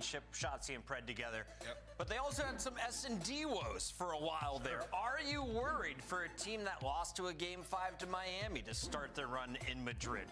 championship, Shotzi and Pred together. Yep. But they also had some S&D woes for a while there. Are you worried for a team that lost to a Game 5 to Miami to start their run in Madrid?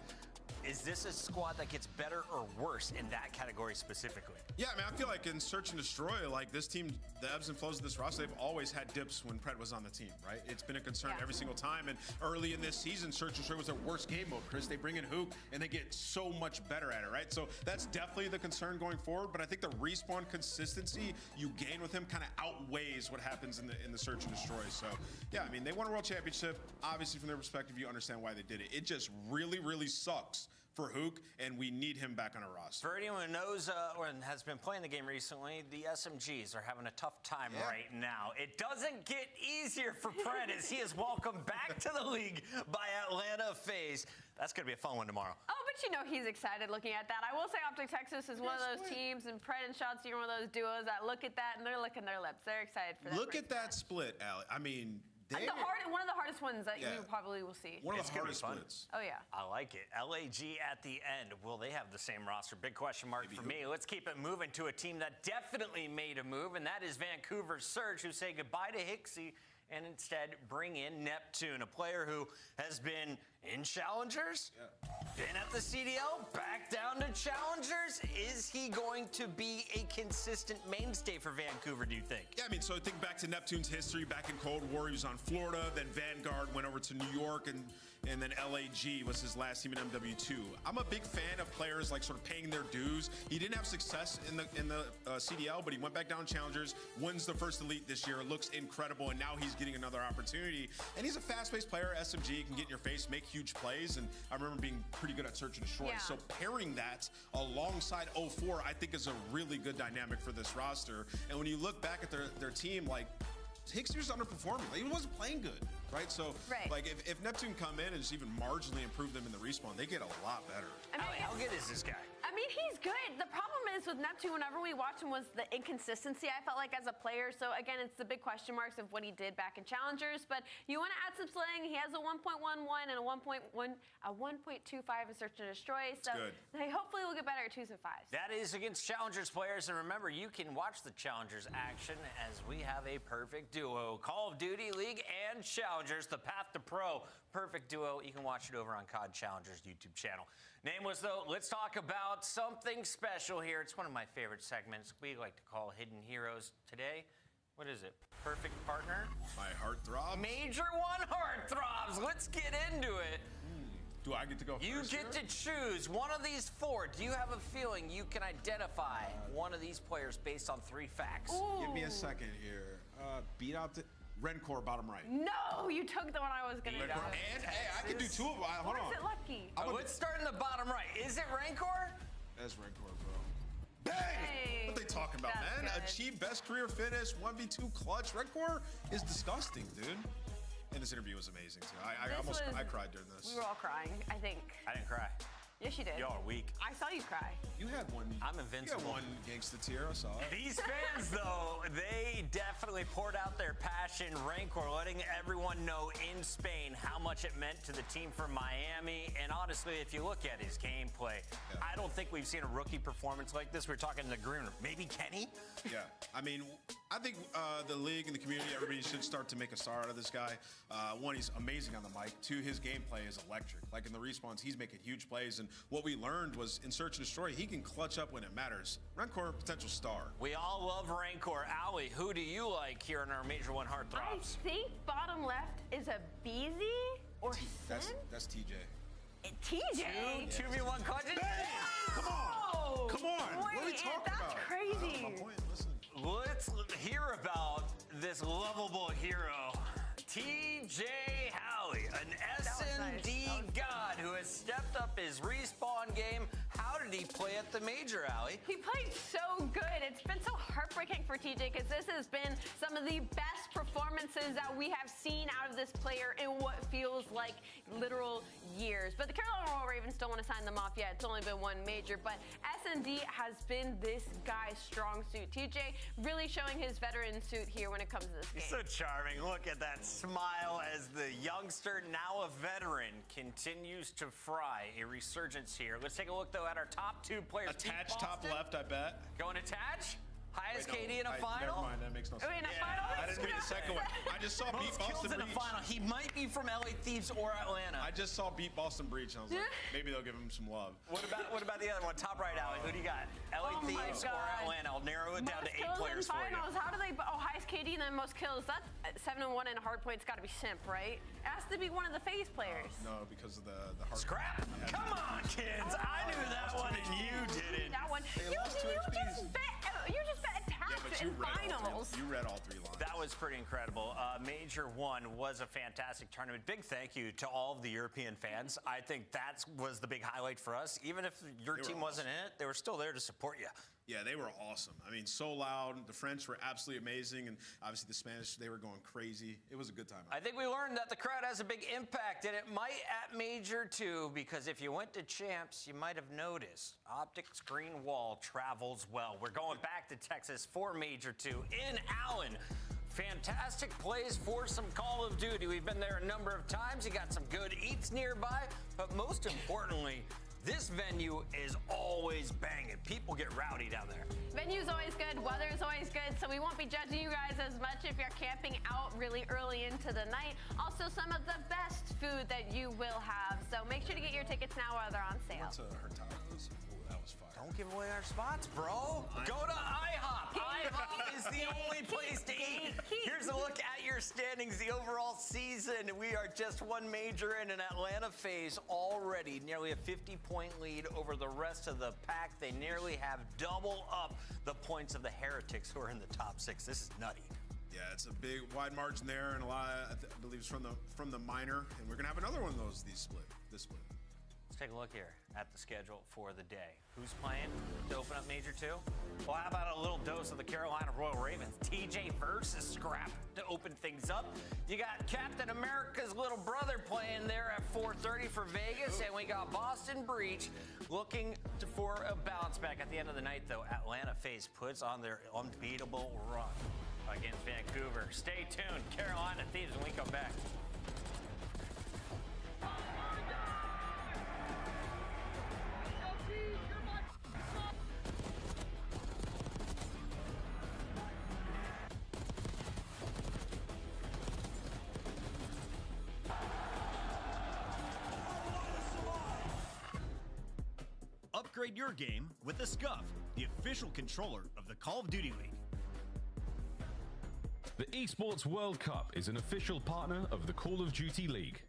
Is this a squad that gets better or worse in that category specifically? Yeah, I mean, I feel like in Search and Destroy, like this team, the ebbs and flows of this roster, they've always had dips when Pred was on the team, right? It's been a concern every single time. And early in this season, Search and Destroy was their worst game mode, Chris. They bring in Hook and they get so much better at it, right? So that's definitely the concern going forward. But I think the respawn consistency you gain with him kind of outweighs what happens in the Search and Destroy. So yeah, I mean, they won a world championship. Obviously, from their perspective, you understand why they did it. It just really, really sucks for Hook, and we need him back on our roster. For anyone who knows or has been playing the game recently, the SMGs are having a tough time right now. It doesn't get easier for Pred as he is welcomed back to the league by Atlanta Faze. That's going to be a fun one tomorrow. Oh, but you know he's excited looking at that. I will say Optic Texas is one of those teams, and Pred and Shotzi are one of those duos that look at that and they're licking their lips. They're excited for that. Look at that split, Allie. I mean, one of the hardest ones that you probably will see. One of the hardest splits. Oh, yeah. I like it. LAG at the end. Will they have the same roster? Big question mark for me. Let's keep it moving to a team that definitely made a move, and that is Vancouver Surge, who say goodbye to Hicksy and instead bring in Neptune, a player who has been in Challengers, been at the CDL, back down to Challengers. Is he going to be a consistent mainstay for Vancouver, do you think? Yeah, I mean, so think back to Neptune's history. Back in Cold War, he was on Florida, then Vanguard went over to New York, and then LAG was his last team in MW2. I'm a big fan of players like sort of paying their dues. He didn't have success in the CDL, but he went back down Challengers, wins the first Elite this year, looks incredible, and now he's getting another opportunity. And he's a fast-paced player. SMG can get in your face, make huge plays, and I remember being pretty good at Search and Destroy. So pairing that alongside 04, I think is a really good dynamic for this roster. And when you look back at their team, like, Hicksy was underperforming. Like, he wasn't playing good, right? So, like, if Neptune come in and just even marginally improve them in the respawn, they get a lot better. I mean, how good is this guy? I mean, he's good. The problem is with Neptune, whenever we watch him, was the inconsistency, I felt like, as a player. So, again, it's the big question marks of what he did back in Challengers. But you want to add some slang. He has a 1.11 and a 1.25 in Search and Destroy. So, hopefully we'll get better at 2s and 5s. That is against Challengers players. And remember, you can watch the Challengers action as we have a perfect duo. Call of Duty League and Challengers, the path to pro. Perfect duo. You can watch it over on COD Challengers YouTube channel. Nameless, though, let's talk about something special here. It's one of my favorite segments. We like to call Hidden Heroes today. What is it? Perfect Partner? My Heartthrob. Major One Heartthrobs. Let's get into it. Do I get to go first? You get to choose one of these four. Do you have a feeling you can identify one of these players based on 3 facts? Give me a second here. Beat out the Rencor, bottom right. No, you took the one I was going to do. And, hey, I can do 2 of them. Hold on. Is it lucky? Let's start in the bottom right. Is it Rancor? That's Rencor, bro. Bang! What are they talking about, man? Good. Achieve best career finish, 1v2 clutch. Rencor is disgusting, dude. And this interview was amazing, too. I cried during this. We were all crying, I think. I didn't cry. Yes, you did. Y'all are weak. I saw you cry. You had one. I'm invincible. You had one gangsta tear, I saw it. These fans, though, they definitely poured out their passion. Rancor letting everyone know in Spain how much it meant to the team from Miami. And honestly, if you look at his gameplay, I don't think we've seen a rookie performance like this. We're talking in the green room. Maybe Kenny? Yeah. I mean, I think the league and the community, everybody should start to make a star out of this guy. One, he's amazing on the mic. 2, his gameplay is electric. Like in the respawns, he's making huge plays. And what we learned was in Search and Destroy, he can clutch up when it matters. Rancor, potential star. We all love Rancor. Allie, who do you like here in our Major One Heartthrobs? I think bottom left is a BZ or Sin? That's TJ. TJ? 2v1 clutches? Come on! Come on! What are we talking about? That's crazy. My point. Listen. Let's hear about this lovable hero, TJ Howley, an S&D god who has stepped up his respawn game. How did he play at the Major, Allie? He played so good. It's been so heartbreaking for TJ because this has been some of the best performances that we have seen out of this player in what feels like literal years. But the Carolina Ravens don't want to sign them off yet. It's only been one major, but S&D has been this guy's strong suit. TJ really showing his veteran suit here when it comes to this game. He's so charming. Look at that smile as the youngster, now a veteran, continues to fry a resurgence here. Let's take a look, though, at our top two players. Attached top left, I bet. Going attach? Highest Wait, no, KD in a final? Never mind, that makes no sense. In a final? I didn't read the second one. I just saw beat Most Boston kills in a Breach. final. He might be from LA Thieves or Atlanta. I just saw beat Boston Breach, and I was like, maybe they'll give him some love. What about the other one? Top right, Allie. Who do you got? LA Oh my Thieves or God. Atlanta? I'll narrow it down to Most 8 kills players in for you. finals. How do they? Oh, highest KD and then most kills. That 7-1 and hard point's got to be simp, right? It has to be one of the Faze players. No, because of the hard. Scrap. Come on, kids. I knew that one and you didn't. That one. You just bet Yeah, attached but you in read finals. you read all 3 lines. That was pretty incredible. Major 1 was a fantastic tournament. Big thank you to all of the European fans. I think that was the big highlight for us. Even if your They were team wasn't in it, they were still there to support you. Yeah, they were awesome. I mean, so loud. The French were absolutely amazing, and obviously the Spanish, they were going crazy. It was a good time. I think we learned that the crowd has a big impact, and it might at Major 2, because if you went to Champs, you might have noticed Optic's green wall travels well. We're going back to Texas for Major 2 in Allen. Fantastic plays for some Call of Duty. We've been there a number of times. You got some good eats nearby, but most importantly, this venue is always banging. People get rowdy down there. Venue's always good, weather's always good, so we won't be judging you guys as much if you're camping out really early into the night. Also, some of the best food that you will have, so make sure to get your tickets now while they're on sale. What's her top? That was fire. Don't give away our spots, bro. Go to IHOP. IHOP is the only place to eat. Here's a look at your standings, the overall season. We are just one major in an Atlanta Faze already. Nearly a 50-point lead over the rest of the pack. They nearly have double up the points of the Heretics, who are in the top 6. This is nutty. Yeah, it's a big, wide margin there, and a lot, I believe, it's from the minor, and we're gonna have another one of those. This split. Let's take a look here at the schedule for the day. Who's playing to open up Major 2? Well, how about a little dose of the Carolina Royal Ravens? TJ versus Scrap to open things up. You got Captain America's little brother playing there at 4:30 for Vegas, and we got Boston Breach looking for a bounce back. At the end of the night, though, Atlanta Faze puts on their unbeatable run against Vancouver. Stay tuned. Carolina Thieves when we come back. Upgrade your game with the Scuff, the official controller of the Call of Duty League. The Esports World Cup is an official partner of the Call of Duty League.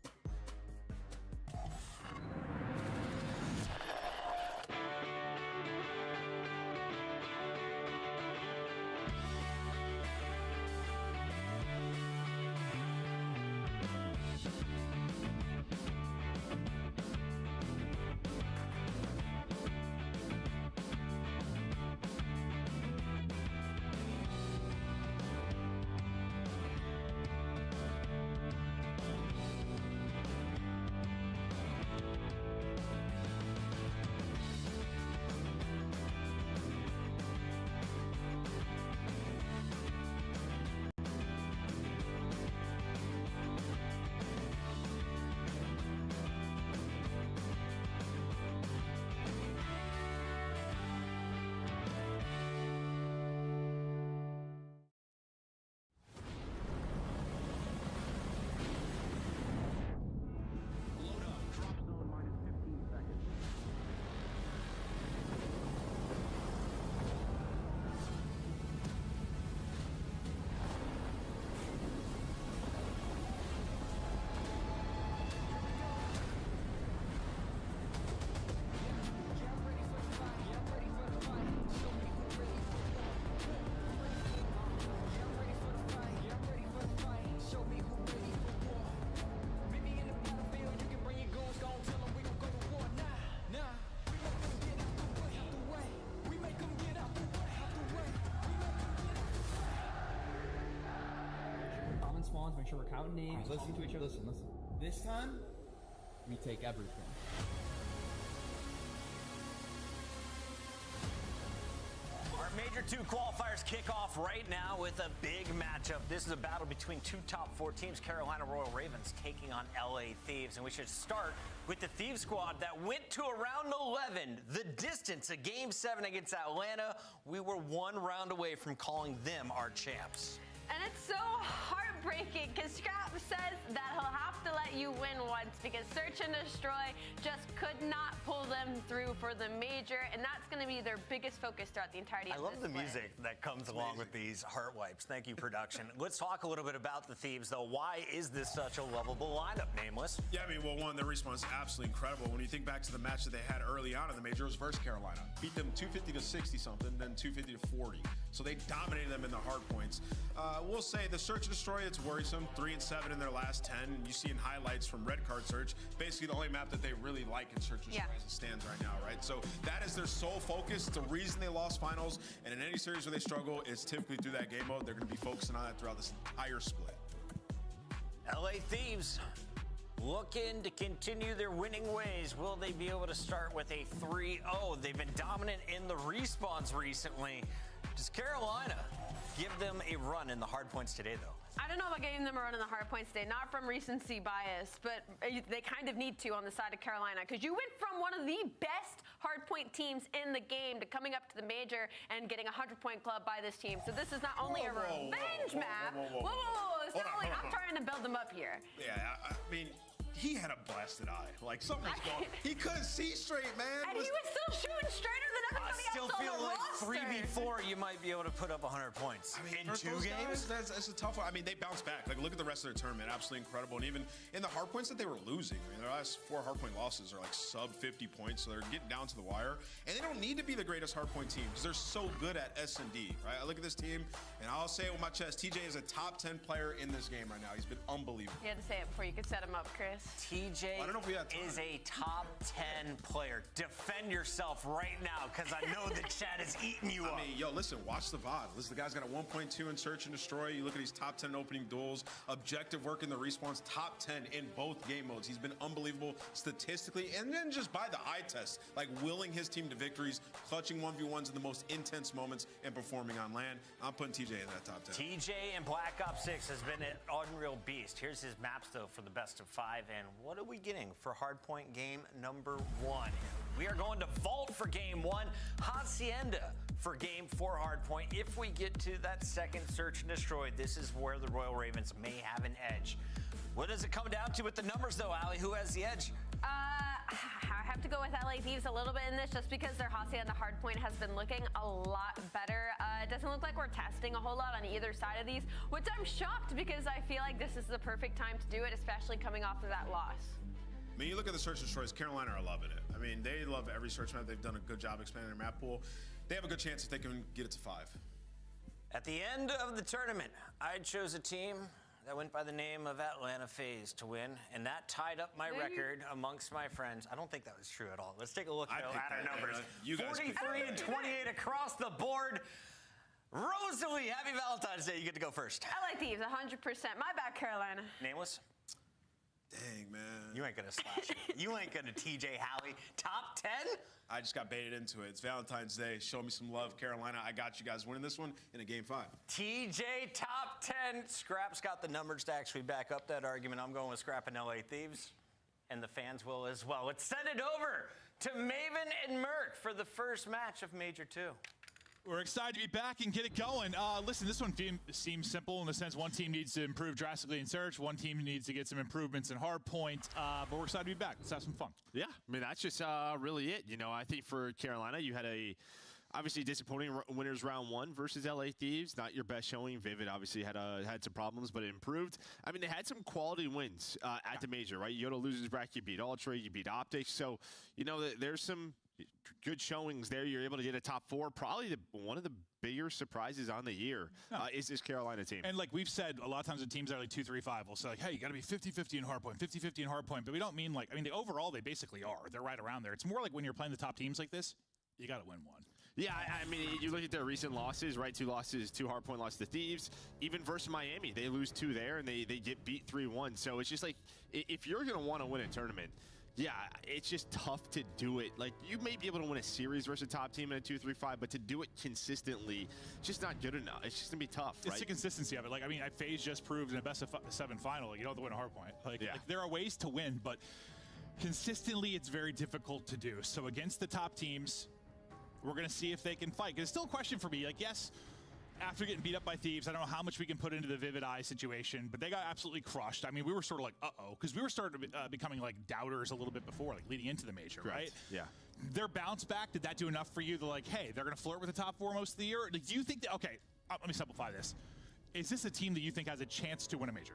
make sure we're counting names, listening to each other. Listen. This time, we take everything. Our Major 2 qualifiers kick off right now with a big matchup. This is a battle between two top 4 teams, Carolina Royal Ravens taking on LA Thieves. And we should start with the Thieves squad that went to a round 11. The distance, a Game 7 against Atlanta. We were 1 round away from calling them our champs. And it's so heartbreaking because Scrap says that he'll have to let you win once because Search and Destroy just could not pull them through for the major, and that's going to be their biggest focus throughout the entirety of this I love the play. music that comes along with these heart wipes. Thank you, production. Let's talk a little bit about the Thieves, though. Why is this such a lovable lineup, Nameless? Yeah, I mean, well, one, their response is absolutely incredible. When you think back to the match that they had early on in the major, it was versus Carolina. Beat them 250 to 60 something, then 250 to 40. So they dominated them in the hard points. We'll say the Search and Destroy, it's worrisome. 3 and 7 in their last 10. You see in highlights from Red Card Search, basically the only map that they really like in Search and Destroy as it stands right now, right? So that is their sole focus. It's the reason they lost finals. And in any series where they struggle, it's typically through that game mode. They're going to be focusing on that throughout this entire split. LA Thieves looking to continue their winning ways. Will they be able to start with a 3-0? They've been dominant in the respawns recently. Does Carolina give them a run in the hard points today, though? I don't know about giving them a run in the hard points today, not from recency bias, but they kind of need to on the side of Carolina because you went from one of the best hard point teams in the game to coming up to the major and getting a 100-point club by this team. So this is not only a revenge map. Whoa. It's not only, I'm trying to build them up here. Yeah, I mean, he had a blasted eye. Like, something was going. He couldn't see straight, man. And he was still shooting straighter than everybody I still else on feel the like roster. 3v4, you might be able to put up 100 points. I mean, in 2 games? That's a tough one. I mean, they bounced back. Like, look at the rest of their tournament. Absolutely incredible. And even in the hard points that they were losing, I mean, their last 4 hard point losses are like sub 50 points, so they're getting down to the wire. And they don't need to be the greatest hard point team because they're so good at S&D, right? I look at this team, and I'll say it with my chest, TJ is a top 10 player in this game right now. He's been unbelievable. You had to say it before you could set him up, Chris. TJ I don't know if we have time. is a top 10 player. Defend yourself right now because I know the chat is eating you up. I mean, yo, listen, watch the VOD. Listen, the guy's got a 1.2 in Search and Destroy. You look at these top 10 opening duels, objective work in the respawns, top 10 in both game modes. He's been unbelievable statistically and then just by the eye test, like willing his team to victories, clutching 1v1s in the most intense moments, and performing on land. I'm putting TJ in that top 10. TJ in Black Ops 6 has been an unreal beast. Here's his maps, though, for the best of 5. And what are we getting for hardpoint game number 1? We are going to Vault for game 1, Hacienda for game 4 hardpoint. If we get to that second Search and Destroy, this is where the Royal Ravens may have an edge. What does it come down to with the numbers, though, Allie? Who has the edge? I have to go with LA Thieves a little bit in this just because their Hacienda hardpoint has been looking a lot better. It doesn't look like we're testing a whole lot on either side of these, which I'm shocked because I feel like this is the perfect time to do it, especially coming off of that loss. I mean, you look at the Search and Destroys, Carolina are loving it. I mean, they love every search map. They've done a good job expanding their map pool. They have a good chance if they can get it to 5. At the end of the tournament, I chose a team that went by the name of Atlanta Faze to win, and that tied up my record amongst my friends. I don't think that was true at all. Let's take a look though, at our numbers. You guys 43 and 28 across the board. Rosalie, happy Valentine's Day. You get to go first. LA Thieves, 100%. My bad, Carolina. Nameless? Dang, man. You ain't gonna slash it. You ain't gonna TJ Halley. Top 10? I just got baited into it. It's Valentine's Day. Show me some love, Carolina. I got you guys winning this one in a game 5. TJ top 10. Scrap's got the numbers to actually back up that argument. I'm going with Scrap and LA Thieves, and the fans will as well. Let's send it over to Maven and Merc for the first match of Major 2. We're excited to be back and get it going. Listen, this one seems simple in the sense one team needs to improve drastically in Search, one team needs to get some improvements in Hardpoint, but we're excited to be back. Let's have some fun. Yeah, I mean, that's just really it. You know, I think for Carolina, you had obviously disappointing winners round 1 versus LA Thieves. Not your best showing. Vivid obviously had some problems, but it improved. I mean, they had some quality wins at the major, right? You go to losers bracket, you beat Ultra, you beat Optic. So, you know, there's some good showings there. You're able to get a top 4. Probably one of the bigger surprises on the year is this Carolina team. And like we've said, a lot of times the teams that are like 2-3-5 will say like, hey, you got to be 50-50 in hardpoint, 50-50 in hardpoint. But we don't mean like, I mean, overall they basically are. They're right around there. It's more like when you're playing the top teams like this, you got to win one. Yeah, I mean, you look at their recent losses, right? 2 losses, 2 hardpoint losses to Thieves. Even versus Miami, they lose 2 there, and they get beat 3-1. So it's just like, if you're going to want to win a tournament, yeah, it's just tough to do it. Like, you may be able to win a series versus a top team in a 2-3-5, but to do it consistently, it's just not good enough. It's just going to be tough, right? It's the consistency of it. Like, I mean, Faze just proved in a best-of-7 final, like, you don't have to win a hardpoint. Like, there are ways to win, but consistently, it's very difficult to do. So against the top teams, we're going to see if they can fight. 'Cause it's still a question for me. Like, yes, after getting beat up by Thieves, I don't know how much we can put into the Vivid Eye situation, but they got absolutely crushed. I mean, we were sort of like, uh-oh, because we were starting to becoming like doubters a little bit before, like leading into the major, right? Yeah. Their bounce back, did that do enough for you to like, hey, they're going to flirt with the top 4 most of the year? Like, do you think that, okay, let me simplify this. Is this a team that you think has a chance to win a major?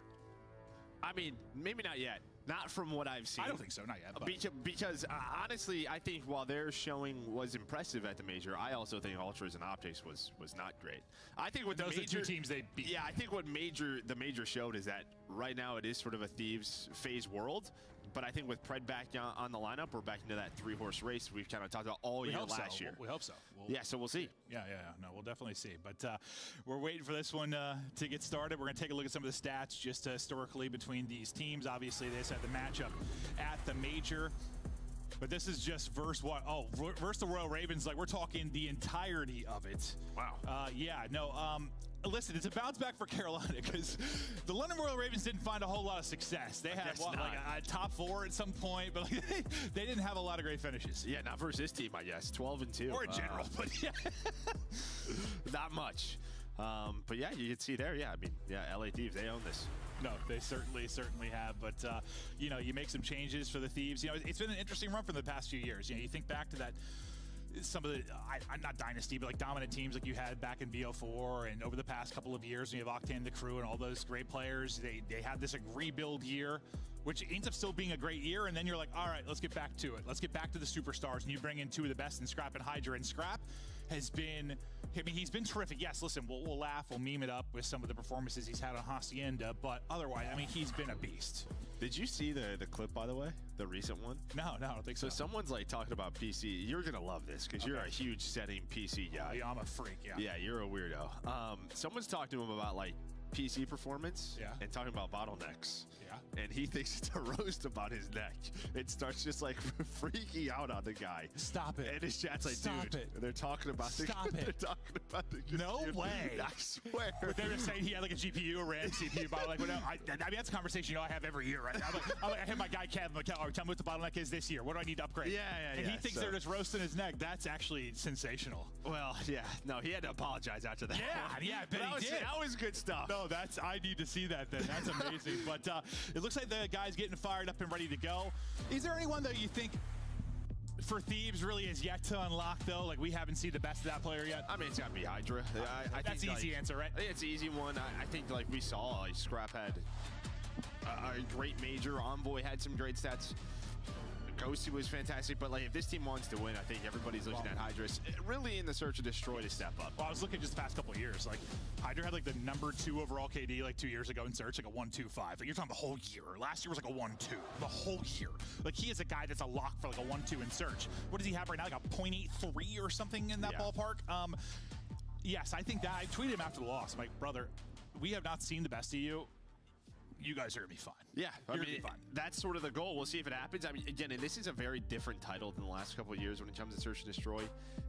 I mean, maybe not yet. Not from what I've seen. I don't think so, not yet. But. Because honestly, I think while their showing was impressive at the major, I also think Ultras and Optics was not great. I think what those the major, are 2 teams they beat. Yeah, I think what the major showed is that right now it is sort of a Thieves Faze world. But I think with Pred back on the lineup, we're back into that 3-horse race we've kind of talked about all year last year. We hope so. Yeah, so we'll see. Yeah. No, we'll definitely see. But we're waiting for this one to get started. We're going to take a look at some of the stats just historically between these teams. Obviously, they just had the matchup at the major. But this is just versus what? Oh, versus the Royal Ravens. Like, we're talking the entirety of it. Wow. Listen, it's a bounce back for Carolina because the London Royal Ravens didn't find a whole lot of success. They had like a top 4 at some point, but like, they didn't have a lot of great finishes. Yeah, not versus this team, I guess. 12-2. Or in general, but yeah. Not much. But yeah, you can see there. Yeah, I mean, LA Thieves, they own this. No, they certainly have. But, you make some changes for the Thieves. It's been an interesting run for the past few years. You think back to that, some of the, not dynasty, but like dominant teams like you had back in BO4 and over the past couple of years, when you have Octane the Crew and all those great players, they had this rebuild year, which ends up still being a great year. And then you're like, all right, let's get back to it. Let's get back to the superstars. And you bring in 2 of the best in Scrap and Hydra. And Scrap has been, I mean, he's been terrific. Yes, listen, we'll laugh, we'll meme it up with some of the performances he's had on Hacienda, but otherwise, I mean, he's been a beast. Did you see the clip, by the way? The recent one? No, I don't think so. So someone's like talking about PC. You're going to love this because you're a huge setting PC guy. Yeah, I'm a freak, yeah. Yeah, you're a weirdo. Someone's talking to him about like PC performance and talking about bottlenecks. Yeah. And he thinks it's a roast about his neck. It starts just like freaking out on the guy. Stop it. And his chat's like, Stop dude, it. They're talking about Stop it. They're talking about the No way. I swear. But they were saying he had like a GPU, a RAM CPU bottleneck. I mean, that's a conversation I have every year, right? I have my guy Kev, tell me what the bottleneck is this year. What do I need to upgrade? Yeah. And he thinks they're just roasting his neck. That's actually sensational. Well, yeah. No, he had to apologize after that. Yeah, but he did. That was good stuff. No, I need to see that then. That's amazing. But it looks like the guy's getting fired up and ready to go. Is there anyone that you think for Thieves really is yet to unlock, though? Like, we haven't seen the best of that player yet? I mean, it's got to be Hydra. That's the easy answer, right? I think it's an easy one. I think, like, we saw, like, Scrap had a great major. Envoy had some great stats. Ghosty was fantastic, but like if this team wants to win, I think everybody's looking at Hydra really in the search of Destroy to step up. Well, I was looking just the past couple of years. Like Hydra had like the #2 overall KD like 2 years ago in Search, like a 1.25. Like you're talking the whole year. Last year was like a 1.2. The whole year. Like he is a guy that's a lock for like a 1.2 in Search. What does he have right now? Like a 0.83 or something in that ballpark. Yes, I think that I tweeted him after the loss. I'm like, brother, we have not seen the best of you. You guys are going to be fine. Yeah, I mean, that's sort of the goal. We'll see if it happens. I mean, again, and this is a very different title than the last couple of years when it comes to Search and Destroy.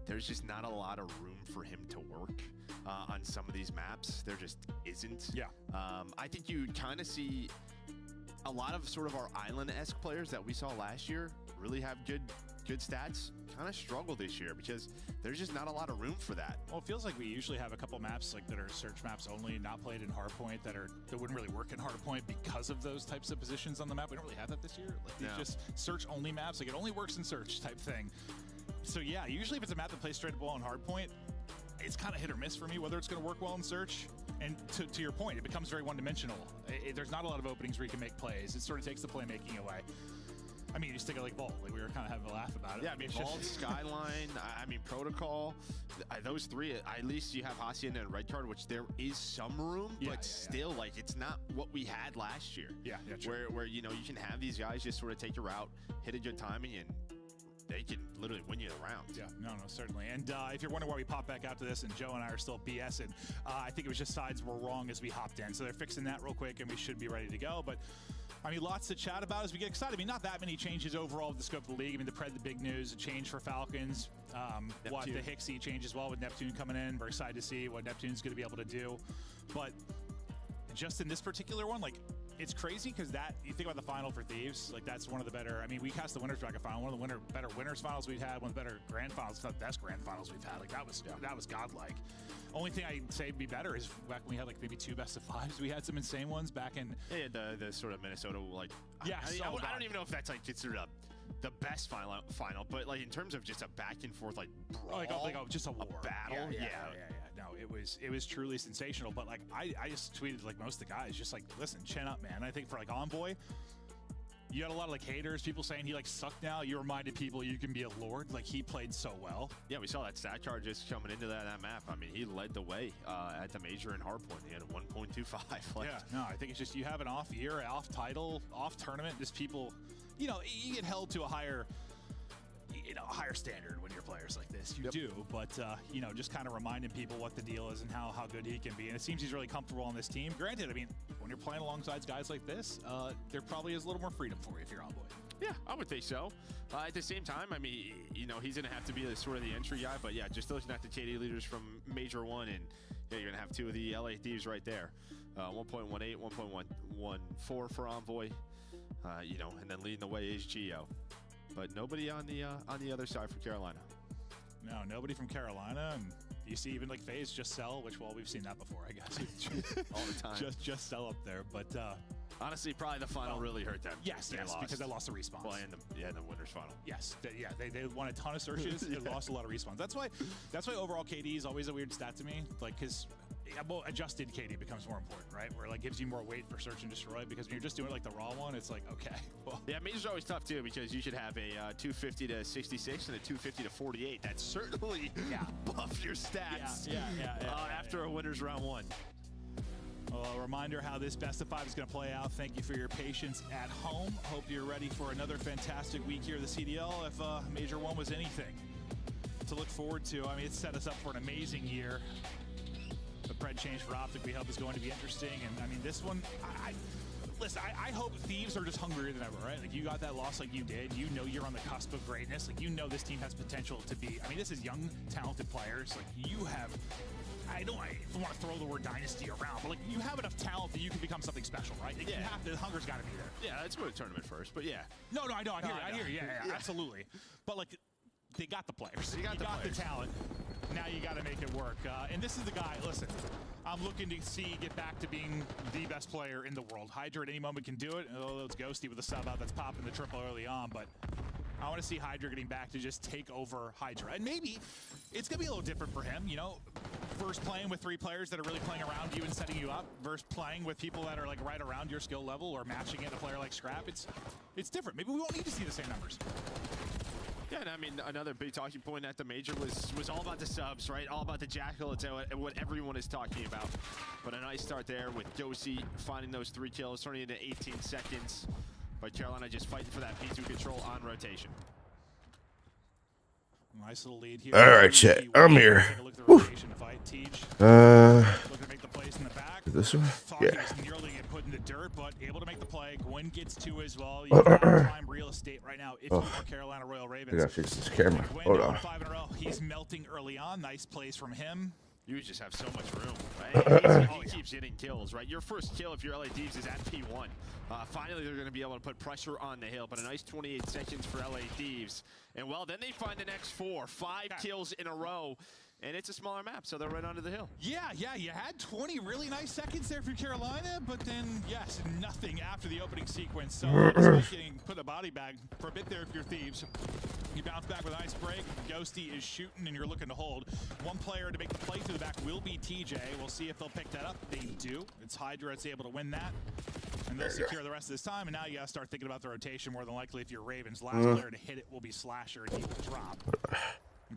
There's just not a lot of room for him to work on some of these maps. There just isn't. Yeah. I think you kind of see a lot of sort of our island-esque players that we saw last year really have good stats kind of struggle this year because there's just not a lot of room for that. Well, it feels like we usually have a couple maps like that are Search maps only, not played in hardpoint, that wouldn't really work in hardpoint because of those types of positions on the map. We don't really have that this year. Like these just Search only maps, like it only works in Search type thing. So yeah, usually if it's a map that plays straight up well in hardpoint, it's kind of hit or miss for me whether it's going to work well in Search. And to your point, it becomes very one-dimensional. There's not a lot of openings where you can make plays. It sort of takes the playmaking away. I mean, you just take it like Vault. Like we were kind of having a laugh about it. Yeah, I mean, Vault, Skyline, I mean, Protocol. Those three, at least you have Hacienda and Red Card, which there is some room, but still, like, it's not what we had last year. Yeah, true. Where you know, you can have these guys just sort of take a route, hit a good timing, and they can literally win you the round. Yeah, no, certainly. And if you're wondering why we popped back after this and Joe and I are still BSing, I think it was just sides were wrong as we hopped in. So they're fixing that real quick and we should be ready to go. But I mean, lots to chat about as we get excited. I mean, not that many changes overall with the scope of the league. I mean, the big news, a change for Falcons. What the Hicksy change as well with Neptune coming in. We're excited to see what Neptune's going to be able to do. But just in this particular one, like, it's crazy because that, you think about the final for Thieves, like that's one of the better, I mean, we cast the winners bracket final, one of the better winners finals we've had, one of the better grand finals, the best grand finals we've had. Like that was godlike. Only thing I'd say would be better is back when we had like maybe 2 best of 5s. We had some insane ones back in. Yeah, the sort of Minnesota, like, yeah, I don't even know if that's like considered the best final, but like in terms of just a back and forth like brawl, just a war, battle. Yeah. No, it was truly sensational. But like I just tweeted like most of the guys, just like, listen, chin up, man. I think for like Envoy, you had a lot of like haters, people saying he like sucked now. You reminded people you can be a lord. Like he played so well. Yeah, we saw that stat card just coming into that map. I mean, he led the way at the major in hardpoint. He had a 1.25. Like, yeah, no, I think it's just you have an off year, off title, off tournament. Just people, you know, you get held to a higher standard when you're players like this. You do, but you know, just kind of reminding people what the deal is and how good he can be. And it seems he's really comfortable on this team. Granted, I mean, when you're playing alongside guys like this, there probably is a little more freedom for you if you're Envoy. Yeah, I would think so. At the same time, I mean, you know, he's going to have to be sort of the entry guy. But yeah, just looking at the KD leaders from Major 1, and yeah, you're going to have 2 of the LA Thieves right there. 1.18, 1.14 for Envoy. You know, and then leading the way is Gio. But nobody on the other side for Carolina. No, nobody from Carolina. And you see even like Faze just sell, which, well, we've seen that before, I guess. All the time. Just sell up there. But honestly, probably the final really hurt them. Yes, because they lost the response. Well, and the winners final. Yes, they won a ton of searches and lost a lot of respawns. That's why overall KD is always a weird stat to me. Like, because adjusted KD becomes more important, right? Where like gives you more weight for search and destroy, because when you're just doing like the raw one, it's like, okay, well. Yeah, Major's always tough too, because you should have a 250 to 66 and a 250 to 48. That certainly buffs your stats after a winner's round 1. Well, a reminder how this best of 5 is going to play out. Thank you for your patience at home. Hope you're ready for another fantastic week here at the CDL. If Major 1 was anything to look forward to, I mean, it's set us up for an amazing year. The pred change for Optic, we hope, is going to be interesting. And I mean, this one, listen, I hope Thieves are just hungrier than ever, right? Like, you got that loss like you did. You know you're on the cusp of greatness. Like, you know this team has potential to be, I mean, this is young, talented players. Like, you have, I don't want to throw the word dynasty around, but like, you have enough talent that you can become something special, right? Like, you have to, the hunger's got to be there. Yeah, let's go to the tournament first, but yeah. No, I hear you. Yeah, absolutely. But like, they got the players. You got the talent. Now you got to make it work. And this is the guy, listen, I'm looking to get back to being the best player in the world. Hydra at any moment can do it, although it's Ghosty with a sub out that's popping the triple early on. But I want to see Hydra getting back to just take over Hydra. And maybe it's going to be a little different for him, you know, versus playing with 3 players that are really playing around you and setting you up, versus playing with people that are like right around your skill level or matching it a player like Scrap. It's different. Maybe we won't need to see the same numbers. Yeah, and I mean, another big talking point at the major was all about the subs, right? All about the Jackal. It's what everyone is talking about. But a nice start there with Dosi finding those 3 kills, turning into 18 seconds. But Carolina just fighting for that P2 control on rotation. Nice little lead here. All right, chat. I'm here. This one? Yeah. Nearly get put in the dirt, but able to make the play. Gwen gets 2 as well. You got prime real estate right now if you are Carolina Royal Ravens. I gotta fix this camera. Hold on. 5 in a row. He's melting early on. Nice plays from him. You just have so much room, right? He keeps getting kills, right? Your first kill if you're LA Thieves is at P1. Finally, they're going to be able to put pressure on the hill, but a nice 28 seconds for LA Thieves. And, well, then they find the next 4. 5 kills in a row, and it's a smaller map, so they're right onto the hill. Yeah, you had 20 really nice seconds there for Carolina, but then, yes, nothing after the opening sequence. So, getting put a body bag for a bit there if you're Thieves. You bounce back with a nice break. Ghosty is shooting, and you're looking to hold. One player to make the play through the back will be TJ. We'll see if they'll pick that up. They do. It's Hydra that's able to win that. And they'll secure the rest of this time. And now you got to start thinking about the rotation more than likely if you're Ravens. Last player to hit it will be Slasher, and he will drop.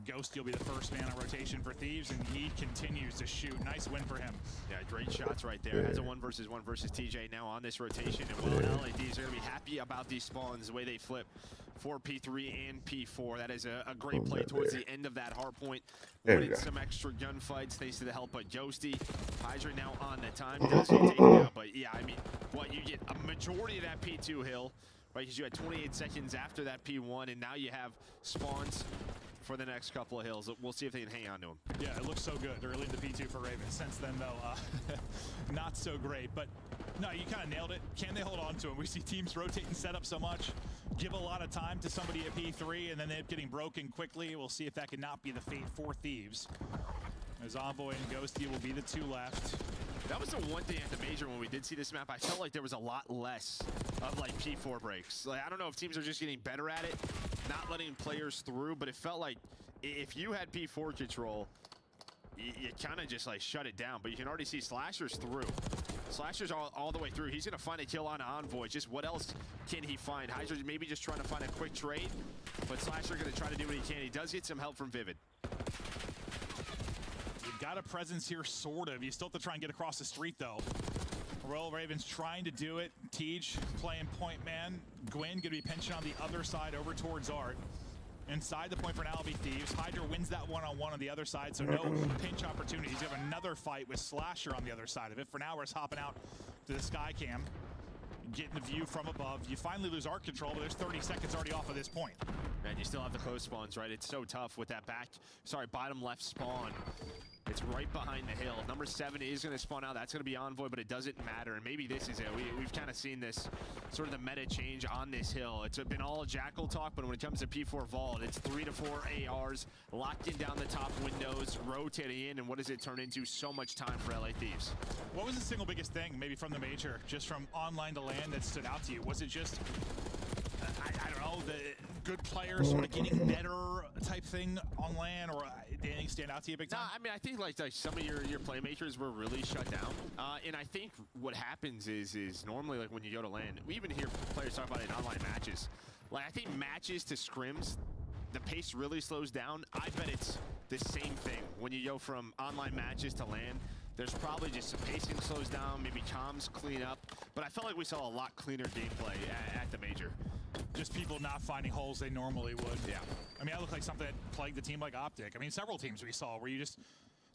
Ghosty will be the first man on rotation for Thieves, and he continues to shoot. Nice win for him. Yeah, great shots right there. Has a 1 versus 1 versus TJ now on this rotation. And well, LA Thieves are going to be happy about these spawns, the way they flip for P3 and P4. That is a great play towards the end of that hard point. Winning some extra gunfights thanks to the help of Ghosty. Hydra now on the time. He does get taken out, but yeah, I mean, what, you get a majority of that P2 hill, right? Because you had 28 seconds after that P1, and now you have spawns for the next couple of hills. We'll see if they can hang on to him. Yeah, it looks so good early in the P2 for Ravens. Since then, though, not so great. But no, you kind of nailed it. Can they hold on to him? We see teams rotate and set up so much, give a lot of time to somebody at P3, and then they're getting broken quickly. We'll see if that can not be the fate for Thieves. As Envoy and Ghosty will be the 2 left. That was the one thing at the major when we did see this map. I felt like there was a lot less of like P4 breaks. Like, I don't know if teams are just getting better at it, not letting players through, but it felt like if you had P4 control, you kind of just like shut it down. But you can already see Slasher's through. Slasher's all the way through. He's going to find a kill on Envoy. Just what else can he find? Hydra's maybe just trying to find a quick trade, but Slasher going to try to do what he can. He does get some help from Vivid. Got a presence here, sort of. You still have to try and get across the street, though. Royal Ravens trying to do it. Tej playing point man. Gwyn going to be pinching on the other side over towards Art. Inside the point for now will be Thieves. Hydra wins that one-on-one on the other side, so no pinch opportunities. You have another fight with Slasher on the other side of it. For now, we're just hopping out to the sky cam, getting the view from above. You finally lose Art control, but there's 30 seconds already off of this point. Man, you still have the close spawns, right? It's so tough with that bottom left spawn. It's right behind the hill. Number 7 is going to spawn out. That's going to be Envoy, but it doesn't matter. And maybe this is it. We've kind of seen this sort of the meta change on this hill. It's been all Jackal talk, but when it comes to P4 Vault, it's 3 to 4 ARs, locking down the top windows, rotating in, and what does it turn into? So much time for LA Thieves. What was the single biggest thing, maybe from the major, just from online to land, that stood out to you? Was it just, I don't know, the good players sort of getting better type thing on LAN, or did anything stand out to you big time? No, I mean, I think like some of your playmakers were really shut down. And I think what happens is normally like when you go to LAN, we even hear players talk about it in online matches. Like, I think matches to scrims, the pace really slows down. I bet it's the same thing when you go from online matches to LAN. There's probably just some pacing slows down, maybe comms clean up, but I felt like we saw a lot cleaner gameplay at the major. Just people not finding holes they normally would. Yeah. I mean, that looked like something that plagued the team like Optic. I mean, several teams we saw where you just,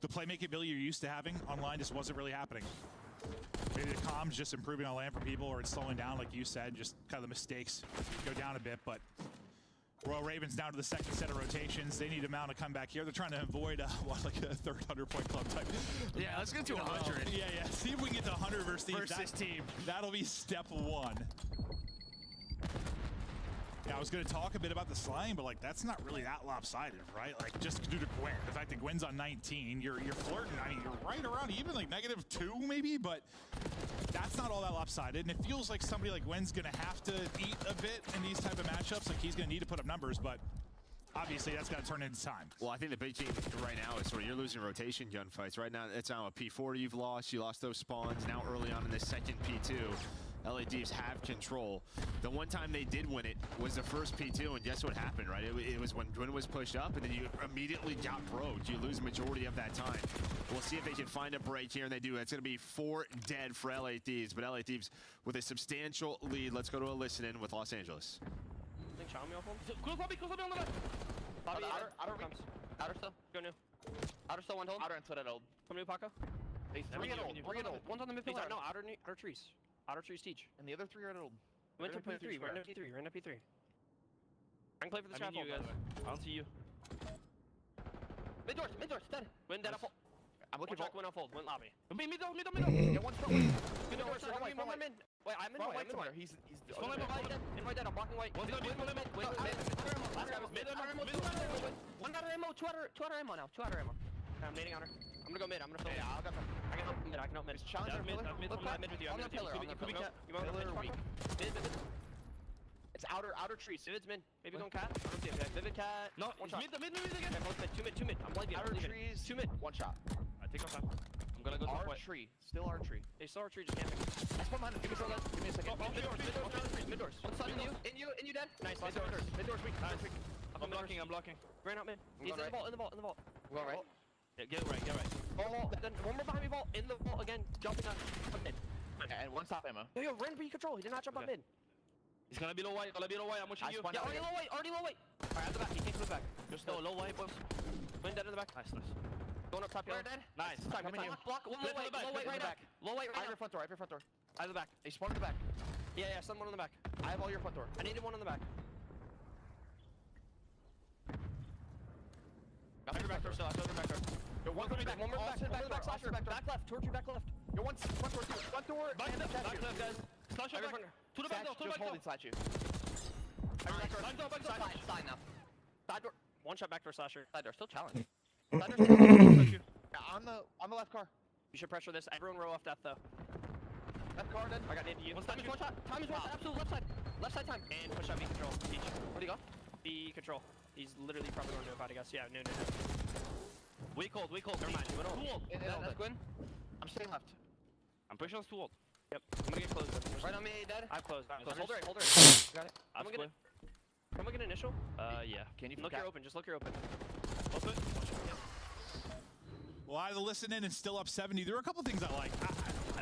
the playmaking ability you're used to having online just wasn't really happening. Maybe the comms just improving on LAN for people, or it's slowing down, like you said, just kind of the mistakes go down a bit, but Royal Ravens down to the second set of rotations. They need a amount to come back here. They're trying to avoid like a third 100-point club type. Yeah, let's get to 100. Yeah. See if we can get to 100 versus this team. That'll be step 1. Yeah, I was going to talk a bit about the slime, but like that's not really that lopsided, right? Like just due to Gwyn. The fact that Gwyn's on 19, you're flirting. I mean, you're right around even like -2 maybe, but that's not all that lopsided. And it feels like somebody like Gwyn's going to have to eat a bit in these type of matchups. Like he's going to need to put up numbers, but obviously that's got to turn into time. Well, I think the big thing right now is sort of you're losing rotation gunfights. Right now, it's now a P4 you've lost. You lost those spawns. Now early on in the second P2. LA Thieves have control. The one time they did win it was the first P2, and guess what happened, right? It was when Gwyn was pushed up, and then you immediately got broke. You lose majority of that time. We'll see if they can find a break here, and they do. It's going to be 4 dead for LA Thieves, but LA Thieves with a substantial lead. Let's go to a listen-in with Los Angeles. Outer comes. Outer still. Go new. Outer still one hold. Outer and split at old. Come new Paco. Bring it old. One's on the mid pillar. No, outer trees. Outer trees teach. And the other 3 are at old. Went to P3. We're in P3. We're in P3. I can play for the trap hold, guys. I don't see you. Mid doors, dead. Win dead up. I'm looking for win off hold. Win lobby. Mid. Yeah, one still. Mid doors. One mid. Wait, I'm in white. He's one mid white dead. In white dead. I'm blocking white. One's gonna be one mid. Wait. One outer ammo. Two outer ammo now. 2 outer ammo. I'm nading outer. I'm gonna go mid. I'm gonna fill. Yeah, I'll go. I can help mid. Challenger mid. Look mid with you. On the pillar. You want to weak. Mid. It's outer trees. Vivid's mid. Maybe going cat. I don't see it. Vivid cat. No, one shot. Mid again. Okay, both mid. 2 mid. I'm blanking. Outer trees. 2 mid. 1 shot. I take off. I'm gonna go to our tree. Still our tree. Hey, still our tree. Just camping. I spawned behind him. Give me a second. Mid doors. One side in you. In you dead. Nice. Mid doors weak. I'm blocking. Ran out mid. He's in the vault. Go right. Yeah, get right. Oh, then one more behind me vault. In the vault again. Jumping on mid. Yeah, and one stop ammo. Yo, Ren B control. He did not jump on mid. He's gonna be low white. I'm watching you. Yeah, already low white. Alright, at the back. He came to the back. Just low white, boys. Win dead in the back. Nice. Going up top here. Dead. Nice. Block. One low white right now. Low white right Your front door. Your front door. Out of the back. They spawned in the back. Yeah, someone on the back. I have all your front door. I needed one on the back. Got your back door still. I still have your back door. Yo, one coming back. One more back. Slasher. Back left. Towards you. Back left. Yo, one front door too. Front door. Back and left, statue. guys. Slash your back. To the back door. Just holding statue. Back door. Side now. Side door. One shot back door. Slasher. Side door. Still challenged. Side door. Yeah, on the left car. You should pressure this. Everyone row off death though. Left car dead. I got nade to you. One shot. Time is one. Absolute left side. Left side time. And push out B control. Teach. Where'd he go? B control. He's literally probably going to a fight, I guess. Yeah, no. We cold. Never mind. Too old. That's Gwen. I'm staying left. I'm pushing on too old. Yep. I'm gonna get closed. Right on me, dead. I've closed. Hold it. Got it. I'm gonna get initial. Yeah. Can you Look your open. Just look your open. Open. Well, out of the listening and still up 70, there were a couple things I like.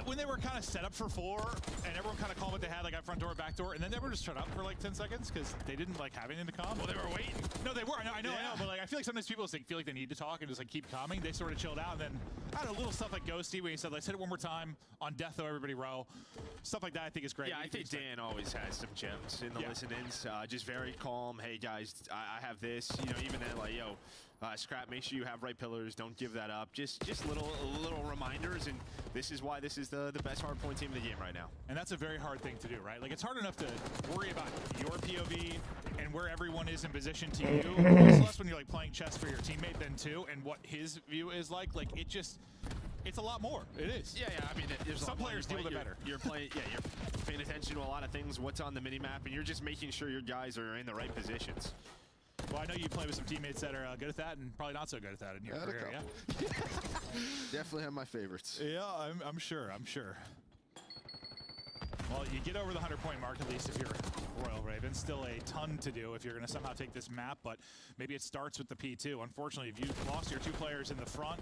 When they were kind of set up for 4, and everyone kind of called what they had, like at front door, back door, and then they were just shut up for like 10 seconds because they didn't like have anything to calm. Well, they were waiting. No, they were. I know. But like, I feel like sometimes people just, like, feel like they need to talk and just like keep calming. They sort of chilled out, and then I don't know, little stuff like Ghosty when he said, "Let's hit it one more time on death, though everybody row." Stuff like that, I think is great. Yeah, I think Dan always has some gems in the listen-ins. Just very calm. Hey guys, I have this. You know, even then, like, yo. Scrap, make sure you have right pillars. Don't give that up. Just little reminders, and this is why this is the best hardpoint team in the game right now. And that's a very hard thing to do, right? Like, it's hard enough to worry about your POV and where everyone is in position to you. It's less when you're like playing chess for your teammate than too, and what his view is like. Like, it's a lot more. It is. Yeah. I mean, there's some players deal with it better. You're playing. Yeah, you're paying attention to a lot of things. What's on the mini map, and you're just making sure your guys are in the right positions. Well, I know you play with some teammates that are good at that and probably not so good at that in your career, yeah? Definitely have my favorites. Yeah, I'm sure. Well, you get over the 100-point mark, at least if you're Royal Raven. Still a ton to do if you're going to somehow take this map, but maybe it starts with the P2. Unfortunately, if you've lost your 2 players in the front,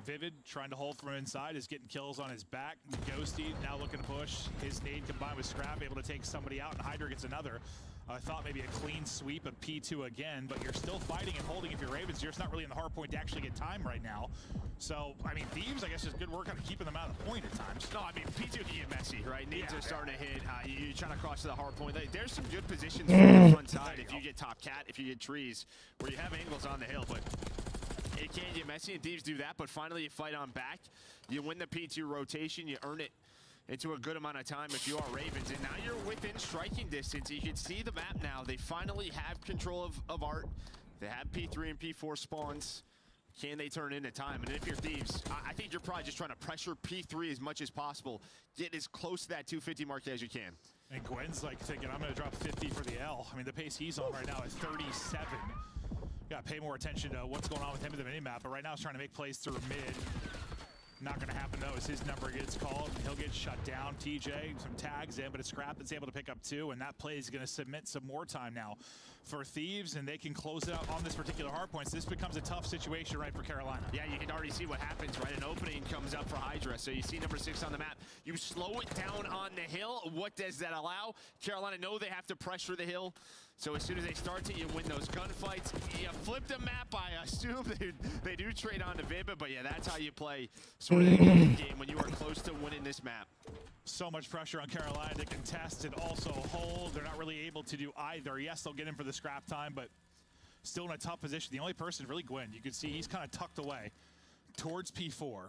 Vivid, trying to hold from inside, is getting kills on his back. Ghosty now looking to push. His nade combined with Scrap, able to take somebody out, and Hydra gets another. I thought maybe a clean sweep of P2 again, but you're still fighting and holding if you're Ravens. You're just not really in the hard point to actually get time right now. So, I mean, Thieves, I guess, is good work on keeping them out of the point at times. No, I mean, P2 can get messy, right? Nades are starting to hit. You're trying to cross to the hard point. There's some good positions from the front side if you get top cat, if you get trees, where you have angles on the hill, but it can get messy, and Thieves do that, but finally you fight on back. You win the P2 rotation, you earn it into a good amount of time if you are Ravens, and now you're within striking distance. You can see the map now. They finally have control of Art. They have P3 and P4 spawns. Can they turn into time? And if you're Thieves, I think you're probably just trying to pressure P3 as much as possible. Get as close to that 250 mark as you can. And Gwen's like thinking, I'm going to drop 50 for the L. I mean, the pace he's on right now is 37. Got to pay more attention to what's going on with him in the mini-map, but right now he's trying to make plays through mid. Not going to happen, though, as his number gets called. He'll get shut down. TJ, some tags in, but it's Scrap that's able to pick up 2, and that play is going to submit some more time now for Thieves, and they can close it out on this particular hardpoint. So this becomes a tough situation, right, for Carolina. Yeah, you can already see what happens, right? An opening comes up for Hydra. So you see number 6 on the map. You slow it down on the hill. What does that allow? Carolina know they have to pressure the hill. So as soon as they start to, you win those gunfights. You flip the map, I assume they do trade on to Vivid, but yeah, that's how you play sort of the game when you are close to winning this map. So much pressure on Carolina to contest and also hold. They're not really able to do either. Yes, they'll get in for the scrap time, but still in a tough position. The only person, really Gwen, you can see he's kind of tucked away towards P4.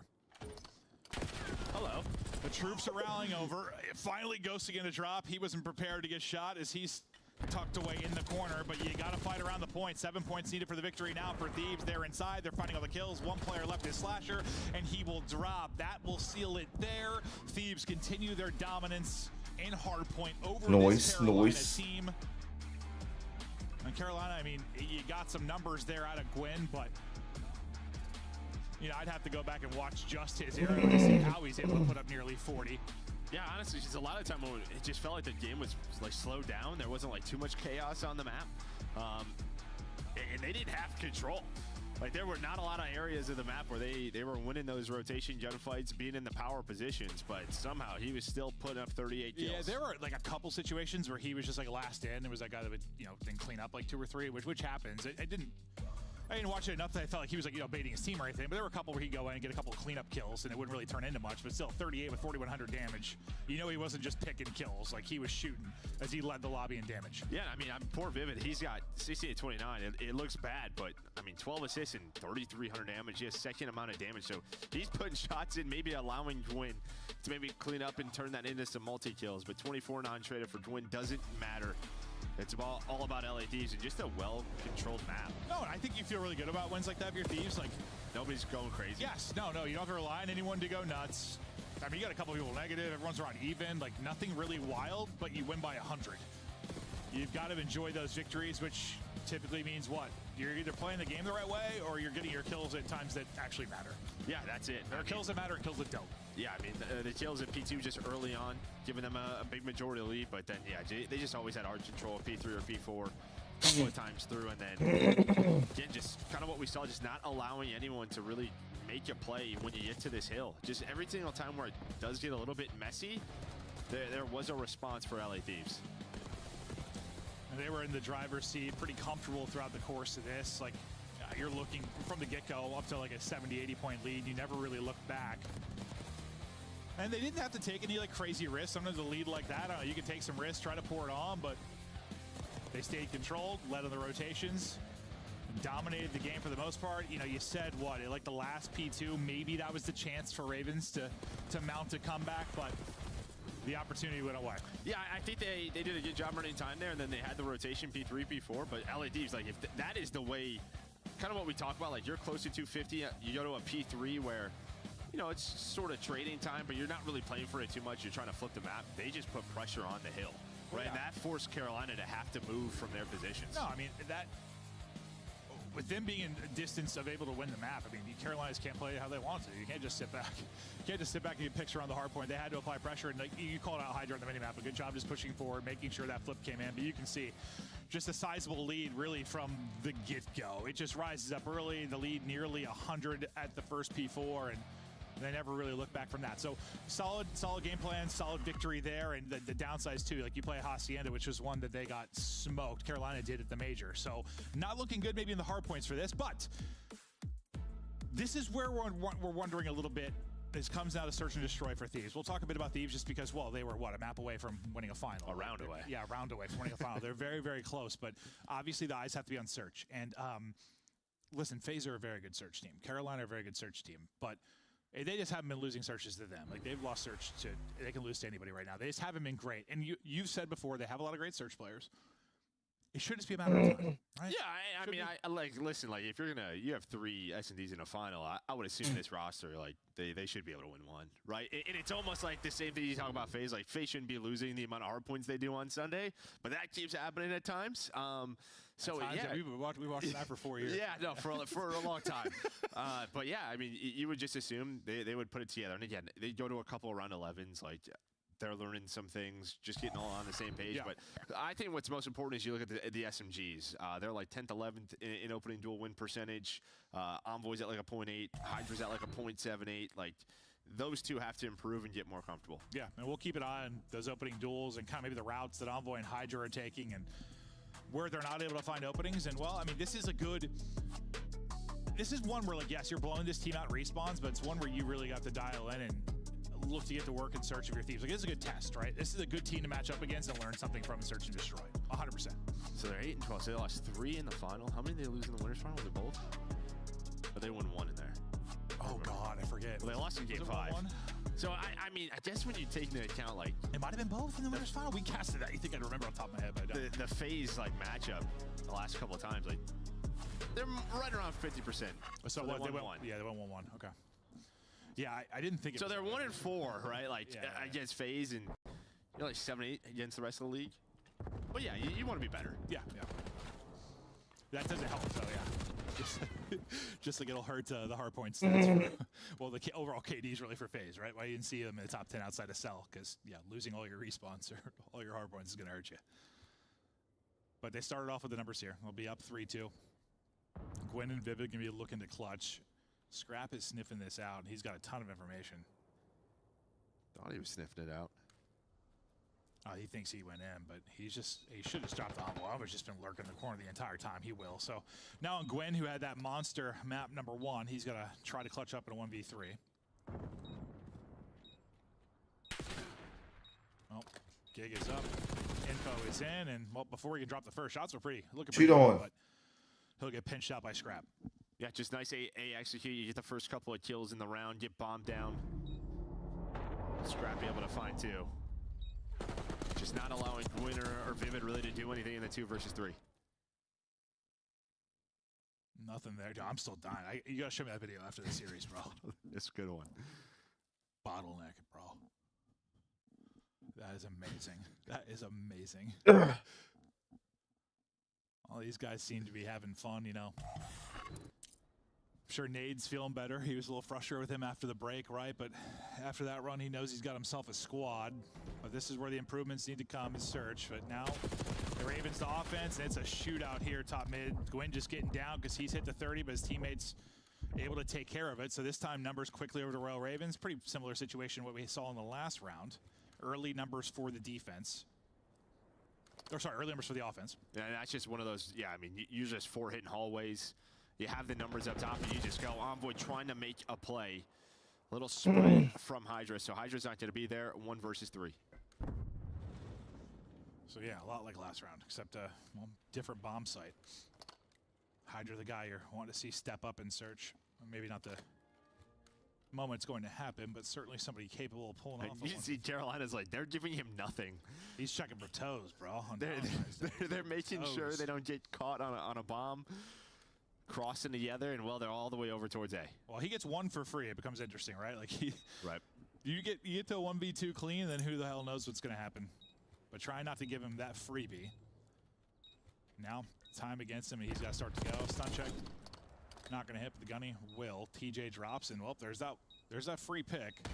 Hello. The troops are rallying over. Finally, Ghost again to drop. He wasn't prepared to get shot as he's tucked away in the corner, but you got to fight around the point. 7 points needed for the victory now for Thieves. They're inside. They're fighting all the kills. One player left is Slasher, and he will drop. That will seal it there. Thieves continue their dominance in hardpoint over this Carolina team. And Carolina, I mean, you got some numbers there out of Gwen, but you know, I'd have to go back and watch just his arrow to see how he's able to put up nearly 40. Yeah, honestly, just a lot of time when it just felt like the game was like slowed down. There wasn't like too much chaos on the map. and they didn't have control. Like, there were not a lot of areas of the map where they were winning those rotation gunfights, being in the power positions, but somehow he was still putting up 38 kills. Yeah, there were like a couple situations where he was just like last in. There was that guy that would, then clean up like 2 or 3, which happens. I didn't watch it enough that I felt like he was like, baiting his team or anything, but there were a couple where he'd go in and get a couple of cleanup kills and it wouldn't really turn into much, but still 38 with 4,100 damage. He wasn't just picking kills, like he was shooting as he led the lobby in damage. Yeah, I mean, poor Vivid, he's got 68 29. It looks bad, but I mean, 12 assists and 3,300 damage. He has second amount of damage, so he's putting shots in, maybe allowing Gwyn to maybe clean up and turn that into some multi-kills, but 24 non-traded for Gwyn doesn't matter. It's all about LA Thieves and just a well-controlled map. No, and I think you feel really good about wins like that for your Thieves. Like, nobody's going crazy. Yes, no, you don't have to rely on anyone to go nuts. I mean, you got a couple of people negative, everyone's around even, like nothing really wild, but you win by 100. You've got to enjoy those victories, which typically means what? You're either playing the game the right way or you're getting your kills at times that actually matter. Yeah, that's it. There are kills that matter and kills that don't. Yeah, I mean, the kills at P2 just early on, giving them a big majority of the lead, but then, yeah, they just always had hard control of P3 or P4 a couple of times through, and then, again, just kind of what we saw, just not allowing anyone to really make a play when you get to this hill. Just every single time where it does get a little bit messy, there was a response for LA Thieves. And they were in the driver's seat, pretty comfortable throughout the course of this. Like, you're looking from the get-go up to like a 70, 80 point lead. You never really look back. And they didn't have to take any like crazy risks. Sometimes a lead like that, you can take some risks, try to pour it on, but they stayed controlled, led on the rotations, dominated the game for the most part. You said what, like the last P2, maybe that was the chance for Ravens to mount a comeback, but the opportunity went away. Yeah, I think they did a good job running time there, and then they had the rotation P3, P4, but LA Thieves, like, if that is the way, kind of what we talk about, like, you're close to 250, you go to a P3 where, it's sort of trading time, but you're not really playing for it too much. You're trying to flip the map. They just put pressure on the hill, right? Yeah. And that forced Carolina to have to move from their positions. No, I mean, with them being in distance of able to win the map, I mean, the Carolinas can't play how they want to. You can't just sit back. You can't just sit back and get picks around the hard point. They had to apply pressure, and like, you called out Hydra on the minimap. A good job just pushing forward, making sure that flip came in. But you can see just a sizable lead really from the get-go. It just rises up early. The lead nearly 100 at the first P4, and they never really look back from that. So solid game plan, solid victory there, and the downsides too. Like you play Hacienda, which was one that they got smoked. Carolina did at the major. So not looking good maybe in the hard points for this, but this is where we're wondering a little bit. This comes now to search and destroy for Thieves. We'll talk a bit about Thieves just because, well, they were, a map away from winning a final. A round away. Yeah, a round away from winning a final. They're very, very close, but obviously the eyes have to be on search. And listen, Faze are a very good search team. Carolina are a very good search team, but they just haven't been losing searches to them. Like, they've lost search to, they can lose to anybody right now. They just haven't been great. And you've said before, they have a lot of great search players. It should just be a matter of time, right? Yeah, I mean, listen, like, if you have 3 S&Ds in a final, I would assume this roster, like, they should be able to win one, right? And it's almost like the same thing you talk about Faze. Like, Faze shouldn't be losing the amount of hard points they do on Sunday, but that keeps happening at times. So yeah, we watched that for 4 years. Yeah, no, for a long time. But yeah, I mean, you would just assume they would put it together. And again, they go to a couple of round 11s, like they're learning some things, just getting all on the same page. Yeah. But I think what's most important is you look at the SMGs. They're like 10th, 11th in opening duel win percentage. Envoy's at like a 0.8. Hydra's at like a 0.78. Like, those two have to improve and get more comfortable. Yeah, and we'll keep an eye on those opening duels and kind of maybe the routes that Envoy and Hydra are taking and where they're not able to find openings. And, well, I mean, this is one where, like, yes, you're blowing this team out in respawns, but it's one where you really got to dial in and look to get to work in search of your Thieves. Like, this is a good test, right? This is a good team to match up against and learn something from and search and destroy. 100%. So they're 8-12. So they lost 3 in the final. How many did they lose in the winners final? Was it both? But they won 1 in there. Oh, God, I forget. Well, they lost in game 5. So, I mean, I guess when you take into account, like, it might have been both in the winners final. We casted that. You think I'd remember off the top of my head, but I don't. The Faze, like, matchup the last couple of times, like, they're right around 50%. So what, they won 1. Yeah, they won 1-1. Okay. Yeah, I didn't think it so was they're 1-4, right? Like, yeah. against Faze, and you're like 7-8 against the rest of the league. But yeah, you want to be better. Yeah. That doesn't help, though, yeah. Just like it'll hurt the hard point stats. Well, the overall KD is really for Faze, right? Why you didn't see them in the top 10 outside of Cell? Because, yeah, losing all your respawns or all your hard points is going to hurt you. But they started off with the numbers here. They'll be up 3-2. Gwen and Vivid can be looking to clutch. Scrap is sniffing this out, and he's got a ton of information. Thought he was sniffing it out. He thinks he went in, but he should have dropped the envelope. He's just been lurking in the corner the entire time. He will. So now on Gwen, who had that monster map number 1, he's going to try to clutch up in a 1v3. Well, gig is up. Info is in, and well, before he can drop the first shots, we're looking pretty good, but he'll get pinched out by Scrap. Yeah, just nice A execute. You get the first couple of kills in the round, get bombed down. Scrap be able to find 2. Just not allowing Gwyn or Vivid really to do anything in the 2 versus 3. Nothing there. Dude, I'm still dying. You got to show me that video after the series, bro. It's a good one. Bottleneck, bro. That is amazing. That is amazing. All these guys seem to be having fun, you know. I'm sure Nade's feeling better. He was a little frustrated with him after the break, right? But after that run, he knows he's got himself a squad. But this is where the improvements need to come in Search. But now the Ravens to offense, and it's a shootout here top mid. Gwyn just getting down because he's hit the 30, but his teammates able to take care of it. So this time numbers quickly over to Royal Ravens. Pretty similar situation to what we saw in the last round. Early numbers for the defense. Or sorry, early numbers for the offense. Yeah, and that's just one of those, yeah, I mean, you're just 4 hitting hallways. You have the numbers up top, and you just go Envoy trying to make a play. A little spread from Hydra, so Hydra's not going to be there. 1 versus 3. So yeah, a lot like last round, except well, different bomb site. Hydra, the guy you're wanting to see step up in Search. Maybe not the moment it's going to happen, but certainly somebody capable of pulling off. You see Carolina's like, they're giving him nothing. He's checking for toes, bro. They're making sure they don't get caught on a bomb. Crossing together, and well, they're all the way over towards A. Well, he gets 1 for free. It becomes interesting, right? Like right. You get to a 1v2 clean, and then who the hell knows what's going to happen? But try not to give him that freebie. Now, time against him, and he's got to start to go. Stun check. Not going to hit, but the gunny will. TJ drops, and well, there's that free pick.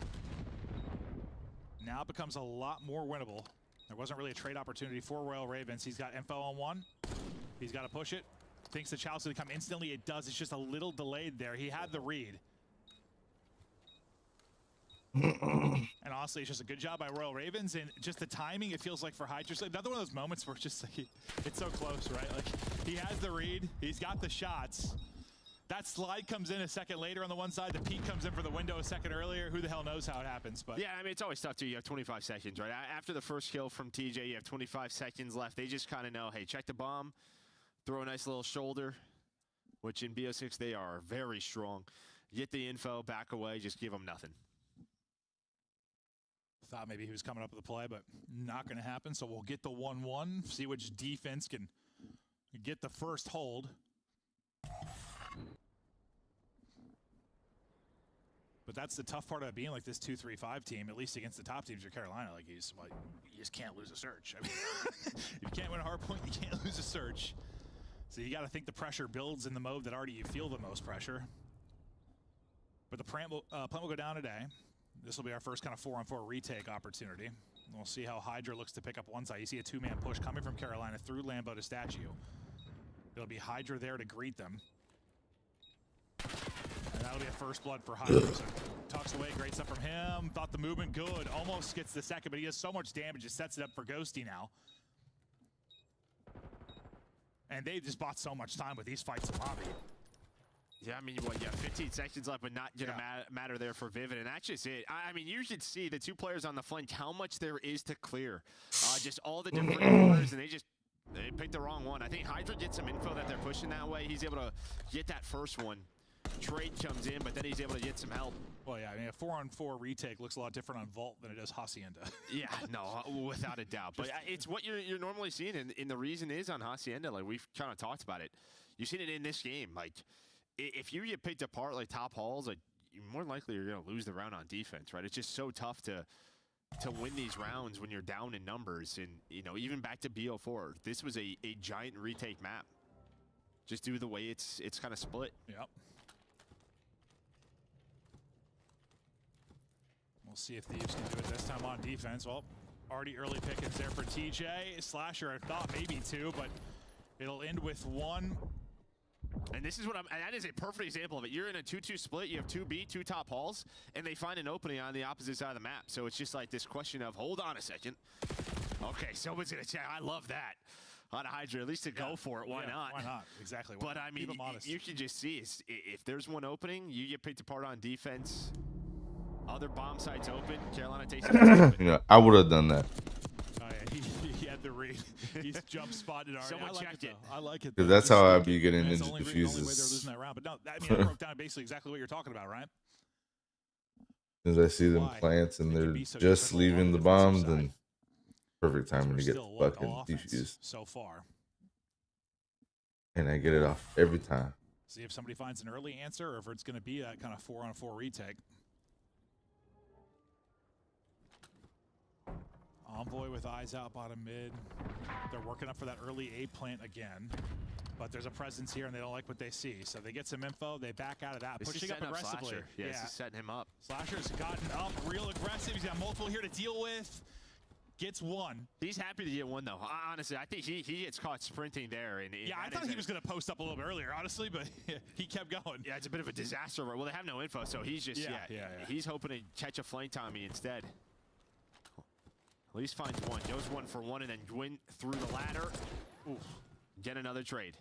Now it becomes a lot more winnable. There wasn't really a trade opportunity for Royal Ravens. He's got info on 1. He's got to push it. Thinks the challenge to come instantly. It does. It's just a little delayed there. He had the read. And honestly, it's just a good job by Royal Ravens, and just the timing, it feels like for Hydra. Another one of those moments where it's just like, it's so close, right? Like, he has the read. He's got the shots. That slide comes in a second later on the one side. The peek comes in for the window a second earlier. Who the hell knows how it happens? But yeah, I mean, it's always tough, too. You have 25 seconds, right? After the first kill from TJ, you have 25 seconds left. They just kind of know, hey, check the bomb. Throw a nice little shoulder, which in BO6 they are very strong. Get the info, back away, just give them nothing. Thought maybe he was coming up with a play, but not going to happen. So we'll get the 1-1, see which defense can get the first hold. But that's the tough part about being like this 2-3-5 team, at least against the top teams. Or Carolina, like you just can't lose a search. I mean, if you can't win a hard point, you can't lose a search. So you got to think the pressure builds in the mode that already you feel the most pressure. But the plan will go down today. This will be our first kind of 4-on-4 retake opportunity. We'll see how Hydra looks to pick up one side. You see a 2-man push coming from Carolina through Lambo to Statue. It'll be Hydra there to greet them. And that'll be a first blood for Hydra. So tucks away, great stuff from him. Thought the movement good. Almost gets the second, but he has so much damage, it sets it up for Ghosty now. And they just bought so much time with these fights in lobby. Yeah, I mean, what, yeah, 15 seconds left, but not gonna matter there for Vivid, and that's just it. I mean, you should see the 2 players on the flank, how much there is to clear. Just all the different corners, and they picked the wrong one. I think Hydra gets some info that they're pushing that way. He's able to get that first one. Trade comes in, but then he's able to get some help. Well, yeah, I mean, a 4-on-4 retake looks a lot different on Vault than it does Hacienda. Yeah, no, without a doubt. But it's what you're normally seeing, and the reason is on Hacienda, like we've kind of talked about it. You've seen it in this game. Like, if you get picked apart like top halls, like more likely you're going to lose the round on defense, right? It's just so tough to win these rounds when you're down in numbers. And, you know, even back to BO4, this was a giant retake map. Just due to the way it's kind of split. Yep. We'll see if Thieves can do it this time on defense. Well, already early pickings there for TJ. Slasher, I thought maybe 2, but it'll end with 1. And this is what that is a perfect example of it. You're in a 2-2 split. You have 2B, 2 top halls, and they find an opening on the opposite side of the map. So it's just like this question of, hold on a second. Okay, someone's going to check. I love that. On a Hydra, at least to go for it. Why not? Why not? Exactly. But I mean, you can just see if there's one opening, you get picked apart on defense. Other bomb sites open. Carolina takes it. You know, I would have done that. Oh, yeah, he had the read. He's jump spotted already. Someone checked it. I like it. Because that's how I'd be getting into the only way defuses. they're losing that round. But no, I mean, I broke down basically exactly what you're talking about, right? As I see them plants and they're just leaving the bomb, then perfect timing to get fucking defused. So far. And I get it off every time. See if somebody finds an early answer or if it's going to be that kind of 4-on-4 retake. Envoy with eyes out bottom mid. They're working up for that early A plant again. But there's a presence here and they don't like what they see. So they get some info, they back out of that. This pushing up aggressively. Yeah, this is setting him up. Slasher's gotten up real aggressive. He's got multiple here to deal with. Gets one. He's happy to get one, though. Honestly, I think he gets caught sprinting there. And yeah, I thought he was going to post up a little bit earlier, honestly, but he kept going. Yeah, it's a bit of a disaster. Well, they have no info, so he's just, he's hoping to catch a flank Tommy instead. At least finds one. Goes 1 for 1, and then Gwyn through the ladder. Ooh, get another trade.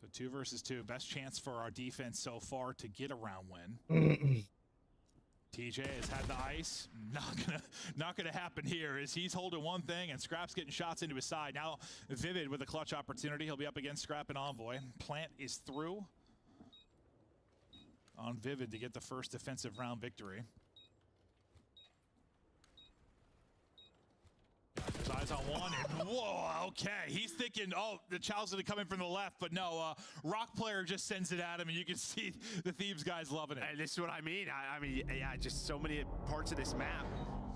So 2 versus 2. Best chance for our defense so far to get a round win. TJ has had the ice. Not gonna happen here. As he's holding one thing and Scrap's getting shots into his side. Now Vivid with a clutch opportunity. He'll be up against Scrap and Envoy. Plant is through on Vivid to get the first defensive round victory. There's eyes on one, and whoa, okay. He's thinking, oh, the child's gonna come in from the left, but no, Rock player just sends it at him, and you can see the Thieves guys loving it. And this is what I mean. I mean, yeah, just so many parts of this map.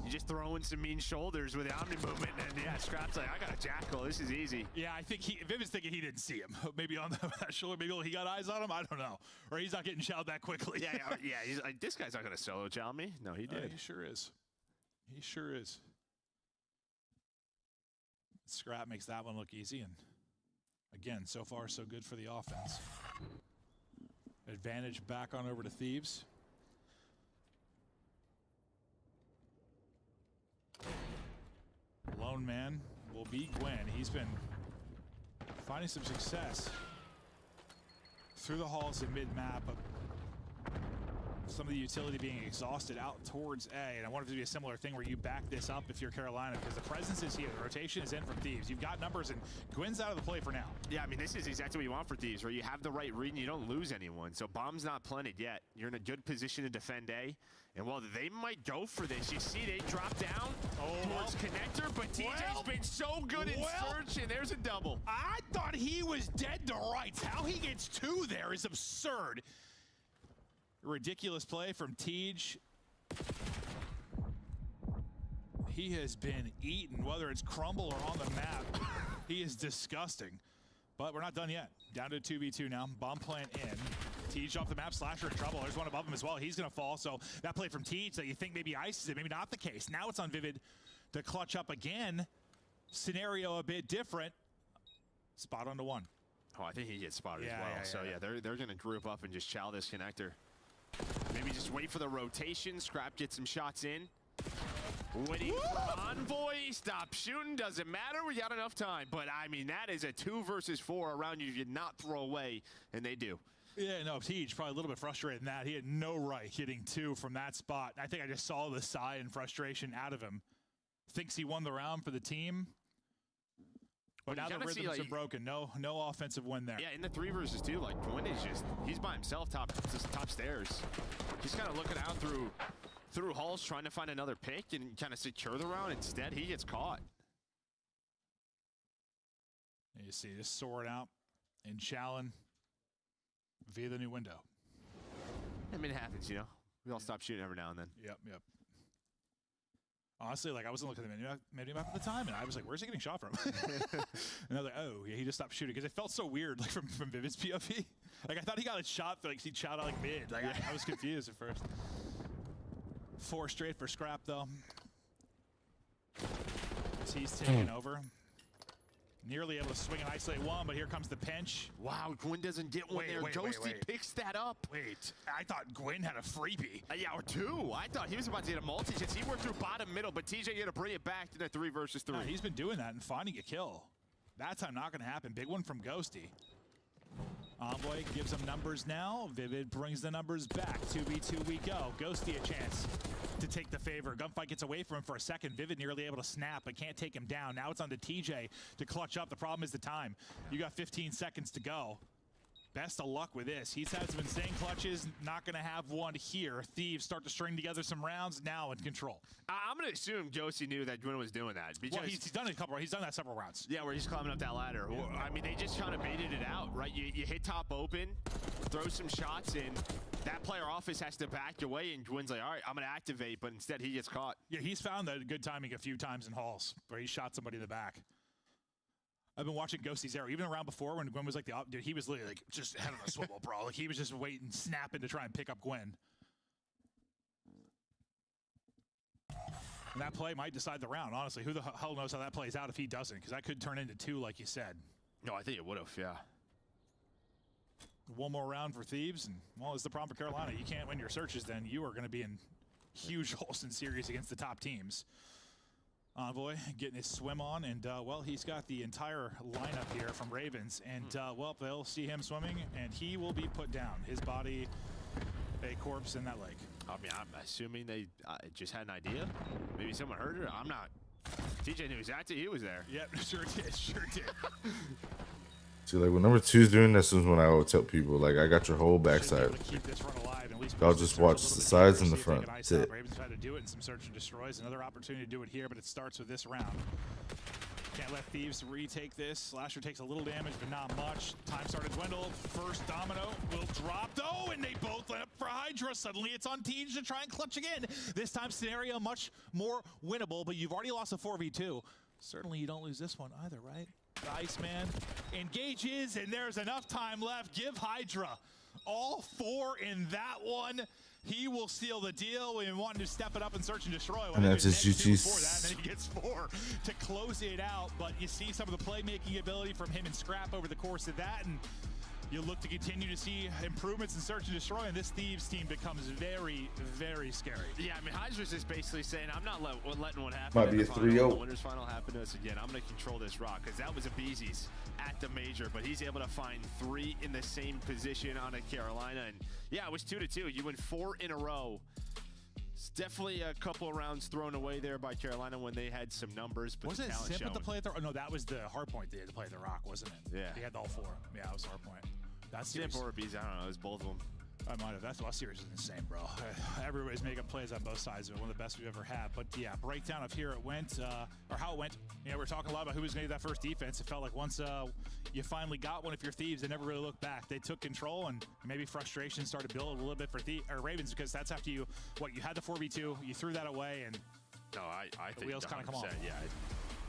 You just throw in some mean shoulders with the Omni movement, and yeah, Scrap's like, I got a Jackal, this is easy. Yeah, I think Vivid's thinking he didn't see him. Maybe on that shoulder, maybe he got eyes on him, I don't know. Or he's not getting shelled that quickly. Yeah, he's like, this guy's not gonna solo chow me. No, he did. He sure is. He sure is. Scrap makes that one look easy, and again, so far so good for the offense. Advantage back on over to Thieves. Lone man will be Gwen. He's been finding some success through the halls in mid-map, but some of the utility being exhausted out towards A, and I want it to be a similar thing where you back this up if you're Carolina, because the presence is here, the rotation is in from Thieves. You've got numbers, and Gwen's out of the play for now. Yeah, I mean, this is exactly what you want for Thieves, where you have the right read and you don't lose anyone. So bomb's not planted yet. You're in a good position to defend A, and while they might go for this, you see they drop down towards connector, but TJ's been so good in search, and there's a double. I thought he was dead to rights. How he gets 2 there is absurd. Ridiculous play from Tej. He has been eaten, whether it's crumble or on the map. He is disgusting. But we're not done yet. Down to 2v2 now. Bomb plant in. Tej off the map. Slasher in trouble. There's one above him as well. He's going to fall. So that play from Tej that you think maybe ices it, maybe not the case. Now it's on Vivid to clutch up again. Scenario a bit different. Spot onto 1. Oh, I think he gets spotted as well. So yeah, they're going to group up and just chow this connector. Maybe just wait for the rotation. Scrap gets some shots in. Waiting for Envoy. Stop shooting. Doesn't matter. We got enough time. But, I mean, that is a 2 versus 4 around you did not throw away, and they do. Yeah, no, Tej probably a little bit frustrated in that. He had no right hitting 2 from that spot. I think I just saw the sigh and frustration out of him. Thinks he won the round for the team. But now the rhythms are broken. No offensive win there. Yeah, in the 3 versus 2, like Gwyn is he's by himself top stairs. He's kind of looking out through halls, trying to find another pick and kind of secure the round. Instead, he gets caught. You see this sword out in Challen via the new window. I mean, it happens, you know. We all stop shooting every now and then. Yep. Honestly, like, I wasn't looking at the menu map at the time, and I was like, where's he getting shot from? And I was like, oh, yeah, he just stopped shooting, because it felt so weird, like, from Vivid's POV. Like, I thought he got a shot, like, he shot out, like, mid. Like, I was confused at first. 4 straight for Scrap, though. As he's taking over. Nearly able to swing and isolate one, but here comes the pinch. Wow, Gwyn doesn't get one there. Ghosty picks that up. Wait, I thought Gwyn had a freebie. Yeah, or two. I thought he was about to get a multi since he worked through bottom middle, but TJ had to bring it back to the 3 versus 3. Yeah, he's been doing that and finding a kill. That time not going to happen. Big one from Ghosty. Envoy gives him numbers now. Vivid brings the numbers back. 2v2 we go. Ghosty a chance to take the favor. Gunfight gets away from him for a second. Vivid nearly able to snap, but can't take him down. Now it's on to TJ to clutch up. The problem is the time. You got 15 seconds to go. Best of luck with this. He's had some insane clutches. Not going to have one here. Thieves start to string together some rounds. Now in control. I'm going to assume Ghosty knew that Gwyn was doing that. Because well, he's done it a couple. He's done that several rounds. Yeah, where he's climbing up that ladder. I mean, they just kind of baited it out, right? You hit top open, throw some shots in. That player office has to back away, and Gwyn's like, all right, I'm going to activate, but instead he gets caught. Yeah, he's found that good timing a few times in halls where he shot somebody in the back. I've been watching Ghosty's arrow. Even around before when Gwyn was like dude, he was literally like just head on a swivel, bro. Like he was just waiting, snapping to try and pick up Gwyn. And that play might decide the round, honestly. Who the hell knows how that plays out if he doesn't? Because that could turn into 2, like you said. No, I think it would have, yeah. One more round for Thieves, and well, it's the problem for Carolina. You can't win your searches, then you are going to be in huge holes in series against the top teams. Envoy getting his swim on, and well, he's got the entire lineup here from Ravens, and well, they'll see him swimming, and he will be put down. His body, a corpse in that lake. I mean, I'm assuming they just had an idea. Maybe someone heard it. I'm not. TJ knew exactly he was there. Yep, sure did, sure did. See, like when number 2's doing this is when I would tell people, like, I got your whole backside. I'll just watch the sides and the front. That's it. Ravens tried to do it in some search and destroys. Another opportunity to do it here, but it starts with this round. Can't let Thieves retake this. Slasher takes a little damage, but not much. Time started to dwindle. First domino will drop. Oh, and they both went up for Hydra. Suddenly it's on Teej to try and clutch again. This time scenario much more winnable, but you've already lost a 4v2. Certainly you don't lose this one either, right? The Iceman engages, and there's enough time left. Give Hydra all 4 in that one. He will seal the deal and wanting to step it up and search and destroy. And that's his GG's. And then he gets 4 to close it out. But you see some of the playmaking ability from him and Scrap over the course of that. And you look to continue to see improvements in search and destroy, and this Thieves team becomes very, very scary. Yeah, I mean, Hydra's just basically saying, I'm not letting what happened. Might be a 3-0. The winners final happen to us again. I'm going to control this rock, because that was a Beezy's at the major, but he's able to find 3 in the same position on a Carolina. And yeah, it was 2-2. You win 4 in a row. It's definitely a couple of rounds thrown away there by Carolina when they had some numbers. But wasn't it Simple to play at the? Oh, no, that was the hard point they had to play at the rock, wasn't it? Yeah. He had all 4. Yeah, it was hard point. That's Simple or Bees, I don't know. It was both of them. I might have. That series is insane, bro. Everybody's making plays on both sides of it. One of the best we've ever had. But yeah, breakdown of here it went, or how it went. You know, we're talking a lot about who was going to do that first defense. It felt like once you finally got one of your Thieves, they never really looked back. They took control, and maybe frustration started to build a little bit for Ravens, because that's after you had the 4v2, you threw that away, and no, I think the wheels kind of come off. Yeah.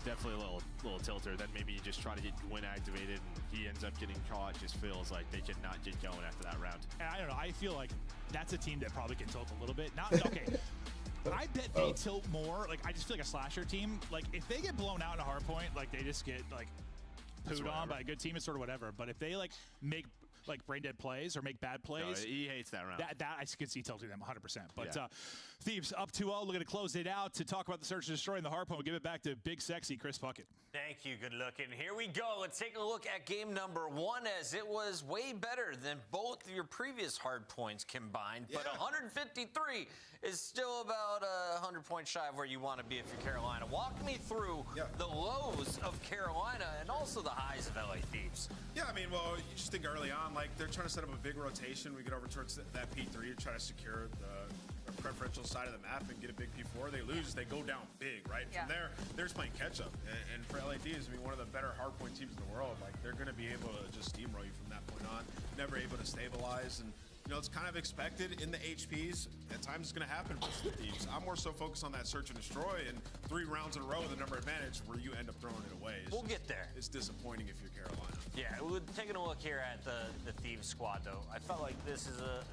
Definitely a little tilter. Then maybe you just try to get Gwyn activated, and he ends up getting caught. Just feels like they could not get going after that round. And I don't know. I feel like that's a team that probably can tilt a little bit. Not okay. I bet they tilt more. Like I just feel like a Slasher team. Like if they get blown out in a hard point, like they just get like pooed on by a good team. It's sort of whatever. But if they like make like brain dead plays or make bad plays, no, he hates that round. That I could see tilting them 100%. But yeah. Thieves up 2-0, looking to close it out. To talk about the search and destroy and the hard point, we'll give it back to big sexy Chris Puckett. Thank you, good looking. Here we go. Let's take a look at game number 1, as it was way better than both your previous hard points combined. Yeah. But 153 is still about 100 points shy of where you want to be if you're Carolina. Walk me through the lows of Carolina and also the highs of LA Thieves. Yeah, I mean, well, you just think early on, like they're trying to set up a big rotation. We get over towards that P3 to try to secure the preferential side of the map and get a big P4. They lose, they go down big, right? From there, they're just playing catch up. And for LA Thieves, I mean, one of the better hardpoint teams in the world. Like they're going to be able to just steamroll you from that point on. Never able to stabilize, and you know it's kind of expected in the HPs. At times, it's going to happen for the Thieves. I'm more so focused on that search and destroy, and 3 rounds in a row with a number advantage where you end up throwing it away. We'll get there. It's disappointing if you're Carolina. Yeah, taking a look here at the Thieves squad, though, I felt like this is a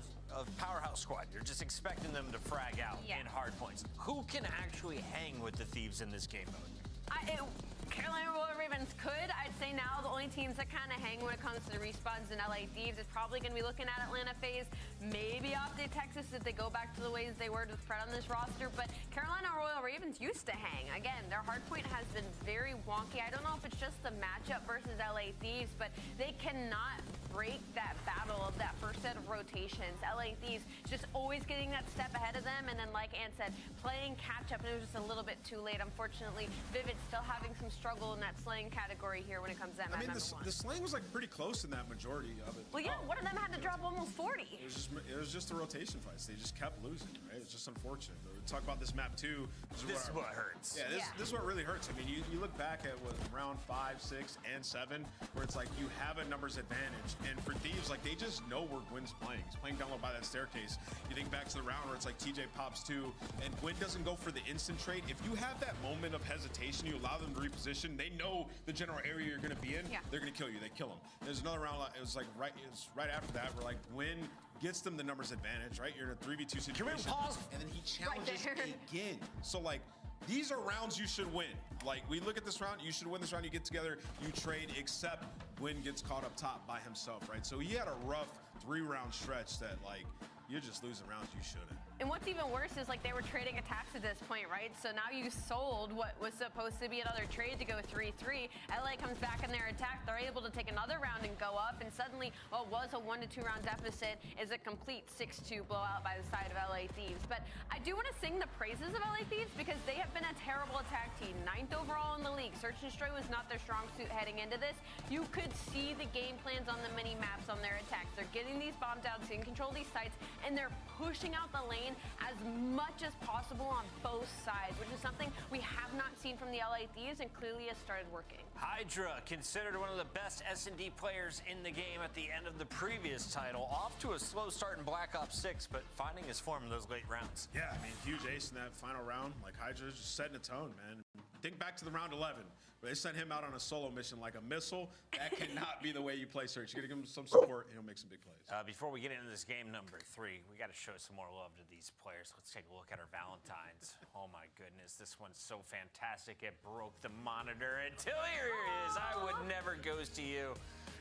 powerhouse squad. You're just expecting them to frag out in hard points. Who can actually hang with the Thieves in this game mode? Carolina Royal Ravens could. I'd say now the only teams that kind of hang when it comes to the respawns in LA Thieves is probably going to be looking at Atlanta Faze, maybe Optic Texas if they go back to the ways they were with Fred on this roster. But Carolina Royal Ravens used to hang. Again, their hardpoint has been very wonky. I don't know if it's just the matchup versus LA Thieves, but they cannot break that battle of that first set of rotations. LA Thieves just always getting that step ahead of them, and then like Ant said, playing catch up, and it was just a little bit too late. Unfortunately, Vivid still having some struggle in that slaying category here when it comes to that I mean, the slaying was like pretty close in that majority of it. Well, yeah, one of them had to drop almost 40. It was just the rotation fights. They just kept losing, right? It's just unfortunate. We talk about this map too. This is what hurts. Yeah, this is what really hurts. I mean, you look back at what round 5, 6, and 7, where it's like you have a numbers advantage, and for Thieves, like they just know where Gwyn's playing. He's playing down low by that staircase. You think back to the round where it's like TJ pops 2, and Gwyn doesn't go for the instant trade. If you have that moment of hesitation, you allow them to reposition. They know the general area you're going to be in. Yeah. They're going to kill you. They kill him. There's another round. It was right after that where like Gwyn gets them the numbers advantage. Right, you're in a 3v2 situation. Can we pause? And then he challenges again. So like. These are rounds you should win. Like, we look at this round, you should win this round, you get together, you trade, except Gwyn gets caught up top by himself, right? So he had a rough 3-round stretch that, like, you're just losing rounds you shouldn't. And what's even worse is like they were trading attacks at this point, right? So now you sold what was supposed to be another trade to go 3-3. LA comes back in their attack. They're able to take another round and go up. And suddenly what was a 1 to 2 round deficit is a complete 6-2 blowout by the side of LA Thieves. But I do want to sing the praises of LA Thieves because they have been a terrible attack team. 9th overall in the league. Search and destroy was not their strong suit heading into this. You could see the game plans on the mini maps on their attacks. They're getting these bombs out so you can control these sites, and they're pushing out the lane as much as possible on both sides, which is something we have not seen from the LA Thieves and clearly has started working. Hydra, considered one of the best S&D players in the game at the end of the previous title, off to a slow start in Black Ops 6, but finding his form in those late rounds. Yeah, I mean, huge ace in that final round. Like, Hydra's just setting a tone, man. Think back to the round 11, where they sent him out on a solo mission like a missile. That cannot be the way you play Search. You gotta give him some support, and he'll make some big plays. Before we get into this game number 3, we gotta show some more love to these players. Let's take a look at our Valentines. Oh my goodness, this one's so fantastic. It broke the monitor until here it is. I would never goes to you.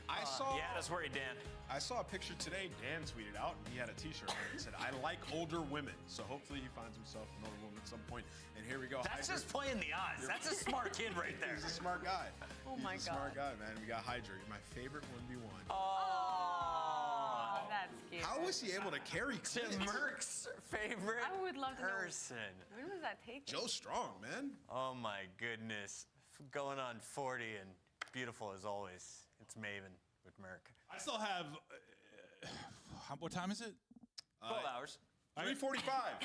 I saw. Yeah, that's worried, Dan. I saw a picture today. Dan tweeted out, and he had a T-shirt on it that said, "I like older women." So hopefully he finds himself an older woman at some point. And here we go. That's just playing the odds. That's a smart kid right there. He's a smart guy. Oh my He's a God. smart guy, man. We got Hydra, my favorite 1v1. Oh, that's cute. How was he able to carry Tim Merck's favorite I would love to person? know. When was that taken? Joe Strong, man. Oh my goodness. Going on 40 and beautiful as always. It's Maven with Merck. I still have. What time is it? 12 hours. 3:45.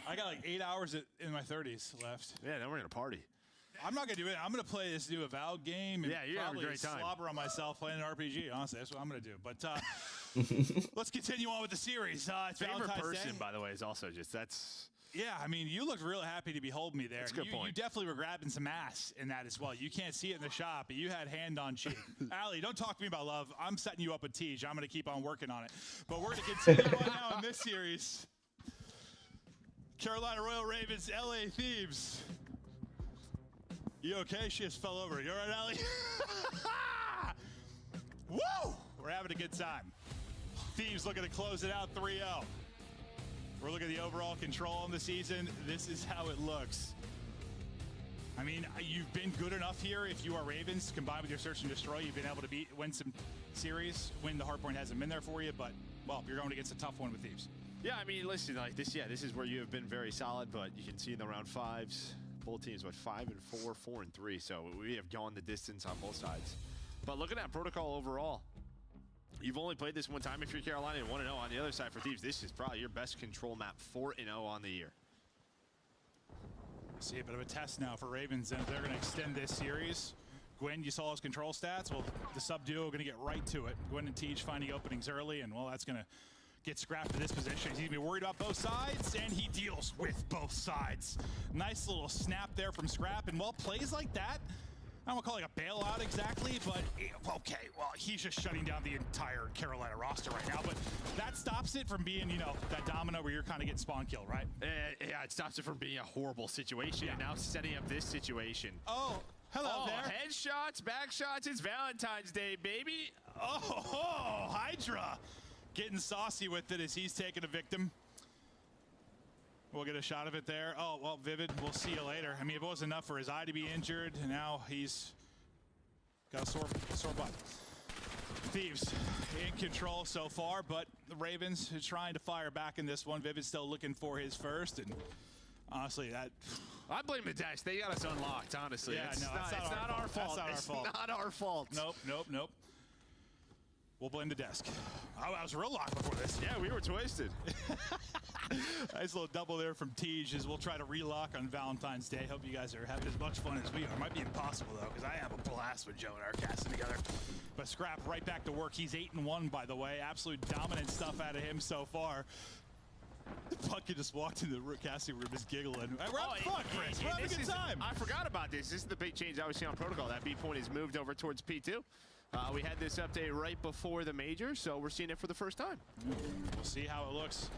I got like 8 hours in my 30s left. Yeah, then we're gonna party. I'm not gonna do it. I'm gonna play this new Avowed game and you're having a probably great time. slobber on myself playing an RPG. Honestly, that's what I'm gonna do. But let's continue on with the series. It's Favorite Valentine's person, Day. by the way, is also just that's. Yeah, I mean, you looked really happy to be holding me there. That's a good point. You definitely were grabbing some ass in that as well. You can't see it in the shop, but you had hand on cheek. Allie, don't talk to me about love. I'm setting you up with Tej. I'm going to keep on working on it. But we're going to continue on now in this series. Carolina Royal Ravens, LA Thieves. You okay? She just fell over. You all right, Allie? Woo! We're having a good time. Thieves looking to close it out 3-0. We're looking at the overall control on the season. This is how it looks. I mean, you've been good enough here. If you are Ravens, combined with your search and destroy, you've been able to win some series when the hardpoint hasn't been there for you. But, well, you're going against a tough one with Thieves. Yeah, I mean, listen, like this. Yeah, this is where you have been very solid. But you can see in the round 5s, both teams, 5-4, 4-3. So we have gone the distance on both sides. But looking at protocol overall, you've only played this one time if you're Carolina and 1-0 on the other side for Thieves. This is probably your best control map, 4-0 on the year. See a bit of a test now for Ravens, and if they're going to extend this series. Gwyn, you saw his control stats. Well, the sub-duo are going to get right to it. Gwyn and Tej finding openings early, and, well, that's going to get scrapped to this position. He's going to be worried about both sides, and he deals with both sides. Nice little snap there from Scrap, and, well, plays like that, I don't want to call it a bailout exactly, but okay, well, he's just shutting down the entire Carolina roster right now, but that stops it from being, you know, that domino where you're kind of getting spawn killed, right? Yeah, it stops it from being a horrible situation, and now setting up this situation. Oh, Hello there. Headshots, back shots. It's Valentine's Day, baby. Oh, Hydra getting saucy with it as he's taking a victim. We'll get a shot of it there. Oh, well, Vivid, we'll see you later. I mean, it wasn't enough for his eye to be injured. Now he's got a sore butt. Thieves in control so far, but the Ravens are trying to fire back in this one. Vivid's still looking for his first, and honestly, that... I blame the Dash. They got us unlocked, honestly. Yeah, it's no, not our fault. That's not our fault. Not our fault. Nope. We'll blame the desk. I was real locked before this. Yeah, we were twisted. Nice little double there from Tej as we'll try to relock on Valentine's Day. Hope you guys are having as much fun as we are. Might be impossible, though, because I have a blast with Joe and our casting together. But Scrap right back to work. He's 8-1, by the way. Absolute dominant stuff out of him so far. Puckett just walked into the casting room just giggling. We're having fun, Chris. We're having a good time. I forgot about this. This is the big change obviously on Protocol. That B point is moved over towards P2. We had this update right before the major, so we're seeing it for the first time. We'll see how it looks.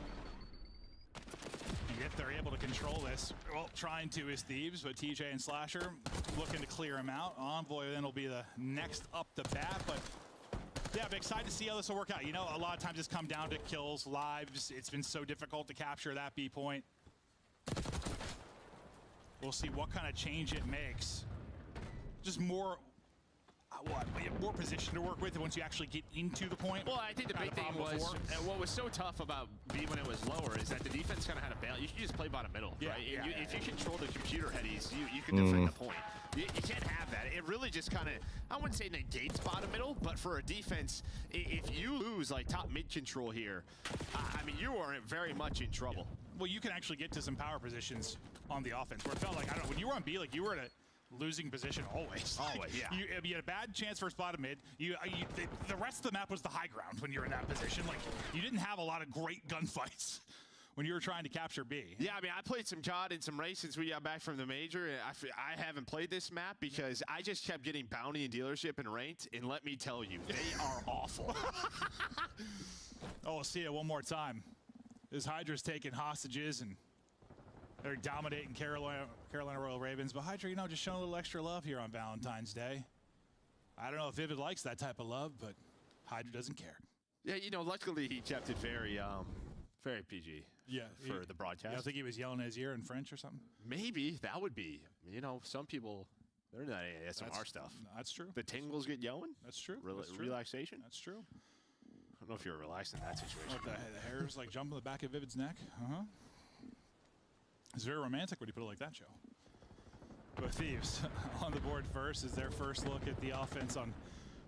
And if they're able to control this, well, trying to is Thieves, but TJ and Slasher looking to clear him out. Envoy then will be the next up the bat, but yeah, I'm excited to see how this will work out. You know, a lot of times it's come down to kills, lives. It's been so difficult to capture that B point. We'll see what kind of change it makes. Just more, more position to work with once you actually get into the point. Well, I think the big thing was, what was so tough about B when it was lower is that the defense kind of had a balance. You should just play bottom middle, right? If you control the computer headies, you can defend the point. You can't have that. It really just kind of, I wouldn't say negates bottom middle, but for a defense, if you lose like top mid control here, I mean, you are very much in trouble. Well, you can actually get to some power positions on the offense where it felt like, I don't know, when you were on B, like you were in a losing position always. Always, yeah. You had a bad chance for spot of mid. The rest of the map was the high ground when you were in that position. Like, you didn't have a lot of great gunfights when you were trying to capture B. Yeah, I mean, I played some COD and some race since we got back from the major. And I haven't played this map because I just kept getting bounty and dealership and ranked. And let me tell you, they are awful. Oh, we'll see it one more time. This Hydra's taking hostages and they're dominating Carolina Royal Ravens. But Hydra, you know, just showing a little extra love here on Valentine's Day. I don't know if Vivid likes that type of love, but Hydra doesn't care. Yeah, you know, luckily he kept it very PG. Yeah, for the broadcast. I think he was yelling in his ear in French or something. Maybe that would be. You know, some people they're not ASMR stuff. That's true. The tingles get yelling. That's true. Relaxation. That's true. I don't know if you're relaxed in that situation. What, the hair's like jumping the back of Vivid's neck. It's very romantic when you put it like that, Joe. But Thieves on the board first is their first look at the offense on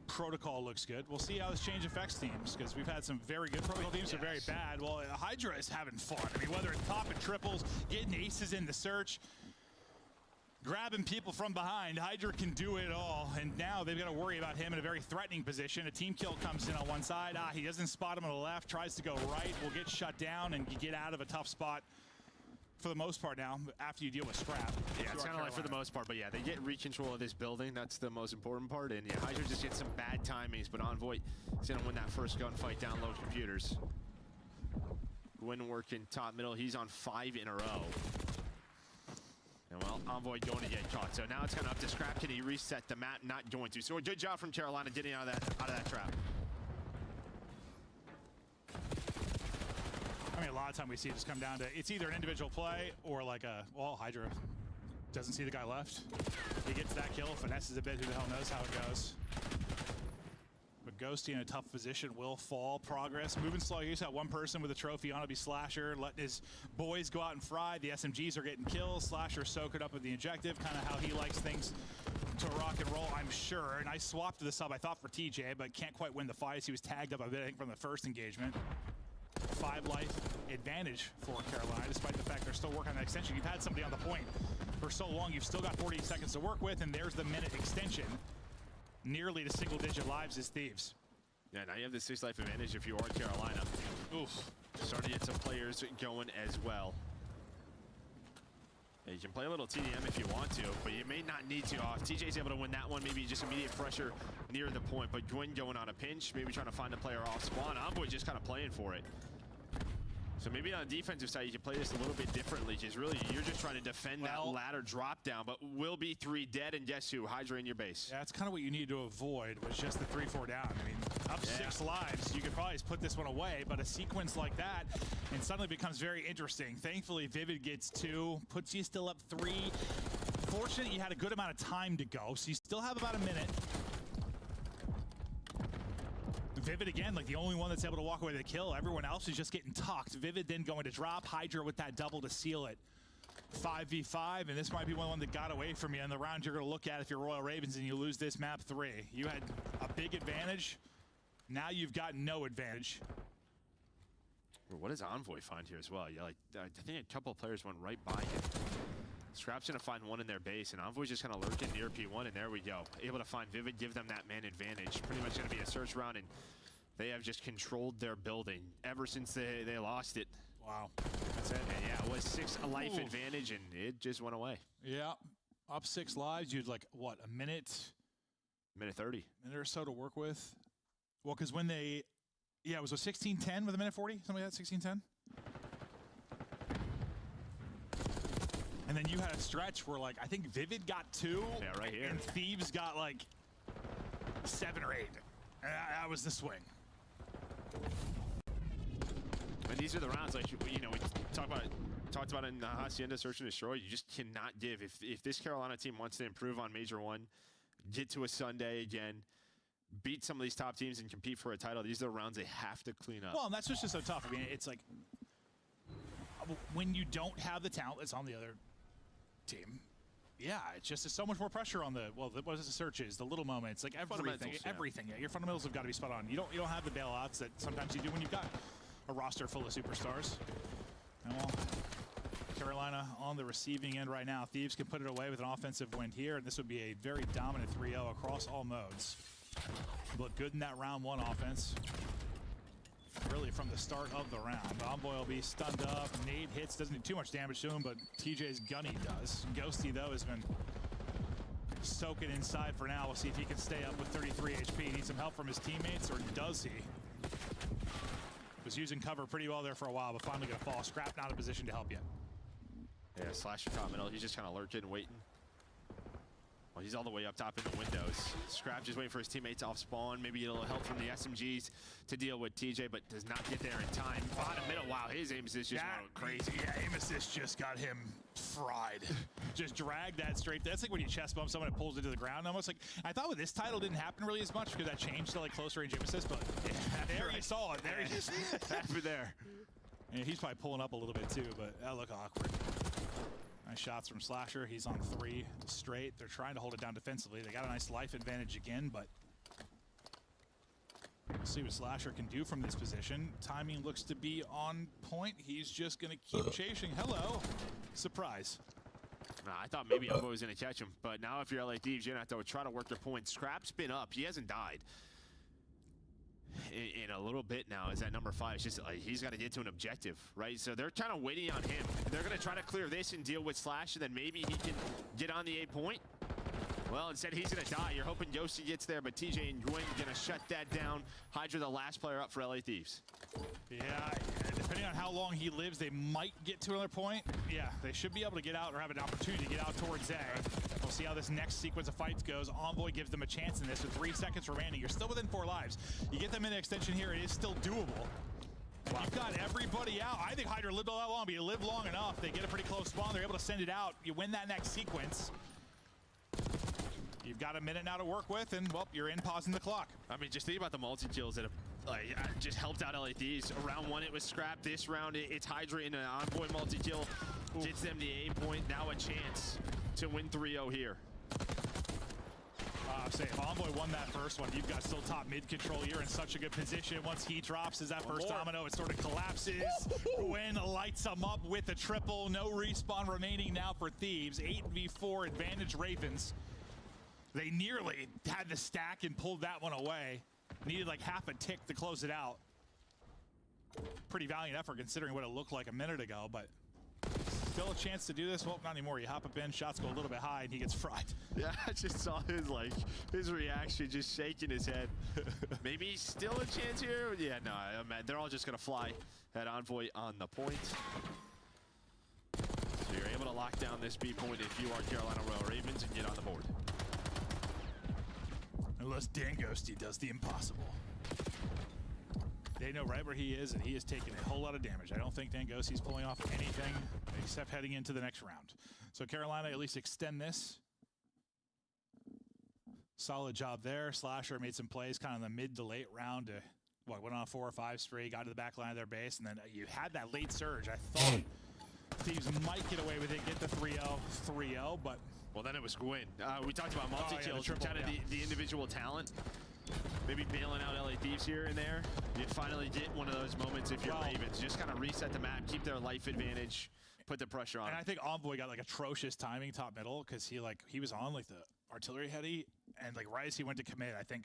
Protocol. Looks good. We'll see how this change affects teams because we've had some very good Protocol teams, some very bad. Well, Hydra is having fun. I mean, whether it's popping triples, getting aces in the search, grabbing people from behind, Hydra can do it all. And now they've got to worry about him in a very threatening position. A team kill comes in on one side. He doesn't spot him on the left, tries to go right, will get shut down, and you get out of a tough spot. For the most part now, after you deal with Scrap. Yeah, it's kind of like for the most part, but yeah, they get re-control of this building. That's the most important part. And yeah, Hydra just gets some bad timings, but Envoy is going to win that first gunfight down low computers. Gwyn working top middle. He's on 5 in a row. And well, Envoy going to get caught. So now it's kind of up to Scrap. Can he reset the map? Not going to. So a good job from Carolina getting out of that trap. I mean, a lot of time we see it just come down to it's either an individual play or like Hydra doesn't see the guy left. He gets that kill, finesses a bit, who the hell knows how it goes. But Ghosty in a tough position will fall. Progress moving slow. He's got one person with a trophy on. It'll be Slasher, letting his boys go out and fry. The SMGs are getting kills. Slasher soaking up with the objective, kind of how he likes things to rock and roll, I'm sure. And I swapped to the sub, I thought, for TJ, but can't quite win the fights. He was tagged up a bit, I think, from the first engagement. 5 life advantage for Carolina, despite the fact they're still working on that extension. You've had somebody on the point for so long, you've still got 48 seconds to work with, and there's the minute extension. Nearly to single-digit lives as Thieves. Yeah, now you have the 6 life advantage if you are Carolina. Oof. Starting to get some players going as well. Yeah, you can play a little TDM if you want to, but you may not need to. TJ's able to win that one, maybe just immediate pressure near the point, but Gwyn going on a pinch, maybe trying to find a player off spawn. Envoy just kind of playing for it. So maybe on the defensive side, you can play this a little bit differently. Just really, you're just trying to defend that ladder drop down, but will be 3 dead, and guess who? Hydra in your base. Yeah, that's kind of what you need to avoid, was just the 3-4 down. I mean, up 6 lives, you could probably just put this one away, but a sequence like that, and suddenly becomes very interesting. Thankfully, Vivid gets 2, puts you still up 3. Fortunate you had a good amount of time to go, so you still have about a minute. Vivid again, like the only one that's able to walk away with a kill. Everyone else is just getting tucked. Vivid then going to drop. Hydra with that double to seal it. 5v5, and this might be one that got away from you in the round you're going to look at if you're Royal Ravens and you lose this map 3. You had a big advantage. Now you've got no advantage. What does Envoy find here as well? Yeah, like I think a couple of players went right by him. Scrap's gonna find one in their base, and Envoy's just kind of lurking near P1, and there we go. Able to find Vivid, give them that man advantage. Pretty much gonna be a search round, and they have just controlled their building ever since they lost it. Wow. That's it. And yeah, it was 6 life advantage, and it just went away. Yeah, up 6 lives. You'd like, what, a minute? Minute 30. Minute or so to work with. Well, because when they, yeah, it was a 16-10 with a minute 40, something like that, 16-10? And then you had a stretch where, like, I think Vivid got 2. Yeah, right here. And Thieves got, like, 7 or 8. And that was the swing. And these are the rounds, like, you know, we talked about it in Hacienda Search and Destroy. You just cannot give. If this Carolina team wants to improve on Major 1, get to a Sunday again, beat some of these top teams and compete for a title, these are the rounds they have to clean up. Well, and that's just so tough. I mean, it's like, when you don't have the talent that's on the other team, yeah, it's just so much more pressure on the, well, what is the searches, the little moments, like everything. Yeah, your fundamentals have got to be spot on. You don't have the bailouts that sometimes you do when you've got a roster full of superstars. And well, Carolina on the receiving end right now. Thieves can put it away with an offensive win here, and this would be a very dominant 3-0 across all modes. Look good in that round 1 offense. Really from the start of the round. Envoy will be stunned up. Nade hits, doesn't do too much damage to him, but TJ's Gunny does. Ghosty, though, has been soaking inside for now. We'll see if he can stay up with 33 HP. Needs some help from his teammates, or does he? Was using cover pretty well there for a while, but finally gonna fall. Scrap not in position to help yet. Yeah, Slasher top middle. He's just kind of lurking, waiting. Well, he's all the way up top in the windows. Scrap just waiting for his teammates off spawn. Maybe a little help from the SMGs to deal with TJ, but does not get there in time. Bottom middle, wow, his aim assist just went crazy. Yeah, aim assist just got him fried. Just drag that straight. That's like when you chest bump someone, it pulls into the ground almost. Like, I thought with this title didn't happen really as much because that changed to like closer range aim assist, but yeah, there you saw it. There you just over there. Yeah, he's probably pulling up a little bit too, but that looked awkward. Nice shots from Slasher. He's on 3 straight. They're trying to hold it down defensively. They got a nice life advantage again, but we'll see what Slasher can do from this position. Timing looks to be on point. He's just going to keep chasing. Hello. Surprise. I thought maybe Envoy was going to catch him, but now if you're LA Thieves, you're going to have to try to work your points. Scrap's been up. He hasn't died in a little bit now. Is that number 5? It's just like he's got to get to an objective, right? So they're kind of waiting on him. They're going to try to clear this and deal with Slash, and then maybe he can get on the 8 point. Well, instead he's going to die. You're hoping Yossi gets there, but TJ and Gwen going to shut that down. Hydra, the last player up for LA Thieves. Yeah, depending on how long he lives, they might get to another point. Yeah, they should be able to get out or have an opportunity to get out towards A. We'll see how this next sequence of fights goes. Envoy gives them a chance in this with 3 seconds remaining. You're still within 4 lives. You get them in the extension here, it is still doable. Wow. You've got everybody out. I think Hydra lived all that long, but you live long enough, they get a pretty close spawn, they're able to send it out. You win that next sequence. You've got a minute now to work with, and, well, you're in pausing the clock. I mean, just think about the multi-kills that have just helped out LA Thieves. Round 1, it was Scrap. This round, it's Hydra in an Envoy multi-kill. Gets them the 8 point. Now a chance to win 3-0 here. Say, if Envoy won that first one, you've got still top mid control. You're in such a good position. Once he drops as that first domino, it sort of collapses. Gwen lights them up with a triple. No respawn remaining now for Thieves. 8v4 advantage Ravens. They nearly had the stack and pulled that one away. Needed like half a tick to close it out. Pretty valiant effort considering what it looked like a minute ago, but still a chance to do this? Well, not anymore. You hop up in, shots go a little bit high, and he gets fried. Yeah, I just saw his reaction, just shaking his head. Maybe he's still a chance here. Yeah, no, they're all just gonna fly at Envoy on the point. So you're able to lock down this B point if you are Carolina Royal Ravens and get on the board. Unless Dan Ghosty does the impossible. They know right where he is, and he is taking a whole lot of damage. I don't think Dan Ghosty's pulling off anything except heading into the next round. So Carolina at least extend this. Solid job there. Slasher made some plays kind of in the mid to late round to, went on a 4 or 5 spree, got to the back line of their base, and then you had that late surge. I thought Thieves might get away with it, get the 3-0, but... Well, then it was Gwyn. We talked about multi-kills, kind of the individual talent. Maybe bailing out LA Thieves here and there. You finally get one of those moments if you're Ravens. Just kind of reset the map, keep their life advantage, put the pressure on. And I think Envoy got atrocious timing top middle because he was on the artillery heady, and right as he went to commit, I think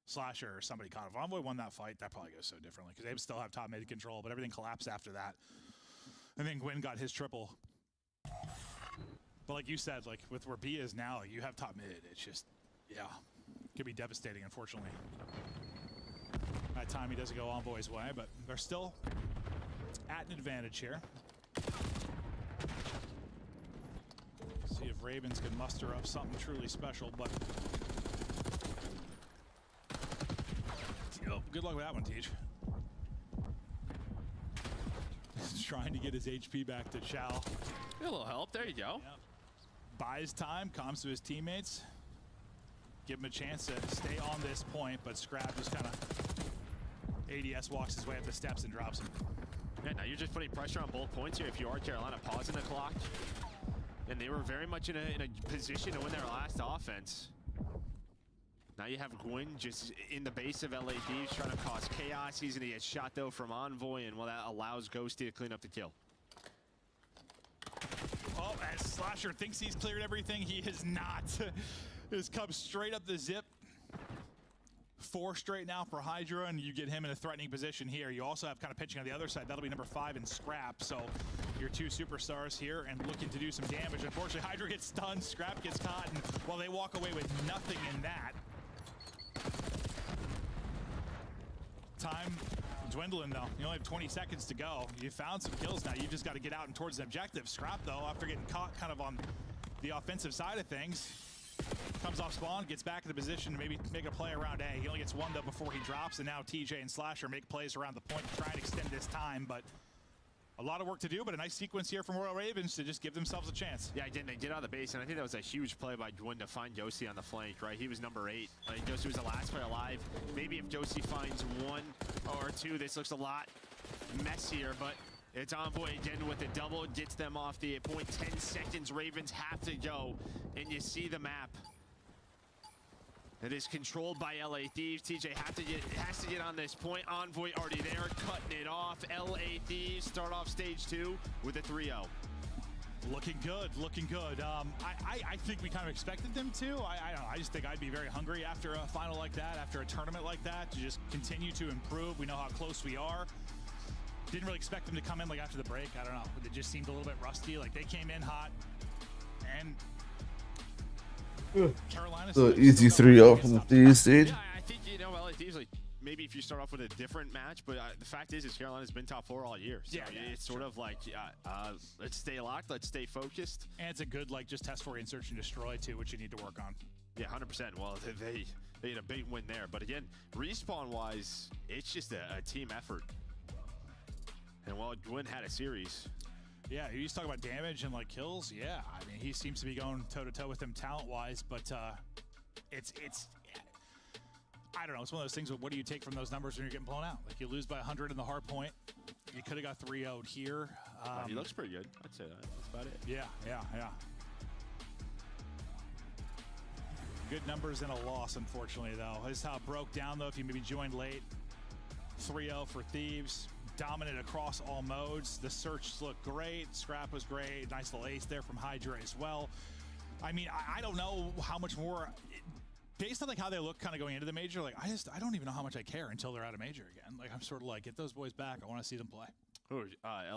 Slasher or somebody caught him. If Envoy won that fight, that probably goes so differently because they still have top mid control, but everything collapsed after that. And then Gwyn got his triple. But like you said, with where B is now, you have top mid. It's just, could be devastating, unfortunately. That time he doesn't go Envoy's way, but they're still at an advantage here. See if Ravens can muster up something truly special, but good luck with that one, Teach. He's trying to get his HP back to Chow. A little help, there you go. Yep. Buys time, comes to his teammates. Give him a chance to stay on this point, but Scrap just kind of ADS walks his way up the steps and drops him. Yeah, now you're just putting pressure on both points here. If you are Carolina, pausing the clock. And they were very much in a position to win their last offense. Now you have Gwyn just in the base of LA Thieves trying to cause chaos. He's going to get shot, though, from Envoy, and that allows Ghosty to clean up the kill. Oh, as Slasher thinks he's cleared everything, he is not. Just comes straight up the zip. 4 straight now for Hydra, and you get him in a threatening position here. You also have kind of pitching on the other side. That'll be number 5 in Scrap. So your 2 superstars here and looking to do some damage. Unfortunately, Hydra gets stunned, Scrap gets caught, and well, they walk away with nothing in that. Time dwindling, though. You only have 20 seconds to go. You found some kills now. You just got to get out and towards the objective. Scrap, though, after getting caught kind of on the offensive side of things, comes off spawn, gets back in the position to maybe make a play around A. He only gets 1, though, before he drops, and now TJ and Slasher make plays around the point to try and extend this time, but a lot of work to do, but a nice sequence here from Royal Ravens to just give themselves a chance. Yeah, they get out of the base, and I think that was a huge play by Gwyn to find Josie on the flank, right? He was number 8. Josie was the last player alive. Maybe if Josie finds 1 or 2, this looks a lot messier, but it's Envoy again with the double, gets them off the point. 10 seconds, Ravens have to go, and you see the map. It is controlled by LA Thieves. TJ has to get on this point. Envoy already there, cutting it off. LA Thieves start off stage 2 with a 3-0. Looking good, looking good. I think we kind of expected them to. I don't know. I just think I'd be very hungry after a final like that, after a tournament like that, to just continue to improve. We know how close we are. Didn't really expect them to come in after the break. I don't know. It just seemed a little bit rusty. They came in hot, and Carolina. So easy 3-0 from the Thieves stage. Yeah, I think LA Thieves maybe if you start off with a different match, but the fact is Carolina's been top 4 all year. So it's sort of let's stay locked, let's stay focused. And it's a good just test for you and search and destroy too, which you need to work on. Yeah, 100%. Well, they had a big win there, but again, respawn wise, it's just a team effort. And while Gwyn had a series. Yeah, he's talking about damage and kills. Yeah, I mean, he seems to be going toe-to-toe with them talent-wise, but it's I don't know. It's one of those things of what do you take from those numbers when you're getting blown out? You lose by 100 in the hard point. You could have got 3-0'd here. He looks pretty good. I'd say that. That's about it. Yeah. Good numbers and a loss, unfortunately, though. This is how it broke down, though, if you maybe joined late. 3-0 for Thieves. Dominant across all modes. The search looked great. Scrap was great. Nice little ace there from Hydra as well. I mean, I don't know how much more, based on how they look kind of going into the major, I don't even know how much I care until they're at a major again. I'm sort of get those boys back. I want to see them play. Who?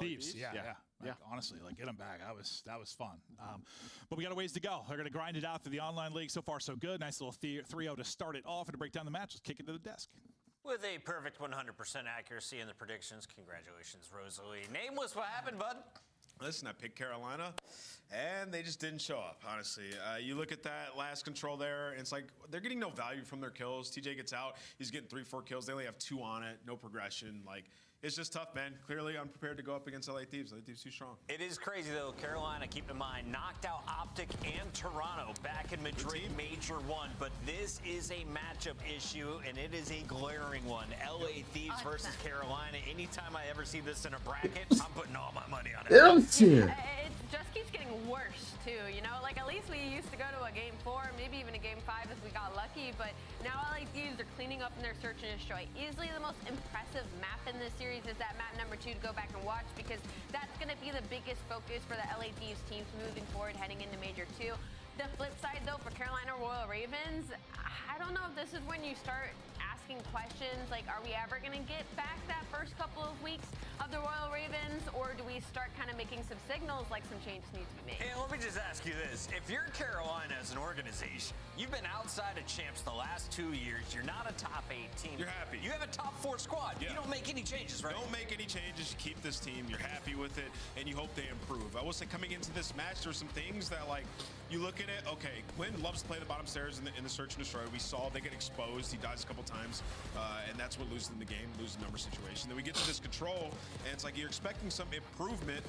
Thieves. Yeah. Like, honestly, like get them back. That was fun. But we got a ways to go. They're going to grind it out through the online league. So far, so good. Nice little 3-0 to start it off and to break down the match. Let's kick it to the desk. With a perfect 100% accuracy in the predictions. Congratulations, Rosalie. Nameless, what happened, bud? Listen, I picked Carolina, and they just didn't show up, honestly. You look at that last control there, and it's like they're getting no value from their kills. TJ gets out. He's getting 3-4 kills. They only have 2 on it. No progression. Like, it's just tough, man. Clearly unprepared to go up against LA Thieves. LA Thieves too strong. It is crazy, though. Carolina, keep in mind, knocked out Optic and Toronto back in Madrid Major 1. But this is a matchup issue, and it is a glaring one. LA Thieves versus Carolina. Anytime I ever see this in a bracket, I'm putting all my money on it. It just keeps getting worse, too. You know, like, at least we used to go to a Game 4, maybe even a Game 5 if we got lucky. But now LA Thieves are cleaning up in their search and destroy. Easily the most impressive map in this series is that map number 2 to go back and watch, because that's going to be the biggest focus for the LA Thieves teams moving forward heading into Major 2. The flip side, though, for Carolina Royal Ravens, I don't know if this is when you start asking questions like, are we ever going to get back that first couple of weeks of the Royal Ravens, or do we start kind of making some signals like some changes need to be made? Hey, let me just ask you this. If you're Carolina as an organization, you've been outside of champs the last 2 years, you're not a top 8 team. You're happy. You have a top 4 squad. Yeah. You don't make any changes, right? Don't make any changes. You keep this team. You're happy with it, and you hope they improve. I will say, coming into this match, there's some things that, like, you look at it, okay, Quinn loves to play the bottom stairs in the search and destroy. We saw they get exposed. He dies a couple times, and that's what loses in the game, losing number situation. Then we get to this control, and it's like you're expecting some improvement.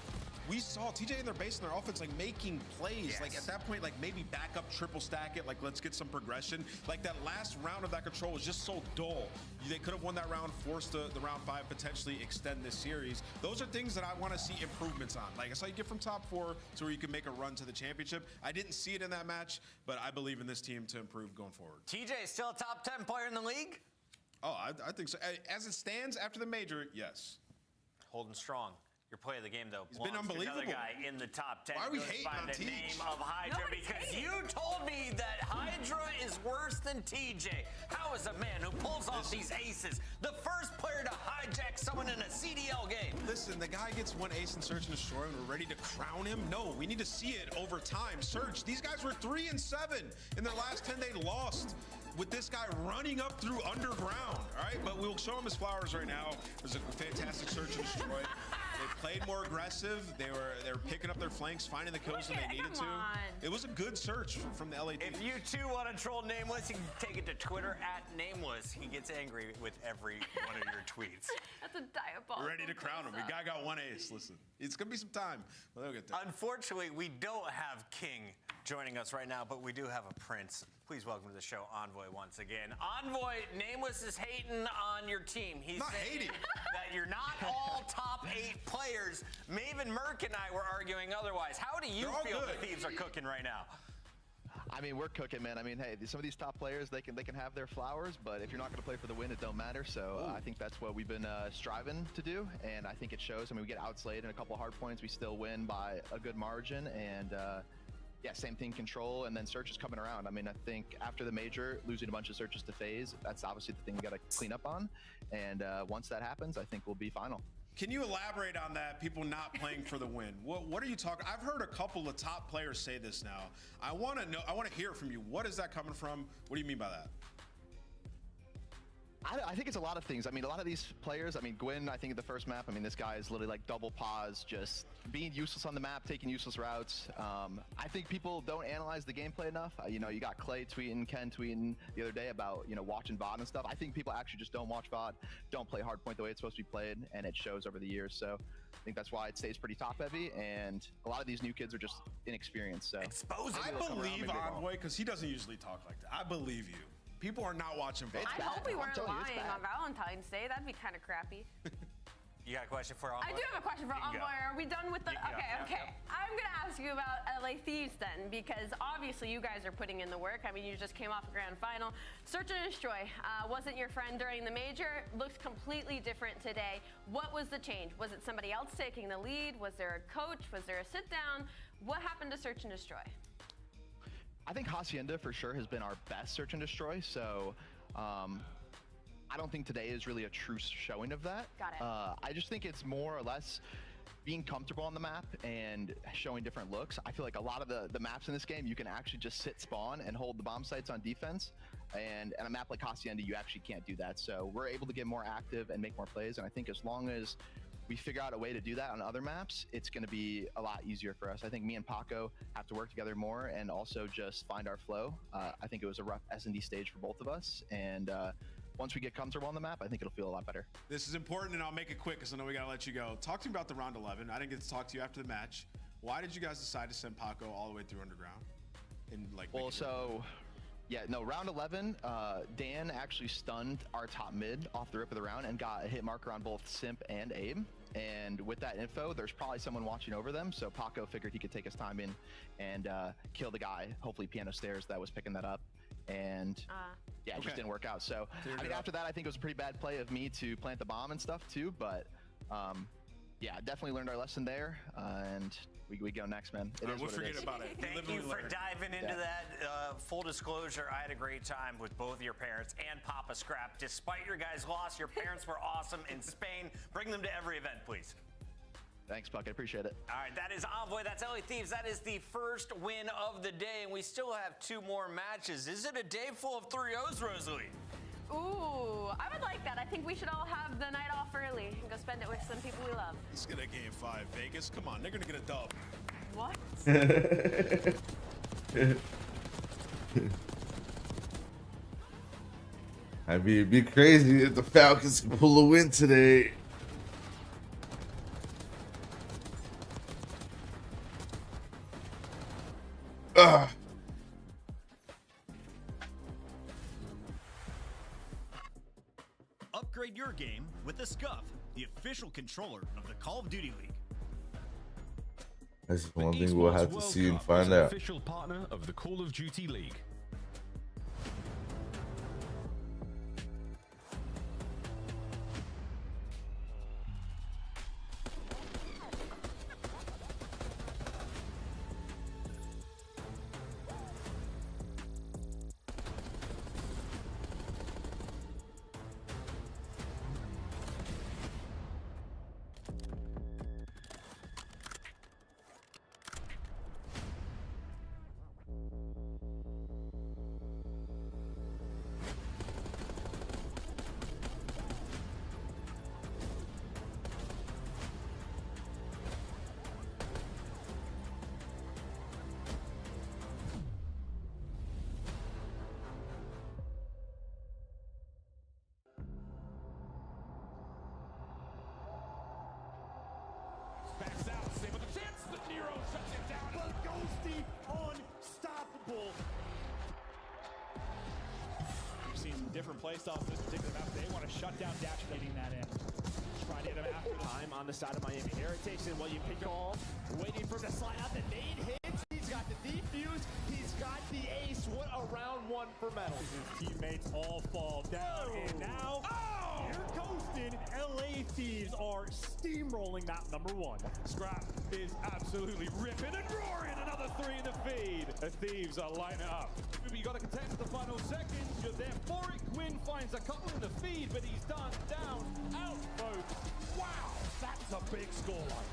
We saw TJ in their base and their offense, like, making plays. Yes. Like, at that point, like, maybe back up, triple stack it. Like, let's get some progression. Like, that last round of that control was just so dull. They could have won that round, forced the round 5, potentially extend this series. Those are things that I want to see improvements on. Like, I saw you get from top 4 to where you can make a run to the championship. I didn't see it in that match, but I believe in this team to improve going forward. TJ is still a top 10 player in the league? Oh, I think so. As it stands after the major, yes. Holding strong. Your play of the game, though, He's been unbelievable. another guy in the top 10. Why are we hating by on the Teej? name of Hydra? Nobody's Because hating. you told me that Hydra is worse than TJ. How is a man who pulls off these aces the first player to hijack someone in a CDL game? Listen, the guy gets 1 ace in Search and Destroy and we're ready to crown him? No, we need to see it over time. Search, these guys were 3-7. In their last 10, they lost with this guy running up through underground, all right? But we'll show him his flowers right now. It was a fantastic Search and Destroy. They played more aggressive. They were picking up their flanks, finding the kills when they needed to. It was a good search from the LA team. If you too want to troll Nameless, you can take it to Twitter @Nameless. He gets angry with every one of your tweets. That's a diabolical. We're ready to crown him. The guy got 1 ace. Listen, it's gonna be some time, but they'll get there. Unfortunately, we don't have King joining us right now, but we do have a prince. Please welcome to the show Envoy once again. Envoy, Nameless is hating on your team. He's Not saying hating. that you're not all top 8 players. Maven Merck and I were arguing otherwise. How do you They're all feel good. the Thieves are cooking right now? I mean, we're cooking, man. I mean, hey, some of these top players, they can have their flowers, but if you're not going to play for the win, it don't matter. So I think that's what we've been striving to do, and I think it shows. I mean, we get outslayed in a couple hard points. We still win by a good margin, and yeah, same thing, control, and then search is coming around. I mean, I think after the major, losing a bunch of searches to Faze, that's obviously the thing we got to clean up on, and once that happens, I think we'll be final. Can you elaborate on that, people not playing for the win? What are you talking? I've heard a couple of top players say this now. I want to know, I want to hear from you. What is that coming from? What do you mean by that? I think it's a lot of things. I mean, a lot of these players, I mean, Gwyn, I think, at the first map, I mean, this guy is literally like double pause, just being useless on the map, taking useless routes. I think people don't analyze the gameplay enough. You know, you got Clay tweeting, Ken tweeting the other day about, you know, watching VOD and stuff. I think people actually just don't watch VOD, don't play hardpoint the way it's supposed to be played, and it shows over the years. So I think that's why it stays pretty top heavy, and a lot of these new kids are just inexperienced. So I believe Envoy, because he doesn't usually talk like that. I believe you. People are not watching VOD. I hope we weren't lying on Valentine's Day. That'd be kind of crappy. You got a question for Envoy? I do have a question for Envoy. Are we done with the... Okay. I'm going to ask you about LA Thieves then, because obviously you guys are putting in the work. I mean, you just came off a grand final. Search and Destroy wasn't your friend during the major. Looks completely different today. What was the change? Was it somebody else taking the lead? Was there a coach? Was there a sit-down? What happened to Search and Destroy? I think Hacienda for sure has been our best search and destroy, so I don't think today is really a true showing of that. Got it. I just think it's more or less being comfortable on the map and showing different looks. I feel like a lot of the maps in this game, you can actually just sit spawn and hold the bomb sites on defense. And a map like Hacienda, you actually can't do that. So we're able to get more active and make more plays. And I think as long as we figure out a way to do that on other maps, it's going to be a lot easier for us. I think me and Paco have to work together more and also just find our flow. I think it was a rough S&D stage for both of us. And once we get comfortable on the map, I think it'll feel a lot better. This is important, and I'll make it quick because I know we got to let you go. Talk to me about the round 11. I didn't get to talk to you after the match. Why did you guys decide to send Paco all the way through underground? Round 11, Dan actually stunned our top mid off the rip of the round and got a hit marker on both Simp and Abe. And with that info, there's probably someone watching over them. So Paco figured he could take his time in and kill the guy, hopefully Piano Stairs, that was picking that up. And it just didn't work out. So I mean, after that, I think it was a pretty bad play of me to plant the bomb and stuff too. But definitely learned our lesson there. And we go next, man. We'll forget about it. Thank you for diving into that. Full disclosure, I had a great time with both your parents and Papa Scrap. Despite your guys' loss, your parents were awesome in Spain. Bring them to every event, please. Thanks, Puck. I appreciate it. All right, that is Envoy. That's LA Thieves. That is the first win of the day, and we still have 2 more matches. Is it a day full of 3-0s, Rosalie? Ooh, I would like that. I think we should all have the night off early and go spend it with some people we love. Let's get a game 5. Vegas, come on. They're going to get a dub. What? I mean, it'd be crazy if the Falcons could pull a win today. Upgrade your game with the Scuff, the official controller of the Call of Duty League. That's one thing we'll have to see and find out. Official partner of the Call of Duty League. Different play styles this particular map. They want to shut down Dash, getting that in. Try to get him after time on the side of Miami. Heritage and William Pickle waiting for him to slide out. The nade hits. He's got the defuse. He's got the ace. What a round 1 for Metal. His teammates all fall down. And now, here Ghosted. LA Thieves are steamrolling map number 1. Scrap is absolutely ripping and roaring. Another 3 in the feed. The Thieves are lighting up. You got to contest the final seconds. You're there for it. Quinn finds a couple in the feed, but he's done down, out, folks. Wow, that's a big scoreline.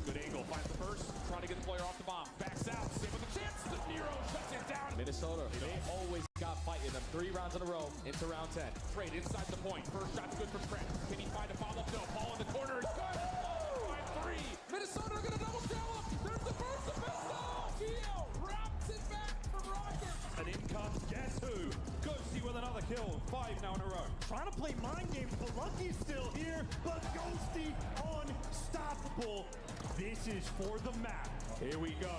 Good angle, finds the first. Trying to get the player off the bomb. Backs out, save with a chance. The Nero shuts it down. Minnesota, they always got fight in them. 3 rounds in a row into round 10. Trade inside the point. First shot's good from Trent. Can he find a follow-up? No, Paul in the corner is good. Oh, 5-3. Minnesota are going to double kill him. There's the first of Gio wraps it back from Rogers. And in comes, guess who? Ghosty with another kill. 5 now in a row. Trying to play mind games, but Lucky's still here. But Ghosty unstoppable. This is for the map. Here we go.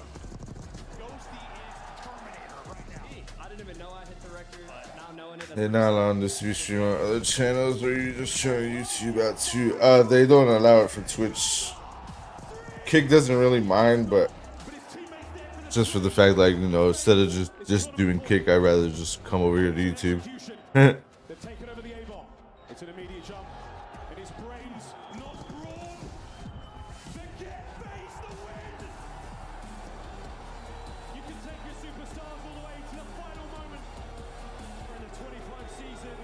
Ghosty is Terminator right now. I didn't even know I hit the record. Now knowing it. They're not allowing this to be streamed on other channels, or you just show YouTube out too. They don't allow it for Twitch. Kick doesn't really mind, but just for the fact, like, you know, instead of just doing Kick, I'd rather just come over here to YouTube. They're taking over the A-bomb. It's an immediate jump. And his brains not brawn. The get face the win. You can take your superstars all the way to the final moment. In the 25 season,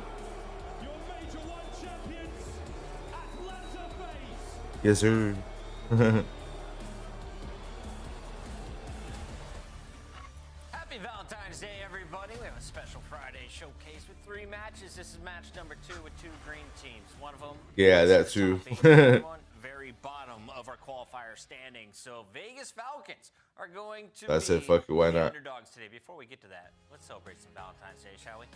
your Major 1 champions, Atlanta Faze. Yes, sir. Happy Valentine's Day, everybody. We have a special Friday showcase with 3 matches. This is match number 2 with 2 green teams. One of them, Yeah, that too. very bottom of our qualifier standings. So Vegas Falcons are going to I be said, fuck it, why the not? underdogs today. Before we get to that, let's celebrate some Valentine's Day, shall we?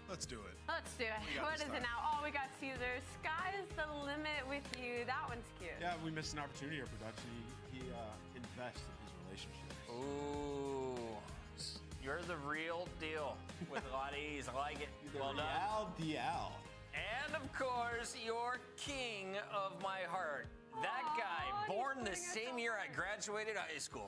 Let's do it. Let's do it. What is it now? Oh, we got Caesar. Sky's the limit with you. That one's cute. Yeah, we missed an opportunity here, production. He invests in his relationship. Ooh, you're the real deal with a lot of ease. I like it. Well done. DL. And of course, your king of my heart. That guy, born the same year I graduated high school.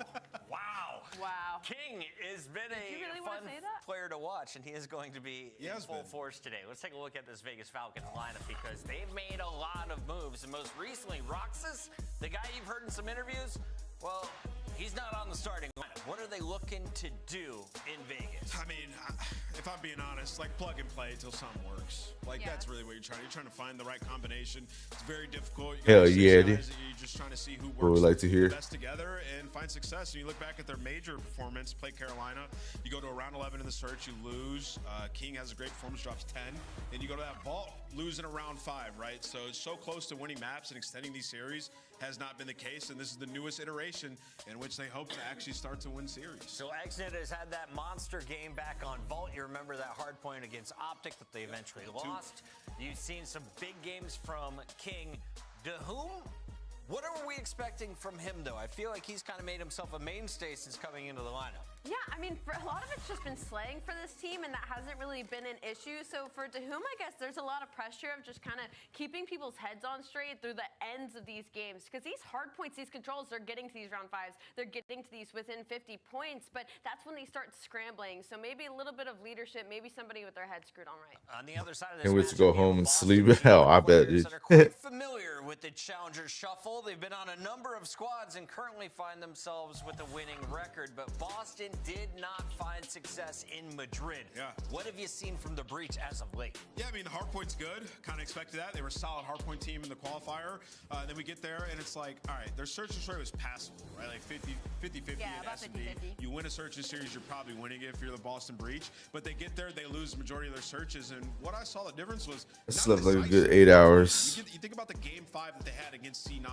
Wow. Wow. King has been a you really fun wanna say that? player to watch, and he is going to be in full force today. Let's take a look at this Vegas Falcons lineup because they've made a lot of moves. And most recently, Roxas, the guy you've heard in some interviews, well, he's not on the starting lineup. What are they looking to do in Vegas? I mean, if I'm being honest, like plug and play till something works. Like that's really what you're trying. You're trying to find the right combination. It's very difficult. You Hell got yeah, you're dude. just trying to see who What works we like to hear. best together and find success. And you look back at their major performance, play Carolina. You go to a round 11 in the search, you lose. King has a great performance, drops 10. And you go to that vault, losing a round 5, right? So it's so close to winning maps and extending these series has not been the case. And this is the newest iteration in which they hope to actually start to win series. So Xnet has had that monster game back on Vault. You remember that hard point against Optic that they eventually lost. You've seen some big games from King. To whom? What are we expecting from him, though? I feel like he's kind of made himself a mainstay since coming into the lineup. Yeah, I mean, for a lot of it's just been slaying for this team, and that hasn't really been an issue. So for Dahum, I guess there's a lot of pressure of just kind of keeping people's heads on straight through the ends of these games. Because these hard points, these controls, they're getting to these round 5s. They're getting to these within 50 points, but that's when they start scrambling. So maybe a little bit of leadership, maybe somebody with their head screwed on right. On the other side of this Can't wait to matchup, go we have home and Boston sleep. team Hell, I bet, players dude. that are quite familiar with the Challenger Shuffle. They've been on a number of squads and currently find themselves with a winning record. But Boston did not find success in Madrid. Yeah. What have you seen from the Breach as of late? Yeah, I mean, the hardpoint's good. Kind of expected that. They were a solid hardpoint team in the qualifier. Then we get there, and it's like, all right, their search and destroy was passable, right? Like 50-50 Yeah, in about S&D. 50-50. You win a search and series, you're probably winning it if you're the Boston Breach. But they get there, they lose the majority of their searches. And what I saw the difference was I not slept like a decisive. good 8 hours. You think about the game 5 that they had against C9.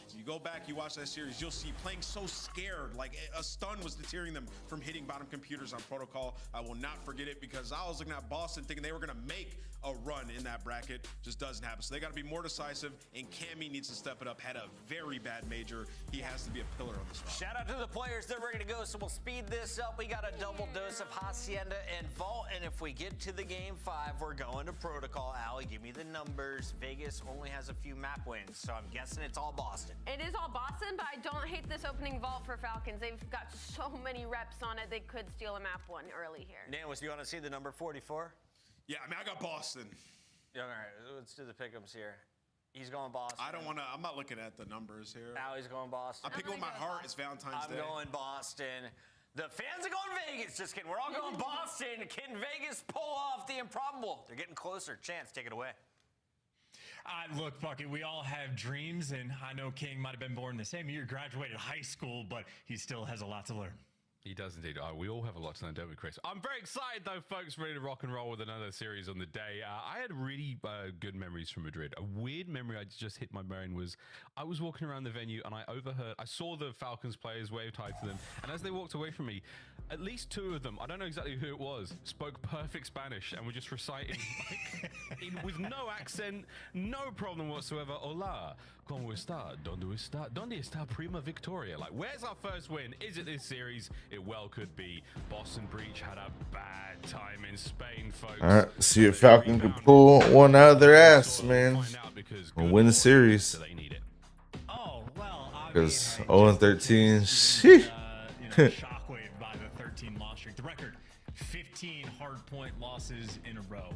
So you go back, you watch that series, you'll see playing so scared. Like a stun was deterring them from hitting bottom computers on protocol. I will not forget it because I was looking at Boston thinking they were going to make a run in that bracket. Just doesn't happen. So they got to be more decisive, and Cammy needs to step it up. Had a very bad major. He has to be a pillar on this round. Shout out to the players. They're ready to go, so we'll speed this up. We got a double dose of Hacienda and Vault, and if we get to the game 5, we're going to Protocol. Allie, give me the numbers. Vegas only has a few map wins, so I'm guessing it's all Boston. It is all Boston, but I don't hate this opening Vault for Falcons. They've got so many reps on it, they could steal a map 1 early here. Namus, do you want to see the number 44? Yeah, I mean, I got Boston. Yeah, all right, let's do the pick'ems here. He's going Boston. I don't want to. I'm not looking at the numbers here. Allie's going Boston. I'm picking with my heart. It's Valentine's Day. I'm going Boston. The fans are going Vegas. Just kidding. We're all going Boston. Can Vegas pull off the improbable? They're getting closer. Chance, take it away. Look, Bucket, we all have dreams, and I know King might have been born the same year, graduated high school, but he still has a lot to learn. He does indeed. We all have a lot to learn, don't we, Chris? I'm very excited, though, folks. Ready to rock and roll with another series on the day. I had really good memories from Madrid. A weird memory I just hit my brain was I was walking around the venue and I saw the Falcons players wave hi to them. And as they walked away from me, at least 2 of them, I don't know exactly who it was, spoke perfect Spanish and were just reciting with no accent, no problem whatsoever. Hola, ¿cómo está? ¿Dónde está? ¿Dónde está Prima Victoria? Like, where's our first win? Is it this series? It well could be. Boston Breach had a bad time in Spain, folks. All right, see if Falcon can pull one out of their ass, man, or win the series. Oh, well, Because 0-13, sheesh. shockwave by the 13 loss streak. The record, 15 hardpoint losses in a row,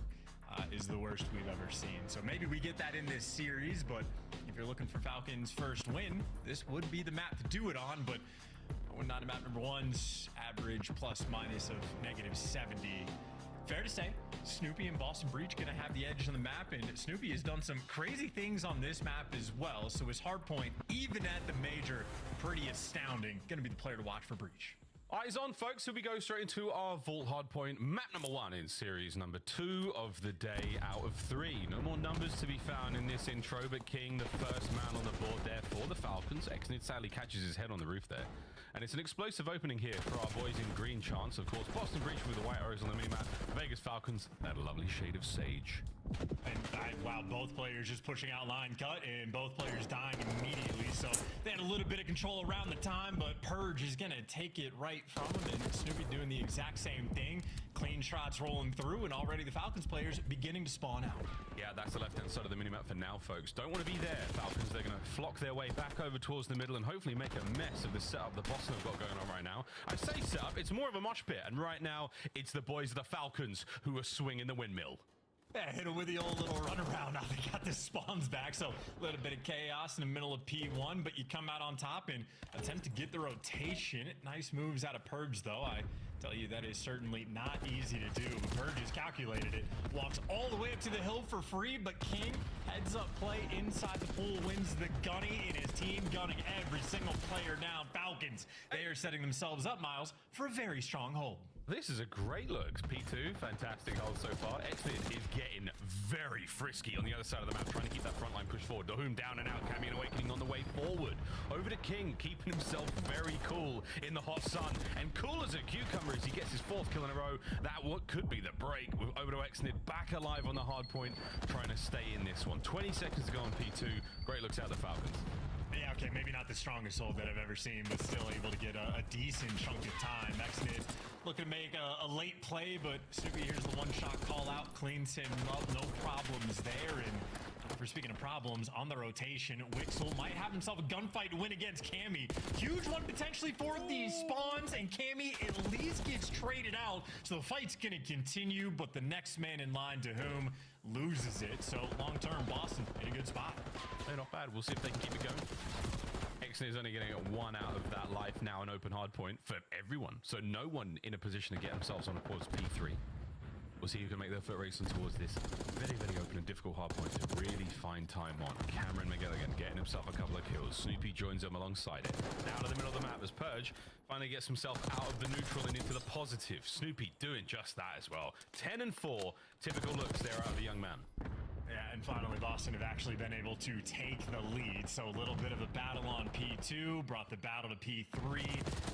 is the worst we've ever seen. So maybe we get that in this series, but if you're looking for Falcons' first win, this would be the map to do it on, but not a map number 1's average plus minus of -70. fair to say, Snoopy and Boston Breach gonna have the edge on the map, and Snoopy has done some crazy things on this map as well, so his hard point, even at the major, pretty astounding. Gonna be the player to watch for Breach. Eyes on, folks, so we go straight into our Vault Hardpoint map number 1 in series number 2 of the day out of 3. No more numbers to be found in this intro, but King, the first man on the board there for the Falcons. Exnid sadly catches his head on the roof there. And it's an explosive opening here for our boys in green chance. Of course, Boston Breach with the white arrows on the minimap. Vegas Falcons, that lovely shade of sage. And wow, both players just pushing out line cut and both players dying immediately. So they had a little bit of control around the time, but Purge is going to take it right from him. And Snoopy doing the exact same thing. Clean shots rolling through, and already the Falcons players beginning to spawn out. Yeah, that's the left-hand side of the minimap for now, folks. Don't want to be there, Falcons. They're going to flock their way back over towards the middle and hopefully make a mess of the setup the Boston have got going on right now. I say setup, it's more of a mosh pit, and right now, it's the boys of the Falcons who are swinging the windmill. Yeah, hit him with the old little runaround. Now they got the spawns back, so a little bit of chaos in the middle of P1, but you come out on top and attempt to get the rotation. Nice moves out of Purge, though. I tell you, that is certainly not easy to do. Purge has calculated it. Walks all the way up to the hill for free, but King heads up play inside the pool, wins the gunny, and his team gunning every single player down. Falcons, they are setting themselves up, Miles, for a very strong hold. This is a great look. P2, fantastic hold so far. Exnid is getting very frisky on the other side of the map, trying to keep that front line pushed forward. Dohoom down and out, Cammy and Awakening on the way forward. Over to King, keeping himself very cool in the hot sun. And cool as a cucumber as he gets his 4th kill in a row. That what could be the break. Over to Exnid, back alive on the hard point, trying to stay in this one. 20 seconds to go on P2. Great looks out of the Falcons. Yeah, okay, maybe not the strongest hold that I've ever seen, but still able to get a decent chunk of time. Exnid looking to make a late play, but Snoopy here's the one-shot call out, cleans him up, no problems there. And for speaking of problems, on the rotation, Wixel might have himself a gunfight to win against Cammy. Huge one potentially for these spawns, and Cammy at least gets traded out. So the fight's going to continue, but the next man in line to whom loses it. So long-term, Boston in a good spot. They're not bad. We'll see if they can keep it going. Exnid is only getting 1 out of that life now, an open hard point for everyone. So no one in a position to get themselves on a pause P3. We'll see who can make their foot racing towards this very, very open and difficult hard point to really find time on. Cameron McGilligan getting himself a couple of kills. Snoopy joins him alongside it. Down to the middle of the map as Purge finally gets himself out of the neutral and into the positive. Snoopy doing just that as well. 10 and 4, typical looks there out of the young man. Yeah, and finally, Boston have actually been able to take the lead. So a little bit of a battle on P2, brought the battle to P3,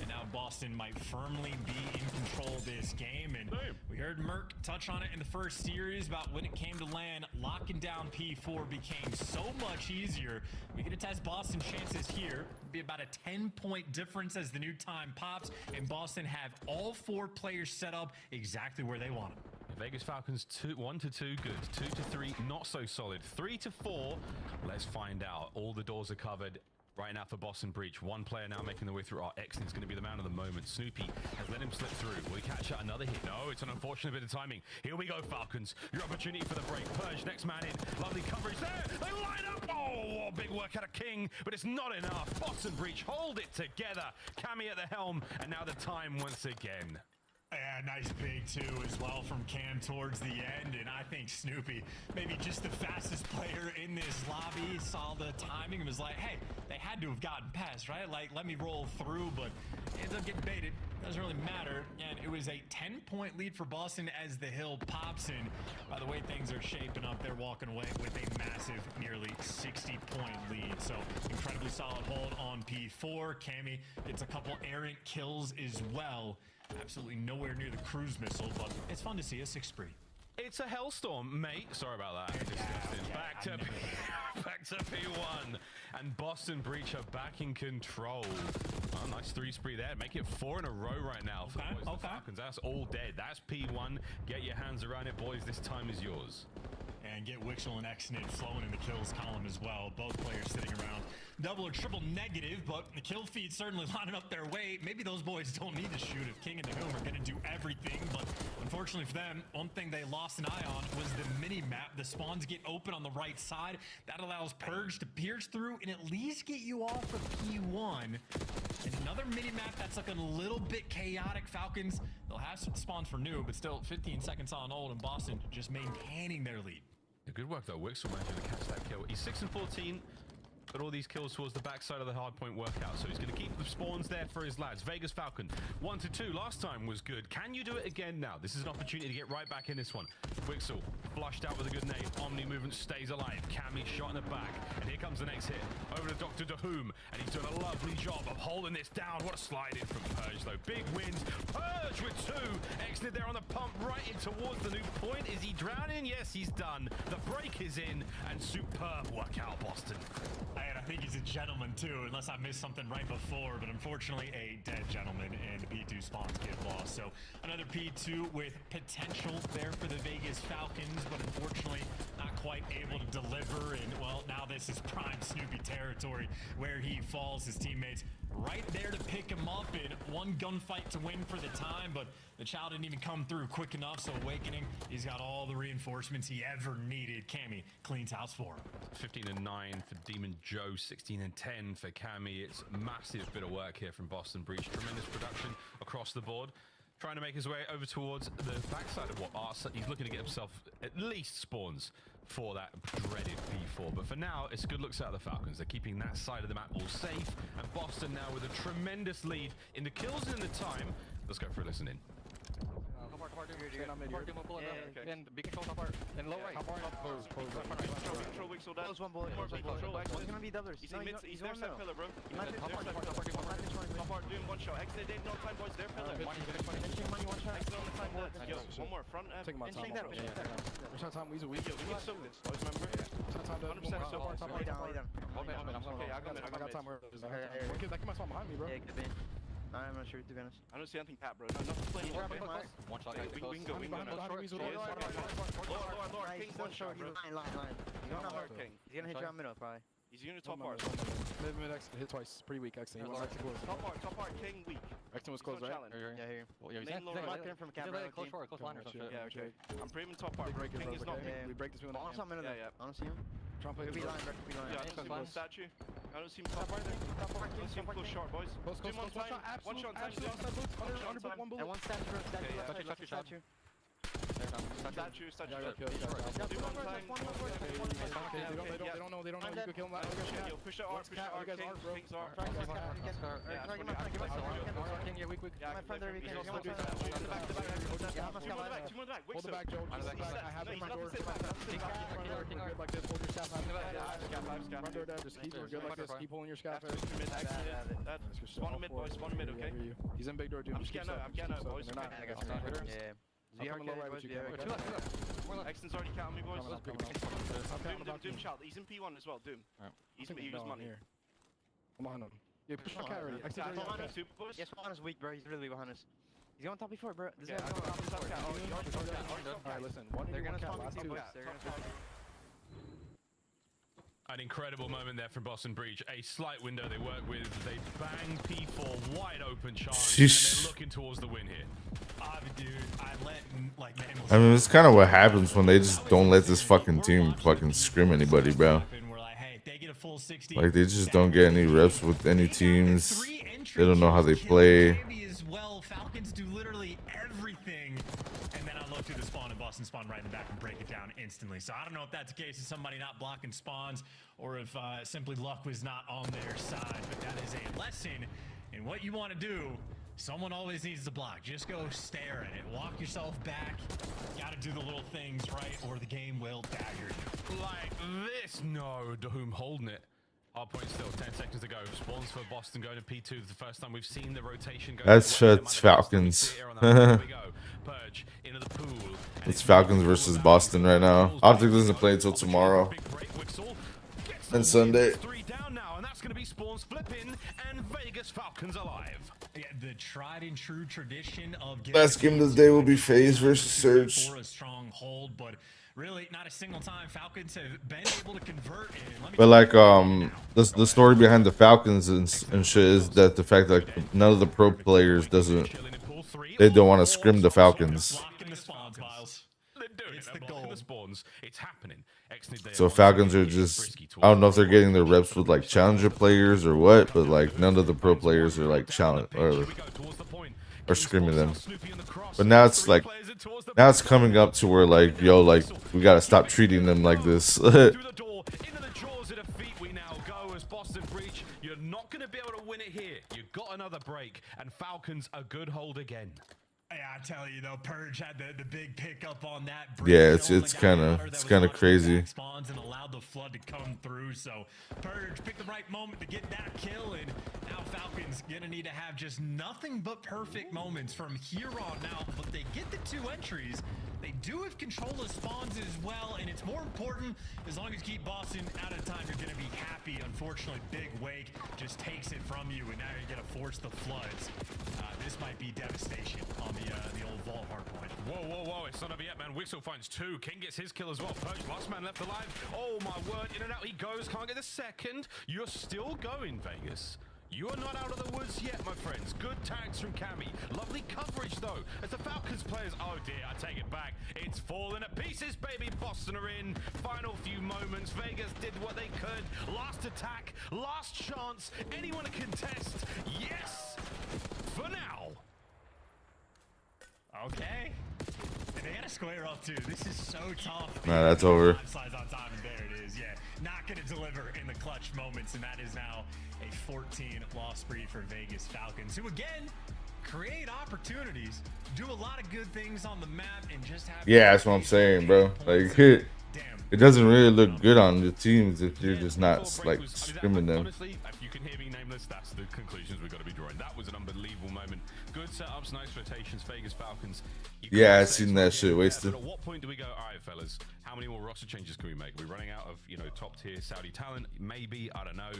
and now Boston might firmly be in control of this game. And we heard Merc touch on it in the first series about when it came to land, locking down P4 became so much easier. We get to test Boston's chances here. It'll be about a 10-point difference as the new time pops, and Boston have all 4 players set up exactly where they want them. Vegas Falcons 1 to 2, good. 2 to 3, not so solid. 3 to 4, let's find out. All the doors are covered right now for Boston Breach. 1 player now making their way through. Our Exnid's going to be the man of the moment. Snoopy has let him slip through. Will he catch out another hit? No, it's an unfortunate bit of timing. Here we go, Falcons. Your opportunity for the break. Purge, next man in. Lovely coverage there. They line up. Oh, big work out of King, but it's not enough. Boston Breach hold it together. Cammy at the helm, and now the time once again. Yeah, nice big two as well from Cam towards the end, and I think Snoopy, maybe just the fastest player in this lobby, saw the timing and was like, hey, they had to have gotten past, right? Like, let me roll through, but ends up getting baited. Doesn't really matter, and it was a 10-point lead for Boston as the hill pops, and by the way things are shaping up, they're walking away with a massive, nearly 60-point lead. So incredibly solid hold on P4. Cammy gets a couple errant kills as well. Absolutely nowhere near the cruise missile, but it's fun to see a 6-spree. It's a hellstorm, mate. Sorry about that. Back to P1. And Boston Breach are back in control. Oh, nice 3-spree there. Make it 4 in a row right now for the boys of the Falcons. That's all dead. That's P1. Get your hands around it, boys. This time is yours. And get Wixel and Exnid flowing in the kills column as well. Both players sitting around double or triple negative, but the kill feed certainly lining up their way. Maybe ththose boys don't need to shoot if King and Dohoom are going to do everything, but unfortunately for them, one thing they lost an eye on was the mini-map. The spawns get open on the right side. That allows Purge to pierce through and at least get you off of P1. And Another mini-map that's looking a little bit chaotic. Falcons, they'll have some spawns for new, but still 15 seconds on old, and Boston just maintaining their lead. Good work though. Wixel managed to catch that kill. He's 6 and 14. Got all these kills towards the backside of the hardpoint workout, so he's going to keep the spawns there for his lads. Vegas Falcon 1-2 last time was good. Can you do it again now? This is an opportunity to get right back in this one. Wixel flushed out with a good nade. Omni movement stays alive. Cammy shot in the back, and here comes the next hit over to Dr. Dahoom, and he's doing a lovely job of holding this down. What a slide in from Purge though. Big wins. Purge with 2. Exited there on the pump right in towards the new point. Is he drowning? Yes, he's done. The break is in, and superb workout, Boston. And I think he's a gentleman too, unless I missed something right before, but unfortunately a dead gentleman, and the P2 spawns get lost. So another P2 with potential there for the Vegas Falcons, but unfortunately not quite able to deliver. And well, now this is prime Snoopy territory where he falls. His teammates right there to pick him up, and one gunfight to win for the time, but the child didn't even come through quick enough. So Awakening, he's got all the reinforcements he ever needed. Cammy cleans house for him. 15 and 9 for Demon Joe, 16 and 10 for Cammy. It's a massive bit of work here from Boston Breach. Tremendous production across the board. Trying to make his way over towards the backside of what Arse. He's looking to get himself at least spawns for that dreaded P4. But for now, it's good looks out of the Falcons. They're keeping that side of the map all safe. And Boston now with a tremendous lead in the kills and in the time. Let's go for a listen in. And low right. Control Wixel down. Close one bullet. He's gonna be doublers. He's their side pillar, bro. Top part doing one shot. Exit, no time, boys. Their pillar. Money, one shot. Exit on the time, boys. Yo, one more front. Take my time. There's no time. Weasel. We need soak this, boys, remember? There's no time to 100% soak. Lay down. Okay, I got I got time. One Okay. kid that came out behind me, bro. Yeah, could be. I'm not sure, to be honest. I don't see anything, Pat, bro. No, nothing playing. One shot. We can go. Lower. King's one shot, bro. Line. He's going Lower, King. He's gonna hit you on middle, probably. He's using top part. Mid exit hit twice. Pretty weak exit. He went back to close. Top part, King weak. Exit was close, right? Yeah, here. Main lower. Locked in from camera. Close line or something. Yeah, okay. I'm pre-aiming top part. King is not We break this one. On something in there. I don't see him. Try and play Could be line, could be line. Yeah, I don't see him statue. I don't see him top part. I don't see him close short, boys. Close. One shot. And one statue. Statue. They don't know. You could kill him. Yo, push the arc, King's arc. Weak. My friend there, we can Hold the back, Joe. I have it in my door. Good like this. Hold your staff. Run door down. Just keep it good like this. Keep pulling your scaff. Spawn mid, boys. Spawn mid, okay? He's in big door, dude. I'm getting out, boys. Yeah. I'm coming low right with you. Exton's already counting me, boys. Doom child. He's in P1 as well, Doom. He's money. I'm behind him. Yeah, push my cat already. Yes, Juan is weak, bro. He's really behind us. He's going top before, bro. This guy's going top. Alright, listen. They're gonna spawn P2. An incredible moment there from Boston Breach. A slight window they work with. They bang P4 wide open chance, and they're looking towards the win here. Dude, I mean, it's kind of what happens when they just don't let this fucking team fucking scrim anybody, bro. Like, they just don't get any reps with any teams. They don't know how they play. Falcons do literally everything. And then I look through the spawn, and Boston spawn right in the back and break it down instantly. So I don't know if that's the case of somebody not blocking spawns, or if simply luck was not on their side. But that is a lesson in what you want to do. Someone always needs to block. Just go stare at it. Walk yourself back. You gotta do the little things right, or the game will dagger you. Like this. No, Dahoom holding it. Hard point still. 10 seconds to go. Spawns for Boston going to P2. The first time we've seen the rotation go. That's Falcons. Purge into the pool. It's Falcons versus Boston right now. Optic doesn't play until tomorrow and Sunday. 3 down now, and that's going to be spawns flipping and Vegas Falcons alive. Yeah, the tried and true tradition of last game of the day will be Faze versus Surge. For a strong hold, but really not a single time Falcons have been able to convert. But like the story behind the Falcons and shit is that the fact that none of the pro players they don't want to scrim the Falcons. They're blocking the spawns. It's happening. So Falcons are just, I don't know if they're getting their reps with like challenger players or what, but like none of the pro players are like challenge or screaming them. But now it's like, now it's coming up to where like, yo, like we gotta stop treating them like this. You're not going to be able to win it here. You got another break, and Falcons a good hold again. Yeah, I tell you though, Purge had the big pickup on that. Yeah, it's kind of crazy. Spawns and allowed the flood to come through. So Purge picked the right moment to get that kill, and now Falcons gonna need to have just nothing but perfect moments from here on out. But they get the 2 entries. They do have control of spawns as well, and it's more important as long as you keep Boston out of time, you're going to be happy. Unfortunately, Big Wake just takes it from you, and now you're going to force the floods. This might be devastation on the old vault hardpoint. Whoa, it's not over yet, man. Wixel finds 2. King gets his kill as well. Purge, last man left alive. Oh, my word. In and out he goes. Can't get the second. You're still going, Vegas. You are not out of the woods yet, my friends. Good tags from Cammy. Lovely coverage, though, as the Falcons players... Oh, dear, I take it back. It's falling to pieces, baby. Boston are in. Final few moments. Vegas did what they could. Last attack. Last chance. Anyone to contest? Yes! For now. Okay. And they got to square up, too. This is so tough. Nah, that's over. Slides on time, and there it is. Yeah, not going to deliver in the clutch moments, and that is now a 14-loss spree for Vegas Falcons, who again create opportunities, do a lot of good things on the map, and just have. Yeah, that's what I'm saying, bro. Like it doesn't really look good on the teams if you're just not like scrimming them. Honestly, if you can hear me nameless, that's the conclusions we've got to be drawing. That was an unbelievable moment. Good setups, nice rotations. Vegas Falcons. Yeah, I seen that shit wasted. At what point do we go, all right, fellas, how many more roster changes can we make? Are we running out of, top tier Saudi talent? Maybe, I don't know.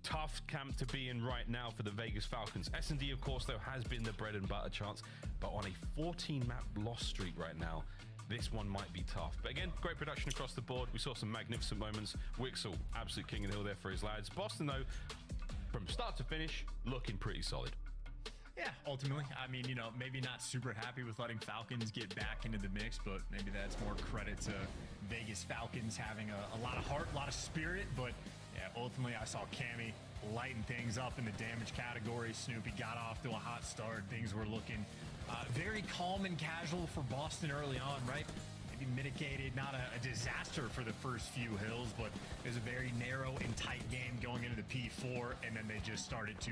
Tough camp to be in right now for the Vegas Falcons. S&D, of course, though, has been the bread and butter chance, but on a 14-map loss streak right now, this one might be tough. But again, great production across the board. We saw some magnificent moments. Wixel, absolute king of the hill there for his lads. Boston, though, from start to finish, looking pretty solid. Yeah, ultimately, I mean, maybe not super happy with letting Falcons get back into the mix, but maybe that's more credit to Vegas Falcons having a lot of heart, a lot of spirit, but yeah, ultimately I saw Cammy lighten things up in the damage category. Snoopy got off to a hot start. Things were looking very calm and casual for Boston early on, right? Maybe mitigated, not a disaster for the first few hills, but it was a very narrow and tight game going into the P4, and then they just started to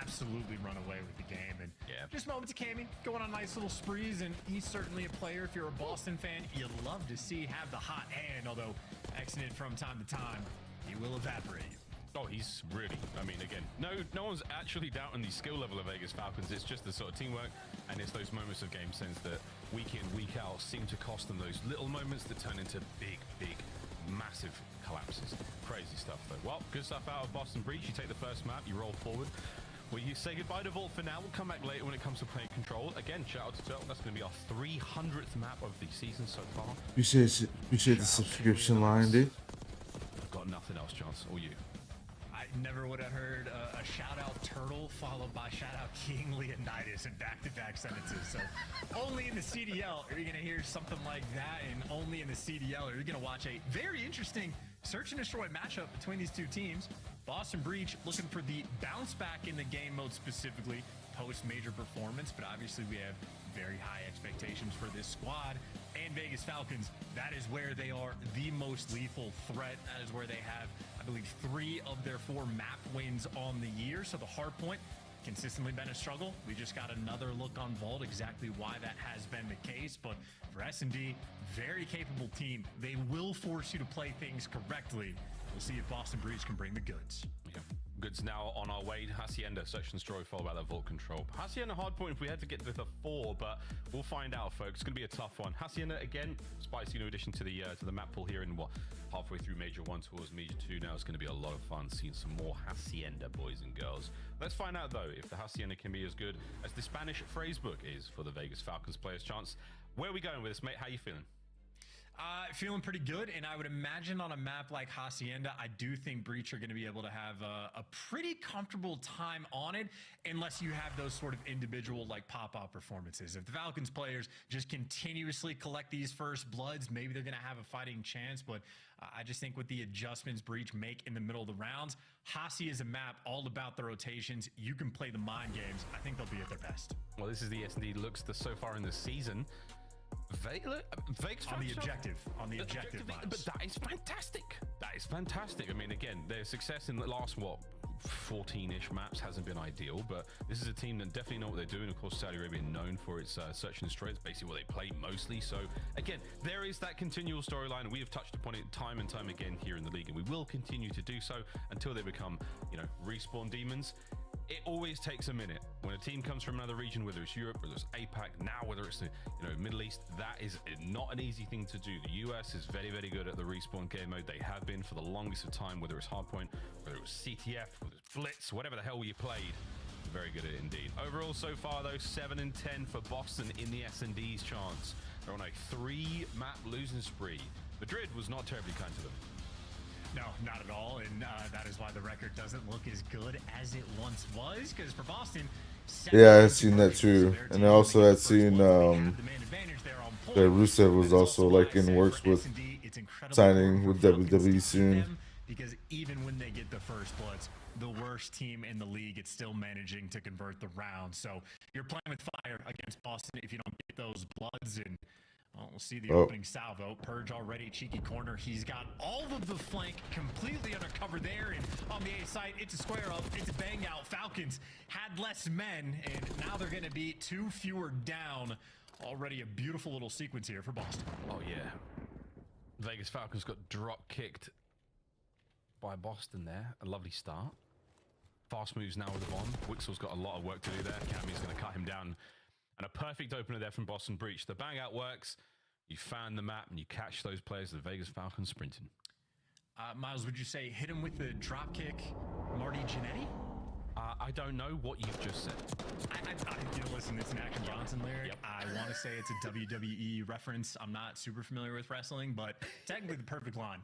absolutely run away with the game. And just moments of Cammy going on nice little sprees, and he's certainly a player, if you're a Boston fan, you love to see have the hot hand, although exited from time to time, he will evaporate you. Oh, he's really, again, no one's actually doubting the skill level of Vegas Falcons. It's just the sort of teamwork, and it's those moments of game sense that week in, week out seem to cost them those little moments that turn into big, massive collapses. Crazy stuff, though. Well, good stuff out of Boston Breach. You take the first map, you roll forward. Well, you say goodbye to Vault for now. We'll come back later when it comes to playing control. Again, shout out to Turtle. That's going to be our 300th map of the season so far. Appreciate the subscription line, dude. I've got nothing else, Chance. Or you? I never would have heard a shout-out Turtle followed by shout-out King Leonidas in back-to-back sentences. So only in the CDL are you going to hear something like that, and only in the CDL are you going to watch a very interesting search and destroy matchup between these two teams. Boston Breach looking for the bounce back in the game mode specifically post-major performance, but obviously we have very high expectations for this squad. And Vegas Falcons, that is where they are the most lethal threat. That is where they have, I believe, 3 of their 4 map wins on the year. So the hard point consistently been a struggle. We just got another look on Vault, exactly why that has been the case. But for S&D, very capable team. They will force you to play things correctly. We'll see if Boston Breach can bring the goods. Yeah. Goods now on our way. Hacienda, search and destroy, followed by that Vault control. Hacienda hard point if we had to get to the 4, but we'll find out, folks. It's going to be a tough one. Hacienda, again, spicy new addition to the map pool here in halfway through Major 1 towards Major 2 now. It's going to be a lot of fun seeing some more Hacienda, boys and girls. Let's find out, though, if the Hacienda can be as good as the Spanish phrase book is for the Vegas Falcons players' chance. Where are we going with this, mate? How you feeling? Feeling pretty good, and I would imagine on a map like Hacienda, I do think Breach are going to be able to have a pretty comfortable time on it, unless you have those sort of individual like pop-out performances. If the Falcons players just continuously collect these first bloods, maybe they're going to have a fighting chance, but I just think with the adjustments Breach make in the middle of the rounds, Hasi is a map all about the rotations. You can play the mind games. I think they'll be at their best. Well, this is the S&D looks so far in the season. Vegas on the objective, but that is fantastic. That is fantastic. I mean, again, their success in the last 14-ish maps hasn't been ideal, but this is a team that definitely know what they're doing. Of course, Saudi Arabia known for its search and destroy. It's basically what they play mostly. So again, there is that continual storyline. We have touched upon it time and time again here in the league, and we will continue to do so until they become, respawn demons. It always takes a minute when a team comes from another region, whether it's Europe, whether it's APAC, now whether it's the Middle East. That is not an easy thing to do. The US is very, very good at the respawn game mode. They have been for the longest of time, whether it's Hardpoint, whether it was CTF, whether it's Blitz, whatever the hell you played. Very good at it indeed. Overall, so far though, 7-10 for Boston in the S&D's chance. They're on a 3-map losing spree. Madrid was not terribly kind to them. No, not at all, and that is why the record doesn't look as good as it once was, because for Boston... Yeah, I've seen that too. And I also had seen that Rusev was also like in works with signing with WWE soon. Because even when they get the first bloods, the worst team in the league, it's still managing to convert the round. So you're playing with fire against Boston if you don't get those bloods, and we'll see the opening salvo. Purge already, cheeky corner. He's got all of the flank completely under cover there. And on the A side, it's a square up. It's a bang out. Falcons had less men, and now they're going to be 2 fewer down. Already a beautiful little sequence here for Boston. Oh, yeah. Vegas Falcons got drop kicked by Boston there. A lovely start. Fast moves now with the bomb. Wixel's got a lot of work to do there. Cammy's going to cut him down. And a perfect opener there from Boston Breach. The bang out works. You fan the map and you catch those players, the Vegas Falcons sprinting. Miles, would you say hit him with the drop kick, Marty Jannetty? I don't know what you've just said. Listen, it's an Action Bronson lyric. Yep. I want to say it's a WWE reference. I'm not super familiar with wrestling, but technically the perfect line,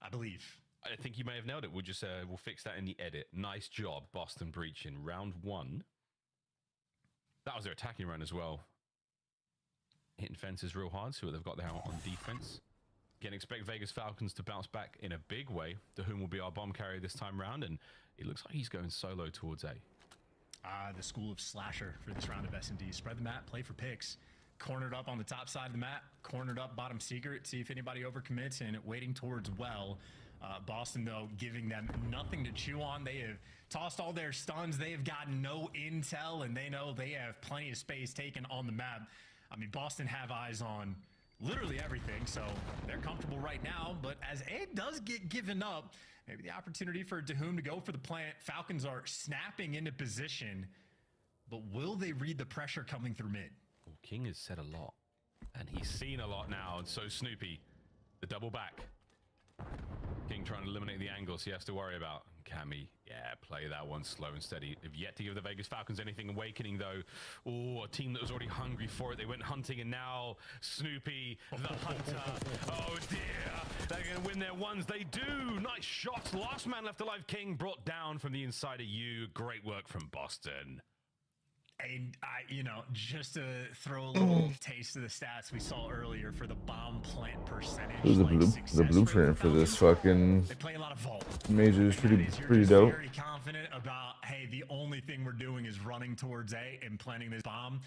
I believe. I think you may have nailed it. We'll fix that in the edit. Nice job, Boston Breach in round 1. That was their attacking run as well. Hitting fences real hard. See what they've got there on defense. Again, expect Vegas Falcons to bounce back in a big way. To whom will be our bomb carrier this time round, and it looks like he's going solo towards A. The school of slasher for this round of S&D. Spread the map, play for picks. Cornered up on the top side of the map. Cornered up bottom secret. See if anybody overcommits, and waiting towards well. Boston, though, giving them nothing to chew on. They have tossed all their stuns. They have gotten no intel, and they know they have plenty of space taken on the map. I mean, Boston have eyes on literally everything, so they're comfortable right now. But as A does get given up, maybe the opportunity for Dahum to go for the plant. Falcons are snapping into position, but will they read the pressure coming through mid? Well, King has said a lot, and he's seen a lot now, and so Snoopy, the double back. King trying to eliminate the angles he has to worry about. Cammy, yeah, play that one slow and steady. They've yet to give the Vegas Falcons anything. Awakening, though. Oh, a team that was already hungry for it. They went hunting, and now Snoopy, the hunter. Oh, dear. They're going to win their ones. They do. Nice shots. Last man left alive. King brought down from the inside of you. Great work from Boston. And just to throw a little taste of the stats we saw earlier for the bomb plant percentage. The blueprint for this fucking they play a lot of vault. major is pretty dope. Very confident about, hey, the only thing we're doing is running towards A and planting this bomb.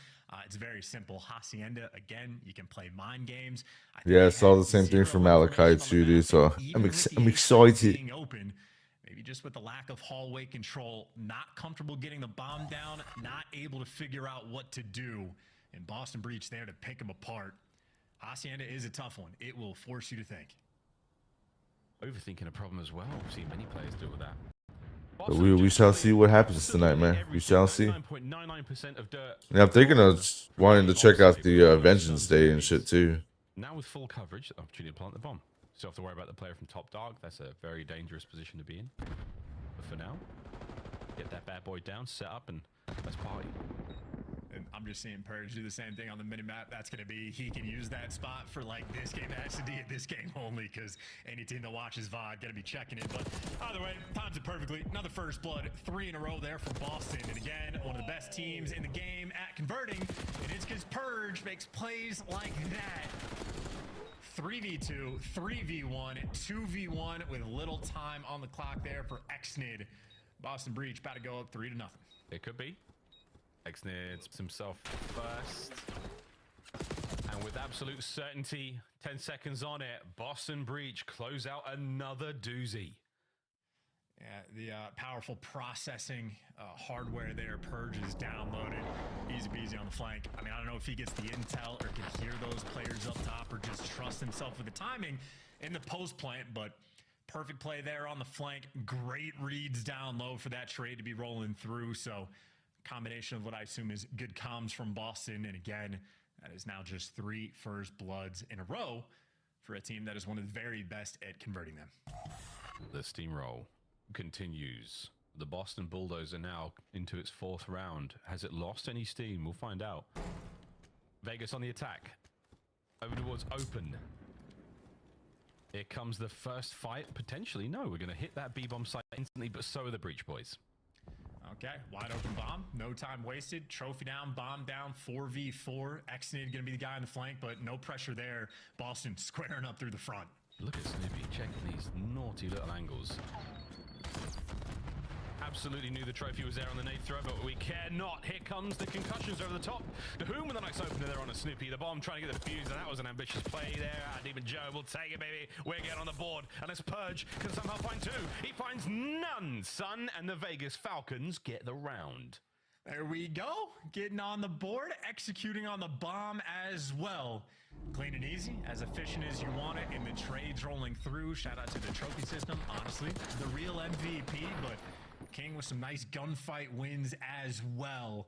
It's very simple. Hacienda, again, you can play mind games. Yeah, I saw the same thing from Malachi too, dude. So I'm excited. Open. Maybe just with the lack of hallway control, not comfortable getting the bomb down, not able to figure out what to do. And Boston Breach there to pick them apart. Hacienda is a tough one. It will force you to think. Overthinking a problem as well. We've seen many players do with that. But we shall see what happens tonight, man. We shall see. 9.99% of dirt. Yeah, I'm thinking of wanting to check out the Vengeance Day and shit too. Now with full coverage, opportunity to plant the bomb. So have to worry about the player from top dark. That's a very dangerous position to be in. But for now, get that bad boy down, set up, and let's party. And I'm just seeing Purge do the same thing on the minimap. That's going to be, he can use that spot for like this game S&D at this game only, because any team that watches VOD going to be checking it. But either way, times it perfectly. Another first blood, 3 in a row there for Boston. And again, one of the best teams in the game at converting. And it's because Purge makes plays like that. 3v2, 3v1, 2v1 with little time on the clock there for Xnid. Boston Breach about to go up 3-0. It could be. Xnid himself first. And with absolute certainty, 10 seconds on it, Boston Breach close out another doozy. Yeah, the powerful processing hardware there, Purge is downloaded. Easy peasy on the flank. I mean, I don't know if he gets the intel or can hear those players up top or just trust himself with the timing in the post plant, but perfect play there on the flank. Great reads down low for that trade to be rolling through. So combination of what I assume is good comms from Boston. And again, that is now just 3 first bloods in a row for a team that is one of the very best at converting them. The steamroll continues. The Boston Bulldozer now into its 4th round. Has it lost any steam? We'll find out. Vegas on the attack. Over towards open. Here comes the first fight. Potentially, no. We're going to hit that B-bomb site instantly, but so are the Breach boys. Okay, wide open bomb. No time wasted. Trophy down, bomb down, 4v4. Xnid going to be the guy on the flank, but no pressure there. Boston squaring up through the front. Look at Snoopy checking these naughty little angles. Absolutely knew the trophy was there on the nade throw, but we care not. Here comes the concussions over the top. To whom with a nice opener there on a Snoopy. The bomb trying to get the defuse, and that was an ambitious play there. Demon Joe will take it, baby. We're getting on the board, unless Purge can somehow find 2. He finds none. Sun and the Vegas Falcons get the round. There we go. Getting on the board, executing on the bomb as well. Clean and easy, as efficient as you want it, and the trades rolling through. Shout out to the trophy system, honestly. The real MVP, but King with some nice gunfight wins as well.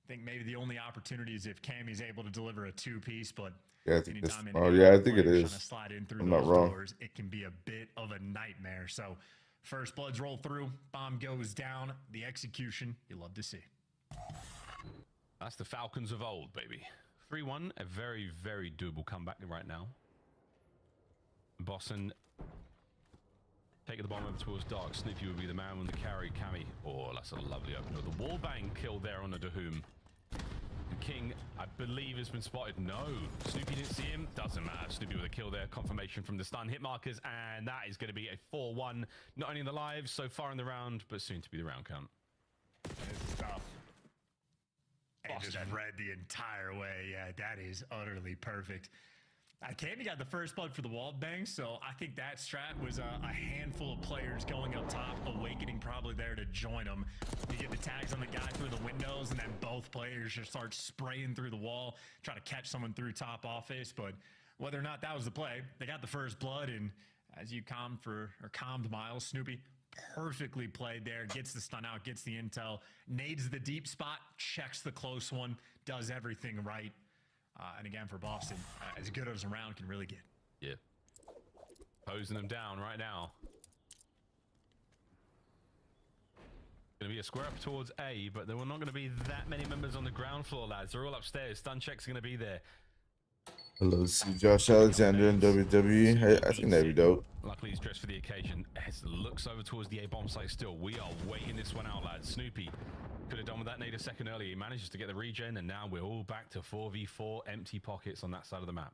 I think maybe the only opportunity is if Cammy's able to deliver a 2-piece, but yeah, I think anytime I think it is. Slide in through I'm those not wrong. doors, it can be a bit of a nightmare. So first bloods roll through, bomb goes down, the execution you love to see. That's the Falcons of old, baby. 3-1, a very, very doable comeback right now. Boston taking the bomb over towards Dark. Snoopy will be the man with the carry. Cammy. Oh, that's a lovely opener. The wallbang kill there on the Dahoom. The King, I believe, has been spotted. No, Snoopy didn't see him. Doesn't matter. Snoopy with a kill there. Confirmation from the stun hit markers. And that is going to be a 4-1. Not only in the lives so far in the round, but soon to be the round count. It's tough. He just read the entire way. Yeah, that is utterly perfect. Cammy got the first blood for the wall bang, so I think that strat was a handful of players going up top, Awakening probably there to join them. You get the tags on the guy through the windows, and then both players just start spraying through the wall, try to catch someone through top office. But whether or not that was the play, they got the first blood, and as you calmed Miles, Snoopy perfectly played there, gets the stun out, gets the intel, nades the deep spot, checks the close one, does everything right. And again, for Boston, as good as a round can really get. Yeah. Posing them down right now. Going to be a square up towards A, but there were not going to be that many members on the ground floor, lads. They're all upstairs. Stun check's going to be there. Hello, this is Josh Alexander in WWE. I think that'd be dope. Luckily, he's dressed for the occasion. As looks over towards the A bomb site still. We are waiting this one out, lads. Snoopy could have done with that nade a second earlier. He manages to get the regen, and now we're all back to 4v4 empty pockets on that side of the map.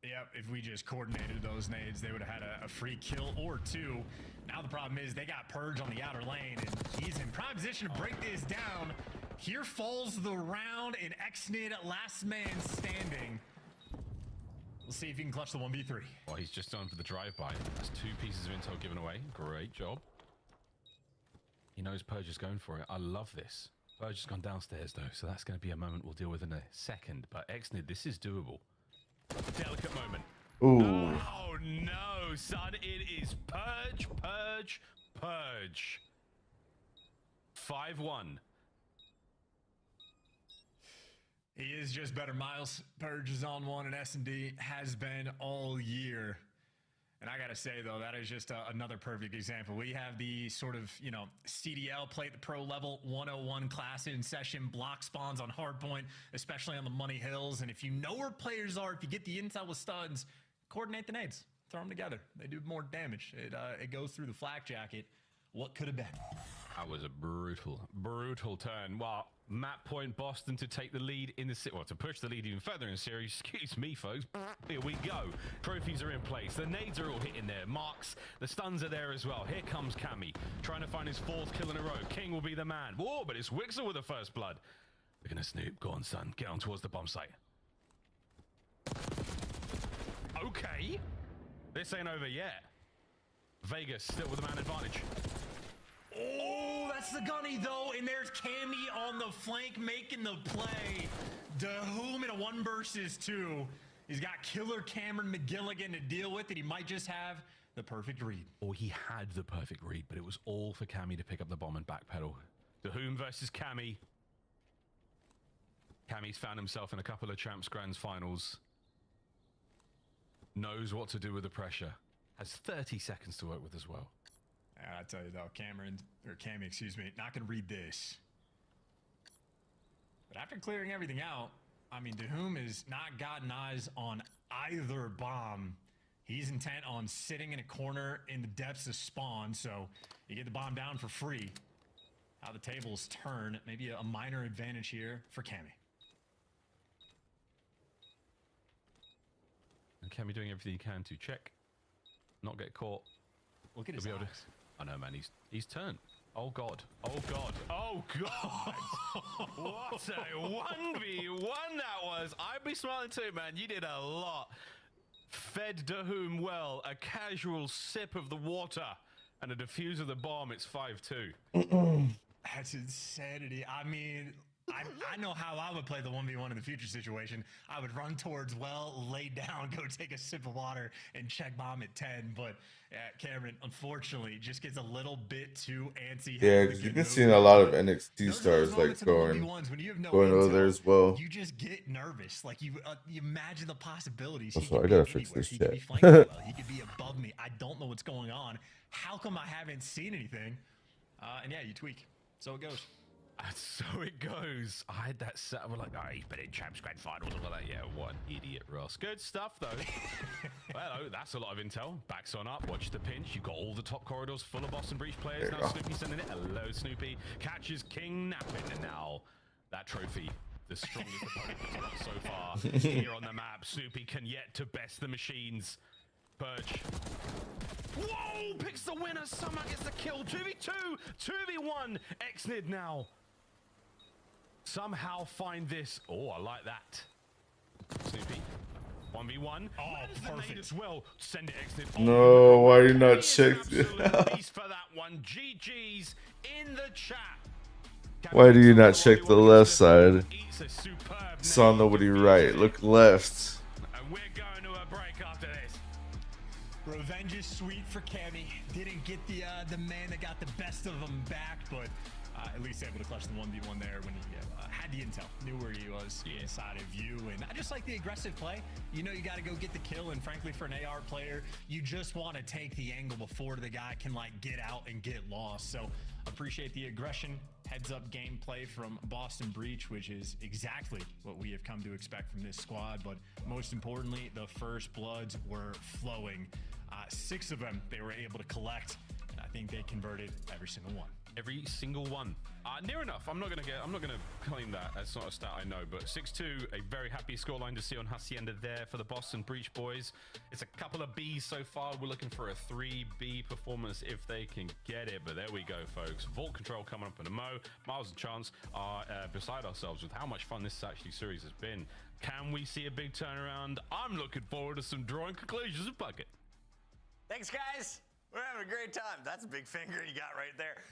Yep, if we just coordinated those nades, they would have had a free kill or 2. Now the problem is they got Purge on the outer lane, and he's in prime position to break this down. Here falls the round, and Xnid last man standing. We'll see if he can clutch the 1v3. Well, he's just done for the drive-by. That's 2 pieces of intel given away. Great job. He knows Purge is going for it. I love this. Purge has gone downstairs, though, so that's going to be a moment we'll deal with in a second. But Xnid, this is doable. A delicate moment. Ooh. Oh, no, son. It is Purge, Purge, Purge. 5-1. He is just better, Miles. Purge is on one, and S&D has been all year. And I got to say, though, that is just another perfect example. We have the sort of, CDL play at the pro level 101 class in session, block spawns on hardpoint, especially on the money hills. And if you know where players are, if you get the intel with studs, coordinate the nades, throw them together. They do more damage. It goes through the flak jacket. What could have been? That was a brutal turn. Well, map point Boston to take the lead in the to push the lead even further in the series. Excuse me, folks. Here we go. Trophies are in place. The nades are all hitting there. Marks, the stuns are there as well. Here comes Cammy, trying to find his 4th kill in a row. King will be the man. Whoa, but it's Wixel with the first blood. They're gonna snoop. Go on, son. Get on towards the bomb site. Okay. This ain't over yet. Vegas still with the man advantage. Oh, that's the gunny, though. And there's Cammy on the flank making the play. DeHoom in a 1 versus 2. He's got killer Cameron McGilligan to deal with, and he might just have the perfect read. Or he had the perfect read, but it was all for Cammy to pick up the bomb and backpedal. DeHoom versus Cammy. Cammy's found himself in a couple of Champs Grands finals. Knows what to do with the pressure. Has 30 seconds to work with as well. I tell you though, Cammy, excuse me, not gonna read this. But after clearing everything out, I mean, DeHoom has not gotten eyes on either bomb. He's intent on sitting in a corner in the depths of spawn, so you get the bomb down for free. How the tables turn, maybe a minor advantage here for Cammy. And Cammy doing everything he can to check, not get caught. Look at his eyes. I know, man. He's turned. Oh God. Oh God. Oh God. What a 1v1 that was. I'd be smiling too, man. You did a lot. Fed DeHoom well. A casual sip of the water and a defuse of the bomb. It's 5-2. That's insanity. I mean, I know how I would play the 1v1 in the future situation. I would run towards well, lay down, go take a sip of water, and check bomb at 10. But Cameron, unfortunately, just gets a little bit too antsy. Yeah, because you've been seeing a lot of NXT stars like going over there as well. You just get nervous. Like you imagine the possibilities. Also, I gotta fix this chat. He could be above me. I don't know what's going on. How come I haven't seen anything? And yeah, you tweak. So it goes. So it goes. I had that set. We're like, oh, he's been in Champs Grand Finals. We're like, yeah, what an idiot, Ross. Good stuff, though. Well, that's a lot of intel. Backs on up. Watch the pinch. You've got all the top corridors full of Boston Breach players. Now Snoopy sending it. Hello, Snoopy. Catches King napping. And now that trophy, the strongest opponent he's got so far here on the map. Snoopy can yet to best the machines. Purge. Whoa! Picks the winner. Somehow gets the kill. 2v2. 2v1. Xnid now. Somehow find this. Oh, I like that. Snoopy. 1v1. Oh, perfect as well. Send it Xnid. No, why are you not checked? Beast for that one. GG's in the chat. Why do you not check the left side? Saw nobody right. Look left. And we're going to a break after this. Revenge is sweet for Cammy. Didn't get the man that got the best of them back, but at least able to clutch the 1v1 there when he had the intel, knew where he was inside of you. And I just like the aggressive play. You know you got to go get the kill, and frankly, for an AR player, you just want to take the angle before the guy can get out and get lost. So appreciate the aggression, heads up gameplay from Boston Breach, which is exactly what we have come to expect from this squad. But most importantly, the first bloods were flowing. 6 of them they were able to collect. I think they converted every single one. Every single one. Near enough. I'm not gonna claim that. That's not a stat I know, but 6-2, a very happy scoreline to see on Hacienda there for the Boston Breach boys. It's a couple of B's so far. We're looking for a 3B performance if they can get it, but there we go, folks. Vault Control coming up in a mo. Miles and Chance are beside ourselves with how much fun this series has been. Can we see a big turnaround? I'm looking forward to some drawing conclusions of Bucket. Thanks, guys. We're having a great time. That's a big finger you got right there.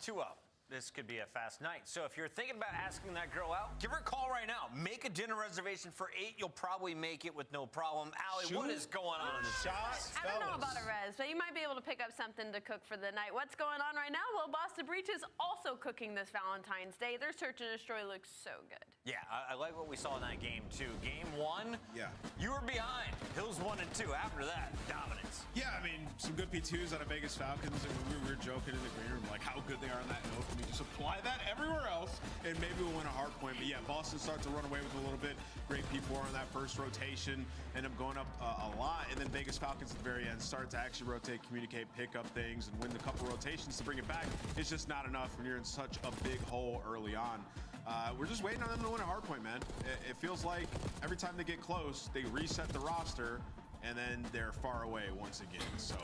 2-0. This could be a fast night. So if you're thinking about asking that girl out, give her a call right now. Make a dinner reservation for 8. You'll probably make it with no problem. Allie, what is going on in the chat? I don't know about a res, but you might be able to pick up something to cook for the night. What's going on right now? Well, Boston Breach is also cooking this Valentine's Day. Their Search and Destroy looks so good. Yeah, I like what we saw in that game, too. Game 1, you were behind. Hills 1 and 2. After that, dominance. Yeah, I mean, some good P2s out of Vegas Falcons. And we were joking in the green room, like, how good they are on that hill. Can we just apply that everywhere else? And maybe we'll win a hard point. But yeah, Boston starts to run away with a little bit. Great P4 on that first rotation. End up going up a lot. And then Vegas Falcons at the very end start to actually rotate, communicate, pick up things, and win a couple rotations to bring it back. It's just not enough when you're in such a big hole early on. We're just waiting on them to win a hard point, man. It feels like every time they get close, they reset the roster, and then they're far away once again. So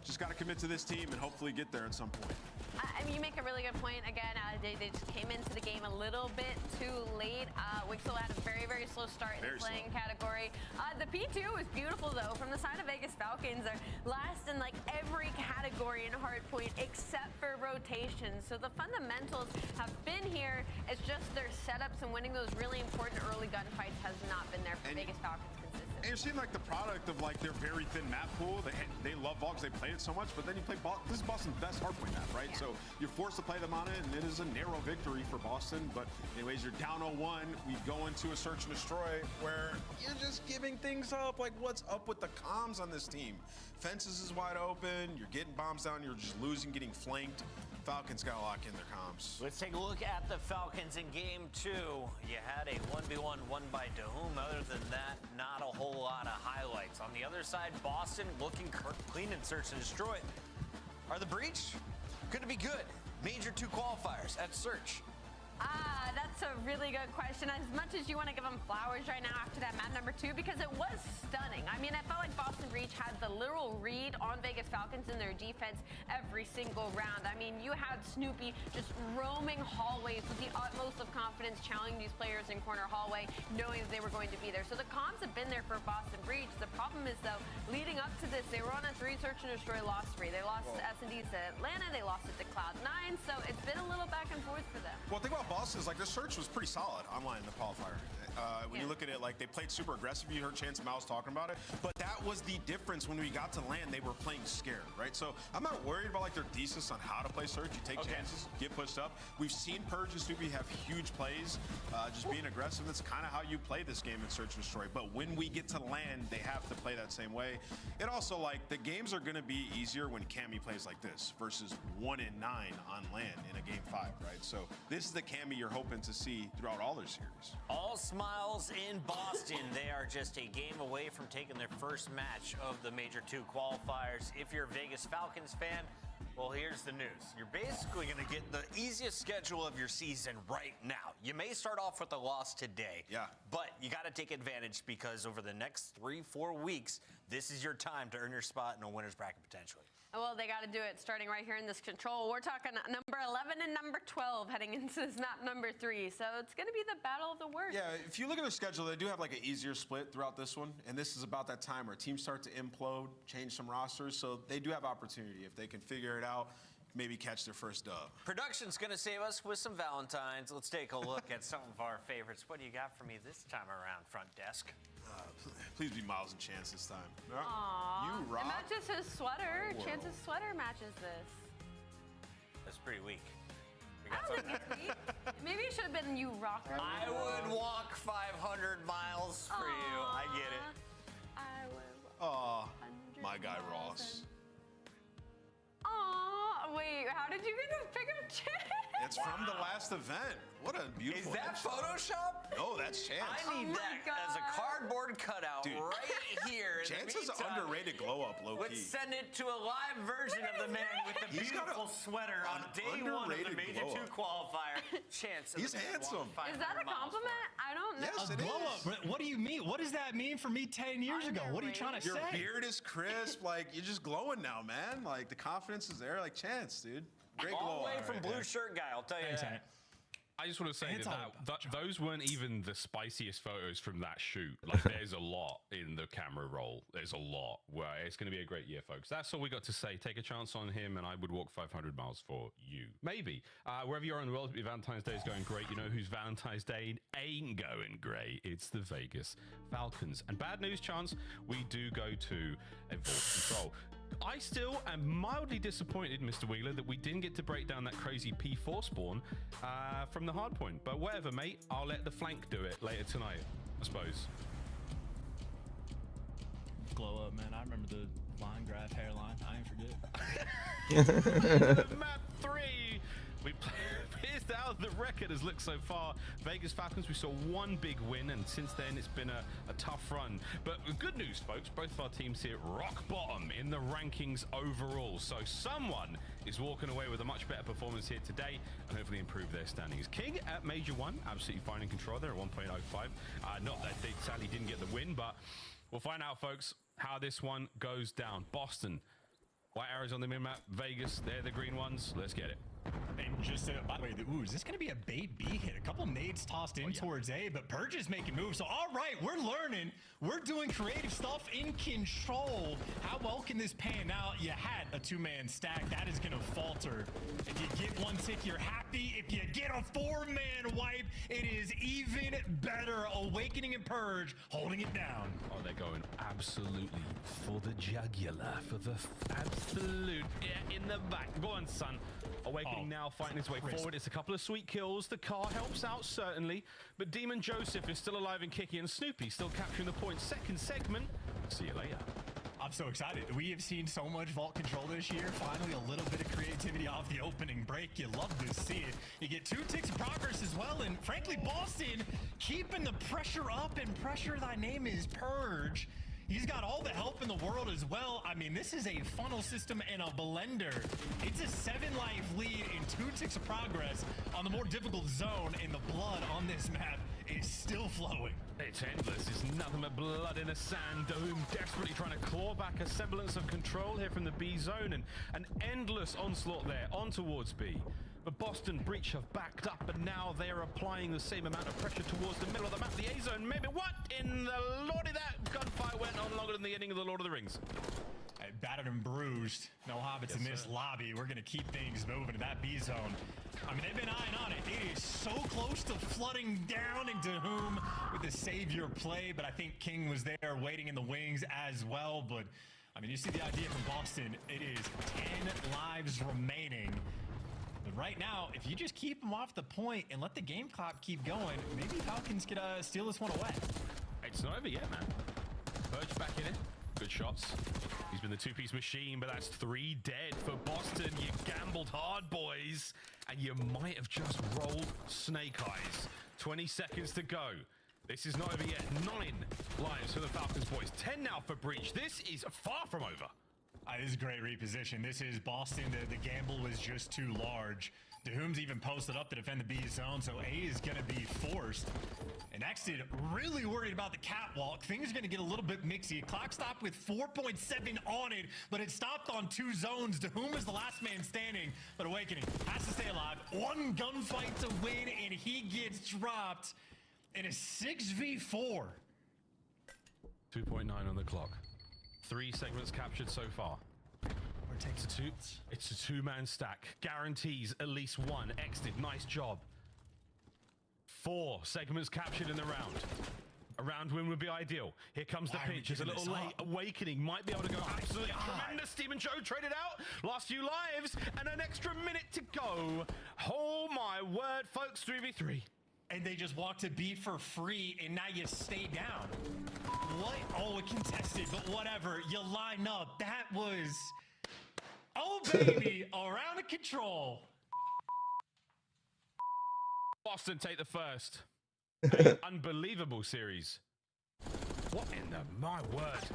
just got to commit to this team and hopefully get there at some point. I mean, you make a really good point. Again, they just came into the game a little bit too late. Wixel had a very, very slow start in the playing category. The P2 was beautiful, though, from the side of Vegas Falcons. Are last in, like, every category in hardpoint except for rotations. So the fundamentals have been here. It's just their setups and winning those really important early gunfights has not been there for Vegas Falcons. And you're seeing like the product of like their very thin map pool. They love Vol because they played it so much, but then you play this is Boston's best hardpoint map, right? Yeah. So you're forced to play them on it, and it is a narrow victory for Boston. But anyways, you're down 0-1. We go into a search and destroy where you're just giving things up. Like, what's up with the comms on this team? Fences is wide open. You're getting bombs down. You're just losing, getting flanked. Falcons got to lock in their comms. Let's take a look at the Falcons in game 2. You had a 1v1 won by Dahum. Other than that, not a whole lot of highlights. On the other side, Boston looking clean and search and destroy. Are the Breach going to be good? Major 2 qualifiers at search. That's a really good question. As much as you want to give them flowers right now after that map number 2, because it was stunning. I mean, I felt like Boston Breach had the literal read on Vegas Falcons in their defense every single round. I mean, you had Snoopy just roaming hallways with the utmost of confidence, challenging these players in corner hallway, knowing that they were going to be there. So the comms have been there for Boston Breach. The problem is, though, leading up to this, they were on a 3 search and destroy loss streak. They lost to S&D to Atlanta. They lost it to Cloud9. So it's been a little back and forth for them. Well, the thing about Boston is, like, their search was pretty solid online in the qualifier. When you look at it, like, they played super aggressive. You heard Chance Mouse talking about it. But that was the difference when we got to land. They were playing scared, right? So I'm not worried about, like, their thesis on how to play search. You take chances, get pushed up. We've seen Purge and Snoopy have huge plays. Just being aggressive, that's kind of how you play this game in Search and Destroy. But when we get to land, they have to play that same way. It also, like, the games are going to be easier when Cammy plays like this versus 1 and 9 on land in a game 5, right? So this is the Cammy you're hoping to see throughout all their series. All smiles in Boston. They are just a game away from taking their first match of the Major 2 qualifiers. If you're a Vegas Falcons fan, well, here's the news. You're basically going to get the easiest schedule of your season right now. You may start off with a loss today, but you got to take advantage because over the next 3-4 weeks, this is your time to earn your spot in a winner's bracket potentially. Well, they got to do it starting right here in this control. We're talking number 11 and number 12 heading into this map number 3. So it's going to be the battle of the worst. Yeah, if you look at their schedule, they do have like an easier split throughout this one. And this is about that time where teams start to implode, change some rosters. So they do have opportunity. If they can figure it out, maybe catch their first dub. Production's going to save us with some Valentines. Let's take a look at some of our favorites. What do you got for me this time around, front desk? Please be Miles and Chance this time. Aww. You rock. It matches his sweater. Chance's sweater matches this. That's pretty weak. I don't think it's weak. Maybe it should have been you rock. I would walk 500 miles for you. I get it. I would Aw, walk my guy Ross. Aw, wait, how did you get this pickup Chance? It's from the last event. What a beautiful. Is that Photoshop? No, that's Chance. I need that as a cardboard cutout right here. Chance is an underrated glow up, low key. Let's send it to a live version of the man with the beautiful sweater on day 1 of the Major 2 qualifier. Chance. He's handsome. Is that a compliment? I don't know. Yes, it is. What do you mean? What does that mean for me 10 years ago? What are you trying to Your say? beard is crisp. Like, you're just glowing now, man. Like, the confidence is there. Like, Chance, dude. Great glow. All the way from blue shirt guy, I'll tell you that. I just want to say that those weren't even the spiciest photos from that shoot. Like, there's a lot in the camera roll. There's a lot. Well, it's going to be a great year, folks. That's all we got to say. Take a chance on him, and I would walk 500 miles for you. Maybe. Wherever you are in the world, your Valentine's Day is going great. You know whose Valentine's Day ain't going great? It's the Vegas Falcons. And bad news, Chance, we do go to a Vault Control. I still am mildly disappointed, Mr. Wheeler, that we didn't get to break down that crazy P4 spawn from the hard point. But whatever, mate. I'll let the flank do it later tonight, I suppose. Glow up, man. I remember the line graph hairline. I ain't forget. Map 3. We here's how the record has looked so far. Vegas Falcons, we saw one big win, and since then it's been a tough run. But good news, folks, both of our teams here rock bottom in the rankings overall. So someone is walking away with a much better performance here today and hopefully improve their standings. King at Major 1, absolutely fine in control there at 1.05. Not that they sadly didn't get the win, but we'll find out, folks, how this one goes down. Boston, white arrows on the minmap. Vegas, they're the green ones. Let's get it. And just by the way, is this going to be a bait B hit? A couple nades tossed in towards A, but Purge is making moves. So, all right, we're learning. We're doing creative stuff in control. How well can this pan out? You had a two-man stack. That is going to falter. If you get one tick, you're happy. If you get a four-man wipe, it is even better. Awakening and Purge holding it down. Oh, they're going absolutely for the jugular, for the absolute, in the back. Go on, son. Awakening now fighting his way forward. It's a couple of sweet kills. The car helps out, certainly. But Demon Joseph is still alive and kicking, and Snoopy still capturing the point. Second segment. See you later. I'm so excited. We have seen so much vault control this year. Finally, a little bit of creativity off the opening break. You love to see it. You get 2 ticks of progress as well. And frankly, Boston keeping the pressure up, and pressure, thy name is Purge. He's got all the help in the world as well. I mean, this is a funnel system and a blender. It's a 7-life lead and 2 ticks of progress on the more difficult zone, and the blood on this map is still flowing. It's endless. It's nothing but blood in the sand. Doom desperately trying to claw back a semblance of control here from the B zone, and an endless onslaught there on towards B. But Boston Breach have backed up, and now they're applying the same amount of pressure towards the middle of the map. The A zone, maybe what in the lordy that gunfight went on longer than the ending of the Lord of the Rings. Battered and bruised. No hobbits in this lobby. We're going to keep things moving to that B zone. I mean, they've been eyeing on it. It is so close to flooding down into whom with the savior play, but I think King was there waiting in the wings as well. But, I mean, you see the idea from Boston. It is 10 lives remaining. But right now, if you just keep them off the point and let the game clock keep going, maybe Falcons could steal this one away. It's not over yet, man. Purge back in it. Good shots. He's been the 2-piece machine, but that's 3 dead for Boston. You gambled hard, boys, and you might have just rolled snake eyes. 20 seconds to go. This is not over yet. 9 lives for the Falcons, boys. 10 now for Breach. This is far from over. This is great reposition. This is Boston. The gamble was just too large. Dahum's even posted up to defend the B zone, so A is going to be forced. And Exit really worried about the catwalk. Things are going to get a little bit mixy. Clock stopped with 4.7 on it, but it stopped on 2 zones. Dahum is the last man standing, but Awakening has to stay alive. 1 gunfight to win, and he gets dropped in a 6v4. 2.9 on the clock. 3 segments captured so far. It's a 2-man stack. Guarantees at least 1. Exted, nice job. 4 segments captured in the round. A round win would be ideal. Here comes the pinch. It's a little late. Awakening might be able to go absolutely tremendous. Steven Joe traded out. Last few lives and an extra minute to go. Oh my word, folks, 3v3. And they just walked to B for free, and now you stay down. What? Oh, it contested, but whatever. You line up. That was... Oh, baby. Around the control. Boston take the first. An unbelievable series. What in the... My word.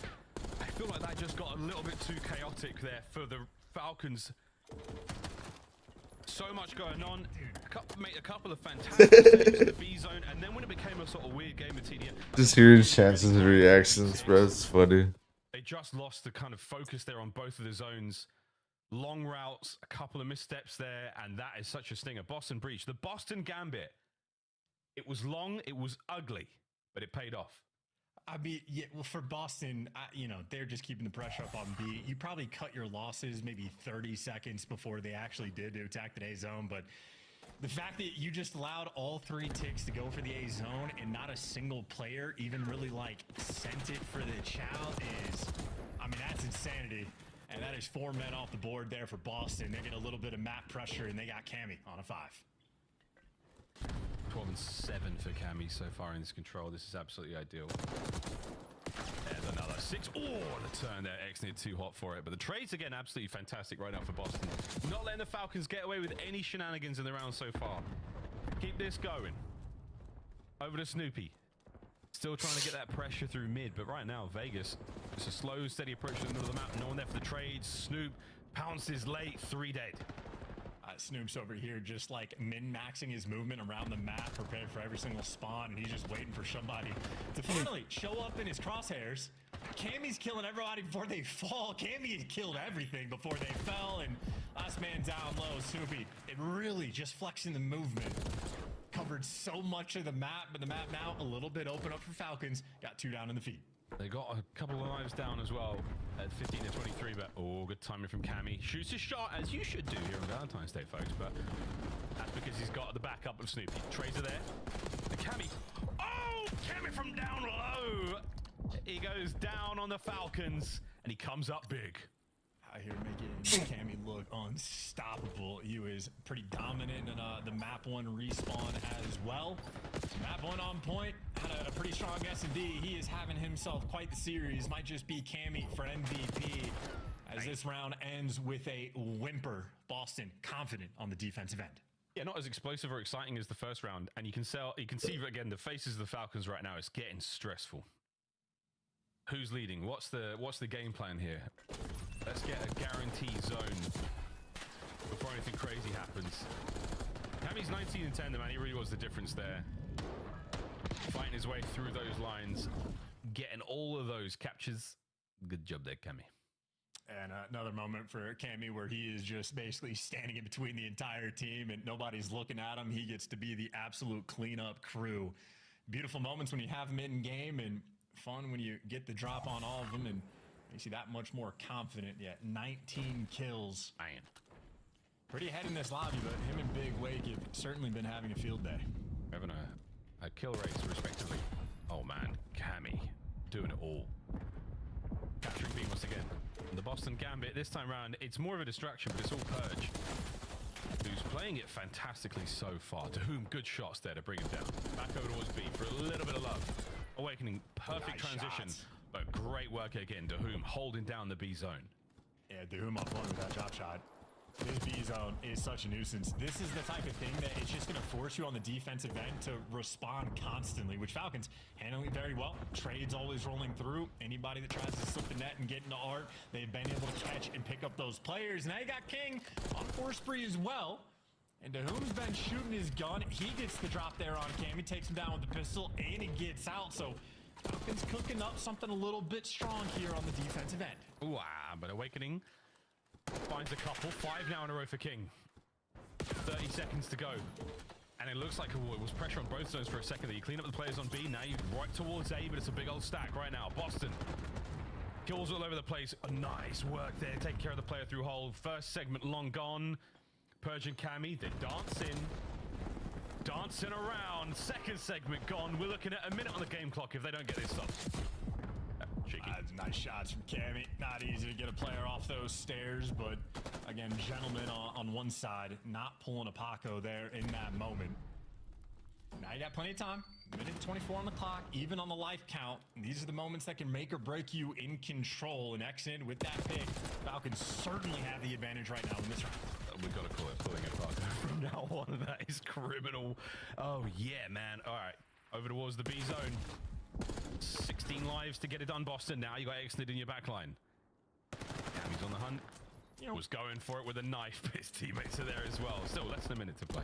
I feel like that just got a little bit too chaotic there for the Falcons. So much going on. Made a couple of fantastic saves in the B zone, and then when it became a sort of weird game of TDM, just hearing chances and reactions, bro, it's funny. They just lost the kind of focus there on both of the zones. Long routes, a couple of missteps there, and that is such a stinger. Boston Breach, the Boston Gambit. It was long, it was ugly, but it paid off. I mean, yeah, well, for Boston, you know, they're just keeping the pressure up on B. You probably cut your losses maybe 30 seconds before they actually did to attack the A zone, but the fact that you just allowed all 3 ticks to go for the A zone and not a single player even really, like, sent it for the chow is, I mean, that's insanity. And that is 4 men off the board there for Boston. They get a little bit of map pressure, and they got Cammy on a 5. 12 and 7 for Cammy so far in this control. This is absolutely ideal. There's another 6. Oh, the turn there. Xnid too hot for it. But the trades, again, absolutely fantastic right now for Boston. Not letting the Falcons get away with any shenanigans in the round so far. Keep this going. Over to Snoopy. Still trying to get that pressure through mid. But right now, Vegas, it's a slow, steady approach to the middle of the map. No one there for the trades. Snoop pounces late. 3 dead. Snoop's over here just like min-maxing his movement around the map, prepared for every single spawn, and he's just waiting for somebody to finally show up in his crosshairs. Cammy's killing everybody before they fall. Cammy killed everything before they fell, and last man down low, Snoopy. It really just flexing the movement. Covered so much of the map, but the map now a little bit open up for Falcons. Got 2 down in the feed. They got a couple of lives down as well at 15 to 23, but good timing from Cammy. Shoots his shot, as you should do here on Valentine's Day, folks, but that's because he's got the backup of Snoopy. Tracer there. And Cammy. Oh, Cammy from down low. He goes down on the Falcons, and he comes up big. Out here making Cammy look unstoppable. He was pretty dominant in the map 1 respawn as well. Map 1 on point, had a pretty strong S&D. He is having himself quite the series. Might just be Cammy for MVP as this round ends with a whimper. Boston confident on the defensive end. Yeah, not as explosive or exciting as the first round, and you can see again the faces of the Falcons right now. It's getting stressful. Who's leading? What's the game plan here? Let's get a guaranteed zone before anything crazy happens. Cammy's 19 and 10, the man. He really was the difference there. Fighting his way through those lines, getting all of those captures. Good job there, Cammy. And another moment for Cammy where he is just basically standing in between the entire team and nobody's looking at him. He gets to be the absolute cleanup crew. Beautiful moments when you have him in game, and fun when you get the drop on all of them and makes you that much more confident. Yeah, 19 kills. Man. Pretty ahead in this lobby, but him and Big Wake have certainly been having a field day. Having a kill rates respectively. Oh man, Cammy doing it all. Capturing B once again. And the Boston Gambit this time around, it's more of a distraction, but it's all Purge, who's playing it fantastically so far. To whom good shots there to bring him down. Back over towards B for a little bit of love. Awakening, perfect Nice transition, shots. but great work again. To whom holding down the B zone. Yeah, Doom on point with that drop shot. This B zone is such a nuisance. This is the type of thing that it's just going to force you on the defensive end to respond constantly, which Falcons handling very well. Trades always rolling through. Anybody that tries to slip the net and get into art, they've been able to catch and pick up those players. Now you got King on force spree as well. And to whom's been shooting his gun, he gets the drop there on Cam. He takes him down with the pistol, and he gets out. So Falcons cooking up something a little bit strong here on the defensive end. Wow, but Awakening finds a couple. 5 now in a row for King. 30 seconds to go. And it looks like it was pressure on both zones for a second. You clean up the players on B. Now you're right towards A, but it's a big old stack right now. Boston. Kills all over the place. Nice work there. Taking care of the player through hole. First segment long gone. Purge and Cammy, they're dancing around. Second segment gone. We're looking at a minute on the game clock if they don't get this stuff. Cheeky. Nice shots from Cammy. Not easy to get a player off those stairs, but again, gentlemen on one side, not pulling a Paco there in that moment. Now you got plenty of time. Minute 24 on the clock, even on the life count. These are the moments that can make or break you in control. And Xnid with that pick, Falcons certainly have the advantage right now in this round. We've got to call it pulling a Paco from now on. That is criminal. Oh, yeah, man. All right. Over towards the B zone. 16 lives to get it done, Boston. Now you got Xnid in your backline. Cammy's on the hunt. Was going for it with a knife, but his teammates are there as well. Still, less than a minute to play.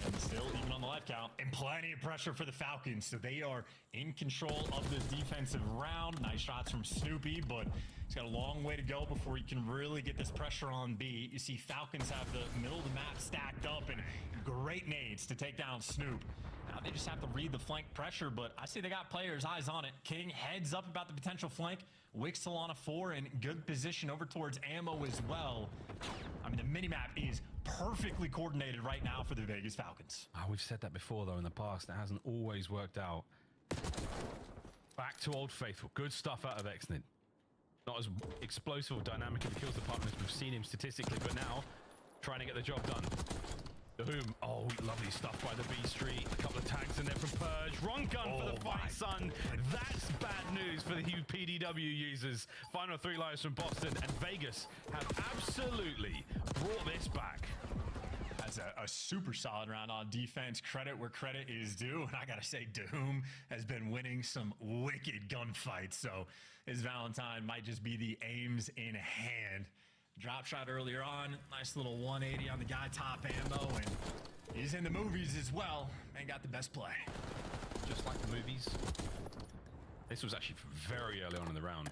And still, even on the life count, and plenty of pressure for the Falcons. So they are in control of this defensive round. Nice shots from Snoopy, but it's got a long way to go before you can really get this pressure on B. You see Falcons have the middle of the map stacked up and great nades to take down Snoop. Now they just have to read the flank pressure, but I see they got players eyes on it. King heads up about the potential flank. Wixel on a 4 in good position over towards ammo as well. I mean, the mini-map is perfectly coordinated right now for the Vegas Falcons. Oh, we've said that before, though, in the past. It hasn't always worked out. Back to Old Faithful. Good stuff out of Xnid. Not as explosive or dynamic in the kills department as we've seen him statistically, but now trying to get the job done. The Whom, oh, lovely stuff by the B Street. A couple of tags in there from Purge. Wrong gun for the fight, son. That's bad news for the PDW users. Final 3 lives from Boston, and Vegas have absolutely brought this back. That's a super solid round on defense. Credit where credit is due. And I got to say, Doom has been winning some wicked gunfights. So his Valentine might just be the aims in hand. Drop shot earlier on. Nice little 180 on the guy, top ammo. And he's in the movies as well. And got the best play. Just like the movies. This was actually very early on in the round.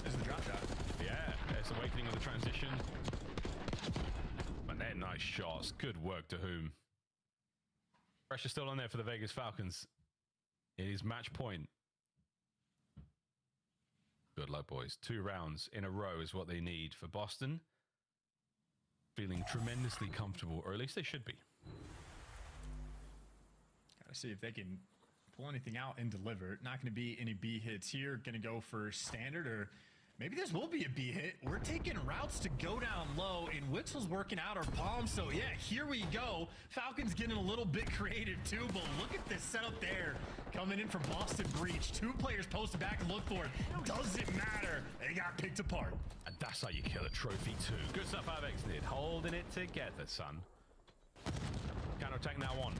This is the drop shot. Yeah, it's Awakening of the transition. And they're nice shots. Good work to Whom. Pressure still on there for the Vegas Falcons. It is match point. Good luck, boys. 2 rounds in a row is what they need for Boston. Feeling tremendously comfortable, or at least they should be. Gotta see if they can pull anything out and deliver. Not going to be any B hits here. Going to go for standard, or maybe this will be a B hit. We're taking routes to go down low, and Wixel's working out our palm. So yeah, here we go. Falcons getting a little bit creative too, but look at this setup there. Coming in from Boston Breach. 2 players posted back and look for it. Doesn't matter. They got picked apart. And that's how you kill a trophy too. Good stuff, Avex did. Holding it together, son. Counter-attack now on.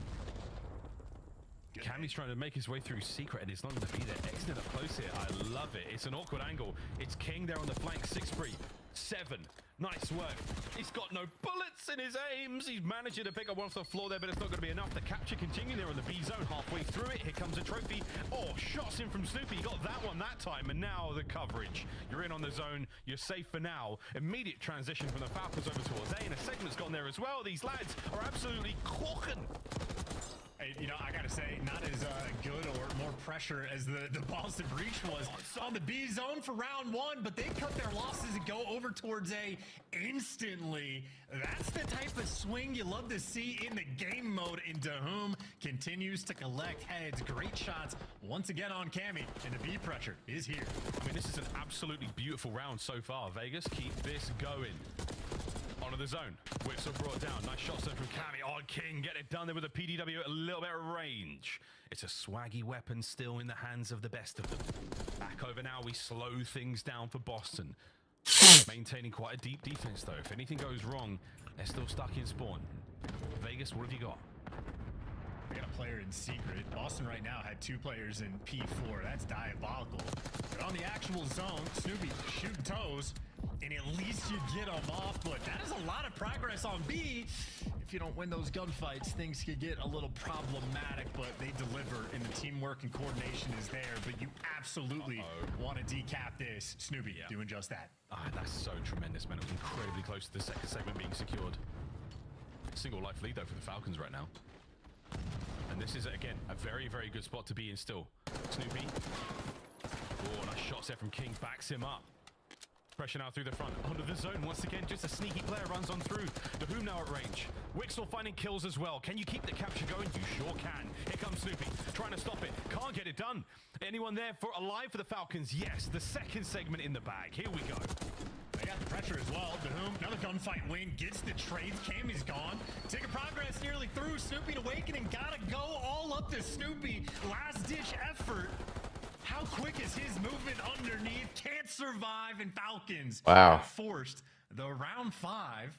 Cammy's trying to make his way through secret, and it's not going to be there. Excellent up close here. I love it. It's an awkward angle. It's King there on the flank. 6-3. 7. Nice work. He's got no bullets in his aims. He's managing to pick up one off the floor there, but it's not going to be enough. The capture continuing there on the B zone. Halfway through it. Here comes a trophy. Oh, shots in from Snoopy. He got that one that time, and now the coverage. You're in on the zone. You're safe for now. Immediate transition from the Falcons over towards A, and a segment's gone there as well. These lads are absolutely clocking. Hey, you know, I gotta say, not as good or more pressure as the Boston Breach was on the B zone for round 1, but they cut their losses and go over towards A instantly. That's the type of swing you love to see in the game mode, and Whom continues to collect heads. Great shots once again on Cammy, and the B pressure is here. I mean, this is an absolutely beautiful round so far. Vegas, keep this going. Onto the zone. Whistle brought down. Nice shots there from Cammy. Oh, King get it done there with a PDW at a little bit of range. It's a swaggy weapon still in the hands of the best of them. Back over now. We slow things down for Boston. Maintaining quite a deep defense, though. If anything goes wrong, they're still stuck in spawn. Vegas, what have you got? I got a player in secret. Boston right now had 2 players in P4. That's diabolical. But on the actual zone, Snoopy shooting toes, and at least you get them off. But that is a lot of progress on B. If you don't win those gunfights, things could get a little problematic, but they deliver, and the teamwork and coordination is there. But you absolutely want to decap this. Snoopy doing just that. That's so tremendous, man. It was incredibly close to the second segment being secured. Single life lead, though, for the Falcons right now. And this is, again, a very, very good spot to be in still. Snoopy. Oh, nice shots there from King. Backs him up. Pressure now through the front. Under the zone. Once again, just a sneaky player runs on through. The Whom now at range. Wixel finding kills as well. Can you keep the capture going? You sure can. Here comes Snoopy. Trying to stop it. Can't get it done. Anyone there for alive for the Falcons? Yes. The second segment in the bag. Here we go. They got the pressure as well. Whom, another gunfight win, gets the trades. Cammy's gone. Taking progress nearly through. Snoopy Awakening. Gotta go all up to Snoopy. Last ditch effort. How quick is his movement underneath? Can't survive, and Falcons forced the round 5.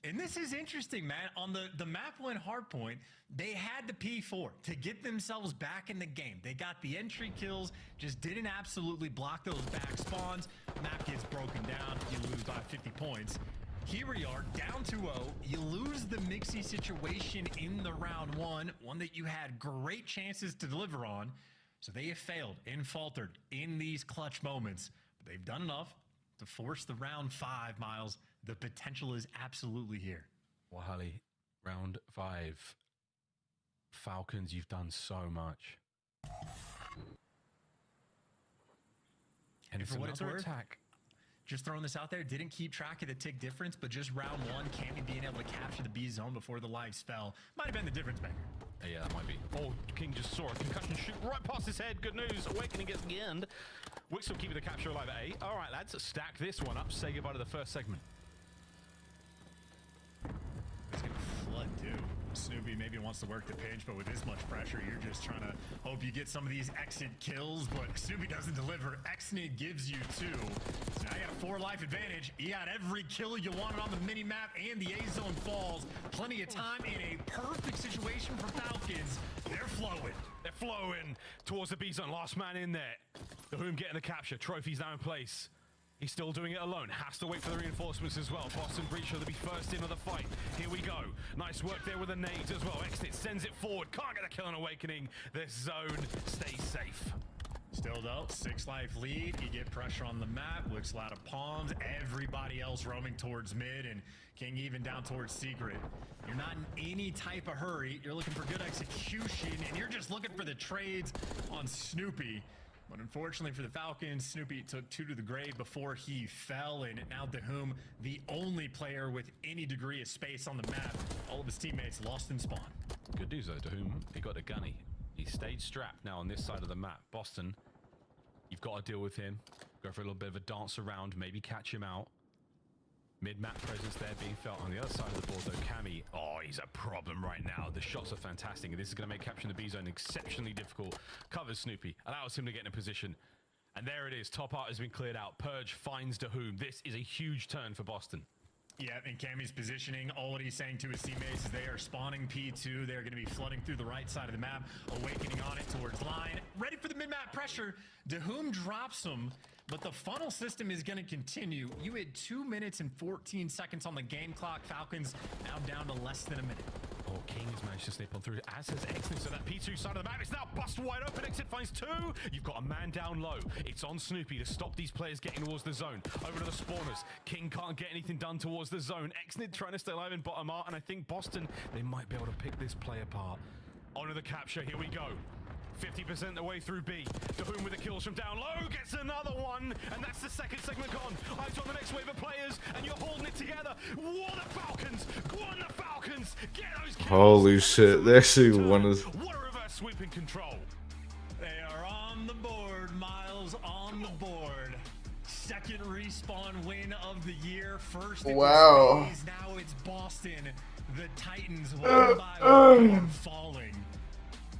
And this is interesting, man. On the map win hardpoint, they had the P4 to get themselves back in the game. They got the entry kills, just didn't absolutely block those back spawns. Map gets broken down, you lose by 50 points. Here we are, down 2-0. You lose the Mixie situation in the round 1, one that you had great chances to deliver on. So they have failed and faltered in these clutch moments. But they've done enough to force the round 5, Miles. The potential is absolutely here. Wahali, round 5. Falcons, you've done so much. And for what it's worth, just throwing this out there, didn't keep track of the tick difference, but just round 1, Cammy being able to capture the B zone before the lives fell might have been the difference maker. Yeah, that might be. Oh, King just saw a concussion shoot right past his head. Good news. Awakening gets gained. Wixel keeping the capture alive at 8. All right, lads, stack this one up. Say goodbye to the first segment. It's going to flood, too. Snoopy maybe wants to work the pinch, but with this much pressure, you're just trying to hope you get some of these exit kills, but Snoopy doesn't deliver. Xnid gives you 2. So now you got a 4 life advantage. You got every kill you wanted on the mini-map, and the A-zone falls. Plenty of time in a perfect situation for Falcons. They're flowing. They're flowing towards the B-zone. Last man in there. The Whom getting the capture. Trophy's now in place. He's still doing it alone. Has to wait for the reinforcements as well. Boston Breacher to be first in of the fight. Here we go. Nice work there with the nades as well. Xnid sends it forward. Can't get a kill on Awakening. This zone stays safe. Still though, 6 life lead. You get pressure on the map. Looks a lot of palms. Everybody else roaming towards mid, and King even down towards Secret. You're not in any type of hurry. You're looking for good execution, and you're just looking for the trades on Snoopy. But unfortunately for the Falcons, Snoopy took 2 to the grave before he fell, and now Dahum, the only player with any degree of space on the map, all of his teammates lost in spawn. Good news though, Dahum. He got a gunny. He stayed strapped now on this side of the map. Boston, you've got to deal with him. Go for a little bit of a dance around, maybe catch him out. Mid-map presence there being felt on the other side of the board though. Cammy, oh, he's a problem right now. The shots are fantastic, and this is going to make capturing the B-zone exceptionally difficult. Covers Snoopy, allows him to get in a position. And there it is, top art has been cleared out. Purge finds Dahum. This is a huge turn for Boston. Yeah, and Cammy's positioning, all what he's saying to his teammates is they are spawning P2. They're going to be flooding through the right side of the map, Awakening on it towards line. Ready for the mid-map pressure. Dahum drops him, but the funnel system is going to continue. You had 2 minutes and 14 seconds on the game clock. Falcons now down to less than a minute. Oh, King has managed to snip on through, as has Xnid, so that P2 side of the map is now bust wide open. Exit finds 2. You've got a man down low. It's on Snoopy to stop these players getting towards the zone. Over to the spawners. King can't get anything done towards the zone. Xnid trying to stay alive in bottom art, and I think Boston, they might be able to pick this play apart. Onto the capture, here we go. 50% the way through B. Dahum with the kills from down low gets another one, and that's the second segment gone. Eyes on the next wave of players, and you're holding it together. What the Falcons! What the Falcons! Get those kills! Holy shit, they actually won this. What a reverse sweeping control. They are on the board, Miles, on the board. Second respawn win of the year. First it was Faze, now it's Boston. The Titans one by one falling.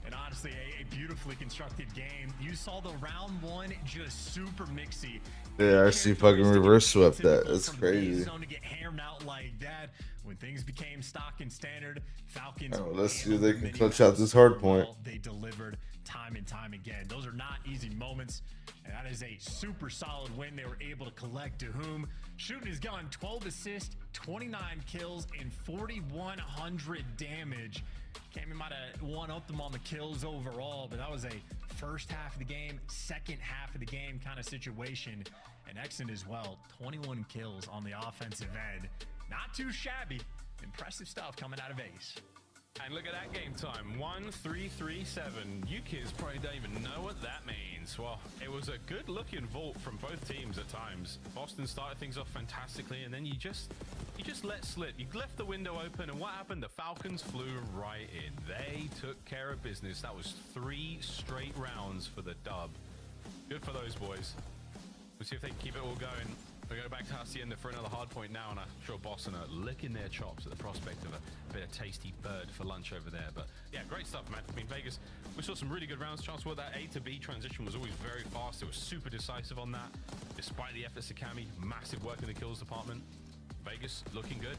And honestly, a beautifully constructed game. You saw the round 1 just super mixy. Yeah, I see fucking reverse swept that. That's crazy. To get hammered out like that. When things became stock and standard, Falcons. Oh, let's see if they can clutch out this hard point. They delivered time and time again. Those are not easy moments, and that is a super solid win. They were able to collect Dahum, shooting his gun, 12 assists, 29 kills, and 4,100 damage. Cammy might have one-upped them on the kills overall, but that was a first half of the game, second half of the game kind of situation. And Xnid as well, 21 kills on the offensive end. Not too shabby. Impressive stuff coming out of Ace. And look at that game time, 1-3-3-7. You kids probably don't even know what that means. Well, it was a good looking vault from both teams at times. Boston started things off fantastically, and then you just let slip. You left the window open, and what happened? The Falcons flew right in. They took care of business. That was 3 straight rounds for the dub. Good for those boys. We'll see if they can keep it all going. We go back to Hacienda for another hard point now, and I'm sure Boston are licking their chops at the prospect of a bit of tasty bird for lunch over there. But yeah, great stuff, man. I mean, Vegas, we saw some really good rounds. Chance where that A to B transition was always very fast. It was super decisive on that, despite the efforts of Cammy. Massive work in the kills department. Vegas looking good.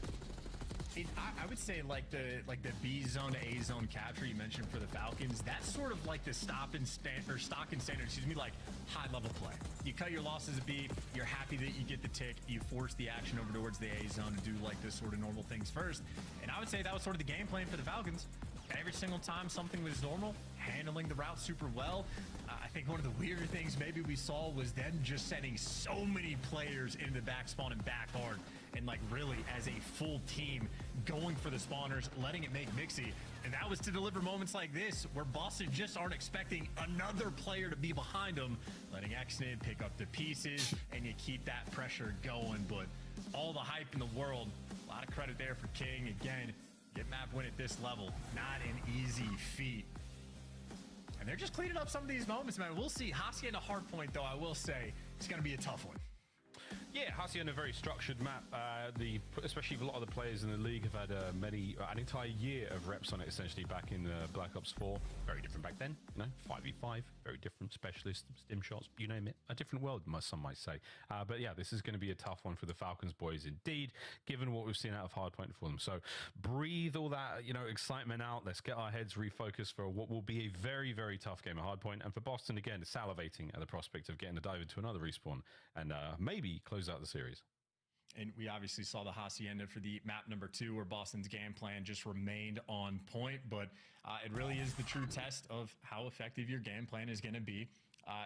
I would say like the B zone to A zone capture you mentioned for the Falcons, that's sort of like the stock and standard, excuse me, like high level play. You cut your losses at B, you're happy that you get the tick, you force the action over towards the A zone to do like this sort of normal things first. And I would say that was sort of the game plan for the Falcons. Every single time something was normal, handling the route super well. I think one of the weirder things maybe we saw was them just sending so many players into the back spawn and back hard, and like really as a full team going for the spawners, letting it make mixy. And that was to deliver moments like this where Boston just aren't expecting another player to be behind them, letting Xnid pick up the pieces, and you keep that pressure going. But all the hype in the world, a lot of credit there for King. Again, Get map win at this level, not an easy feat. And they're just cleaning up some of these moments, man. We'll see. Hacienda Hardpoint, though, I will say, it's going to be a tough one. Yeah, Hacienda, a very structured map. Especially a lot of the players in the league have had an entire year of reps on it, essentially, back in Black Ops 4. Very different back then, 5v5, very different specialist stim shots, you name it. A different world, some might say. But yeah, this is going to be a tough one for the Falcons boys indeed, given what we've seen out of Hardpoint for them. So breathe all that, excitement out. Let's get our heads refocused for what will be a very, very tough game at Hardpoint. And for Boston, again, salivating at the prospect of getting a dive into another respawn and maybe close out the series. And we obviously saw the Hacienda for the map number 2, where Boston's game plan just remained on point. But it really is the true test of how effective your game plan is going to be.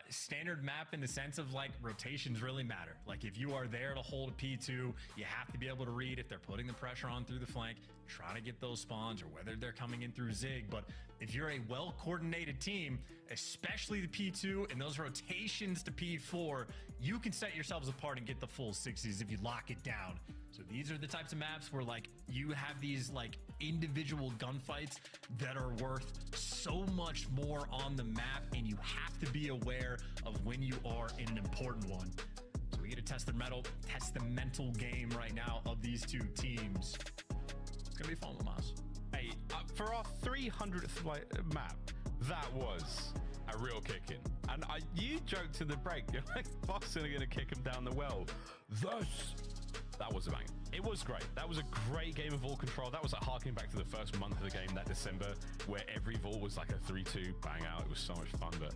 Standard map in the sense of like rotations really matter. Like if you are there to hold a P2, you have to be able to read if they're putting the pressure on through the flank, try to get those spawns, or whether they're coming in through Zig. But if you're a well-coordinated team, especially the P2 and those rotations to P4, you can set yourselves apart and get the full 60s if you lock it down. So these are the types of maps where like you have these like individual gunfights that are worth so much more on the map, and you have to be aware of when you are in an important one. So we get to test the mental game right now of these two teams. It's gonna be fun with us. Hey, for our 300th map, that was a real kick-in. And you joked in the break, you're like, Boston are gonna kick him down the well. That was a bang. It was great. That was a great game of Vault control. That was like harking back to the first month of the game that December, where every Vault was like a 3-2 bang out. It was so much fun. But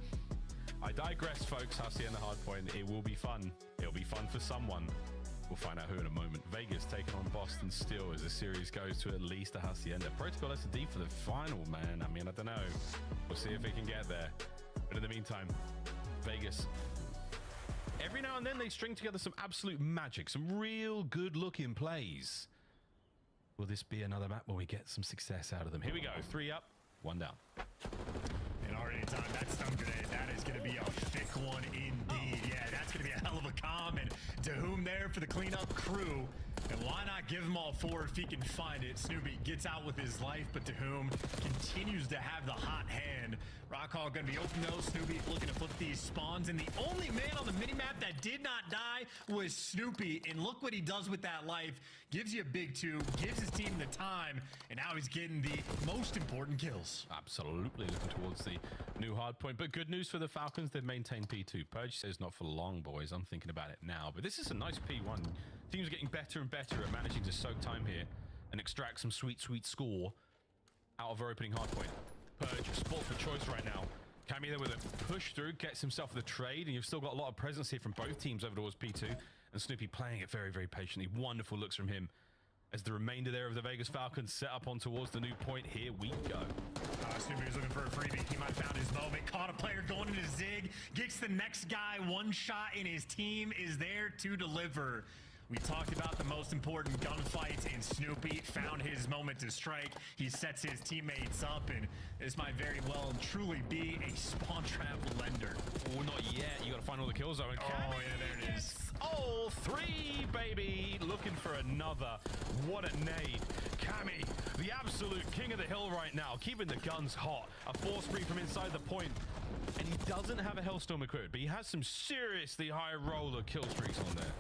I digress, folks. Hacienda Hardpoint. It will be fun. It'll be fun for someone. We'll find out who in a moment. Vegas taking on Boston still as the series goes to at least a Hacienda. Protocol SD for the final, man. I mean, I don't know. We'll see if we can get there. But in the meantime, Vegas, every now and then they string together some absolute magic, some real good-looking plays. Will this be another map where we get some success out of them? Here we go. 3 up, 1 down. And already time that stun grenade, that is going to be a thick one indeed. Yeah, that's going to be a hell of a calm. And to whom there for the cleanup crew. And why not give him all 4 if he can find it? Snoopy gets out with his life, but to whom continues to have the hot hand. Rockhall going to be open though. Snoopy looking to flip these spawns. And the only man on the minimap that did not die was Snoopy. And look what he does with that life. Gives you a big 2, gives his team the time, and now he's getting the most important kills. Absolutely looking towards the new hard point. But good news for the Falcons, they've maintained P2. Purge says not for long, boys. I'm thinking about it now. But this is a nice P1. Teams are getting better and better at managing to soak time here and extract some sweet, sweet score out of our opening hard point. Purge, spot for choice right now. Cammy there with a push through, gets himself the trade, and you've still got a lot of presence here from both teams over towards P2. And Snoopy playing it very, very patiently. Wonderful looks from him as the remainder there of the Vegas Falcons set up on towards the new point. Here we go. Snoopy was looking for a freebie. He might have found his moment. Caught a player going into Zig. Gets the next guy one shot, and his team is there to deliver. We talked about the most important gunfights, and Snoopy found his moment to strike. He sets his teammates up, and this might very well and truly be a spawn trap blender. Oh, not yet. You got to find all the kills, though. Oh, yeah, there it is. Oh, 3, baby. Looking for another. What a nade. Cammy, the absolute king of the hill right now, keeping the guns hot. A force free from inside the point. And he doesn't have a Hellstorm equipped, but he has some seriously high roller kill streaks on there.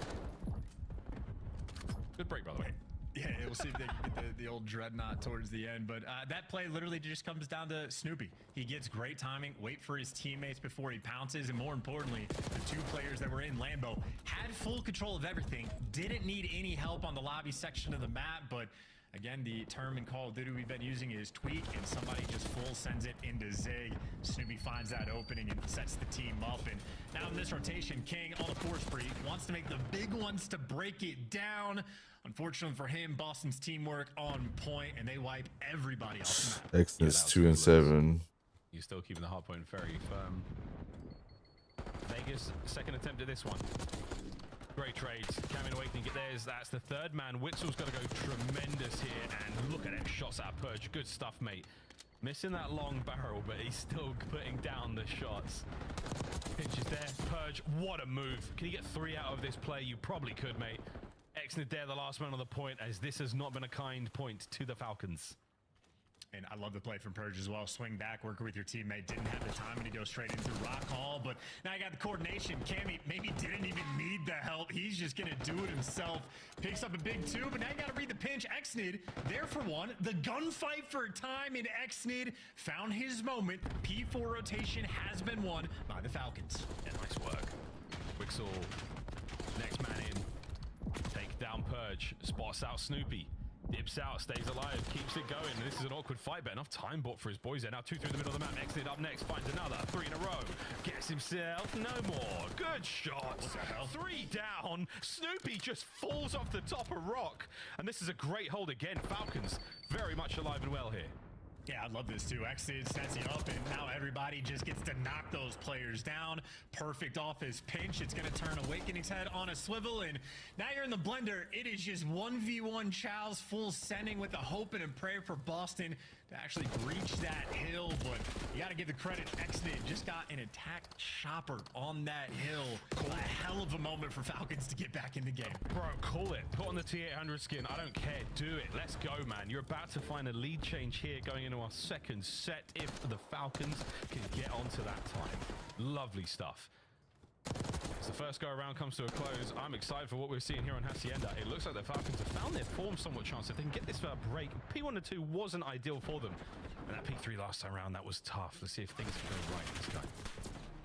Good break, by the way. Yeah, we'll see if they can get the old dreadnought towards the end. But that play literally just comes down to Snoopy. He gets great timing, wait for his teammates before he pounces, and more importantly, the 2 players that were in Lambo had full control of everything, didn't need any help on the lobby section of the map, but again, the term in Call of Duty we've been using is tweak, and somebody just full sends it into Zig. Snoopy finds that opening and sets the team up. And now in this rotation, King on a force spree wants to make the big ones to break it down. Unfortunately for him, Boston's teamwork on point, and they wipe everybody off the map. Excellence 2 and 7. You're still keeping the hard point very firm. Vegas, second attempt at this one. Great trades. Cammy Awakening get theirs. That's the 3rd man. Witzel's got to go tremendous here. And look at them shots out of Purge. Good stuff, mate. Missing that long barrel, but he's still putting down the shots. Pinches there. Purge, what a move. Can you get 3 out of this play? You probably could, mate. Excellent there, the last man on the point, as this has not been a kind point to the Falcons. And I love the play from Purge as well. Swing back, working with your teammate. Didn't have the timing to go straight into Rock Hall, but now you got the coordination. Cammy maybe didn't even need the help. He's just going to do it himself. Picks up a big 2, but now you got to read the pinch. Xnid there for 1. The gunfight for time in Xnid found his moment. P4 rotation has been won by the Falcons. Yeah, nice work. Wixel, next man in. Take down Purge. Spots out Snoopy. Dips out, stays alive, keeps it going. This is an awkward fight, but enough time bought for his boys there. Now 2 through the middle of the map. Xnid up next, finds another. 3 in a row. Gets himself no more. Good shot. 3 down. Snoopy just falls off the top of Rock. And this is a great hold again. Falcons very much alive and well here. Yeah, I love this too. Xnid sets it up, and now everybody just gets to knock those players down. Perfect off his pinch. It's going to turn Awakening's head on a swivel, and now you're in the blender. It is just 1v1 Chow's full sending with a hope and a prayer for Boston to actually breach that hill, but you got to give the credit. Xnid just got an attack chopper on that hill. A hell of a moment for Falcons to get back in the game. Bro, call it. Put on the T800 skin. I don't care. Do it. Let's go, man. You're about to find a lead change here going into our second set if the Falcons can get onto that time. Lovely stuff. As the first go around comes to a close, I'm excited for what we're seeing here on Hacienda. It looks like the Falcons have found their form somewhat chance. If they can get this break, P1 to 2 wasn't ideal for them. And that P3 last time around, that was tough. Let's see if things can go right this time.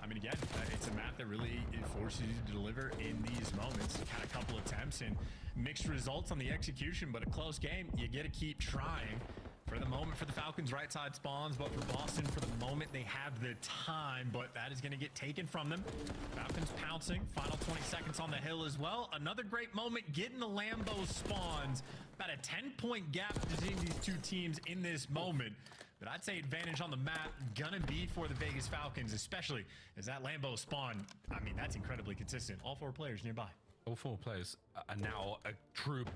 I mean, again, it's a map that really forces you to deliver in these moments. Had a couple attempts and mixed results on the execution, but a close game, you get to keep trying. For the moment, for the Falcons, right side spawns, but for Boston, for the moment, they have the time, but that is going to get taken from them. Falcons pouncing, final 20 seconds on the hill as well. Another great moment, getting the Lambo spawns. About a 10-point gap between these two teams in this moment. But I'd say advantage on the map gonna be for the Vegas Falcons, especially as that Lambo spawn, I mean, that's incredibly consistent. All 4 players nearby. All 4 players are now a true.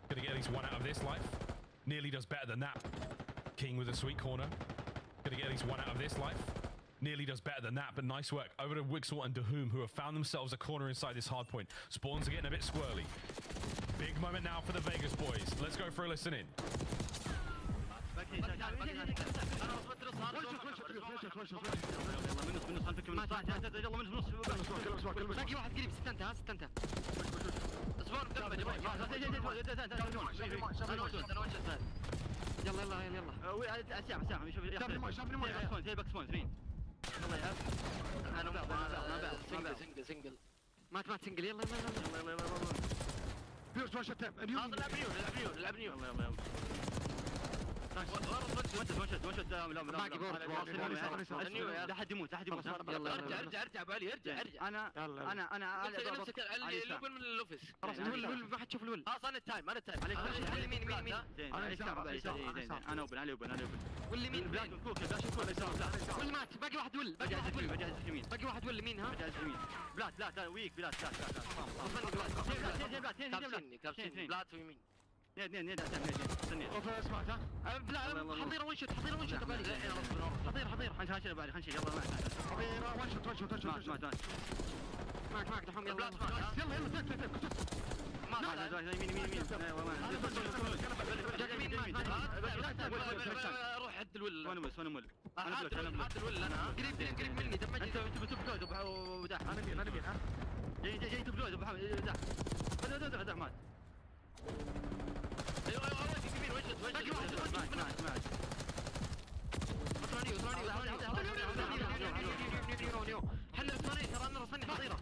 Gonna get at least 1 out of this life. Nearly does better than that. King with a sweet corner. Gonna get at least 1 out of this life. Nearly does better than that, but nice work. Over to Wixel and Dahum, who have found themselves a corner inside this hard point. Spawns are getting a bit squirrely. Big moment now for the Vegas boys. Let's go for a listen in. يلا يلا يلا اسامه اسامه شوف باك سبون مين يلا يا انا ما سنجل سنجل ما تسنجل يلا يلا يلا يلا بيرس وان شوت العب نيو العب نيو يلا يلا لا حد يموت لا حد يموت ارجع ارجع بالي ارجع انا نفسك اللوبن من اللوفس الول ما حد تشوف الول اصلا التايم انا التايم عليك مين انا اوبن واللي مين بلاك كوك واللي مات باقي واحد ول باقي واحد ول مين ها بلات ويك بلات كابسيني بلات ويمين نيد استني اوفر اسمع لا حضيره وين شوت حضيره خلينا بالي خلينا يلا حضيره وين شوت معك دحوم يلا يلا روح عد الول وانا مول عد الول انا قريب مني دمج انت بتبلود وداح انا نبي ها جاي تبلود وداح هذا مات ايوه يمين وجه حل الثاني ترى انا رصني حظيره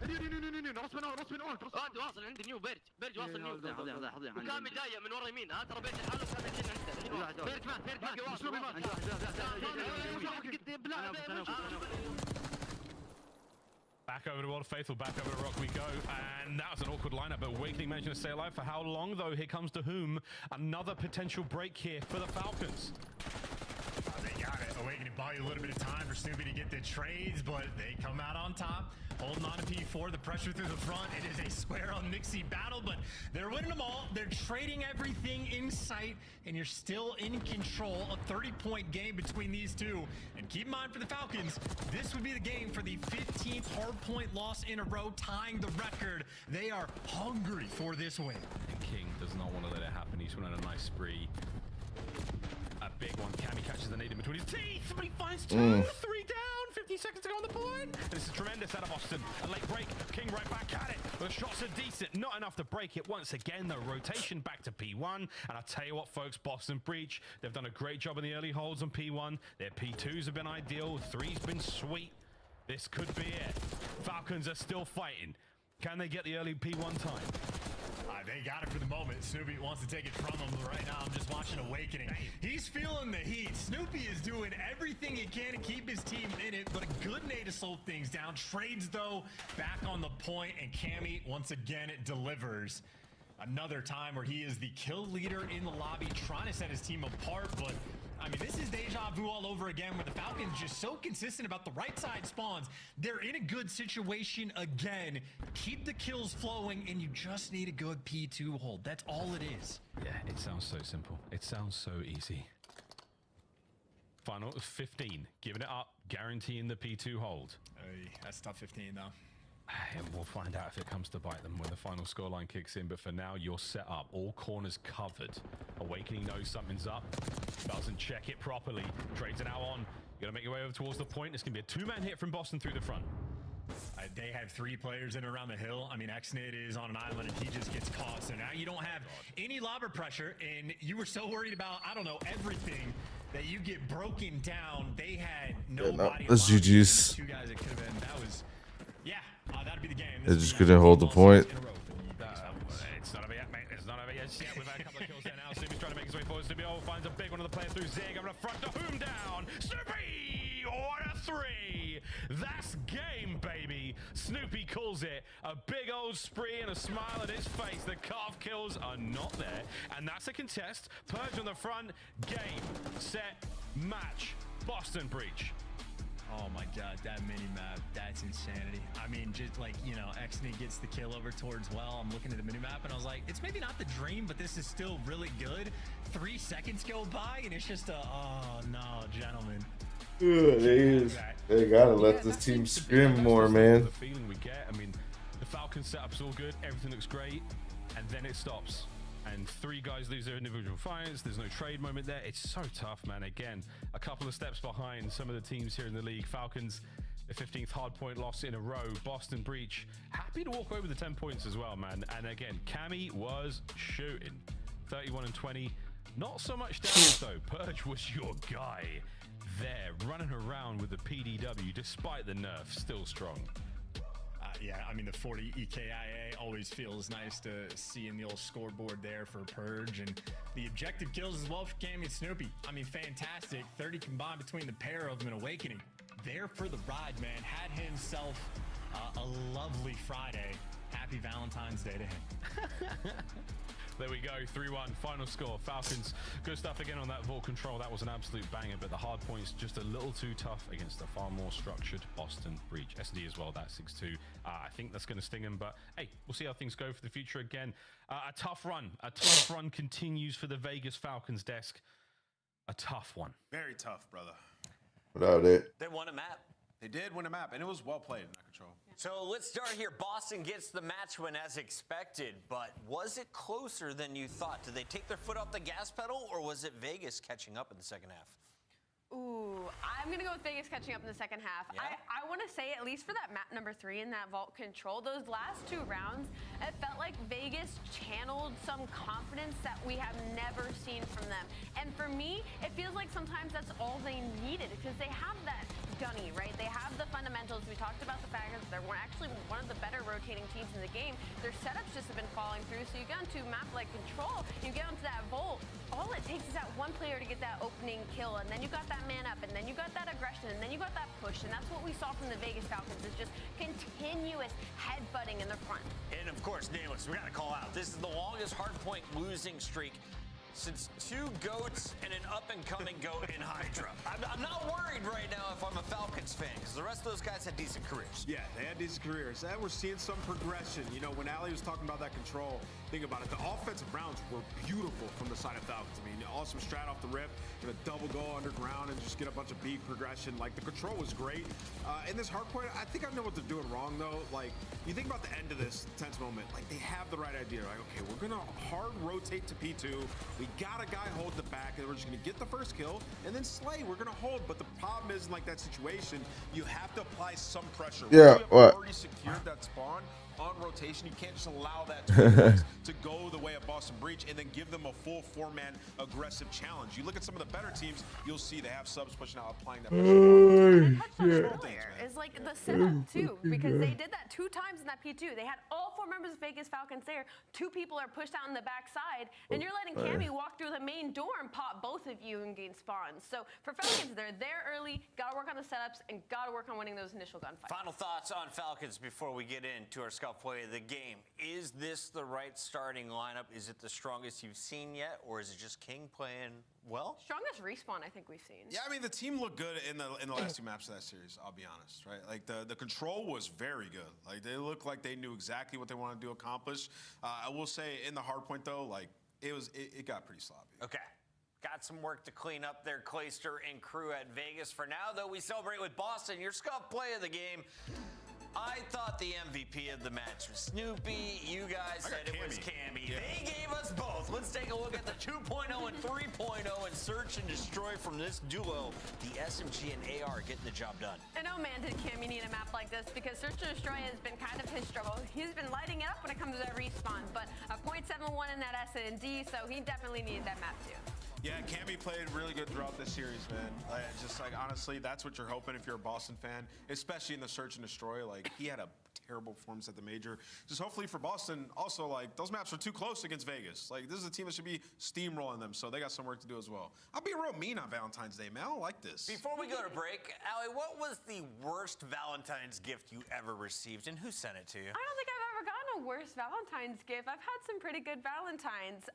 رص واصل عندي نيو بيرج واصل نيو وكامل جايه من ورا يمين ترى بيرج الحاله كامل عنده بيرج مات واصل Back over to World of Faithful, back over to Rock we go. And that was an awkward lineup, but Awakening managed to stay alive for how long, though? Here comes Dahum. Another potential break here for the Falcons. They got it. Awakening bought you a little bit of time for Snoopy to get the trades, but they come out on top. Holding on to P4, the pressure through the front. It is a square on Nixie battle, but they're winning them all. They're trading everything in sight, and you're still in control. A 30-point game between these two. And keep in mind for the Falcons, this would be the game for the 15th hardpoint loss in a row, tying the record. They are hungry for this win. And King does not want to let it happen. He's went on a nice spree. A big one. Cammy catches the nade in between his teeth, but he finds 2, 3 down. 50 seconds to go on the point. And this is tremendous out of Boston. A late break. King right back at it. The shots are decent. Not enough to break it once again. The rotation back to P1. And I'll tell you what, folks, Boston Breach, they've done a great job in the early holds on P1. Their P2s have been ideal. 3's been sweet. This could be it. Falcons are still fighting. Can they get the early P1 time? They got it for the moment. Snoopy wants to take it from him, but right now I'm just watching Awakening. He's feeling the heat. Snoopy is doing everything he can to keep his team in it, but a good nade to slow things down. Trades, though, back on the point, and Cammy, once again, it delivers. Another time where he is the kill leader in the lobby, trying to set his team apart, but I mean, this is deja vu all over again, where the Falcons just so consistent about the right side spawns. They're in a good situation again. Keep the kills flowing, and you just need a good P2 hold. That's all it is. Yeah, it sounds so simple. It sounds so easy. Final 15. Giving it up, guaranteeing the P2 hold. Hey, that's tough 15, though. And we'll find out if it comes to bite them when the final scoreline kicks in. But for now, you're set up. All corners covered. Awakening knows something's up. Doesn't check it properly. Trades it now on. You got to make your way over towards the point. It's going to be a 2-man hit from Boston through the front. They have 3 players in and around the hill. I mean, Xnid is on an island, and he just gets caught. So now you don't have any lobber pressure, and you were so worried about, I don't know, everything, that you get broken down. They had nobody. That's GG's. 2 guys it could have been. That was, yeah, that'd be the game. They just couldn't hold the point. It's not over yet, mate. It's not over yet. We've had a couple of kills there now. Snoopy's trying to make his way forward. Snoopy finds a big one of the player through Zig. I'm going to front to whom down. Snoopy! What a 3! That's game, baby. Snoopy calls it. A big old spree and a smile on his face. The calf kills are not there. And that's a contest. Purge on the front. Game, set, match. Boston Breach. Oh my god, that mini-map, that's insanity. I mean, just like, you know, Xnid gets the kill over towards Well. I'm looking at the mini-map and I was like, it's maybe not the dream, but this is still really good. 3 seconds go by and it's just a, oh no, gentlemen. They gotta let this team scrim more, man. The feeling we get, I mean, the Falcons setup's all good, everything looks great, and then it stops. And 3 guys lose their individual fights. There's no trade moment there. It's so tough, man. Again, a couple of steps behind some of the teams here in the league. Falcons, the 15th hardpoint loss in a row. Boston Breach, happy to walk over the 10 points as well, man. And again, Cammy was shooting. 31 and 20. Not so much damage, though. Purge was your guy there, running around with the PDW, despite the nerf, still strong. Yeah, I mean, the 40 EKIA always feels nice to see in the old scoreboard there for Purge. And the objective kills as well for Cammy and Snoopy. I mean, fantastic. 30 combined between the pair of them in Awakening. There for the ride, man. Had himself a lovely Friday. Happy Valentine's Day to him. There we go, 3-1, final score. Falcons, good stuff again on that vault control. That was an absolute banger, but the hard points just a little too tough against a far more structured Boston Breach. SD as well, that 6-2. I think that's going to sting him, but hey, we'll see how things go for the future again. A tough run continues for the Vegas Falcons desk. A tough one. Very tough, brother. Without it. They won a map. They did win a map, and it was well played in that control. So let's start here. Boston gets the match win as expected, but was it closer than you thought? Did they take their foot off the gas pedal, or was it Vegas catching up in the second half? Ooh, I'm going to go with Vegas catching up in the second half. Yeah. I want to say, at least for that map number 3 in that vault control, those last 2 rounds, it felt like Vegas channeled some confidence that we have never seen from them. And for me, it feels like sometimes that's all they needed, because they have that gunny, right? They have the fundamentals. We talked about the fact that they're actually one of the better rotating teams in the game. Their setups just have been falling through, so you get onto a map like Control, you get onto that vault, all it takes is that one player to get that opening kill, and then you got that man up, and then you got that aggression, and then you got that push, and that's what we saw from the Vegas Falcons, is just continuous headbutting in the front. And of course, Nameless, we got to call out. This is the longest hardpoint losing streak since 2 goats and an up-and-coming goat in Hydra. I'm not worried right now if I'm a Falcons fan, because the rest of those guys had decent careers. Yeah, they had decent careers, and we're seeing some progression. You know, when Ali was talking about that control, think about it. The offensive rounds were beautiful from the side of Falcons. I mean, awesome strat off the rip, gonna double go underground and just get a bunch of beat progression. Like, the control was great. In this hardpoint, I think I know what they're doing wrong, though. Like, you think about the end of this tense moment, like, they have the right idea. Like, okay, we're gonna hard rotate to P2. We You got a guy hold the back, and we're just going to get the first kill, and then slay. We're going to hold. But the problem is, in like that situation, you have to apply some pressure. Yeah, you have what? already secured that spawn on rotation. You can't just allow that to go the way of Boston Breach and then give them a full 4-man aggressive challenge. You look at some of the better teams, you'll see they have subs pushing out, applying that pressure. Is like the setup too, because they did that 2 times in that P2. They had all 4 members of Vegas Falcons there. 2 people are pushed out in the backside, and you're letting Cammy walk through the main door and pop both of you and gain spawns. So for Falcons, they're there early, gotta work on the setups, and gotta work on winning those initial gunfights. Final thoughts on Falcons before we get into our scout play of the game. Is this the right starting lineup? Is it the strongest you've seen yet, or is it just King playing well? Strongest respawn I think we've seen. Yeah, I mean, the team looked good in the last 2 maps of that series, I'll be honest, right? Like, the control was very good. Like, they looked like they knew exactly what they wanted to accomplish. I will say, in the hard point, though, like, it got pretty sloppy. Okay. Got some work to clean up there, Clayster and crew at Vegas. For now, though, we celebrate with Boston. Your scuff play of the game. I thought the MVP of the match was Snoopy. You guys said it was Cammy. Yeah. They gave us both. Let's take a look at the 2.0 and 3.0 and search and destroy from this duo. The SMG and AR getting the job done. And oh man, did Cammy need a map like this, because search and destroy has been kind of his struggle. He's been lighting it up when it comes to that respawn, but a .71 in that S&D, so he definitely needed that map too. Yeah, Cammy played really good throughout this series, man. Just like, honestly, that's what you're hoping if you're a Boston fan, especially in the search and destroy. Like, he had a terrible performance at the major. Just hopefully for Boston, also, like, those maps are too close against Vegas. Like, this is a team that should be steamrolling them, so they got some work to do as well. I'll be real mean on Valentine's Day, man. I don't like this. Before we go to break, Allie, what was the worst Valentine's gift you ever received, and who sent it to you? I don't think I've ever gotten a worse Valentine's gift. I've had some pretty good Valentines.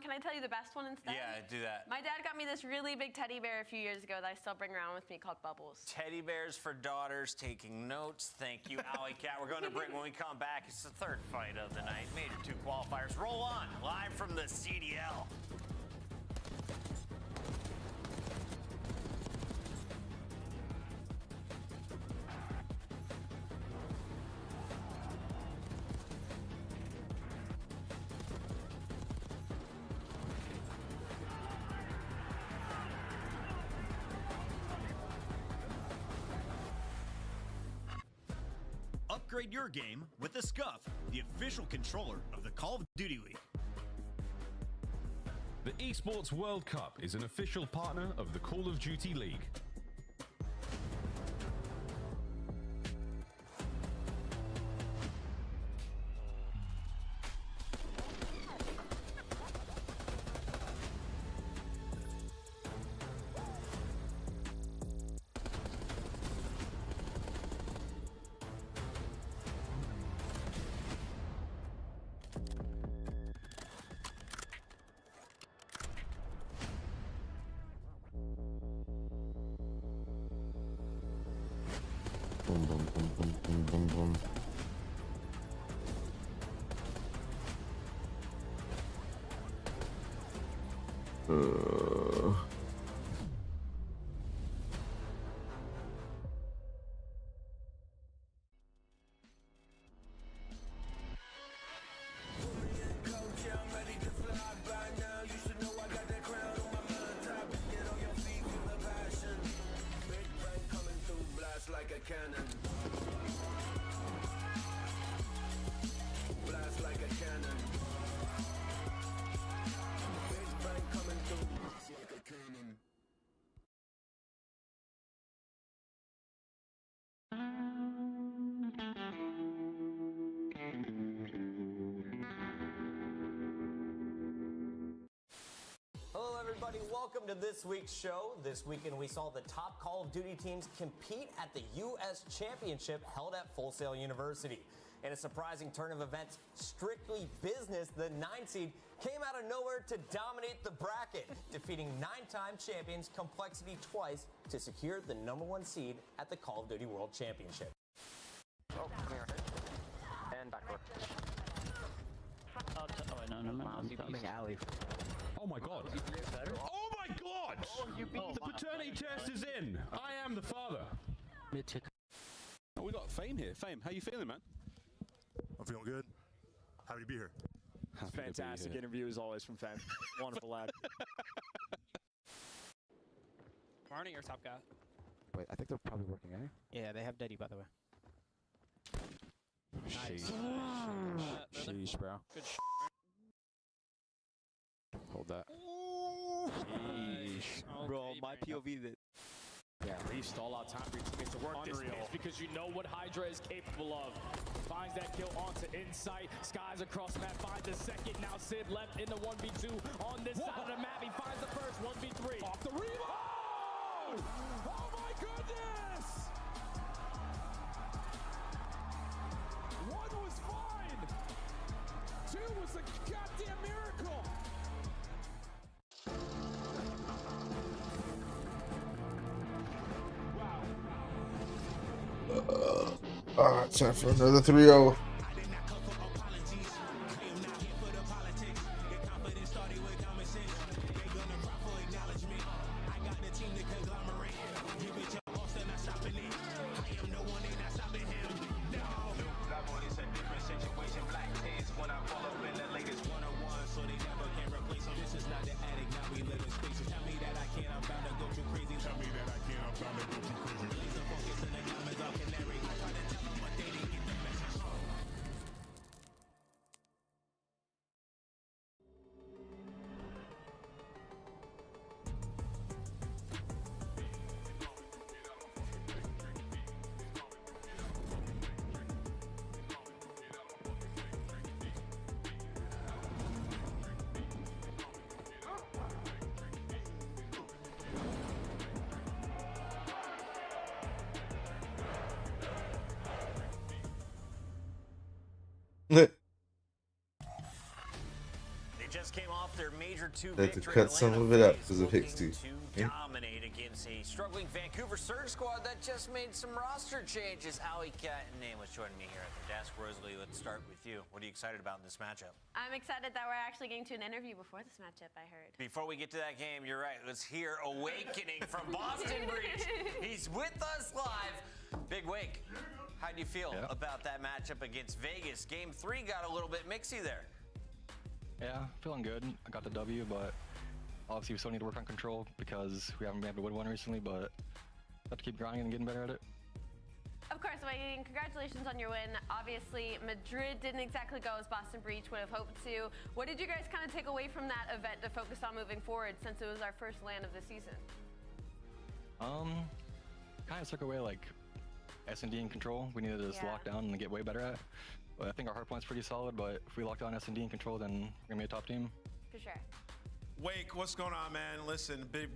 Can I tell you the best one instead? Yeah, do that. My dad got me this really big teddy bear a few years ago that I still bring around with me called Bubbles. Teddy bears for daughters, taking notes. Thank you, Alley Cat. We're going to break. When we come back, it's the 3rd fight of the night. Major 2 qualifiers. Roll on, live from the CDL. Upgrade your game with the Scuff, the official controller of the Call of Duty League. The Esports World Cup is an official partner of the Call of Duty League. Boom, boom, boom, boom, boom, boom, boom. Welcome to this week's show. This weekend we saw the top Call of Duty teams compete at the U.S. Championship held at Full Sail University. In a surprising turn of events, Strictly Business, the 9 seed, came out of nowhere to dominate the bracket, defeating 9-time champions Complexity twice to secure the #1 seed at the Call of Duty World Championship. Oh, coming right. And backward. Oh my god. Oh my god! The paternity test is in. I am the father. Oh, we got Fame here. Fame, how you feeling, man? I'm feeling good. Happy to be here. Fantastic interview as always from Fan. Wonderful lad. Marnie or top guy? Wait, I think they're probably working, eh? Yeah, they have Daddy, by the way. Sheesh. Sheesh, bro. Good Hold that. Sheesh. Bro, my POV that. Yeah, leave stall out time for your teammates to work this pitch because you know what Hydra is capable of. Finds that kill onto Insight. Skies across the map, finds the second. Now Sid left in the 1v2 on this side of the map. He finds the first 1v3. Off the reload! Oh my goodness! One was fine. Two was a goddamn miracle. Alright, time for another 3-0. They just came off their major 2 They had to victory. cut some Atlanta of it up Faze because of looking Hicks too. to dominate against a struggling Vancouver Surge squad that just made some roster changes. Allie Cat and Name was joining me here at the desk. Rosalie, let's start with you. What are you excited about in this matchup? I'm excited that we're actually getting to an interview before this matchup, I heard. Before we get to that game, you're right. Let's hear Awakening from Boston Breach. He's with us live. Big Wake, how do you feel about that matchup against Vegas? Game 3 got a little bit mixy there. Yeah, feeling good. I got the W, but obviously we still need to work on control because we haven't been able to win one recently, but have to keep grinding and getting better at it. Of course, Wayne, congratulations on your win. Obviously, Madrid didn't exactly go as Boston Breach would have hoped to. What did you guys kind of take away from that event to focus on moving forward since it was our first LAN of the season? Kind of took away like S&D and control. We needed to just lock down and get way better at. But I think our hard point's pretty solid, but if we lock down S&D and control, then we're gonna be a top team. For sure. Wake, what's going on, man? Listen, been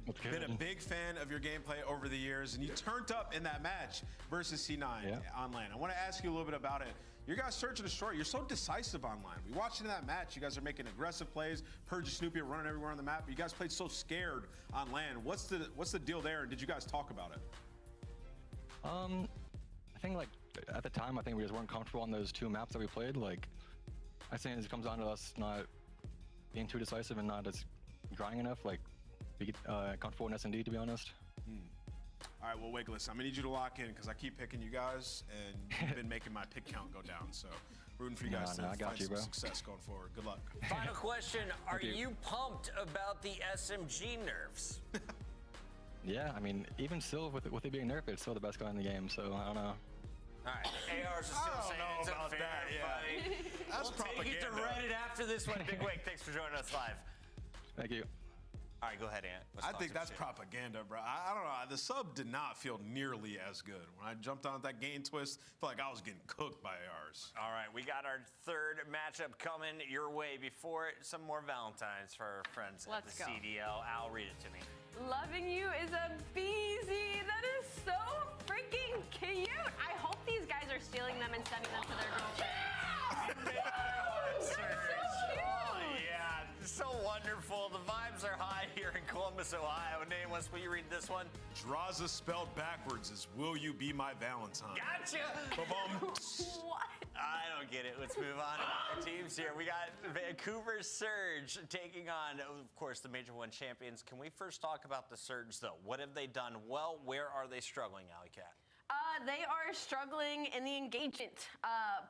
a big fan of your gameplay over the years, and you turned up in that match versus C9 online. I want to ask you a little bit about it. You guys search and destroy. You're so decisive online. We watched in that match. You guys are making aggressive plays. Purge Snoopy running everywhere on the map. But you guys played so scared on land. What's the deal there? And did you guys talk about it? I think like at the time, I think we just weren't comfortable on those 2 maps that we played. Like, I think it comes down to us not being too decisive and not as grinding enough. Like, we get comfortable in S&D, to be honest. All right, well, Wake, listen, I'm gonna need you to lock in because I keep picking you guys, and you've been making my pick count go down. So, rooting for you guys to find some success going forward. Good luck. Final question: are you pumped about the SMG nerfs? Yeah, I mean, even still with it being nerfed, it's still the best guy in the game. So I don't know. All right, ARs are still saying it's a fair fight. That's we'll take it to Reddit after this one. Big Wake, thanks for joining us live. Thank you. All right, go ahead, Ant. I think that's propaganda, bro. I don't know. The sub did not feel nearly as good. When I jumped on that game twist, I felt like I was getting cooked by ARs. All right, we got our 3rd matchup coming your way. Before it, some more Valentines for our friends at the CDL. Al, read it to me. Loving you is a beezy. That is so freaking cute. I hope these guys are stealing them and sending them to their girlfriends. That's so cute. Oh, yeah, so wonderful. The vibes are high here in Columbus, Ohio. Nameless, will you read this one? Draza spelled backwards is "Will you be my Valentine?" Gotcha. What? I don't get it. Let's move on to our teams here. We got Vancouver Surge taking on, of course, the Major 1 champions. Can we first talk about the Surge, though? What have they done well? Where are they struggling, Alley Cat? they are struggling in the engagement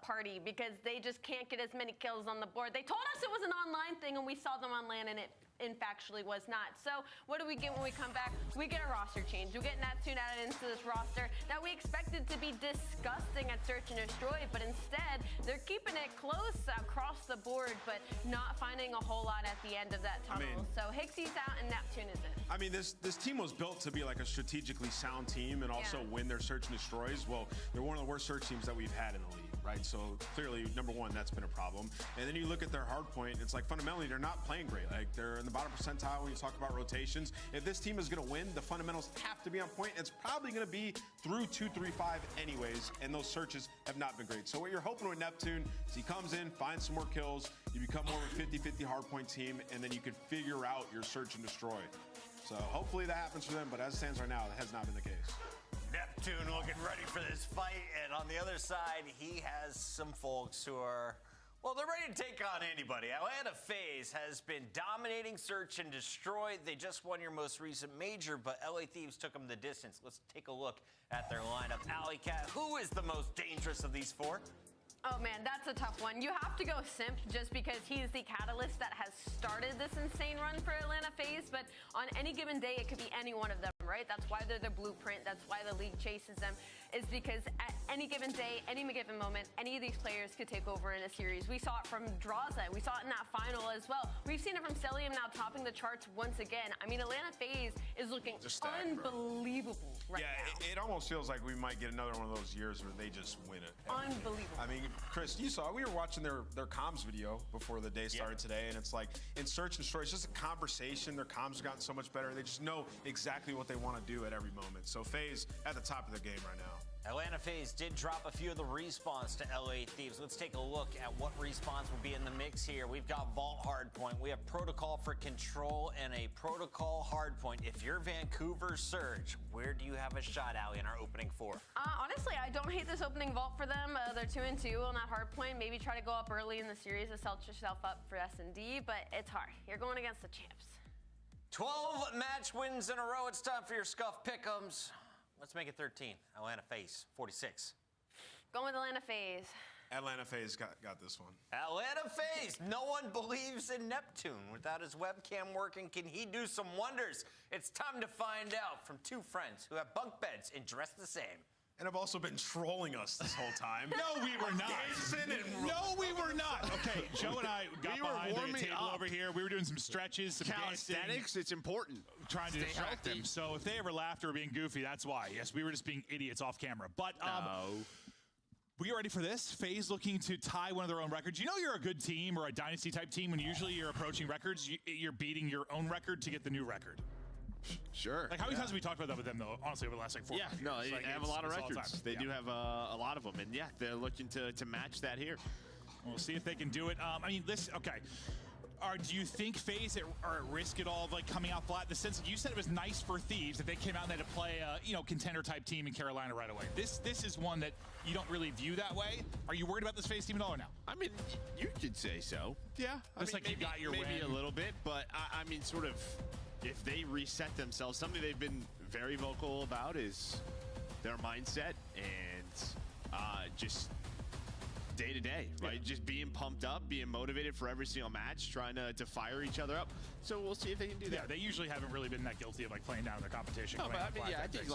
party because they just can't get as many kills on the board. They told us it was an online thing, and we saw them on LAN, and it factually was not. So what do we get when we come back? We get a roster change. We get Neptune added into this roster that we expected to be disgusting at Search and Destroy, but instead they're keeping it close across the board, but not finding a whole lot at the end of that tunnel. So Hixie's out and Neptune is in. I mean, this team was built to be like a strategically sound team and also win their Search and Destroys. Well, they're one of the worst search teams that we've had in the league, right? So clearly, number one, that's been a problem. And then you look at their hard point, it's like fundamentally they're not playing great. Like they're in the bottom percentile when you talk about rotations. If this team is going to win, the fundamentals have to be on point. It's probably going to be through 2-3-5 anyways, and those searches have not been great. So what you're hoping with Neptune is he comes in, finds some more kills, you become more of a 50-50 hardpoint team, and then you can figure out your Search and Destroy. So hopefully that happens for them, but as it stands right now, that has not been the case. Neptune looking ready for this fight, and on the other side, he has some folks who are, well, they're ready to take on anybody. Atlanta Faze has been dominating Search and Destroy. They just won your most recent major, but LA Thieves took them the distance. Let's take a look at their lineup. Alley Cat, who is the most dangerous of these four? Oh man, that's a tough one. You have to go Simp just because he's the catalyst that has started this insane run for Atlanta Faze, but on any given day, it could be any one of them, right? That's why they're the blueprint. That's why the league chases them, is because at any given day, any given moment, any of these players could take over in a series. We saw it from Draza. We saw it in that final as well. We've seen it from Celium now topping the charts once again. I mean, Atlanta Faze is looking unbelievable right now. It almost feels like we might get another one of those years where they just win it. Unbelievable. I mean, Chris, you saw, we were watching their comms video before the day started today, and it's like, in Search and Destroy, it's just a conversation. Their comms have gotten so much better. They just know exactly what they want to do at every moment. So Faze at the top of their game right now. Atlanta Faze did drop a few of the respawns to LA Thieves. Let's take a look at what respawns will be in the mix here. We've got Vault Hardpoint. We have Protocol for Control and a Protocol Hardpoint. If you're Vancouver Surge, where do you have a shot, Allie, in our opening four? Honestly, I don't hate this opening Vault for them. They're 2-2 on that Hardpoint. Maybe try to go up early in the series to set yourself up for S&D, but it's hard. You're going against the champs. 12 match wins in a row. It's time for your Scuff Pick'ems. Let's make it 13. Atlanta Faze, 46. Going with Atlanta Faze. Atlanta Faze got this one. Atlanta Faze. No one believes in Neptune. Without his webcam working, can he do some wonders? It's time to find out from two friends who have bunk beds and dress the same. And have also been trolling us this whole time. No, we were not. No, we were not. Okay, Joe and I got behind the table over here. We were doing some stretches, some calisthenics. It's important. Trying to distract them. So if they ever laughed or were being goofy, that's why. Yes, we were just being idiots off camera. But we are ready for this. Faze looking to tie one of their own records. You know you're a good team or a dynasty type team when usually you're approaching records. You're beating your own record to get the new record. Sure. Like, how many times have we talked about that with them, though, honestly, over the last, 4 years? No, they have a lot of records. They do have a lot of them. And, yeah, they're looking to match that here. We'll see if they can do it. I mean, listen, okay. Do you think Faze are at risk at all of, like, coming out flat? In the sense that you said it was nice for Thieves that they came out and they had to play a, contender-type team in Carolina right away. This is one that you don't really view that way. Are you worried about this Faze team at all or no? I mean, you could say so. Yeah. Just like maybe, you got your maybe win. A little bit, but, I mean, sort of... If they reset themselves, something they've been very vocal about is their mindset and just day to day, right? Just being pumped up, being motivated for every single match, trying to fire each other up. So we'll see if they can do that. Yeah, they usually haven't really been that guilty of like playing down their competition. No, but I mean, I think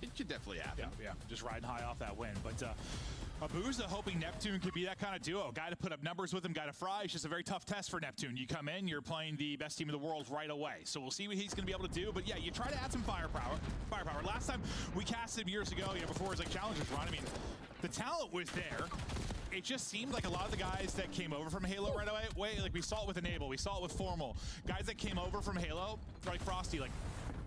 it could definitely happen. Yeah, just riding high off that win. But Abuza hoping Neptune could be that kind of duo. Guy to put up numbers with him, guy to fry. It's just a very tough test for Neptune. You come in, you're playing the best team in the world right away. So we'll see what he's going to be able to do. But yeah, you try to add some firepower. Last time we casted him years ago, before his challengers run, I mean, the talent was there. It just seemed like a lot of the guys that came over from Halo right away, like we saw it with Enable, we saw it with Formal. Guys that came over from Halo, like Frosty, like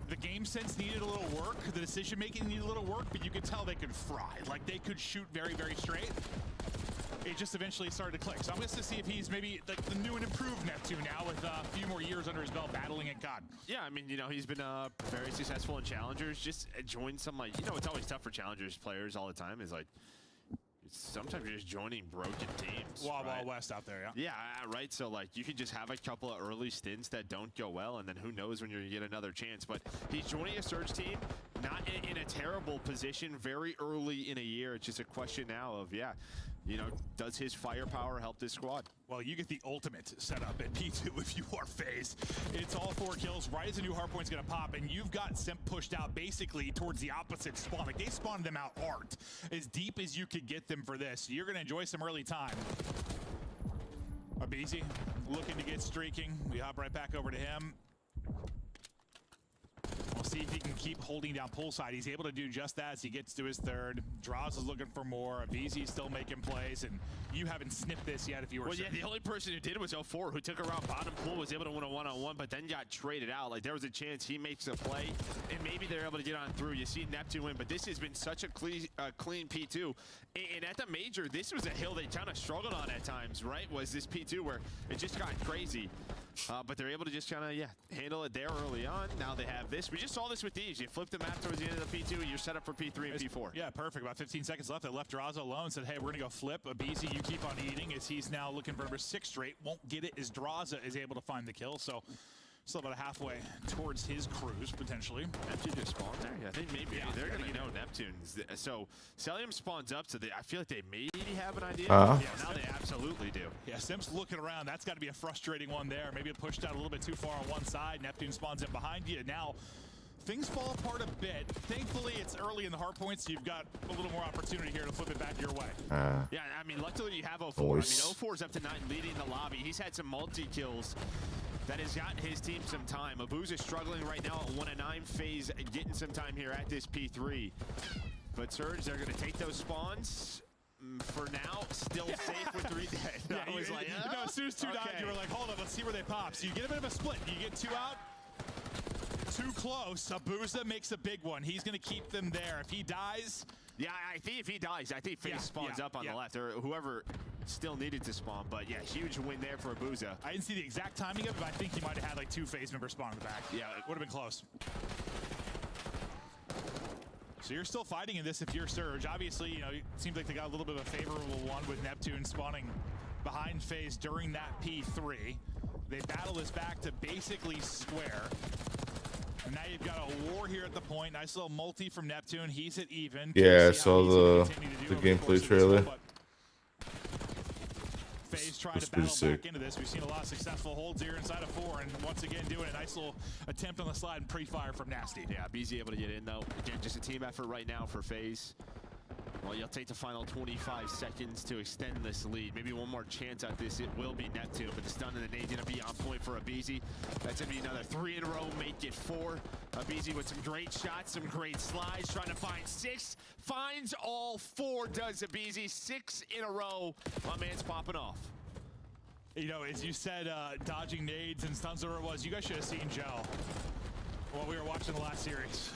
the game sense needed a little work, the decision making needed a little work, but you could tell they could fry. Like they could shoot very, very straight. It just eventually started to click. So I'm going to see if he's maybe like the new and improved Neptune now with a few more years under his belt battling at God. Yeah, I mean, he's been very successful in Challengers. Just join some, it's always tough for Challengers players all the time is like, sometimes you're just joining broken teams. Wild right? West out there, yeah. Yeah, right. So like you could just have a couple of early stints that don't go well, and then who knows when you're gonna get another chance. But he's joining a Surge team, not in a terrible position, very early in a year. It's just a question now of does his firepower help this squad? Well, you get the ultimate setup at P2 if you are Faze. It's all 4 kills right as a new hardpoint's gonna pop, and you've got Simp pushed out basically towards the opposite spawn. Like they spawned them out hard, as deep as you could get them for this. You're gonna enjoy some early time. Abizi looking to get streaking. We hop right back over to him. We'll see if he can keep holding down poolside. He's able to do just that as he gets to his third. Draws is looking for more. Abizi's still making plays, and you haven't snipped this yet if you were Well, yeah, the only person who did was 04, who took around bottom pool, was able to win a one-on-one, but then got traded out. Like, there was a chance he makes a play, and maybe they're able to get on through. You see Neptune win, but this has been such a clean P2. And at the major, this was a hill they kind of struggled on at times, right? Was this P2 where it just got crazy. But they're able to just kind of, handle it there early on. Now they have this. We just saw this with these. You flip the map towards the end of the P2, you're set up for P3 and P4. Yeah, perfect. About 15 seconds left. They left Draza alone, said, hey, we're going to go flip. Abizi, you keep on eating, as he's now looking for number 6 straight. Won't get it as Draza is able to find the kill. So still about halfway towards his cruise, potentially. Neptune just spawned there? Yeah, I think maybe they're going to know Neptune. So Celium spawns up, so I feel like they maybe have an idea. Uh-huh. Yeah, now they absolutely do. Yeah, Simp's looking around. That's got to be a frustrating one there. Maybe it pushed out a little bit too far on one side. Neptune spawns in behind you. Now things fall apart a bit. Thankfully, it's early in the hard points, so you've got a little more opportunity here to flip it back your way. Yeah, I mean, luckily you have 04. I mean, 04's up to 9 leading the lobby. He's had some multi-kills that has gotten his team some time. Abu's is struggling right now at 1-9. Faze getting some time here at this P3. But Surge, they're going to take those spawns. For now, still safe with 3 dead. Yeah, I was like, as soon as 2 died, you were like, hold on, let's see where they pop. So you get a bit of a split. You get 2 out. Too close. Abuza makes a big one. He's going to keep them there. If he dies... Yeah, I think if he dies, I think Faze spawns up on the left, or whoever still needed to spawn. But yeah, huge win there for Abuza. I didn't see the exact timing of it, but I think he might have had like 2 Faze members spawn in the back. Yeah. It would have been close. So you're still fighting in this if you're Surge. Obviously, it seems like they got a little bit of a favorable one with Neptune spawning behind Faze during that P3. They battle this back to basically square. And now you've got a war here at the point. Nice little multi from Neptune. He's at even. Yeah, I saw the gameplay trailer. Faze trying to battle back into this. We've seen a lot of successful holds here inside of 4, and once again doing a nice little attempt on the slide and pre-fire from Nasty. Yeah, BZ able to get in though. Again, just a team effort right now for Faze. Well, you'll take the final 25 seconds to extend this lead. Maybe one more chance at this. It will be Neptune, but the stun and the nade going to be on point for Abizi. That's going to be another 3 in a row, make it 4. Abizi with some great shots, some great slides, trying to find 6. Finds all 4, does Abizi. 6 in a row. My man's popping off. As you said, dodging nades and stuns, whatever it was, you guys should have seen Joe while we were watching the last series.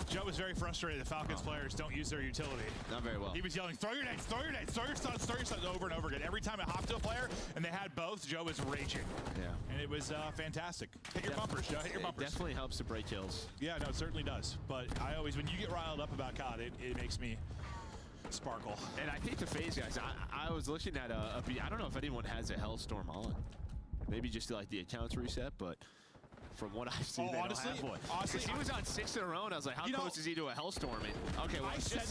Joe was very frustrated that Falcons players don't use their utility. Not very well. He was yelling, throw your nades, throw your nades, throw your stuns over and over again. Every time it hopped to a player and they had both, Joe was raging. Yeah. And it was fantastic. Hit your bumpers, Joe, hit your bumpers. It definitely helps to break kills. Yeah, no, it certainly does. But I always, when you get riled up about COD, it makes me sparkle. And I think the Faze guys, I was looking at I don't know if anyone has a Hellstorm on. Maybe just like the accounts reset, but from what I've seen, they honestly, don't have one. Honestly, he was on 6 in a row, and I was like, how close is he to a Hellstorm? And, okay, well, I said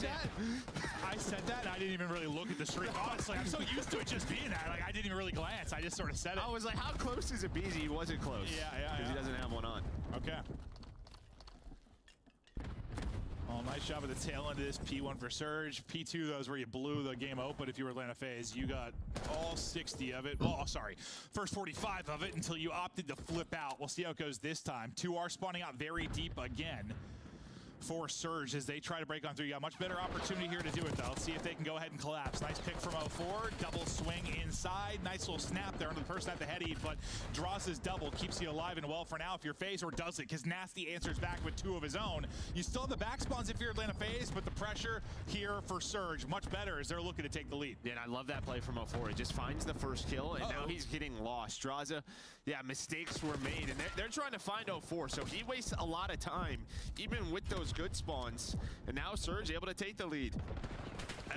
that, and I didn't even really look at the stream. Honestly, I'm so used to it just being that. Like, I didn't even really glance. I just sort of said it. I was like, how close is Abizi? He wasn't close. Yeah. Because he doesn't have one on. Okay. Well, nice job at the tail end of this. P1 for Surge. P2, though, is where you blew the game open if you were Atlanta Faze. You got all 60 of it. Well, sorry, first 45 of it until you opted to flip out. We'll see how it goes this time. 2R spawning out very deep again for Surge as they try to break on through. You got much better opportunity here to do it, though. Let's see if they can go ahead and collapse. Nice pick from 04. Double swing inside. Nice little snap there under the person at the head, but draws his double. Keeps you alive and well for now if you're Faze, or does it? Because Nasty answers back with 2 of his own. You still have the back spawns if you're Atlanta Faze, but the pressure here for Surge much better as they're looking to take the lead. Yeah, and I love that play from 04. He just finds the first kill, and now he's getting lost. Draza, mistakes were made, and they're trying to find 04, so he wastes a lot of time, even with those those good spawns. And now Surge able to take the lead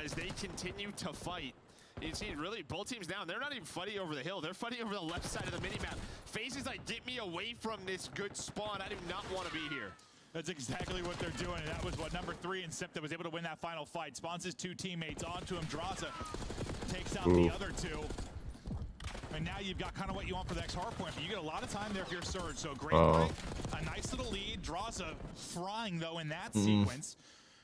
as they continue to fight. You see, really, both teams down. They're not even fighting over the hill. They're fighting over the left side of the minimap. Faze is like, get me away from this good spawn. I do not want to be here. That's exactly what they're doing. And that was what number 3 in Simp that was able to win that final fight. Spawns his 2 teammates onto him. Draza takes out the other 2. And now you've got kind of what you want for the next hard point. But you get a lot of time there if you're Surge. So great play. A nice little lead. Draza frying, though, in that sequence.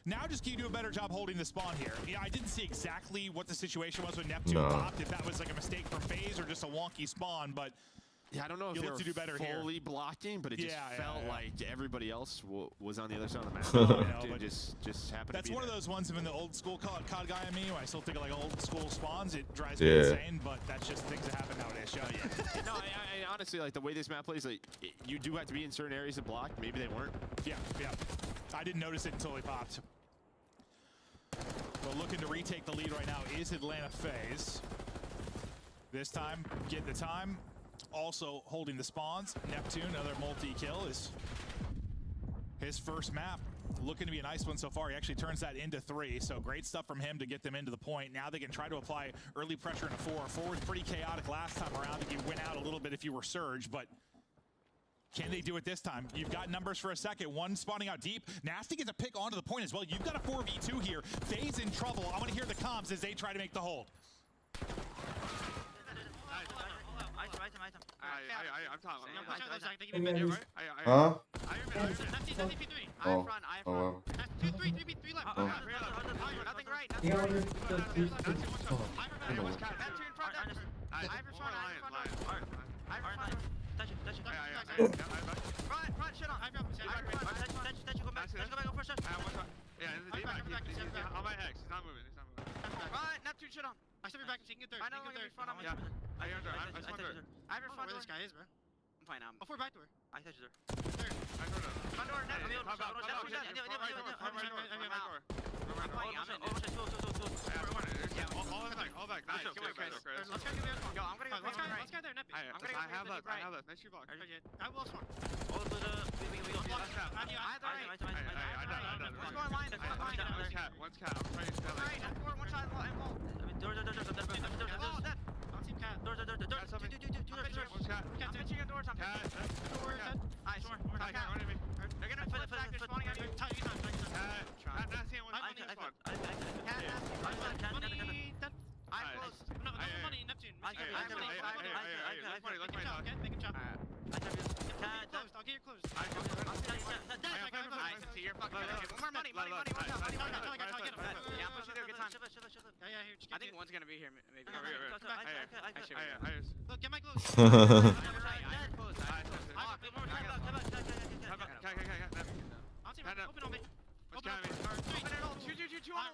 Now just can you do a better job holding the spawn here? Yeah, I didn't see exactly what the situation was when Neptune popped, if that was like a mistake from Faze or just a wonky spawn, but yeah, I don't know if they were fully blocking, but it just felt like everybody else was on the other side of the map. It just happened to be that's one of those ones when the old school COD guy in me, when I still think of like old school spawns, it drives me insane, but that's just things that happen nowadays. No, I honestly, like the way this map plays, like you do have to be in certain areas to block. Maybe they weren't. Yeah. I didn't notice it until he popped. Well, looking to retake the lead right now is Atlanta Faze. This time, get the time. Also holding the spawns. Neptune, another multi-kill, is his first map. Looking to be a nice one so far. He actually turns that into 3, so great stuff from him to get them into the point. Now they can try to apply early pressure in a 4. 4 was pretty chaotic last time around. You went out a little bit if you were Surge, but can they do it this time? You've got numbers for a second. 1 spawning out deep. Nasty gets a pick onto the point as well. You've got a 4v2 here. Faze in trouble. I want to hear the comms as they try to make the hold. Huh? Neptune shit on. I step back and take it third. I know you're in front of me. I hear her. I'm front door. I have her front door. Where this guy is, bro. I'm fine now. Before back door. I touched her. Third. I heard her. Front door. I'm all back. Nice. Let's go give it a go. I'm gonna go. Let's go there, Neppy. I have that. Nice shoot block. I will spawn. All to the. We block. I done. Let's go in line. One's cat. I'm trying to tell you. One shot and wall. Door. Oh, dead. On team cat. Door. One's cat. Cat's pitching a door. Cat. Door. Nice. Cat. Running me. They're gonna flip back. They're spawning out. Cat. Nasty. One's money spawn. Cat. Money. I'm close. No, money. Neptune. Let's make him chop. I'll get you close. You're fucking one more money. Yeah, I'm pushing there. Good time. Yeah, I think one's gonna be here, maybe. Look, get my close. Open on me. Open it all. Two on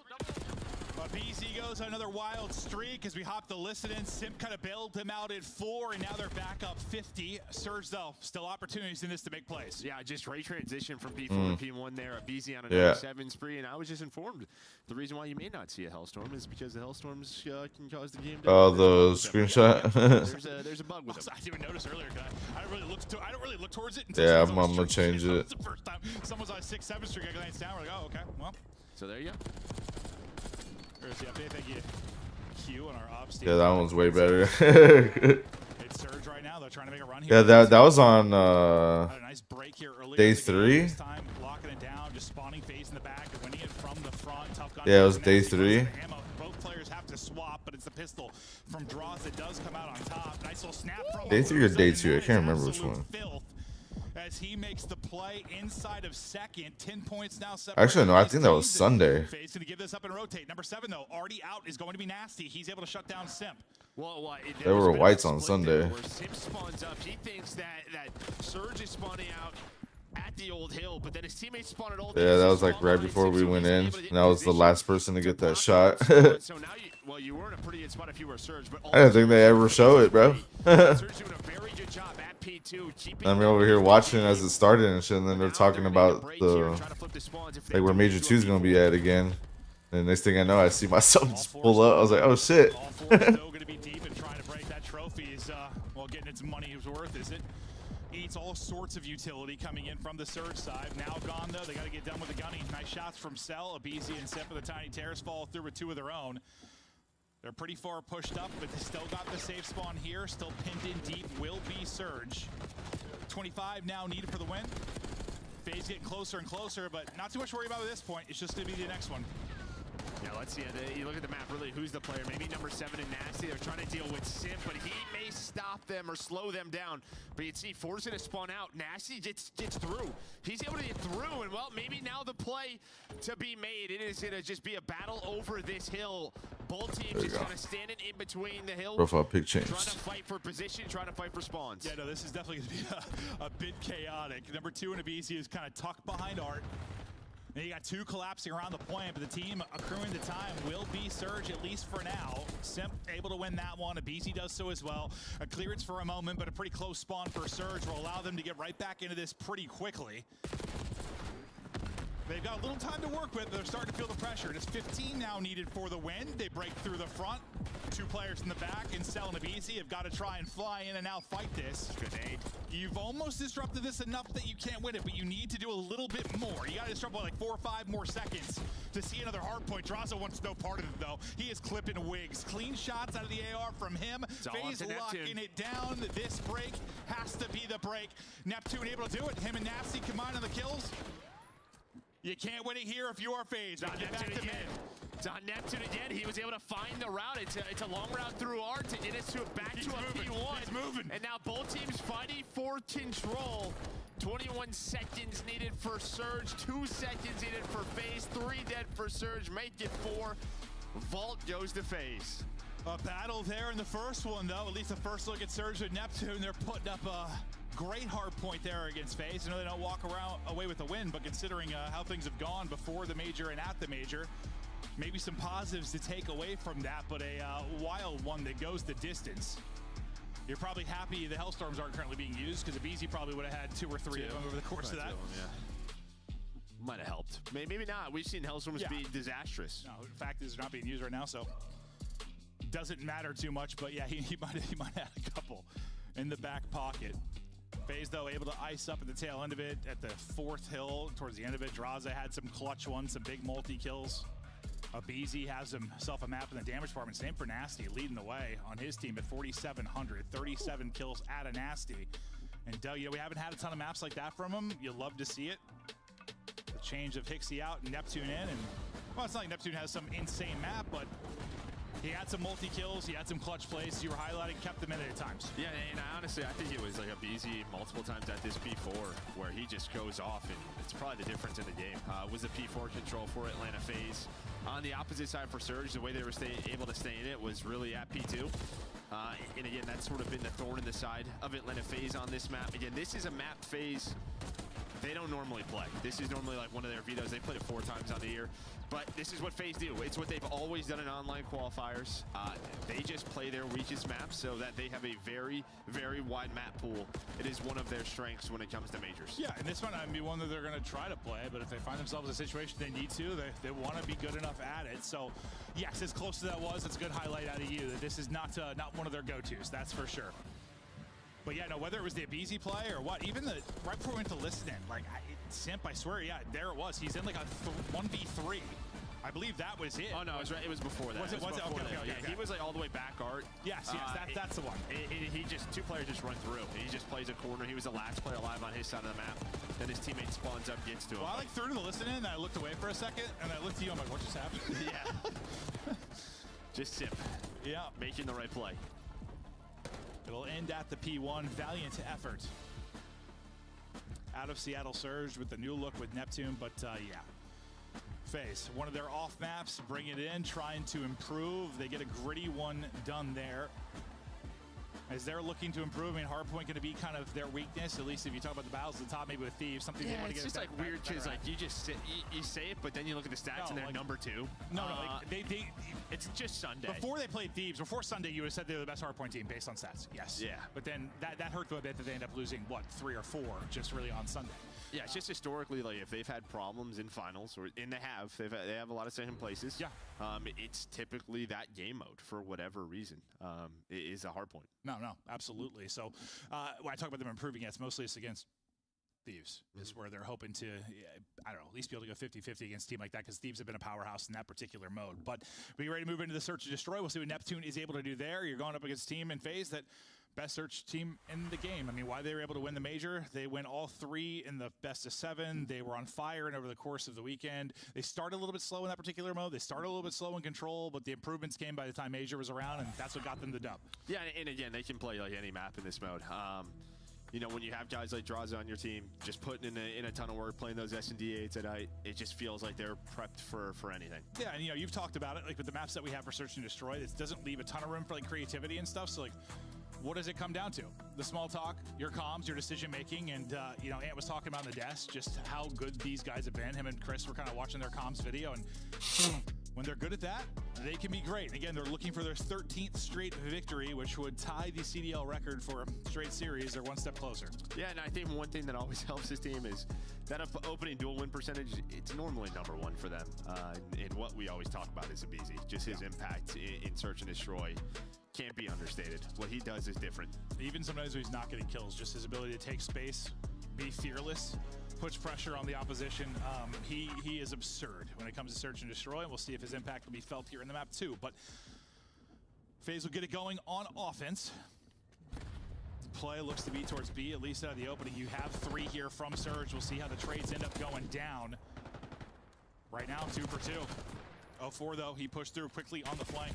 But BZ goes on another wild streak as we hop the listen in. Simp kind of bailed them out at 4, and now they're back up 50. Surge, though, still opportunities in this to make plays. Yeah, just great transition from P4 to P1 there. BZ on another 7 spree, and I was just informed. The reason why you may not see a Hellstorm is because the Hellstorms can cause the game to... Oh, the screenshot? there's a bug with them. I didn't even notice earlier. I don't really look towards it. Yeah, I'm gonna change it. That's the first time someone's on a 6-7 streak. I glance down. We're like, oh, okay, well. So there you go. There's the update. Thank you, Q, on our ops team. Yeah, that one's way better. It's Surge right now. They're trying to make a run here. Yeah, that was on had a nice break here earlier day 3. This time, locking it down, just spawning Faze in the back, winning it from the front. Tough gun. Yeah, it was day 3. Both players have to swap, but it's the pistol from Dross that does come out on top. Nice little snap from Day 3 or day 2? I can't remember which one. As he makes the play inside of second, 10 points now. Actually, no, I think that was Sunday. Faze going to give this up and rotate. Number 7, though, already out, is going to be Nasty. He's able to shut down Simp. Well, there were whites on Sunday. Where Simp spawns up, he thinks that Surge is spawning out at the old hill, but then his teammates spawn at old. Yeah, that was like right before we went in, and I was the last person to get that shot. So now you were in a pretty good spot if you were Surge, but I didn't think they ever show it, bro. Surge doing a very good job at P2, keeping I'm over here watching as it started and shit, and then they're talking about the like where Major 2 is gonna be at again. And next thing I know, I see myself just pull up. I was like, oh shit. All 4 still going to be deep and trying to break that trophy is well getting its money's worth, is it? Eats all sorts of utility coming in from the Surge side. Now gone, though. They got to get done with the gunning. Nice shots from Cell. Abizi and Sip with the Tiny Terrace fall through with 2 of their own. They're pretty far pushed up, but they still got the safe spawn here. Still pinned in deep. Will be Surge. 25 now needed for the win. Faze getting closer and closer, but not too much to worry about at this point. It's just going to be the next one. Yeah, let's see. You look at the map, really, who's the player? Maybe number 7 and Nasty. They're trying to deal with Simp, but he may stop them or slow them down. But you'd see Force going to spawn out. Nasty gets through. He's able to get through, and well, maybe now the play to be made. It is going to just be a battle over this hill. Both teams just kind of standing in between the hill. Profile pic changed. Trying to fight for position, trying to fight for spawns. Yeah, no, this is definitely going to be a bit chaotic. Number 2 and Abizi is kind of tucked behind Art. Then you got 2 collapsing around the point, but the team accruing the time will be Surge, at least for now. Simp able to win that one. Abizi does so as well. A clearance for a moment, but a pretty close spawn for Surge will allow them to get right back into this pretty quickly. They've got a little time to work with, but they're starting to feel the pressure. It's 15 now needed for the win. They break through the front. 2 players in the back, and Cell and Abizi have got to try and fly in and now fight this. Grenade. You've almost disrupted this enough that you can't win it, but you need to do a little bit more. You got to disrupt like 4 or 5 more seconds to see another hard point. Draza wants no part of it, though. He is clipping wigs. Clean shots out of the AR from him. Faze locking it down. This break has to be the break. Neptune able to do it. Him and Nasty combined on the kills. You can't win it here if you are Faze. Get back to mid. It's on Neptune again. He was able to find the route. It's a long route through Art to get us back to a P1. He's moving. And now both teams fighting for control. 21 seconds needed for Surge. 2 seconds needed for Faze. 3 dead for Surge. Make it 4. Vault goes to Faze. A battle there in the first one, though. At least the first look at Surge with Neptune. They're putting up a great hard point there against Faze. I know they don't walk away with a win, but considering how things have gone before the major and at the major, maybe some positives to take away from that, but a wild one that goes the distance. You're probably happy the Hellstorms aren't currently being used, because Abizi probably would have had 2 or 3 of them over the course of that. Might have helped. Maybe not. We've seen Hellstorms be disastrous. No, the fact is they're not being used right now, so doesn't matter too much, but yeah, he might have a couple in the back pocket. Faze, though, able to ice up at the tail end of it at the 4th hill towards the end of it. Draza had some clutch ones, some big multi-kills. Abizi has himself a map in the damage department. Same for Nasty, leading the way on his team at 4,700. 37 kills at a Nasty. And Doug, we haven't had a ton of maps like that from him. You'll love to see it. The change of Hixie out and Neptune in. And, well, it's not like Neptune has some insane map, but he had some multi-kills, he had some clutch plays. You were highlighting, kept them in at times. Yeah, and honestly, I think it was like Abizi multiple times at this P4 where he just goes off, and it's probably the difference in the game. Was the P4 control for Atlanta Faze. On the opposite side for Surge, the way they were able to stay in it was really at P2. And again, that's sort of been the thorn in the side of Atlanta Faze on this map. Again, this is a map Faze they don't normally play. This is normally like one of their vetoes. They played it 4 times on the year. But this is what Faze do. It's what they've always done in online qualifiers. They just play their weakest maps so that they have a very, very wide map pool. It is one of their strengths when it comes to majors. Yeah, and this one might be one that they're going to try to play, but if they find themselves in a situation they need to, they want to be good enough at it. So, yes, as close as that was, it's a good highlight out of you that this is not one of their go-tos, that's for sure. But yeah, no, whether it was the Abizi play or what, even right before we went to listen in, like, Simp, I swear, yeah, there it was. He's in like a 1v3. I believe that was it. Oh, no, it was before that. Was it? Okay. He was like all the way back, Art. Yes, that's the one. He just, 2 players just run through. He just plays a corner. He was the last player alive on his side of the map. Then his teammate spawns up, gets to him. Well, I threw to the listen in, and I looked away for a second, and I looked at you, I'm like, what just happened? Yeah. Just Simp. Yeah. Making the right play. It'll end at the P1. Valiant effort out of Seattle Surge with the new look with Neptune, but yeah. Faze, one of their off maps, bring it in, trying to improve. They get a gritty one done there. As they're looking to improve, I mean, hardpoint going to be kind of their weakness, at least if you talk about the battles at the top, maybe with Thieves, something they want to get. It's just like weird because like you just you say it, but then you look at the stats and they're like, number 2. No, it's just Sunday. Before they played Thieves, before Sunday, you would have said they were the best hardpoint team based on stats. Yes. Yeah. But then that hurt them a bit that they end up losing, what, 3 or 4 just really on Sunday. Yeah, it's just historically, like, if they've had problems in finals, and they have a lot of second places. Yeah. It's typically that game mode for whatever reason. It is a hard point. No, absolutely. So when I talk about them improving, it's mostly against Thieves. Is where they're hoping to, I don't know, at least be able to go 50-50 against a team like that, because Thieves have been a powerhouse in that particular mode. But we ready to move into the search and destroy. We'll see what Neptune is able to do there. You're going up against a team in Faze that best search team in the game. I mean, why they were able to win the major? They win all 3 in the best of 7. They were on fire, and over the course of the weekend, they started a little bit slow in that particular mode. They started a little bit slow in control, but the improvements came by the time major was around, and that's what got them the dub. Yeah, and again, they can play like any map in this mode. You know, when you have guys like Draza on your team, just putting in a ton of work, playing those S&D8s at night, it just feels like they're prepped for anything. Yeah, and you've talked about it, like with the maps that we have for Search and Destroy, it doesn't leave a ton of room for like creativity and stuff. So like, what does it come down to? The small talk, your comms, your decision making, and Ant was talking about on the desk just how good these guys have been. Him and Chris were kind of watching their comms video, and when they're good at that, they can be great. And again, they're looking for their 13th straight victory, which would tie the CDL record for straight series. They're one step closer. Yeah, and I think one thing that always helps this team is that opening dual win percentage. It's normally #1 for them. And what we always talk about is Abizi. Just his impact in Search and Destroy can't be understated. What he does is different. Even sometimes when he's not getting kills, just his ability to take space, be fearless, puts pressure on the opposition. He is absurd when it comes to Search and Destroy, and we'll see if his impact will be felt here in the map too. But Faze will get it going on offense. Play looks to be towards B, at least out of the opening. You have 3 here from Surge. We'll see how the trades end up going down. Right now, 2 for 2. 0-4 though, he pushed through quickly on the flank.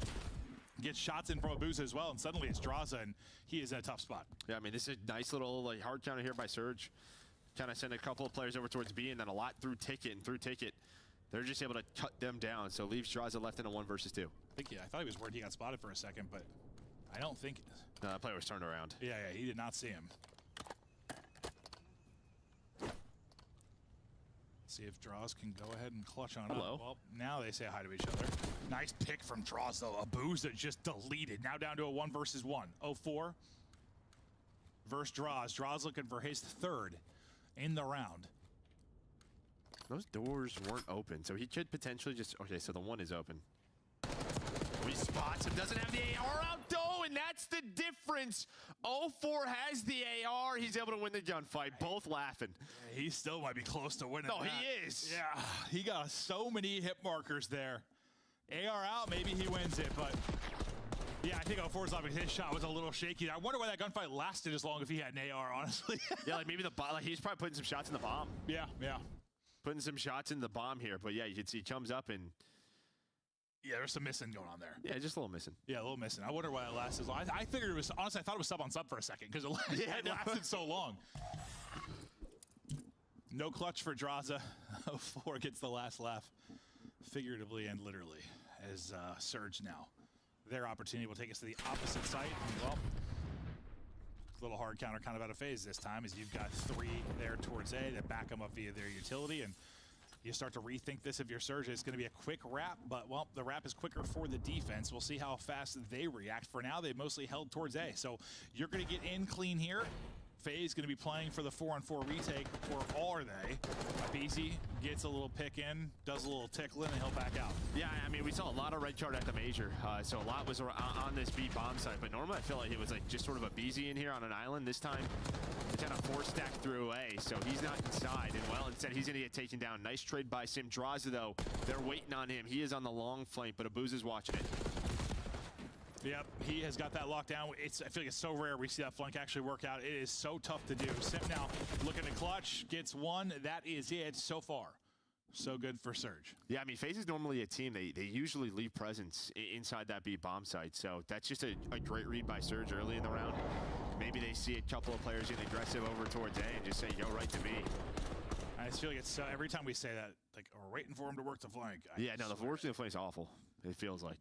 Gets shots in from Abuza as well, and suddenly it's Draza, and he is in a tough spot. Yeah, I mean, this is a nice little like hard counter here by Surge. Kind of send a couple of players over towards B, and then a lot through Ticket, and through Ticket, they're just able to cut them down. So leaves Draza left in a 1 versus 2. I thought he was worried he got spotted for a second, but I don't think. No, that player was turned around. Yeah, he did not see him. See if Draws can go ahead and clutch on Hello. up. Well, now they say hi to each other. Nice pick from Draws, though. Abuza just deleted. Now down to a 1 versus 1. 0-4 versus Draws. Draws looking for his 3rd in the round. Those doors weren't open, so he could potentially just... Okay, so the 1 is open. He spots him, doesn't have the AR out, though, and that's the difference. 0-4 has the AR. He's able to win the gunfight. Both laughing. Yeah, he still might be close to winning. No, that. he is. Yeah, he got so many hit markers there. AR out, maybe he wins it, but... Yeah, I think 0-4's laughing. His shot was a little shaky. I wonder why that gunfight lasted as long if he had an AR, honestly. Yeah, like maybe he's probably putting some shots in the bomb. Yeah. Putting some shots in the bomb here, but yeah, you can see he comes up and... Yeah, there's some missing going on there. Yeah, just a little missing. Yeah, a little missing. I wonder why it lasted as long. I figured it was, honestly, I thought it was sub on sub for a second because it lasted so long. No clutch for Draza. 0-4 gets the last laugh, figuratively and literally, as Surge now. Their opportunity will take us to the opposite site. Well, a little hard counter kind of out of Phase this time, as you've got 3 there towards A that back them up via their utility, and you start to rethink this if you're Surge. It's going to be a quick wrap, but, well, the wrap is quicker for the defense. We'll see how fast they react. For now, they've mostly held towards A, so you're going to get in clean here. Faze going to be playing for the 4-on-4 retake, or are they? Abizi gets a little pick in, does a little tickling, and he'll back out. Yeah, I mean, we saw a lot of red card at the major, so a lot was on this B bomb site, but normally I feel like it was like just sort of Abizi in here on an island. This time, it's kind of 4-stack through A, so he's not inside, and well, instead he's going to get taken down. Nice trade by Sim. Draza, though, they're waiting on him. He is on the long flank, but Abuza's watching it. Yep, he has got that locked down. I feel like it's so rare we see that flank actually work out. It is so tough to do. Sim now looking to clutch, gets 1. That is it so far. So good for Surge. Yeah, I mean, Faze is normally a team. They usually leave presence inside that B bomb site, so that's just a great read by Surge early in the round. Maybe they see a couple of players getting aggressive over towards A and just say, go right to B. I just feel like it's every time we say that, like, we're waiting for him to work the flank. Yeah, no, the work the flank is awful. It feels like.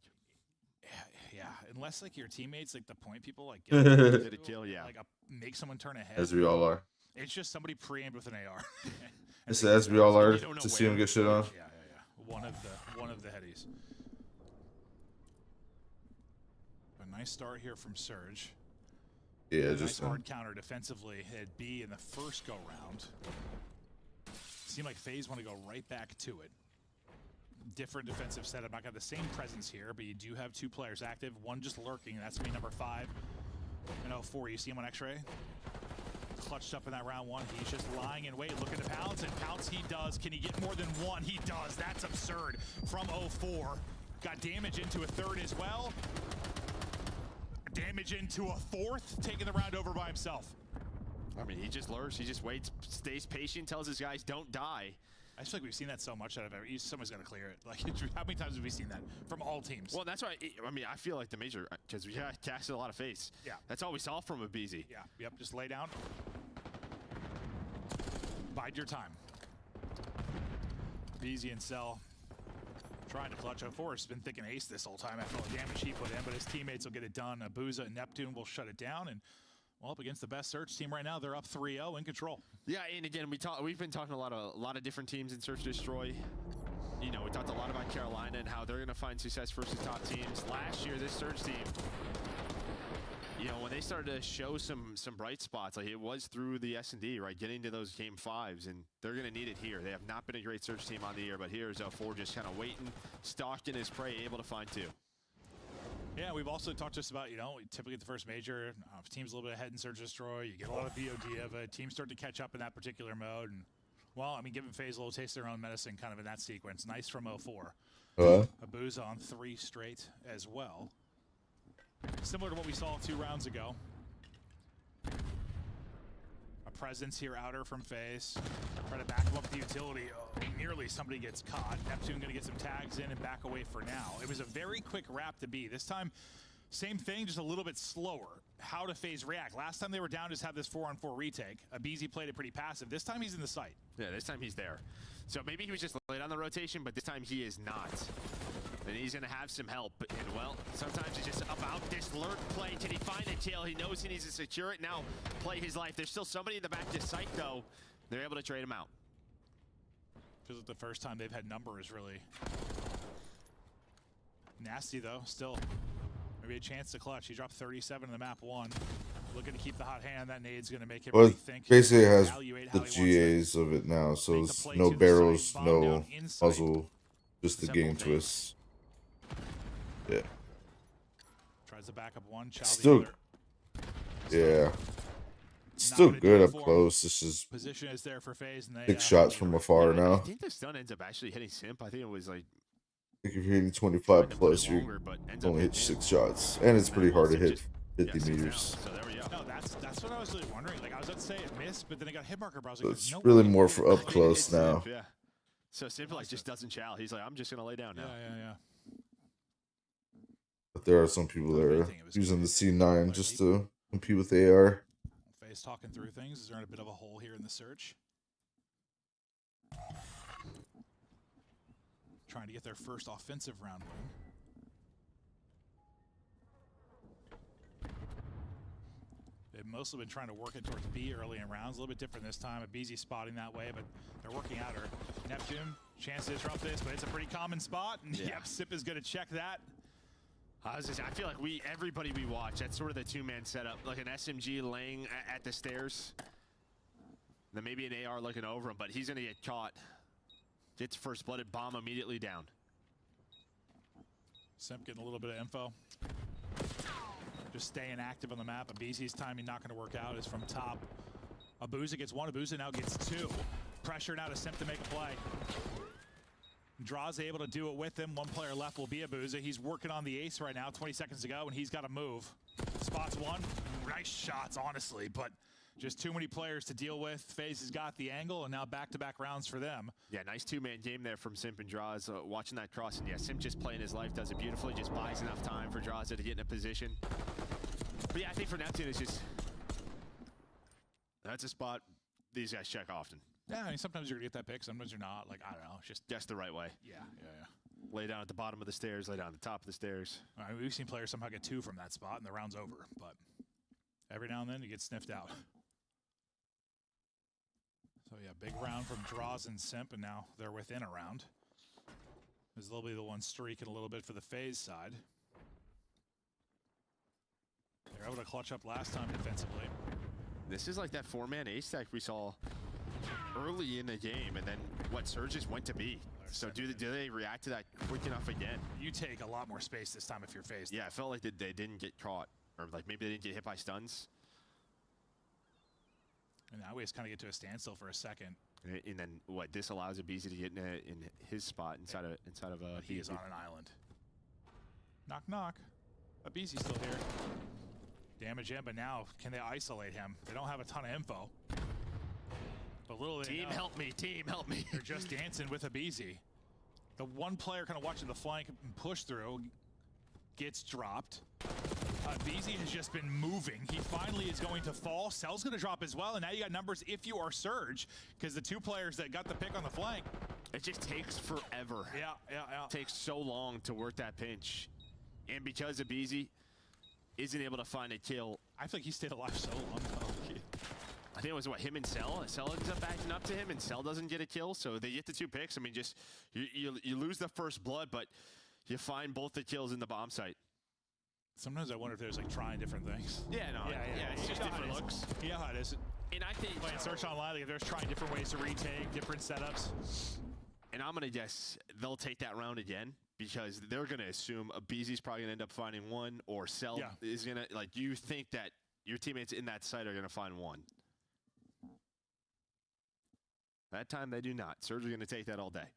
Yeah, unless like your teammates, like the point people, like get a kill, yeah, like make someone turn ahead. As we all are. It's just somebody pre-aimed with an AR. It's as we all are to see him get shit on. Yeah. One of the headies. A nice start here from Surge. Yeah, a just nice hard counter defensively at B in the first go round. seem like FaZe want to go right back to it. Different defensive setup. Not got the same presence here, but you do have 2 players active. One just lurking. That's going to be number 5 and 04. You see him on X-Ray? Clutched up in that round 1. He's just lying in wait, looking to pounce, and pounce he does. Can he get more than 1? He does. That's absurd from 04. Got damage into a 3rd as well. Damage into a 4th, taking the round over by himself. I mean, he just lurks, he just waits, stays patient, tells his guys don't die. I just feel like we've seen that so much out of every. Someone's got to clear it. Like, how many times have we seen that from all teams? Well, that's why. I mean, I feel like the major, because we casted a lot of FaZe. Yeah. That's all we saw from a BZ. Yeah. Yep. Just lay down. Bide your time. BZ and Cell trying to clutch. 04 has been thick and ace this whole time after all the damage he put in, but his teammates will get it done. Abuza and Neptune will shut it down, and well, up against the best Search team right now, they're up 3-0 in control. Yeah, and again, we've been talking a lot of different teams in Search Destroy. You know, we talked a lot about Carolina and how they're going to find success versus top teams. Last year, this Search team, you know, when they started to show some bright spots, like it was through the S&D, right, getting to those game 5s, and they're going to need it here. They have not been a great Search team on the year, but here's 04 just kind of waiting, stalking his prey, able to find 2. Yeah, we've also talked just about, you know, typically at the first major, if team's a little bit ahead in Search Destroy, you get a lot of VOD of it. Teams start to catch up in that particular mode. And, well, I mean, giving FaZe a little taste of their own medicine kind of in that sequence. Nice from 04. Abuza on 3 straight as well. Similar to what we saw 2 rounds ago. A presence here outer from FaZe. Try to back him up with the utility. Oh, nearly somebody gets caught. Neptune going to get some tags in and back away for now. It was a very quick wrap to B. This time, same thing, just a little bit slower. How to FaZe react. Last time they were down, just have this 4-on-4 retake. Abizi played it pretty passive. This time he's in the site. Yeah, this time he's there. So maybe he was just late on the rotation, but this time he is not. And he's going to have some help. And, well, sometimes it's just about this lurk play. Can he find a kill? He knows he needs to secure it. Now play his life. There's still somebody in the back of this site, though. They're able to trade him out. Feels like the first time they've had numbers really nasty, though. Still, maybe a chance to clutch. He dropped 37 in the map 1. Looking to keep the hot hand. That nade's going to make him Well, rethink. basically it has the GAs of it now, so it's no barrels, no puzzle, just the game twists. Yeah. Tries to back up 1. Still, yeah. Still good up close. This is position is there for FaZe, and they 6 shots from afar now. I think the stun ends up actually hitting Simp. I think it was like, I think if you're hitting 25 plus, you only hit 6 shots, and it's pretty hard to hit 50 meters. So there we go. No, that's what I was really wondering. Like I was about to say it missed, but then I got hit marker. But I was So like, it's no really way. more for up close now. Yeah. So Simp like just doesn't chow. He's like, I'm just gonna lay down now. Yeah. But there are some people that are using the C9 just to compete with AR. FaZe talking through things. Is there a bit of a hole here in the search? Trying to get their first offensive round win. They've mostly been trying to work it towards B early in rounds. A little bit different this time. Abizi spotting that way, but they're working out her. Neptune, chance to disrupt this, but it's a pretty common spot. And yep, Sip is going to check that. I feel like everybody we watch, that's sort of the 2-man setup, like an SMG laying at the stairs. Then maybe an AR looking over him, but he's gonna get caught. Gets first blooded, bomb immediately down. Simp getting a little bit of info. Just staying active on the map. Abizi's timing not gonna work out is from top. Abuza gets 1, Abuza now gets 2. Pressure now to Simp to make a play. Draw's able to do it with him. 1 player left will be Abuza. He's working on the ace right now, 20 seconds to go, and he's got to move. Spots 1. Nice shots, honestly, but just too many players to deal with. FaZe has got the angle, and now back-to-back rounds for them. Yeah, nice 2-man game there from Simp and Draws. Watching that cross, and yeah, Simp just playing his life, does it beautifully, just buys enough time for Draws to get in a position. But yeah, I think for Neptune, it's just, that's a spot these guys check often. Yeah, I mean, sometimes you're going to get that pick, sometimes you're not. Like, I don't know, it's just... That's the right way. Yeah. Lay down at the bottom of the stairs, lay down at the top of the stairs. I mean, we've seen players somehow get 2 from that spot, and the round's over. But every now and then, you get sniffed out. So, yeah, big round from Draws and Simp, and now they're within a round. As they'll be the one streaking a little bit for the FaZe side. They were able to clutch up last time defensively. This is like that 4-man ace stack we saw early in the game, and then Surge just went to B. So do they react to that quick enough again? You take a lot more space this time if you're Faze. Yeah, I felt like they didn't get caught, or like maybe they didn't get hit by stuns. And now we just kind of get to a standstill for a second. And then what? This allows Abizi to get in his spot inside of He is on an island. Knock knock. Abizi's still here. Damage in, but now can they isolate him? They don't have a ton of info. But little team help me, team help me. They're just dancing with Abizi. The one player kind of watching the flank and push through gets dropped. Faze has just been moving. He finally is going to fall. Cell's going to drop as well, and now you got numbers if you are Surge, because the two players that got the pick on the flank. It just takes forever. Yeah. It takes so long to work that pinch. And because Abizi isn't able to find a kill. I think he stayed alive so long, though. I think it was, what, him and Cell? Cell ends up backing up to him, and Cell doesn't get a kill, so they get the 2 picks. I mean, just, you lose the first blood, but you find both the kills in the bomb site. Sometimes I wonder if there's like trying different things. Yeah, no. Yeah, it's just different looks. You know how it is. And I think playing Search Online, like, if there's trying different ways to retake, different setups. And I'm gonna guess they'll take that round again because they're gonna assume Abizi's probably gonna end up finding one, or Cell is gonna, like, you think that your teammates in that site are gonna find one. That time they do not. Surge are gonna take that all day.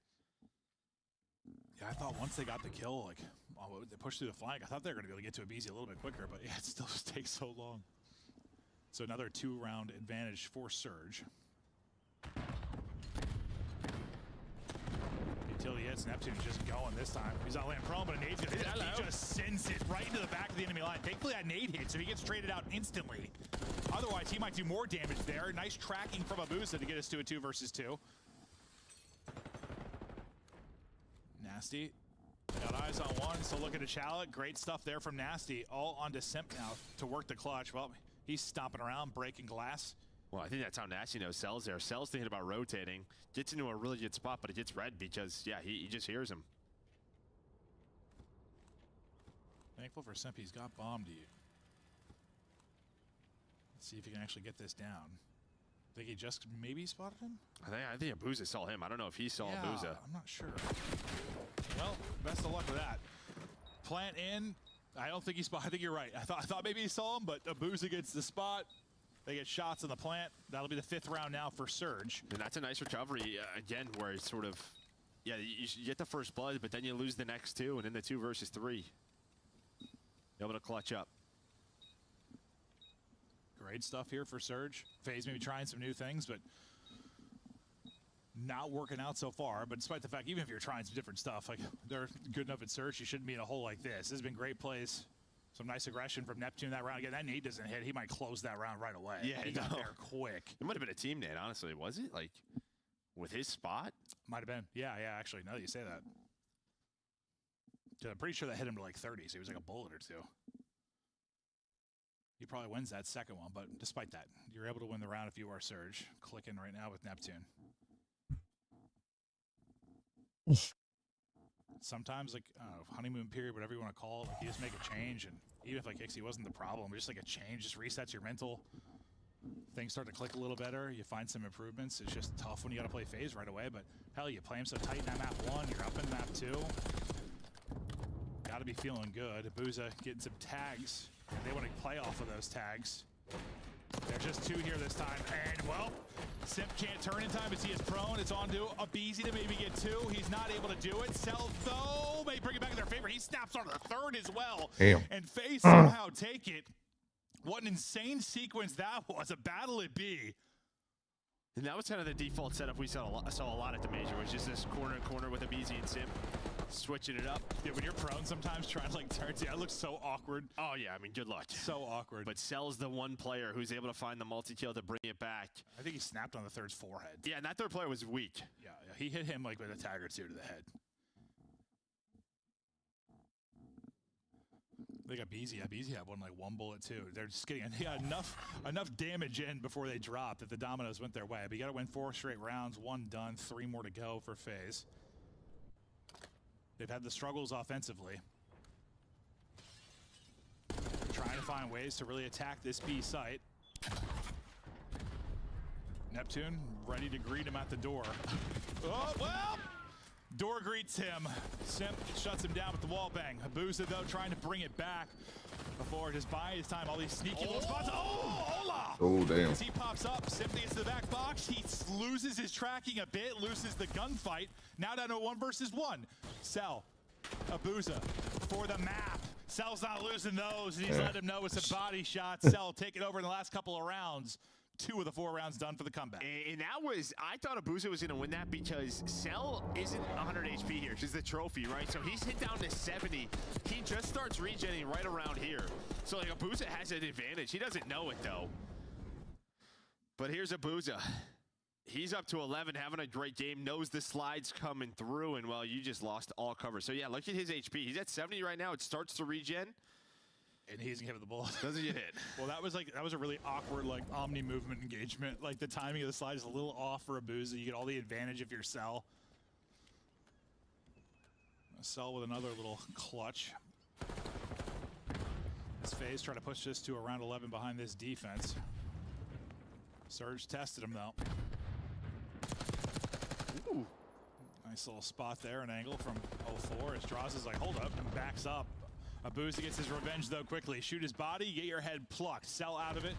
Yeah, I thought once they got the kill, like, they pushed through the flank, I thought they were going to be able to get to Abizi a little bit quicker, but yeah, it still just takes so long. So another 2-round advantage for Surge. Utility hits, Neptune's just going this time. He's not laying prone, but a nade's going to hit. He just sends it right into the back of the enemy line. Thankfully that nade hit, so he gets traded out instantly. Otherwise, he might do more damage there. Nice tracking from Abusa to get us to a 2 versus 2. Nasty. Got eyes on one, so look at a Chalet. Great stuff there from Nasty. All onto Simp now to work the clutch. Well, he's stomping around, breaking glass. Well, I think that's how Nasty knows Cell's there. Cell's thinking about rotating. Gets into a really good spot, but it gets red because, yeah, he just hears him. Thankful for Simp, he's got bomb to you. Let's see if he can actually get this down. Think he just maybe spotted him? I think Abusa saw him. I don't know if he saw Abusa. I'm not sure. Well, best of luck with that. Plant in. I don't think he spotted. I think you're right. I thought maybe he saw him, but Abusa gets the spot. They get shots in the plant. That'll be the 5th round now for Surge. And that's a nice recovery, again, where it's sort of, yeah, you get the first blood, but then you lose the next 2, and in the 2 versus 3. You're able to clutch up. Great stuff here for Surge. Faze maybe trying some new things, but not working out so far. But despite the fact, even if you're trying some different stuff, like, they're good enough at Surge, you shouldn't be in a hole like this. This has been great plays. Some nice aggression from Neptune that round. Again, that nade doesn't hit. He might close that round right away. Yeah, he got there quick. It might have been a team nade, honestly. Was it? Like, with his spot? Might have been. Yeah, actually, now that you say that. I'm pretty sure that hit him to like 30, so he was like a bullet or 2. He probably wins that second one, but despite that, you're able to win the round if you are Surge. Clicking right now with Neptune. Sometimes, like, I don't know, honeymoon period, whatever you want to call it, like, you just make a change, and even if, like, Ixie wasn't the problem, just like a change just resets your mental. Things start to click a little better. You find some improvements. It's just tough when you got to play Faze right away, but hell, you play him so tight in that map 1, you're up in map 2. Got to be feeling good. Abusa getting some tags. They want to play off of those tags. There's just 2 here this time, and well, Simp can't turn in time as he is prone. It's on to Abizi to maybe get 2. He's not able to do it. Cell, though, may bring it back in their favor. He snaps on the 3rd as well. Damn. And Faze somehow take it. What an insane sequence that was. A battle at B. And that was kind of the default setup we saw a lot at the major, was just this corner with Abizi and Simp. Switching it up. Yeah, when you're prone sometimes trying to like turn, that looks so awkward. Oh yeah, I mean, good luck. So awkward. But Cell's the one player who's able to find the multi-kill to bring it back. I think he snapped on the 3rd's forehead. Yeah, and that 3rd player was weak. Yeah, he hit him like with a tag or 2 to the head. They got Abizi. Abizi had one like 1 bullet too. They're just getting enough damage in before they dropped that the dominoes went their way. But you got to win 4 straight rounds. 1 done. 3 more to go for Faze. They've had the struggles offensively. Trying to find ways to really attack this B site. Neptune ready to greet him at the door. Oh, well! Door greets him. Simp shuts him down with the wall bang. Habuza, though, trying to bring it back before just buying his time. All these sneaky little spots. Oh, hola! Oh, damn. As he pops up, Simp gets to the back box. He loses his tracking a bit, loses the gunfight. Now down to 1 versus 1. Cell, Habuza for the map. Cell's not losing those, and he's let him know it's a body shot. Cell taking over in the last couple of rounds. 2 of the 4 rounds done for the comeback. And that was, I thought Abuza was going to win that because Cell isn't 100 HP here. She's the trophy, right? So he's hit down to 70. He just starts regenerating right around here. So like Abuza has an advantage. He doesn't know it though. But here's Abuza. He's up to 11, having a great game, knows the slide's coming through, and well, you just lost all cover. So yeah, look at his HP. He's at 70 right now. It starts to regen. And he doesn't get the bullet. Doesn't get hit. Well, that was a really awkward like omni movement engagement. Like the timing of the slide is a little off for Abuza. You get all the advantage of your Cell. Cell with another little clutch. This Faze trying to push this to around 11 behind this defense. Surge tested him though. Ooh. Nice little spot there, an angle from 04 as Droz is like, hold up, and backs up. Abuza gets his revenge though quickly. Shoot his body, get your head plucked. Cell out of it.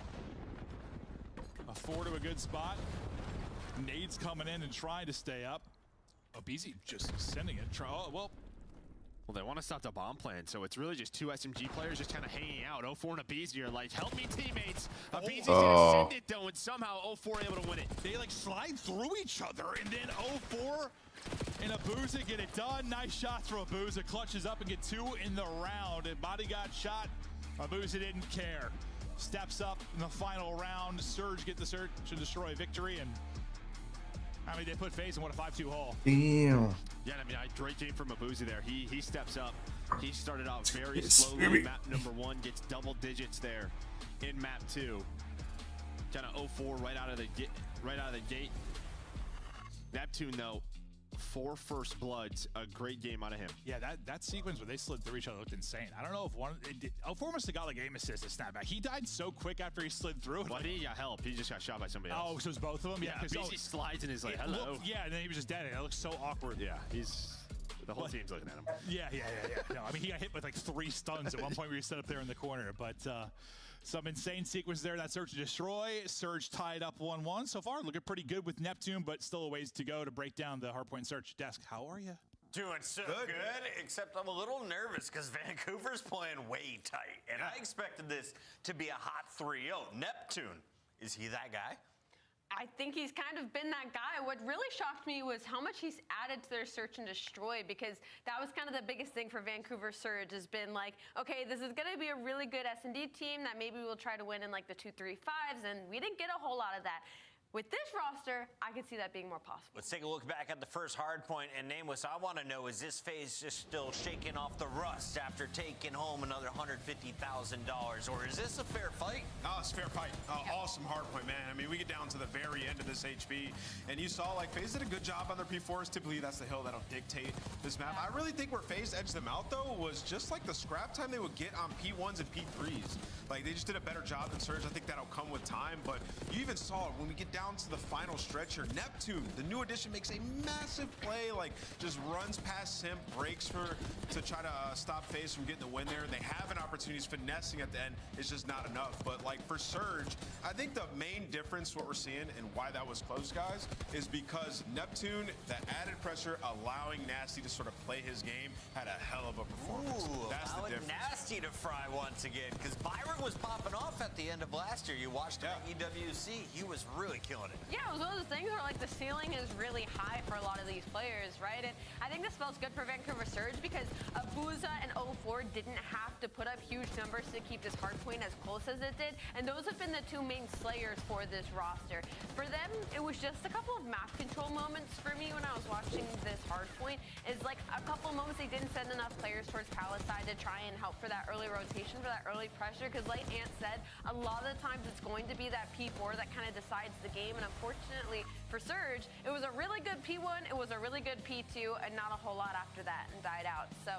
A 4 to a good spot. Nades coming in and trying to stay up. Abuza just sending it. Well, they want to stop the bomb plan, so it's really just 2 SMG players just kind of hanging out. 04 and Abuza are like, help me teammates. Abuza's gonna send it though, and somehow 04 able to win it. They like slide through each other, and then 04 and Abuza get it done. Nice shots from Abuza. Clutches up and get 2 in the round. And body got shot. Abuza didn't care. Steps up in the final round. Surge get the search and destroy victory. And I mean, they put Faze in what a 5-2 hole. Damn. Yeah, I mean, great game from Abuza there. He steps up. He started out very slowly. Map number 1 gets double digits there in map 2. Kind of 04 right out of the gate. Neptune though. 4 first bloods, a great game out of him. Yeah, that sequence where they slid through each other looked insane. I don't know if 04 must have got like aim assist, a snapback. He died so quick after he slid through. Well, he got help. He just got shot by somebody else. Oh, so it's both of them? Yeah, because he slides and is like, hello. Yeah, and then he was just dead. It looks so awkward. Yeah, the whole team's looking at him. Yeah. No, I mean, he got hit with like 3 stuns at one point where he set up there in the corner, but some insane sequence there. That search and destroy. Surge tied up 1-1 so far. Looking pretty good with Neptune, but still a ways to go to break down the hardpoint search. Desk, how are you? Doing so good, except I'm a little nervous because Vancouver's playing way tight, and I expected this to be a hot 3-0. Neptune, is he that guy? I think he's kind of been that guy. What really shocked me was how much he's added to their search and destroy, because that was kind of the biggest thing for Vancouver Surge has been like, okay, this is going to be a really good S&D team that maybe we'll try to win in like the 2-3-5s, and we didn't get a whole lot of that. With this roster, I could see that being more possible. Let's take a look back at the first hard point. And Nameless, I want to know, is this Faze just still shaking off the rust after taking home another $150,000? Or is this a fair fight? Oh, it's a fair fight. Awesome hard point, man. I mean, we get down to the very end of this HP, and you saw, like, Faze did a good job on their P4s. Typically, that's the hill that'll dictate this map. I really think where Faze edged them out, though, was just, like, the scrap time they would get on P1s and P3s. Like, they just did a better job than Surge. I think that'll come with time, but you even saw it when we get down to the final stretch here. Neptune, the new addition, makes a massive play, like just runs past Simp, breaks to try to stop Faze from getting the win there. They have an opportunity, finessing at the end. It's just not enough. But like for Surge, I think the main difference, what we're seeing and why that was close, guys, is because Neptune, the added pressure, allowing Nasty to sort of play his game, had a hell of a performance. That's the difference. Nasty to fry once again, because Byron was popping off at the end of last year. You watched him at EWC. He was really killing it. Yeah, it was one of those things where like the ceiling is really high for a lot of these players, right? And I think this spells good for Vancouver Surge because Abuza and 04 didn't have to put up huge numbers to keep this hardpoint as close as it did, and those have been the 2 main slayers for this roster. For them, it was just a couple of map control moments for me when I was watching this hardpoint. Is like a couple of moments they didn't send enough players towards Palisade to try and help for that early rotation, for that early pressure, because like Ant said, a lot of the times it's going to be that P4 that kind of decides the game, and unfortunately for Surge, it was a really good P1, it was a really good P2, and not a whole lot after that, and died out. So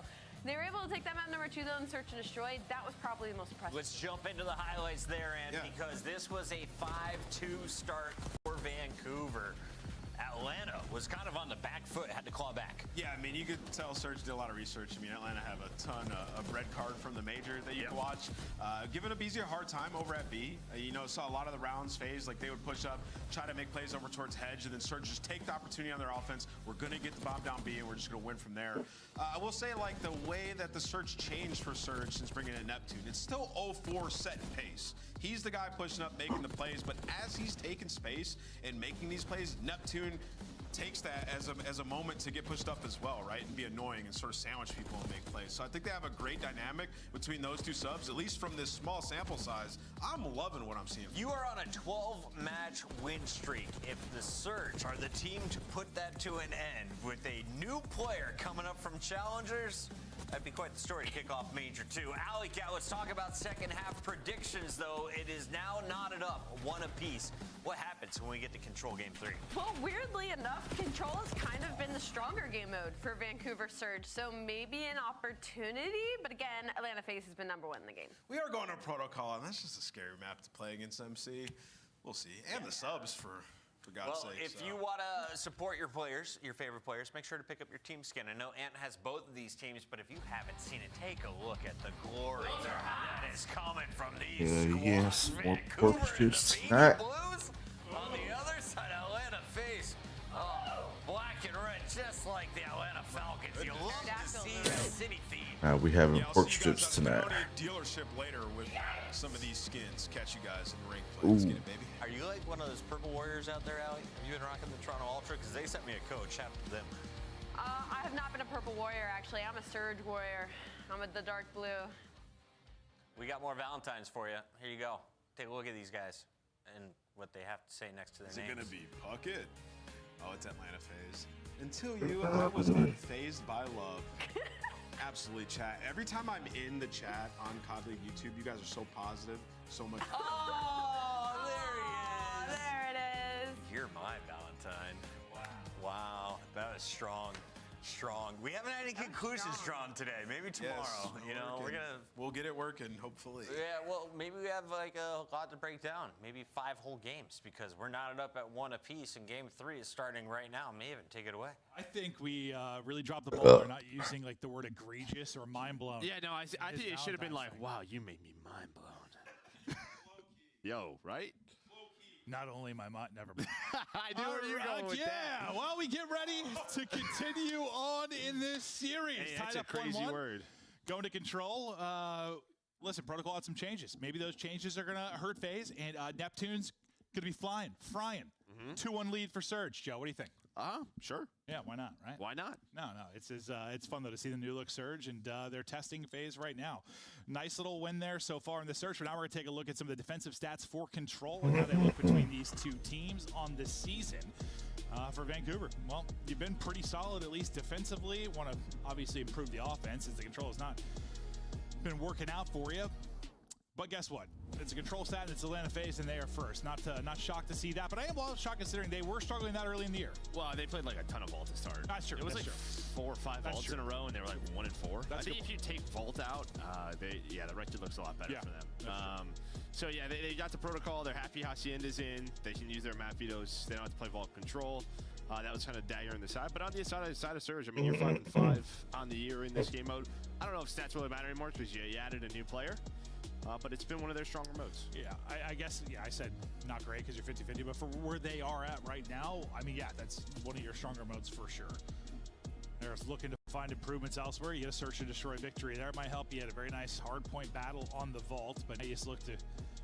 they were able to take that map number 2 though and search and destroy. That was probably the most impressive. Let's jump into the highlights there, Ant, because this was a 5-2 start for Vancouver. Atlanta was kind of on the back foot, had to claw back. Yeah, I mean, you could tell Serge did a lot of research. I mean, Atlanta have a ton of red card from the major that you can watch. Giving up easy a hard time over at B. Saw a lot of the rounds Faze, like they would push up, try to make plays over towards Hedge, and then Serge just take the opportunity on their offense. We're going to get the bomb down B, and we're just going to win from there. I will say, like, the way that the search changed for Serge since bringing in Neptune, it's still 0-4 set in pace. He's the guy pushing up, making the plays, but as he's taking space and making these plays, Neptune takes that as a moment to get pushed up as well, right? And be annoying and sort of sandwich people and make plays. So I think they have a great dynamic between those two subs, at least from this small sample size. I'm loving what I'm seeing. You are on a 12-match win streak. If the Surge are the team to put that to an end with a new player coming up from Challengers, that'd be quite the story to kick off Major 2. Alley Cat, let's talk about second half predictions, though. It is now knotted up, one apiece. What happens when we get to Control Game 3? Well, weirdly enough, Control has kind of been the stronger game mode for Vancouver Surge, so maybe an opportunity, but again, Atlanta Faze has been #1 in the game. We are going to Protocol, and that's just a scary map to play against MC. We'll see. And the subs, for God's sake. Well, if you want to support your players, your favorite players, make sure to pick up your team skin. I know Ant has both of these teams, but if you haven't seen it, take a look at the glory that is coming from these squads. Yes, more Vancouver pork and the juice Baby tonight. Blues. On the other side, Atlanta Faze. Oh, black and red, just like the Atlanta Falcons. You love to see the city feed. We having Yeah, I'll pork see you guys strips at the tonight. Cody dealership later with some of these skins. Catch you guys in the ring. Let's get it, baby. Are you like one of those Purple Warriors out there, Allie? Have you been rocking the Toronto Ultra? Because they sent me a code. Shout out to them. I have not been a Purple Warrior, actually. I'm a Surge Warrior. I'm the dark blue. We got more Valentines for you. Here you go. Take a look at these guys and what they have to say next to their Is names. it going to be Puckett? Oh, it's Atlanta Faze. Until you, I was unfazed by love. Absolutely, chat. Every time I'm in the chat on COD League YouTube, you guys are so positive, so much. Oh, there he is. There it is. You're my Valentine. Wow, that was strong. Strong. We haven't had any conclusions drawn today. Maybe tomorrow. Yes, we'll get it working, hopefully. Yeah, well, maybe we have like a lot to break down. Maybe 5 whole games because we're knotted up at 1 apiece, and Game 3 is starting right now. Maven, take it away. I think we really dropped the ball. We're not using like the word egregious or mind blown. Yeah, no, I think it should have been like, wow, you made me mind blown. Yo, right? Not only my mind, never mind. I knew where you were going with that. Well, we get ready to continue on in this series. Hey, Tied that's a up crazy 1-1. word. Going to Control. Listen, Protocol had some changes. Maybe those changes are going to hurt Faze, and Neptune's going to be frying. 2-1 lead for Surge. Joe, what do you think? Sure. Yeah, why not, right? Why not? No, it's fun, though, to see the new look Surge, and they're testing Faze right now. Nice little win there so far in the Surge, but now we're going to take a look at some of the defensive stats for Control and how they look between these two teams on the season. For Vancouver, well, you've been pretty solid, at least defensively. Want to obviously improve the offense, as the Control has not been working out for you. But guess what? It's a Control stat, and it's Atlanta Faze, and they are first. Not shocked to see that, but I am shocked considering they were struggling that early in the year. Well, they played like a ton of vault to start. That's true. It was that's like true. 4 or 5 That's vaults true. in a row, and they were like 1 and 4. That's I think if you take vault out, the record looks a lot better for them. So yeah, they got the Protocol. They're happy Hacienda's in. They can use their map vetoes. They don't have to play vault control. That was kind of dagger in the side. But on the side of Surge, I mean, you're 5-5 on the year in this game mode. I don't know if stats really matter anymore because you added a new player. But it's been one of their stronger modes. Yeah, I guess, I said not great because you're 50-50, but for where they are at right now, I mean, yeah, that's one of your stronger modes for sure. They're looking to find improvements elsewhere. You get a search and destroy victory there. It might help. You had a very nice hard point battle on the vault, but now you just look to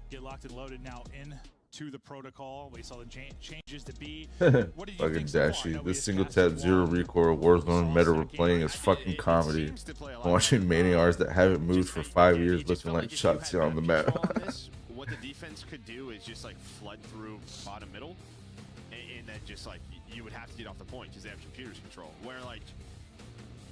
get locked and loaded now into the Protocol. We saw the changes to B. What did you Fucking think so far? Dashy. I know we This just single casted tap zero one. recoil Warzone meta we're playing is fucking comedy. I'm watching Maniars that haven't moved for 5 years looking like shots on the map. What the defense could do is just like flood through bottom middle, and then just like you would have to get off the point because they have computers control. Where like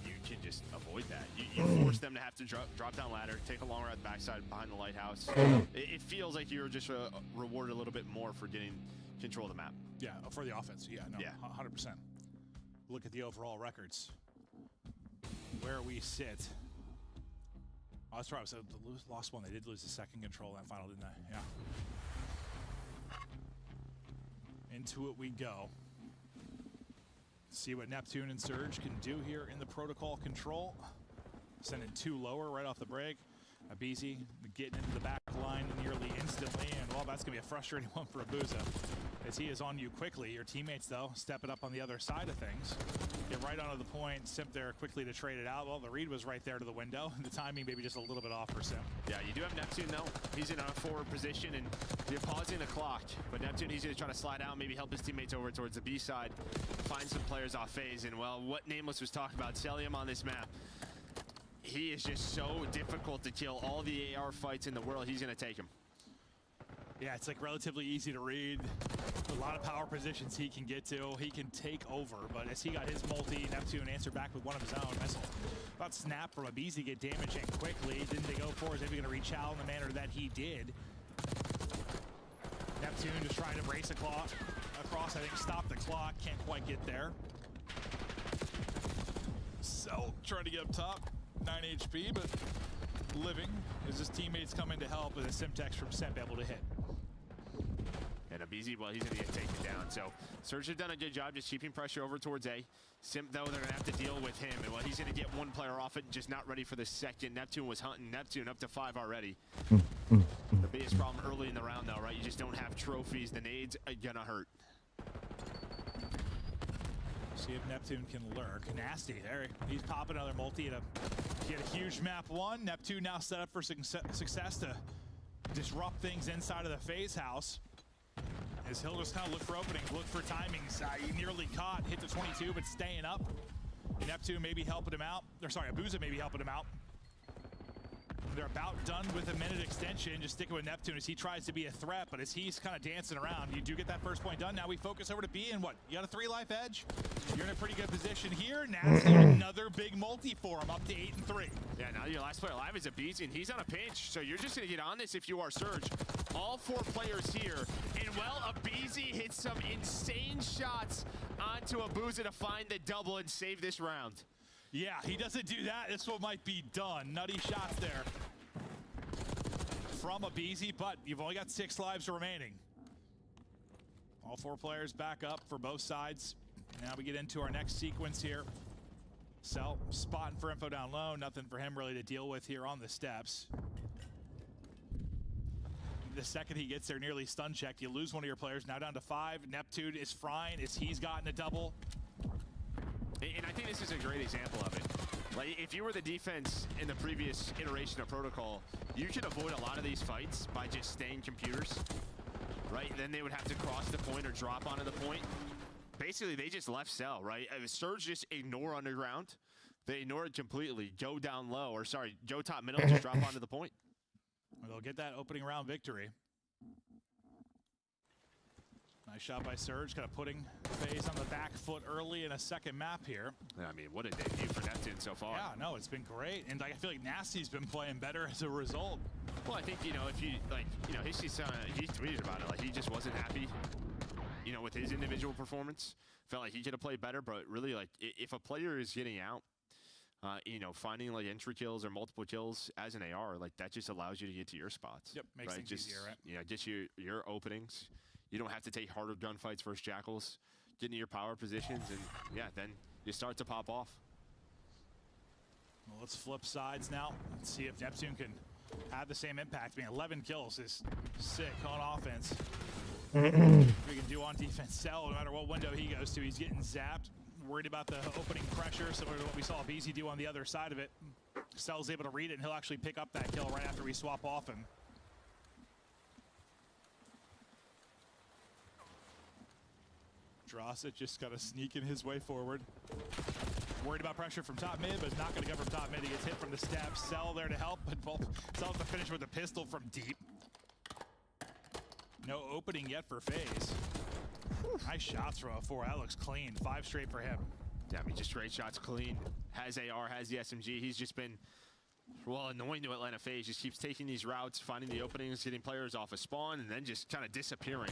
you can just avoid that. You force them to have to drop down ladder, take a long route backside behind the lighthouse. It feels like you were just rewarded a little bit more for getting control of the map. Yeah, for the offense. Yeah, no, Yeah. 100%. Look at the overall records. Where we sit. Oh, that's right. So the lost one. They did lose the second Control in that final, didn't they? Yeah. Into it we go. See what Neptune and Surge can do here in the protocol control. Sending 2 lower right off the break. Abizi getting into the back line nearly instantly, and well, that's gonna be a frustrating one for Abuza, as he is on you quickly. Your teammates, though, stepping up on the other side of things. Get right onto the point. Simp there quickly to trade it out. Well, the read was right there to the window. The timing maybe just a little bit off for Simp. Yeah, you do have Neptune, though. He's in a forward position, and you're pausing the clock. But Neptune, he's going to try to slide out, maybe help his teammates over towards the B side, find some players off Faze. And, well, what Nameless was talking about, Celium on this map. He is just so difficult to kill. All the AR fights in the world, he's going to take him. Yeah, it's like relatively easy to read. A lot of power positions he can get to. He can take over, but as he got his multi, Neptune answered back with one of his own. Missile about snap from Abizi, get damage in quickly. Didn't they go for it? Is he going to reach out in the manner that he did? Neptune just trying to race across, I think stop the clock, can't quite get there. So, trying to get up top, 9 HP, but living as his teammates come in to help with a Simtex from Simp able to hit. And Abizi, well, he's going to get taken down. So Surge have done a good job just keeping pressure over towards A. Simp, though, they're going to have to deal with him. And, well, he's going to get one player off it, just not ready for the second. Neptune was hunting. Neptune up to 5 already. The biggest problem early in the round, though, right? You just don't have trophies. The nades are going to hurt. See if Neptune can lurk. Nasty there. He's popping another multi. He had a huge map 1. Neptune now set up for success to disrupt things inside of the Faze house. As he'll just kind of look for openings, look for timings. He nearly caught, hit the 22, but staying up. Neptune maybe helping him out. Or sorry, Abuza maybe helping him out. They're about done with a minute extension. Just sticking with Neptune as he tries to be a threat, but as he's kind of dancing around, you do get that first point done. Now we focus over to B, and what? You got a 3-life edge? You're in a pretty good position here. Nasty, another big multi for him, up to 8 and 3. Yeah, now your last player alive is Abizi, and he's on a pinch, so you're just going to get on this if you are Surge. All 4 players here, and well, Abizi hits some insane shots onto Abuza to find the double and save this round. Yeah, he doesn't do that. This one might be done. Nutty shots there from Abizi, but you've only got 6 lives remaining. All 4 players back up for both sides. Now we get into our next sequence here. Cell spotting for info down low. Nothing for him really to deal with here on the steps. The second he gets there, nearly stun checked. You lose one of your players. Now down to 5. Neptune is frying as he's gotten a double. And I think this is a great example of it. Like, if you were the defense in the previous iteration of Protocol, you could avoid a lot of these fights by just staying computers, right? Then they would have to cross the point or drop onto the point. Basically, they just left Cell, right? Surge just ignore underground. They ignore it completely. Go down low, or sorry, go top middle, just drop onto the point. They'll get that opening round victory. Nice shot by Surge, kind of putting Faze on the back foot early in a second map here. Yeah, I mean, what a debut for Neptune so far. Yeah, no, it's been great. And I feel like Nasty's been playing better as a result. Well, I think, you know, if you, like, you know, he tweeted about it. Like, he just wasn't happy, you know, with his individual performance. Felt like he could have played better, but really, like, if a player is getting out, you know, finding, like, entry kills or multiple kills as an AR, like, that just allows you to get to your spots. Yep, makes things easier, right? You know, just your openings. You don't have to take harder gunfights versus Jackals. Get into your power positions, and yeah, then you start to pop off. Well, let's flip sides now. Let's see if Neptune can have the same impact. I mean, 11 kills is sick on offense. We can do on defense. Cell, no matter what window he goes to, he's getting zapped. Worried about the opening pressure, similar to what we saw Abizi do on the other side of it. Cell's able to read it, and he'll actually pick up that kill right after we swap off him. Drossett just got to sneak in his way forward. Worried about pressure from top mid, but not going to go from top mid. He gets hit from the steps. Cell there to help, but Cell has to finish with a pistol from deep. No opening yet for Faze. Nice shots from 4. That looks clean. 5 straight for him. Yeah, I mean, just straight shots, clean. Has AR, has the SMG. He's just been, well, annoying to Atlanta Faze. Just keeps taking these routes, finding the openings, getting players off a spawn, and then just kind of disappearing.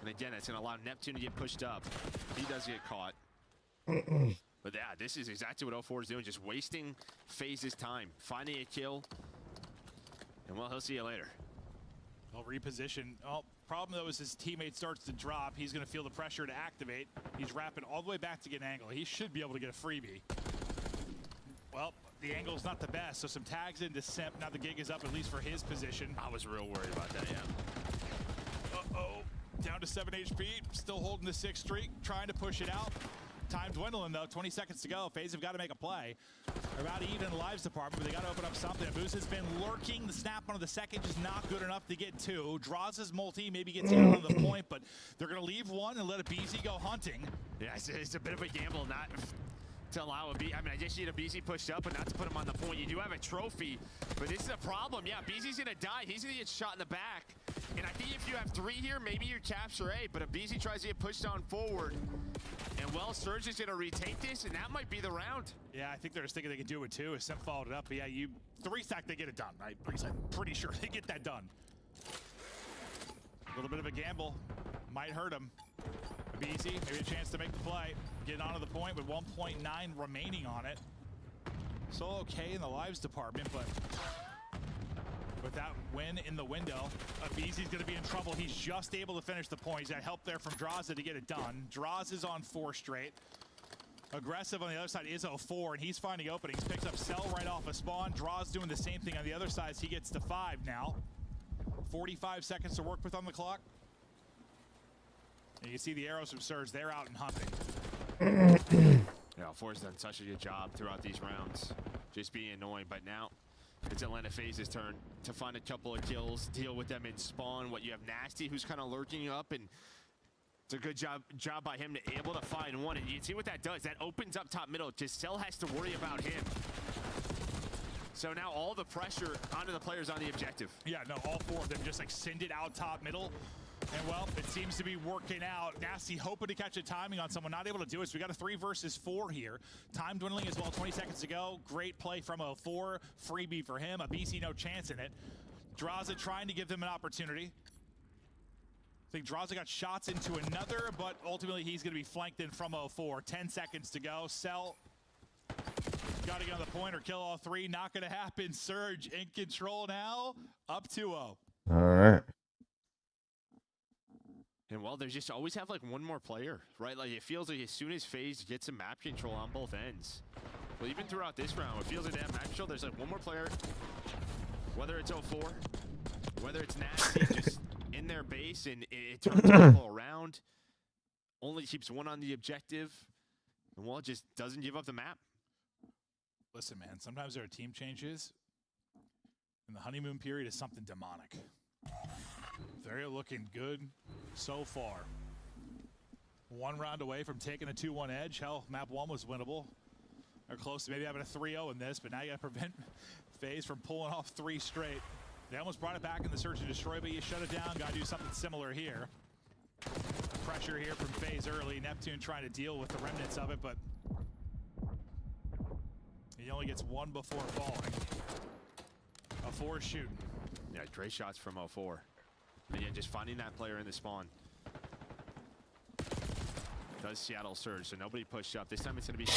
And again, it's going to allow Neptune to get pushed up. He does get caught. But yeah, this is exactly what 04 is doing, just wasting Faze's time, finding a kill. And well, he'll see you later. Well, reposition. Oh, problem though is his teammate starts to drop. He's going to feel the pressure to activate. He's wrapping all the way back to get an angle. He should be able to get a freebie. Well, the angle's not the best, so some tags into Simp. Now the gig is up, at least for his position. I was real worried about that, yeah. Uh-oh. Down to 7 HP. Still holding the 6th streak. Trying to push it out. Time dwindling, though. 20 seconds to go. Faze have got to make a play. They're about even in the lives department, but they got to open up something. Boost has been lurking. The snap onto the second just not good enough to get 2. Draws his multi, maybe gets down on the point, but they're going to leave 1 and let a BZ go hunting. Yeah, it's a bit of a gamble not to allow a B. I mean, I just need a BZ pushed up, but not to put him on the point. You do have a trophy, but this is a problem. Yeah, BZ's going to die. He's going to get shot in the back. And I think if you have 3 here, maybe you capture A, but if BZ tries to get pushed on forward, and well, Surge is going to retake this, and that might be the round. Yeah, I think they're just thinking they can do it too. As Simp followed it up, but yeah, you 3-stack, they get it done, right? I'm pretty sure they get that done. A little bit of a gamble. Might hurt him. BZ, maybe a chance to make the play. Get onto the point with 1.9 remaining on it. Still okay in the lives department, but with that win in the window, BZ's going to be in trouble. He's just able to finish the point. He's got help there from Draza to get it done. Draza is on 4 straight. Aggressive on the other side is 0-4, and he's finding openings. Picks up Cell right off a spawn. Draws doing the same thing on the other side, so he gets to 5 now. 45 seconds to work with on the clock. And you can see the arrows from Surge. They're out and hunting. Yeah, For's done such a good job throughout these rounds. Just being annoying, but now it's Atlanta Faze's turn to find a couple of kills, deal with them in spawn. What you have Nasty, who's kind of lurking up, and it's a good job by him to able to find one. And you see what that does. That opens up top middle. Just Cell has to worry about him. So now all the pressure onto the players on the objective. Yeah, no, all 4 of them just like send it out top middle. And well, it seems to be working out. Nasty hoping to catch a timing on someone, not able to do it. So we got a 3 versus 4 here. Time dwindling as well, 20 seconds to go. Great play from 0-4. Freebie for him. A BC no chance in it. Draza trying to give them an opportunity. I think Draza got shots into another, but ultimately he's going to be flanked in from 0-4. 10 seconds to go. Cell got to get on the point or kill all 3. Not going to happen. Surge in control now. Up 2-0. All right. And well, there's just always have like one more player, right? Like it feels like as soon as Faze gets some map control on both ends. Well, even throughout this round, it feels like they have map control. There's like one more player, whether it's 0-4, whether it's Nasty, just in their base, and it turns people around. Only keeps 1 on the objective, and well, it just doesn't give up the map. Listen, man, sometimes there are team changes, and the honeymoon period is something demonic. They're looking good so far. 1 round away from taking a 2-1 edge. Hell, map 1 was winnable. They're close to maybe having a 3-0 in this, but now you got to prevent Faze from pulling off 3 straight. They almost brought it back in the search and destroy, but you shut it down. Got to do something similar here. Pressure here from Faze early. Neptune trying to deal with the remnants of it, but he only gets 1 before falling. A 4 shooting. Yeah, great shots from 0-4. And yeah, just finding that player in the spawn. Does Seattle Surge, so nobody pushed up. This time it's going to be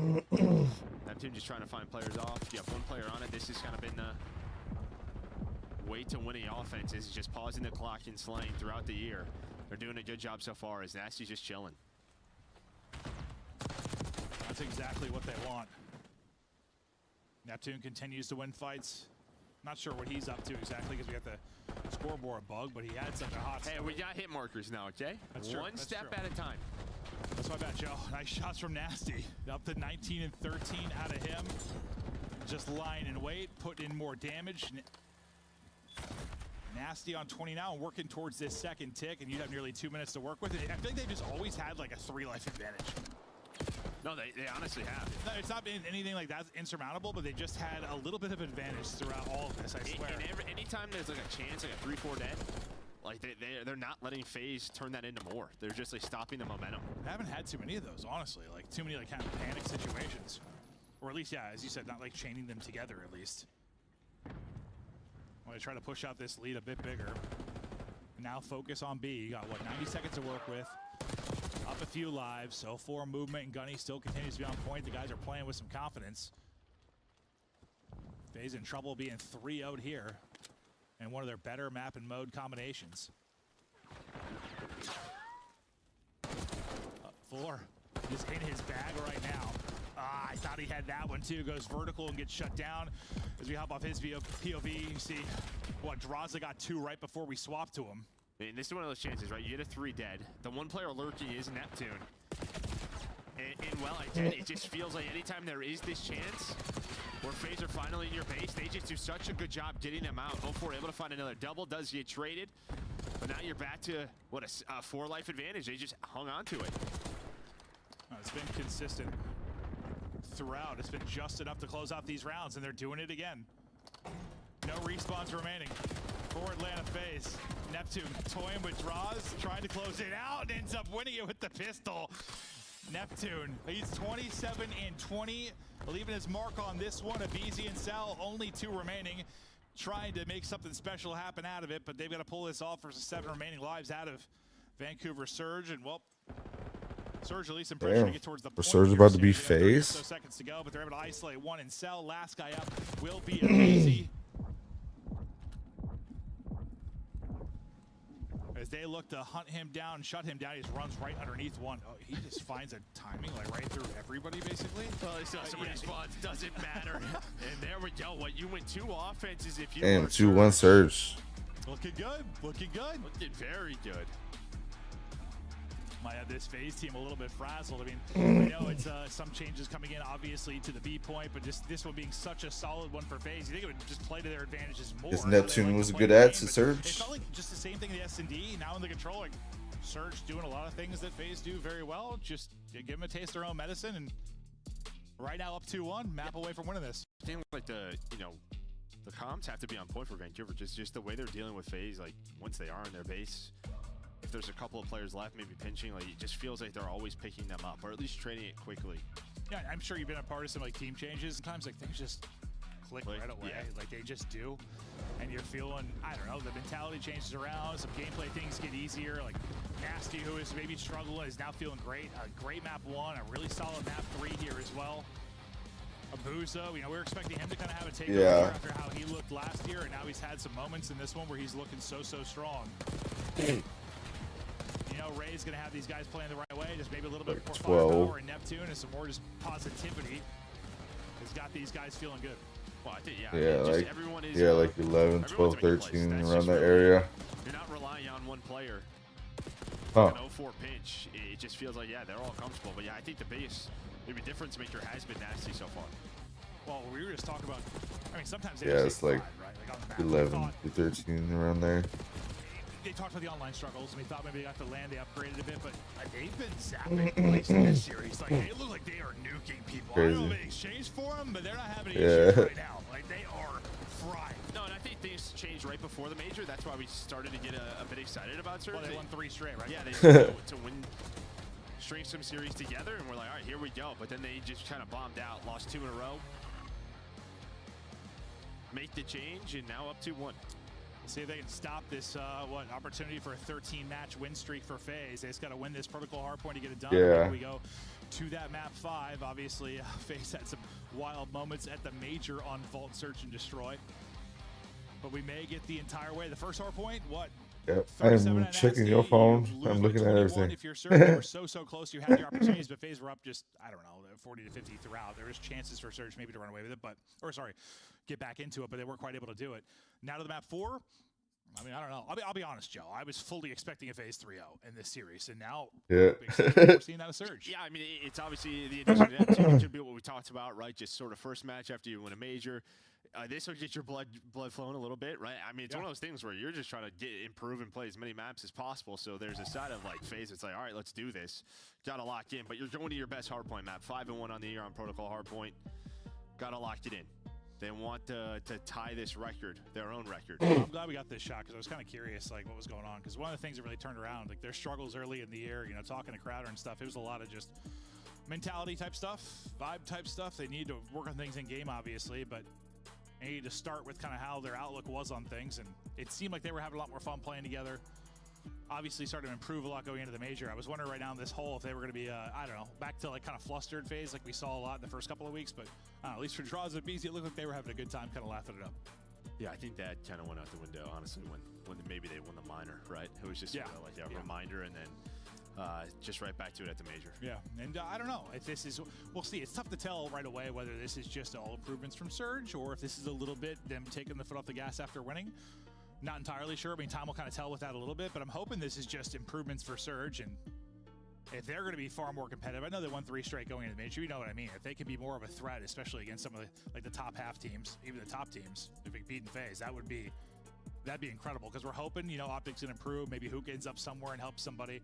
him. Neptune just trying to find players off. You have 1 player on it. This has kind of been the way to winning offenses, is just pausing the clock and slaying throughout the year. They're doing a good job so far as Nasty's just chilling. That's exactly what they want. Neptune continues to win fights. Not sure what he's up to exactly because we got the scoreboard bug, but he had such a hot Hey, we got hit markers now, okay? That's true. One step at a time. That's my bad, Joe. Nice shots from Nasty. Up to 19 and 13 out of him. Just lying in wait, putting in more damage. Nasty on 20 now and working towards this second tick, and you have nearly 2 minutes to work with it. I think they just always had like a 3-life advantage. No, they honestly have. No, it's not been anything like that insurmountable, but they just had a little bit of advantage throughout all of this, I swear. And anytime there's like a chance, like a 3-4 dead, like they're not letting Faze turn that into more. They're just like stopping the momentum. I haven't had too many of those, honestly. Like too many like kind of panic situations. Or at least, yeah, as you said, not like chaining them together at least. I'm gonna try to push out this lead a bit bigger. Now focus on B. You got, what, 90 seconds to work with. Up a few lives, so 4 movement, and Gunny still continues to be on point. The guys are playing with some confidence. Faze in trouble being 3-0'd here. and one of their better map and mode combinations. Four is in his bag right now. I thought he had that one too. Goes vertical and gets shut down. As we hop off his POV, you see what Draza got 2 right before we swapped to him. And this is one of those chances, right? You get a 3 dead. The one player lurking is Neptune. And well, it just feels like anytime there is this chance where Faze are finally in your base, they just do such a good job getting them out. 0-4 able to find another double, does get traded. But now you're back to, what, a 4 life advantage. They just hung on to it. It's been consistent throughout. It's been just enough to close out these rounds, and they're doing it again. No respawns remaining for Atlanta Faze. Neptune toying with draws, trying to close it out, and ends up winning it with the pistol. Neptune, he's 27 and 20, leaving his mark on this one. Abizi and Sal, only 2 remaining, trying to make something special happen out of it, but they've got to pull this off for 7 remaining lives out of Vancouver Surge, and well, Surge at least some pressure to get towards the point. Surge about to be Faze. So seconds to go, but they're able to isolate one and Sell. Last guy up will be Abizi. As they look to hunt him down, shut him down, he just runs right underneath one. Oh, he just finds a timing like right through everybody, basically. Well, he still has some response. Doesn't matter. And there we go. What, you went 2 offenses if you Damn, 2-1 Surge. Looking good. Looking good. Looking very good. Might have this Faze team a little bit frazzled. I mean, I know it's some changes coming in, obviously, to the B point, but just this one being such a solid one for Faze, you think it would just play to their advantages more. Because Neptune was a good ad to Surge. It felt like just the same thing in the S&D, now in the control, like Surge doing a lot of things that Faze do very well. Just give them a taste of their own medicine, and right now up 2-1, map away from winning this. I think like the comms have to be on point for Vancouver. Just the way they're dealing with Faze, like once they are in their base. If there's a couple of players left, maybe pinching, like it just feels like they're always picking them up, or at least trading it quickly. Yeah, I'm sure you've been a part of some like team changes. Sometimes like things just click right away, like they just do, and you're feeling, I don't know, the mentality changes around, some gameplay things get easier. Like Nasty, who is maybe struggling, is now feeling great. A great map 1, a really solid map 3 here as well. Abuza, we were expecting him to kind of have a takeover after how he looked last year, and now he's had some moments in this one where he's looking so strong. Ray's going to have these guys playing the right way, just maybe a little bit more firepower, and Neptune and some more just positivity has got these guys feeling good. Well, I think, Yeah, like, like 11, 12, 13, around that area. You're not relying on one player. Huh. An 0-4 pinch, it just feels like, they're all comfortable. But yeah, I think the biggest maybe difference maker has been Nasty so far. Well, we were just talking about, I mean, sometimes they it's like 11 to 13 around there. They talked about the online struggles, and we thought maybe they got to land, they upgraded a bit, but they've been zapping places in this series. Like, they look like they are nuking people. Crazy. I don't know if they exchanged for them, but they're not having any issues right now. Like, they are fried. No, and I think things changed right before the major. That's why we started to get a bit excited about Surge. Well, they won 3 straight, right? Yeah, they started to win, string some series together, and we're like, all right, here we go. But then they just kind of bombed out, lost 2 in a row. Make the change, and now up 2-1. We'll see if they can stop this, opportunity for a 13-match win streak for Faze. They just got to win this protocol hardpoint to get it done. Yeah. We go to that map 5. Obviously, Faze had some wild moments at the major on Vault Search and Destroy. But we may get the entire way. The first hardpoint, what? Yep, I'm checking your phone. I'm looking at everything. If you're Surge, you were so close. You had your opportunities, but Faze were up just, I don't know, 40 to 50 throughout. There was chances for Surge maybe to run away with it, get back into it, but they weren't quite able to do it. Now to the map 4. I mean, I don't know. I'll be honest, Joe. I was fully expecting a Faze 3-0 in this series, and now we're seeing that a Surge. Yeah, I mean, it's obviously the addition of should be what we talked about, right? Just sort of first match after you win a major. This will get your blood flowing a little bit, right? I mean, it's one of those things where you're just trying to improve and play as many maps as possible. So there's a side of like Faze. It's like, all right, let's do this. Got to lock in, but you're going to your best hardpoint map. 5-1 on the year on protocol hardpoint. Got to lock it in. They want to tie this record, their own record. I'm glad we got this shot because I was kind of curious, like, what was going on. Because one of the things that really turned around, like, their struggles early in the year, talking to Crowder and stuff, it was a lot of just mentality type stuff, vibe type stuff. They need to work on things in game, obviously, but they need to start with kind of how their outlook was on things. And it seemed like they were having a lot more fun playing together. Obviously started to improve a lot going into the major. I was wondering right now in this hole if they were going to be, I don't know, back to like kind of flustered Phase like we saw a lot in the first couple of weeks. But at least for Draws and Abizi, it looked like they were having a good time kind of laughing it up. Yeah, I think that kind of went out the window, honestly, when maybe they won the minor, right? It was just sort of like a reminder, and then just right back to it at the major. Yeah, and I don't know if this is, we'll see. It's tough to tell right away whether this is just all improvements from Surge or if this is a little bit them taking the foot off the gas after winning. Not entirely sure. I mean, time will kind of tell with that a little bit, but I'm hoping this is just improvements for Surge, and if they're going to be far more competitive, I know they won 3 straight going into the major, you know what I mean. If they can be more of a threat, especially against some of the top half teams, even the top teams, if we beat in Faze, that'd be incredible, because we're hoping, Optic's going to improve, maybe Hook ends up somewhere and helps somebody.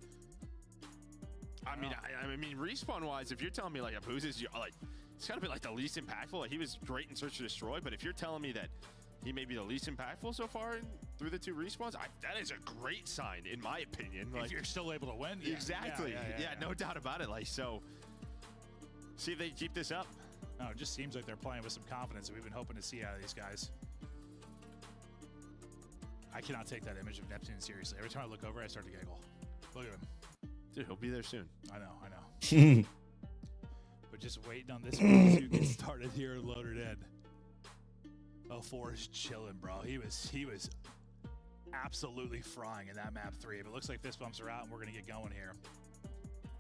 I mean, respawn-wise, if you're telling me, like, Abuz is, like, it's got to be, like, the least impactful. Like, he was great in Search to Destroy, but if you're telling me that he may be the least impactful so far through the 2 respawns, that is a great sign, in my opinion. Like, if you're still able to win. Yeah. Exactly. Yeah, no doubt about it. Like, so, see if they keep this up. No, it just seems like they're playing with some confidence that we've been hoping to see out of these guys. I cannot take that image of Neptune seriously. Every time I look over, I start to giggle. Look at him. Dude, he'll be there soon. I know. But just waiting on this one to get started here and loaded in. 04 is chilling, bro. He was absolutely frying in that map 3. But it looks like fist bumps are out, and we're going to get going here.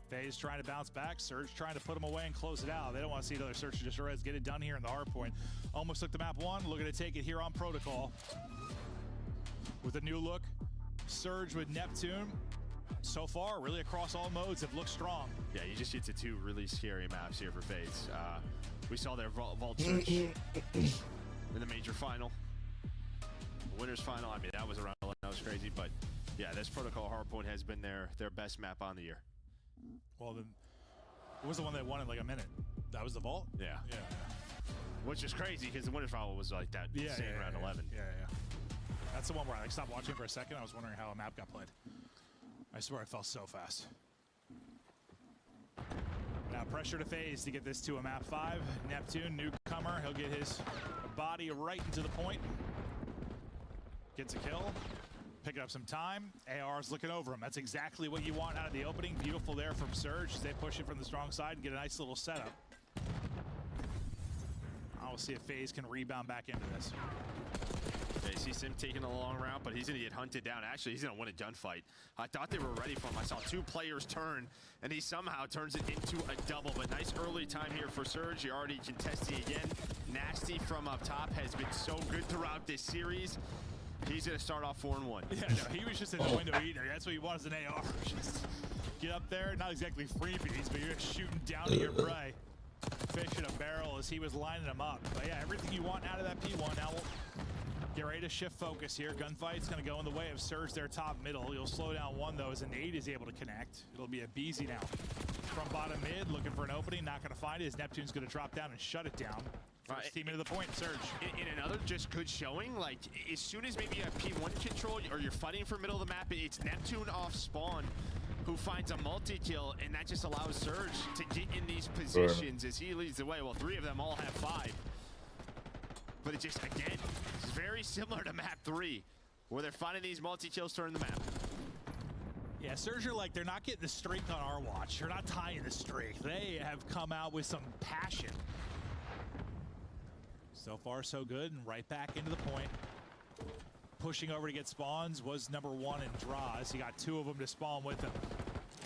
Faze trying to bounce back. Surge trying to put him away and close it out. They don't want to see another Search to Destroy. Let's get it done here in the hard point. Almost took the map 1. Looking to take it here on Protocol. With a new look, Surge with Neptune. So far, really across all modes, have looked strong. Yeah, you just get to 2 really scary maps here for Faze. We saw their Vault Search in the major final. The winners final, I mean, that was around, that was crazy. But yeah, this Protocol Hardpoint has been their best map on the year. Well, then, it was the one they won in like a minute. That was the Vault? Yeah. Which is crazy, because the winners final was like that insane round 11. Yeah. That's the one where I stopped watching for a second. I was wondering how a map got played. I swear it fell so fast. Now pressure to Faze to get this to a map 5. Neptune, newcomer. He'll get his body right into the point. Gets a kill. Picking up some time. AR's looking over him. That's exactly what you want out of the opening. Beautiful there from Surge as they push it from the strong side and get a nice little setup. I'll see if Faze can rebound back into this. Okay, see Sim taking a long route, but he's going to get hunted down. Actually, he's going to win a gunfight. I thought they were ready for him. I saw 2 players turn, and he somehow turns it into a double. But nice early time here for Surge. He already contesting again. Nasty from up top has been so good throughout this series. He's going to start off 4-1. Yeah, no, he was just in the window eater. That's what he wants as an AR. Just get up there, not exactly freebies, but you're just shooting down to your prey. Fish in a barrel as he was lining them up. But yeah, everything you want out of that P1. Now we'll get ready to shift focus here. Gunfight's going to go in the way of Surge, their top middle. You'll slow down 1, though, as a nade is able to connect. It'll be a BZ now. From bottom mid, looking for an opening. Not going to find it, as Neptune's going to drop down and shut it down. First team into the point, Surge. In another just good showing, like, as soon as maybe you have P1 control or you're fighting for middle of the map, it's Neptune off spawn who finds a multi-kill, and that just allows Surge to get in these positions as he leads the way. Well, 3 of them all have 5. But it just, again, it's very similar to map 3, where they're finding these multi-kills turn the map. Yeah, Surge are like, they're not getting the streak on our watch. They're not tying the streak. They have come out with some passion. So far, so good, and right back into the point. Pushing over to get spawns was number 1 in draws. He got 2 of them to spawn with him.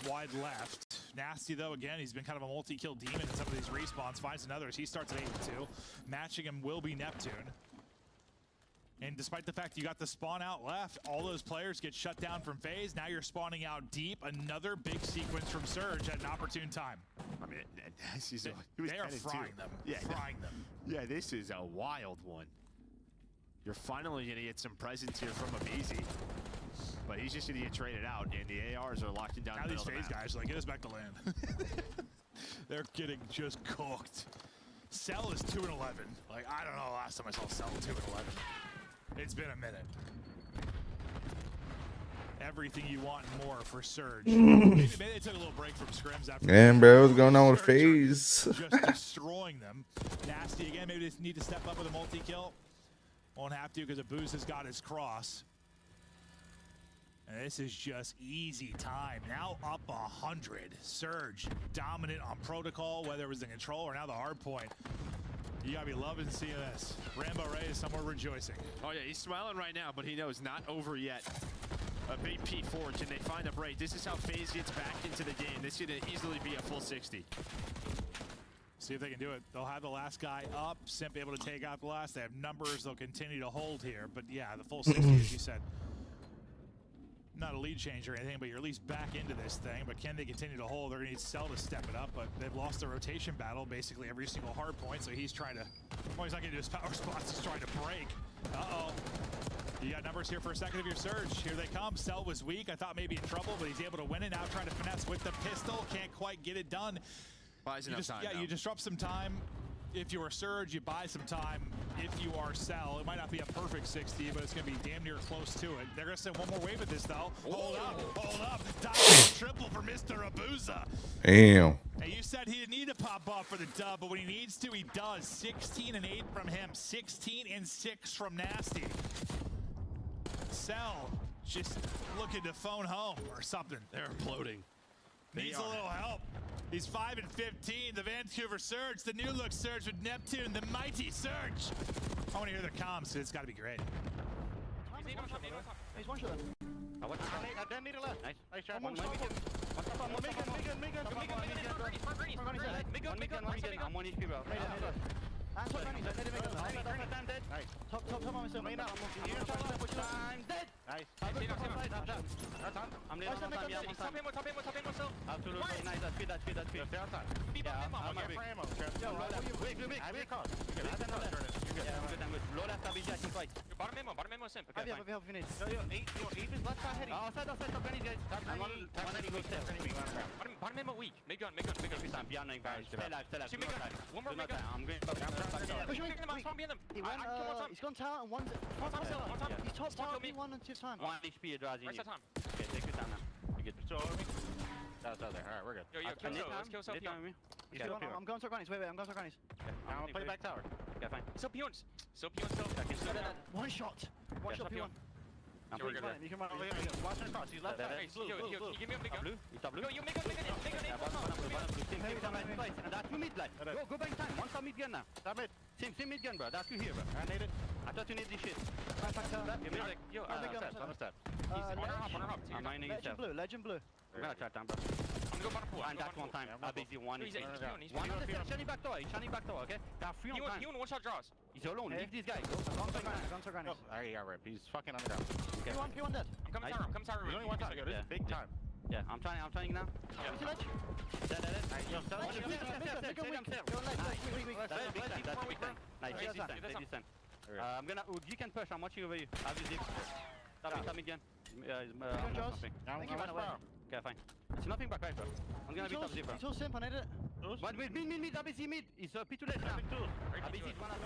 Wide left. Nasty, though, again, he's been kind of a multi-kill demon in some of these respawns. Finds another as he starts at 8-2. Matching him will be Neptune. And despite the fact you got the spawn out left, all those players get shut down from Faze. Now you're spawning out deep. Another big sequence from Surge at an opportune time. I mean, they are frying them. Yeah, frying them. Yeah, this is a wild one. You're finally going to get some presence here from Abizi. But he's just going to get traded out, and the ARs are locking down now the these middle Faze guys are like, get us back to land. They're getting just cooked. Cell is 2-11. Like, I don't know the last time I saw Cell 2-11. It's been a minute. Everything you want and more for Surge. Maybe they took a little break from scrims after. Damn, bro, what's going on with Faze? Just destroying them. Nasty again. Maybe they need to step up with a multi-kill. Won't have to because Abuz has got his cross. And this is just easy time. Now up 100. Surge dominant on protocol, whether it was the control or now the hard point. You gotta be loving seeing this. Rambo Ray is somewhere rejoicing. Oh yeah, he's smiling right now, but he knows not over yet. A big P4. Can they find a break? This is how FaZe gets back into the game. This should easily be a full 60. See if they can do it. They'll have the last guy up. Simp able to take out the last. They have numbers they'll continue to hold here. But yeah, the full 60, as you said. Not a lead change or anything, but you're at least back into this thing. But can they continue to hold? They're going to need Cell to step it up, but they've lost the rotation battle basically every single hard point, so he's trying to, well, he's not going to do his power spots, he's trying to break. Uh-oh. You got numbers here for a second of your surge. Here they come. Cell was weak. I thought maybe in trouble, but he's able to win it. Now trying to finesse with the pistol. Can't quite get it done. Buys enough time. Yeah, you disrupt some time. If you are Surge, you buy some time. If you are Cell, it might not be a perfect 60, but it's going to be damn near close to it. They're going to send one more wave at this, though. Hold up. Dive triple for Mr. Abuza. Damn. Hey, you said he didn't need to pop off for the dub, but when he needs to, he does. 16 and 8 from him. 16 and 6 from Nasty. Cell just looking to phone home or something. They're imploding. Needs a little help. He's 5 and 15. The Vancouver Surge, the new look Surge with Neptune, the mighty Surge. I want to hear their comms. It's got to be great. He's one shot. I want to that meter left. Nice. Nice shot. One Megan. I'm 1 HP, bro. I'm top on myself. I'm dead. Nice. I'm near on time. Yeah, top him. Absolutely nice. That's good. Yeah, I'm Wait. I'm good. Low left, RBG, I can fight. Bottom ammo, Simp. Okay, fine. We have finished. Yo, 8 is left side heading. Outside, top grenade, guys. I'm on go step. Bottom ammo weak. Make gun. I'm beyond knowing barrage. Stay alive. One more make gun. I'm going. He's gone tower and one's he's top tower, one and 2 times. 1 HP advising you. Okay, take your time now. You get the That's out there. Alright, we're good. Yo, let's kill Self Peon. I'm going to Grannies. Wait, I'm going to Grannies. I'm gonna play back tower. Okay, fine. Self Peons. One shot. One shot Peon. You can run over here. Watch him across. He's left side. Blue. Give me a big gun. He's top blue. Yo, you make gun. That's two mid light. Go back time. One mid gun now. Stop it. Same mid gun, bro. That's two here, bro. I need it. I thought you need this shit. Yo, I'm a step. Corner hop. I'm mining his step. Legend blue. I'm gonna try down, bro. I'm gonna go bottom pool. And that's one time. I'll basically one. He's shining back door. Okay? Now 3 on time. He one shot draws. He's alone. Leave these guys. Guns are grannies. Alright, rip. He's fucking underground. P1 dead. I'm coming tower. There's only one tower. This is big time. Yeah, I'm trying now. Where's the ledge? Dead. Nice. I'm gonna. You can push. I'm watching over you. I'll be deep. Stop me again. Okay, fine. It's nothing back right, bro. I'm gonna be top zero. He's all simp, I need it. Mid, ABC mid. He's P2 left now. ABC is one out.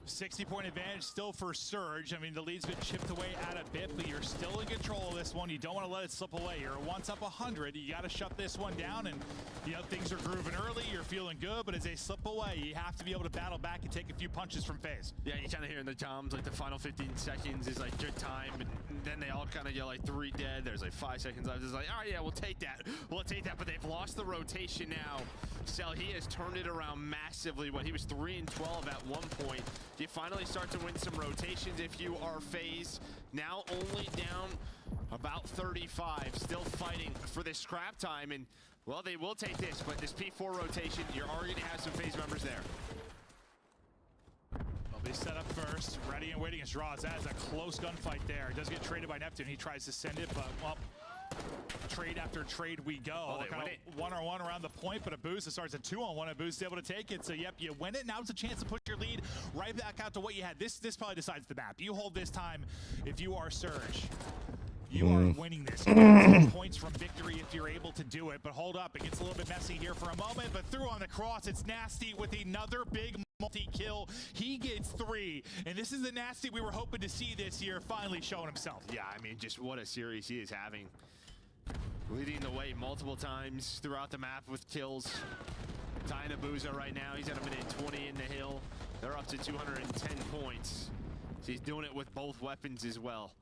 60-point advantage still for Surge. I mean, the lead's been chipped away at a bit, but you're still in control of this one. You don't want to let it slip away. You're once up 100. You got to shut this one down, and you know things are grooving early. You're feeling good, but as they slip away, you have to be able to battle back and take a few punches from Faze. Yeah, you kind of hear in the toms like the final 15 seconds is like good time, and then they all kind of yell like 3 dead. There's like 5 seconds left. It's like, oh yeah, we'll take that. But they've lost the rotation now. Cell, he has turned it around massively. When he was 3 and 12 at one point, you finally start to win some rotations if you are Faze. Now only down about 35, still fighting for this scrap time, and well, they will take this, but this P4 rotation, you're already gonna have some Faze members there. They'll be set up first, ready and waiting as draws. That is a close gunfight there. It does get traded by Neptune. He tries to send it, but well, trade after trade we go. One-on-one around the point, but Abuza starts a 2-on-1. Abuza's able to take it, so yep, you win it. Now it's a chance to push your lead right back out to what you had. This probably decides the map. You hold this time if you are Surge. You are winning this. You get points from victory if you're able to do it, but hold up. It gets a little bit messy here for a moment, but through on the cross, it's Nasty with another big multi-kill. He gets 3, and this is the Nasty we were hoping to see this year finally showing himself. Yeah, I mean, just what a series he is having. Leading the way multiple times throughout the map with kills. Tying Abuza right now. He's at a minute 20 in the hill. They're up to 210 points. So he's doing it with both weapons as well.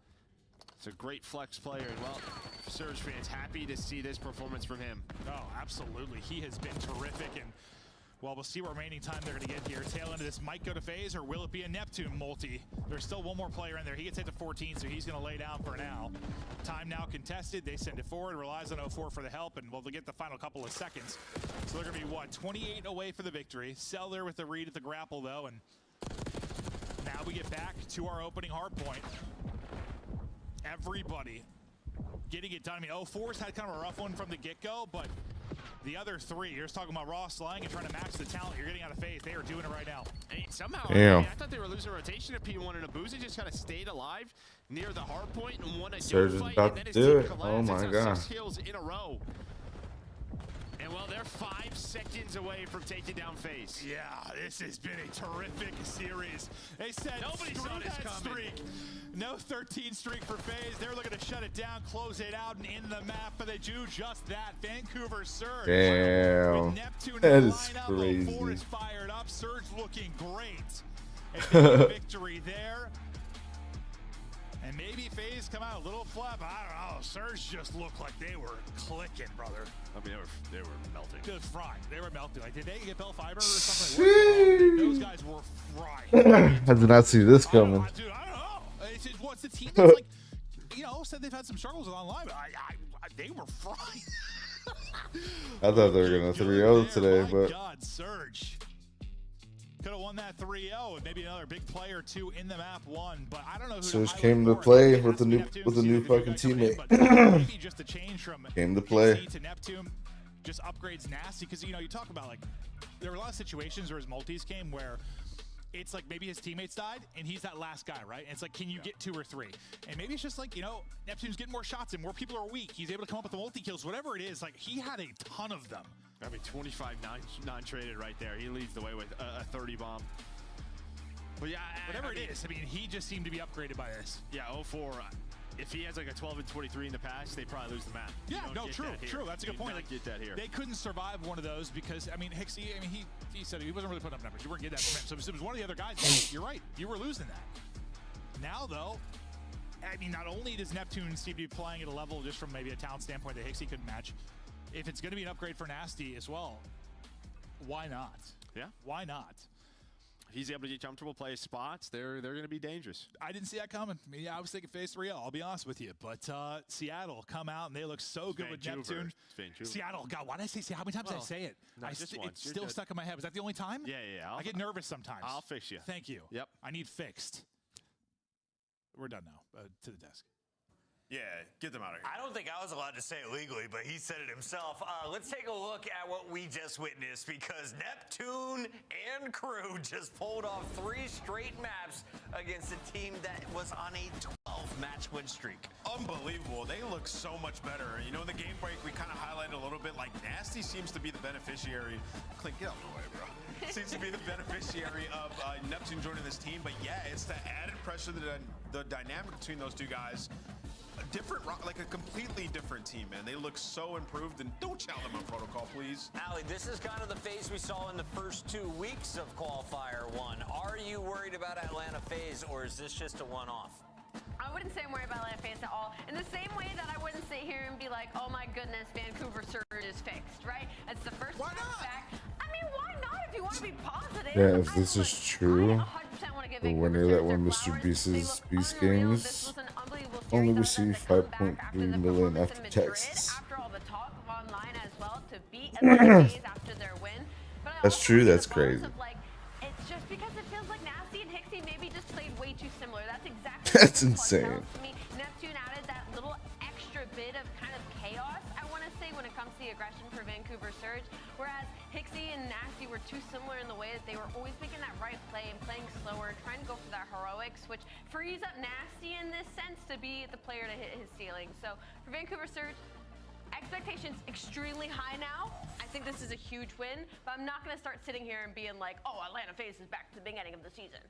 It's a great flex player. And well, Surge fans happy to see this performance from him. Oh, absolutely. He has been terrific. And Well, we'll see what remaining time they're going to get here. Tail end of this might go to Faze, or will it be a Neptune multi? There's still one more player in there. He gets hit to 14, so he's going to lay down for now. Time now contested. They send it forward. Relies on 04 for the help, and well, they'll get the final couple of seconds. So they're going to be, what, 28 away for the victory. Sell there with the read at the grapple, though, and now we get back to our opening hard point. Everybody getting it done. I mean, 04's had kind of a rough one from the get-go, but the other three, you're just talking about raw slang and trying to match the talent you're getting out of Faze. They are doing it right now. Hey, somehow, Damn. I thought they were losing rotation at P1 and Abuzi just kind of stayed alive near the hard point and won a Surge is fight, about and then to his do team it. collapsed. Oh my It's God. 6 kills in a row. And well, they're 5 seconds away from taking down Faze. Yeah, this has been a terrific series. They said Nobody screw saw this that coming. streak. No 13 streak for Faze. They're looking to shut it down, close it out, and in the map, but they do just that. Vancouver Surge. Damn. With Neptune That in the is lineup, 04 crazy. is fired up. Surge looking great. A big victory there. And maybe Faze come out a little flap. I don't know. Surge just looked like they were clicking, brother. I mean, they were melting. Good frying. They were melting. Like, did they get Bell Fiber or something? Those guys were frying. I did not see this coming. Dude, I don't know. It's just, what's the team that's like, you know, said they've had some struggles with online, but they were frying. I thought they were gonna 3-0 today, My but God, Surge could have won that 3-0 and maybe another big player or two in the map won, but I don't know who Surge to came to highlight play more. with a new fucking teammate. Maybe just a change from Came to play. PC to Neptune just upgrades nasty, because you know you talk about, like, there were a lot of situations where his multis came where it's like maybe his teammates died and he's that last guy, right? And it's like, can you get 2 or 3? And maybe it's just like, you know, Neptune's getting more shots and more people are weak. He's able to come up with the multi-kills, whatever it is. Like, he had a ton of them. I mean, 25 non-traded right there. He leads the way with a 30 bomb. But yeah, Whatever it is, I mean, he just seemed to be upgraded by this. Yeah, 04. If he has like a 12 and 23 in the past, they probably lose the map. Yeah, no, true. That's a good point. Like, get that here. They couldn't survive one of those because, I mean, Hixie, I mean, he said he wasn't really putting up numbers. You weren't getting that from him. So if it was one of the other guys, you're right. You were losing that. Now, though, I mean, not only does Neptune seem to be playing at a level just from maybe a talent standpoint that Hixie couldn't match, if it's going to be an upgrade for Nasty as well, why not? Yeah. Why not? He's able to get comfortable, play his spots. They're going to be dangerers. I didn't see that coming. I mean, I was thinking Phase 3L, I'll be honest with you. But Seattle come out, and they look so good with Neptune. Seattle, God, why did I say Seattle? How many times did I say it? It's still stuck in my head. Was that the only time? Yeah. I get nervous sometimes. I'll fix you. Thank you. Yep. I need fixed. We're done now. To the desk. Yeah, get them out of here. I don't think I was allowed to say it legally, but he said it himself. Let's take a look at what we just witnessed, because Neptune and crew just pulled off 3 straight maps against a team that was on a 12-match win streak. Unbelievable. They look so much better. You know, in the game break, we kind of highlighted a little bit, like, Nasty seems to be the beneficiary. Clint, get out of the way, bro. Seems to be the beneficiary of Neptune joining this team. But yeah, it's the added pressure, the dynamic between those two guys. Different, like a completely different team, man. They look so improved, and don't challenge them on protocol, please. Allie, this is kind of the Faze we saw in the first 2 weeks of Qualifier 1. Are you worried about Atlanta Faze, or is this just a one-off? I wouldn't say I'm worried about Atlanta Faze at all. In the same way that I wouldn't sit here and be like, oh my goodness, Vancouver Surge is fixed, right? It's the first time back. I mean, why not if you want to be positive? Yeah, if this is true, the winner that won Mr. Beast's Beast Games only received 5.3 million after taxes. After all the talk online as well, to beat Atlanta Faze after their win. But That's true. That's crazy. It's just because it feels like Nasty and Hixie maybe just played way too similar. That's exactly That's insane. to me. Neptune added that little extra bit of kind of chaos, I want to say, when it comes to the aggression for Vancouver Surge, whereas Hixie and Nasty were too similar in the way that they were always making that right play and playing slower, trying to go for that heroics, which frees up Nasty in this sense to be the player to hit his ceiling. So for Vancouver Surge, expectations extremely high now. I think this is a huge win, but I'm not going to start sitting here and being like, oh, Atlanta Faze is back to the beginning of the season.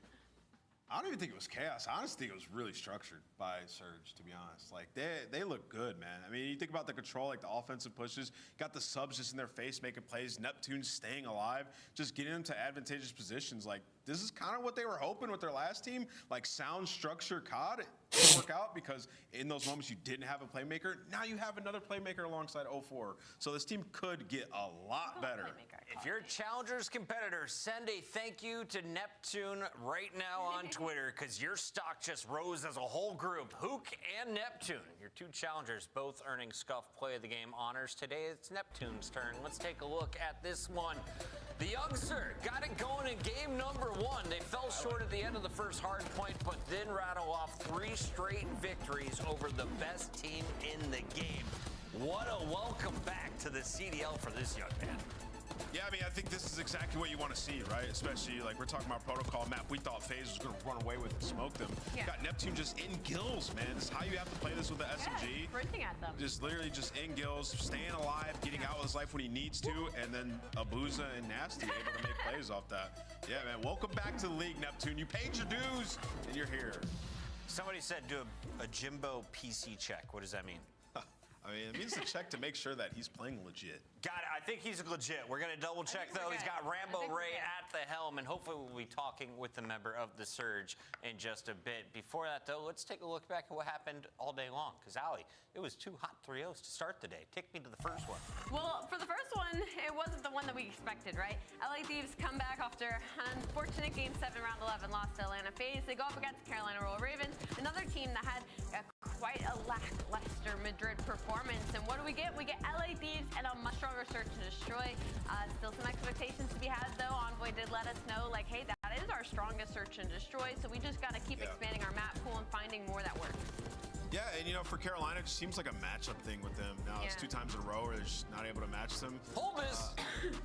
I don't even think it was chaos. I honestly think it was really structured by Surge, to be honest. Like, they look good, man. I mean, you think about the control, like the offensive pushes, got the subs just in their face making plays, Neptune staying alive, just getting them to advantageous positions. Like, this is kind of what they were hoping with their last team, like sound structure COD. It didn't work out because in those moments you didn't have a playmaker. Now you have another playmaker alongside 04. So this team could get a lot better. If you're a Challengers competitor, send a thank you to Neptune right now on Twitter, because your stock just rose as a whole group. Hook and Neptune, your two challengers, both earning Scuff Play of the Game honors. Today it's Neptune's turn. Let's take a look at this one. The youngster got it going in game number 1. They fell short at the end of the first hard point, but then rattle off 3 straight victories over the best team in the game. What a welcome back to the CDL for this young man. Yeah, I mean, I think this is exactly what you want to see, right? Especially, like, we're talking about protocol map. We thought Faze was going to run away with and smoke them. Yeah. Got Neptune just in gills, man. This is how you have to play this with the SMG. Sprinting at them. Just literally just in gills, staying alive, getting out of his life when he needs to, and then Abuza and Nasty able to make plays off that. Yeah, man, welcome back to the league, Neptune. You paid your dues, and you're here. Somebody said do a Jimbo PC check. What does that mean? I mean, it means to check to make sure that he's playing legit. Got it. I think he's legit. We're going to double check, though. He's got Rambo Ray at the helm, and hopefully we'll be talking with the member of the Surge in just a bit. Before that, though, let's take a look back at what happened all day long. Because, Allie, it was 2 hot 3-0s to start the day. Take me to the first one. Well, for the first one, it wasn't the one that we expected, right? LA Thieves come back after an unfortunate Game 7, Round 11 loss to Atlanta Faze. They go up against Carolina Royal Ravens, another team that had quite a lackluster Madrid performance. And what do? We get LA Thieves and a much stronger search and destroy. Still some expectations to be had, though. Envoy did let us know, like, hey, that is our strongest search and destroy. So we just got to keep expanding our map pool and finding more that works. Yeah, and you know, for Carolina, it just seems like a matchup thing with them. Now it's 2 times in a row where they're just not able to match them. Holbus!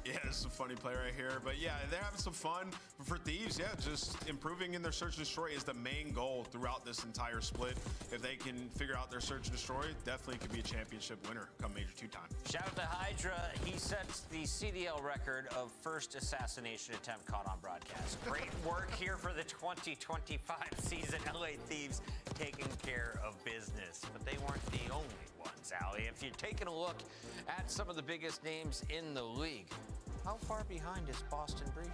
Yeah, it's a funny play right here. But yeah, they're having some fun. But for Thieves, yeah, just improving in their search and destroy is the main goal throughout this entire split. If they can figure out their search and destroy, definitely could be a championship winner come Major 2 time. Shout out to Hydra. He sets the CDL record of first assassination attempt caught on broadcast. Great work here for the 2025 season. LA Thieves taking care of business, but they weren't the only ones, Allie. If you're taking a look at some of the biggest names in the league, how far behind is Boston Breach?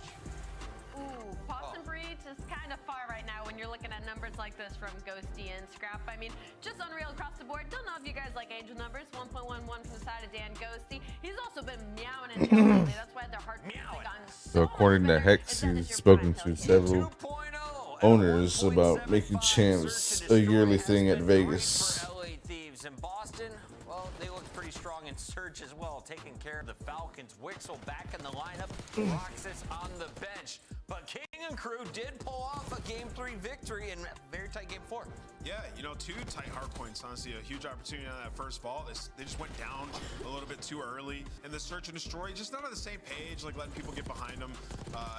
Ooh, Boston Breach is kind of far right now when you're looking at numbers like this from Ghosty and Scrap. I mean, just unreal across the board. Don't know if you guys like angel numbers. 1.11 from the side of Dan Ghosty. He's also been meowing and meowing. That's why their heart rate's gotten So according to Hex, he's spoken to several owners about making champs a yearly thing at Vegas. LA Thieves in Boston, well, they look pretty strong in Surge as well, taking care of the Falcons. Wixel back in the lineup, Roxas on the bench. But King and crew did pull off a Game 3 victory in a very tight Game 4. Yeah, you know, 2 tight hard points. Honestly, a huge opportunity on that first ball. They just went down a little bit too early. And the search and destroy, just not on the same page, like letting people get behind them.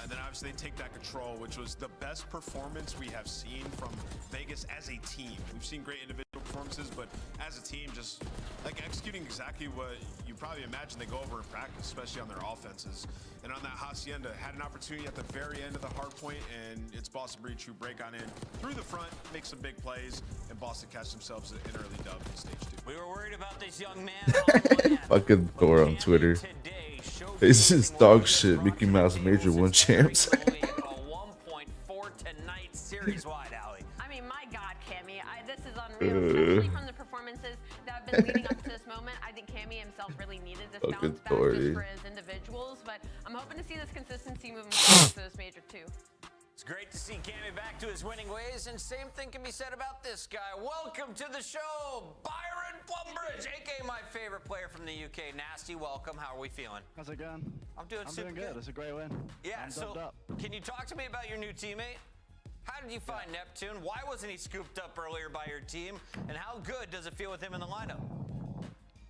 And then obviously they take that control, which was the best performance we have seen from Vegas as a team. We've seen great individual performances, but as a team, just like executing exactly what you probably imagine they go over in practice, especially on their offenses. And on that Hacienda, had an opportunity at the very end of the hard point, and it's Boston Breach who break on in through the front, make some big plays, and Boston catch themselves an early dub in stage 2. We were worried about this young man. Fucking Thor on Twitter. This is dog shit. Mickey Mouse Major 1 champs. A 1.4 tonight series-wide, Allie. I mean, my God, Cammy, this is unreal, especially from the performances that have been leading up to this moment. I think Cammy himself really needed this bounce back just for his individuals, but I'm hoping to see this consistency moving forward for this Major 2. It's great to see Cammy back to his winning ways, and same thing can be said about this guy. Welcome to the show, Byron Plumbridge, aka my favorite player from the UK. Nasty, welcome. How are we feeling? How's it going? I'm doing super good. It's a great win. Yeah, so can you talk to me about your new teammate? How did you find Neptune? Why wasn't he scooped up earlier by your team? And how good does it feel with him in the lineup?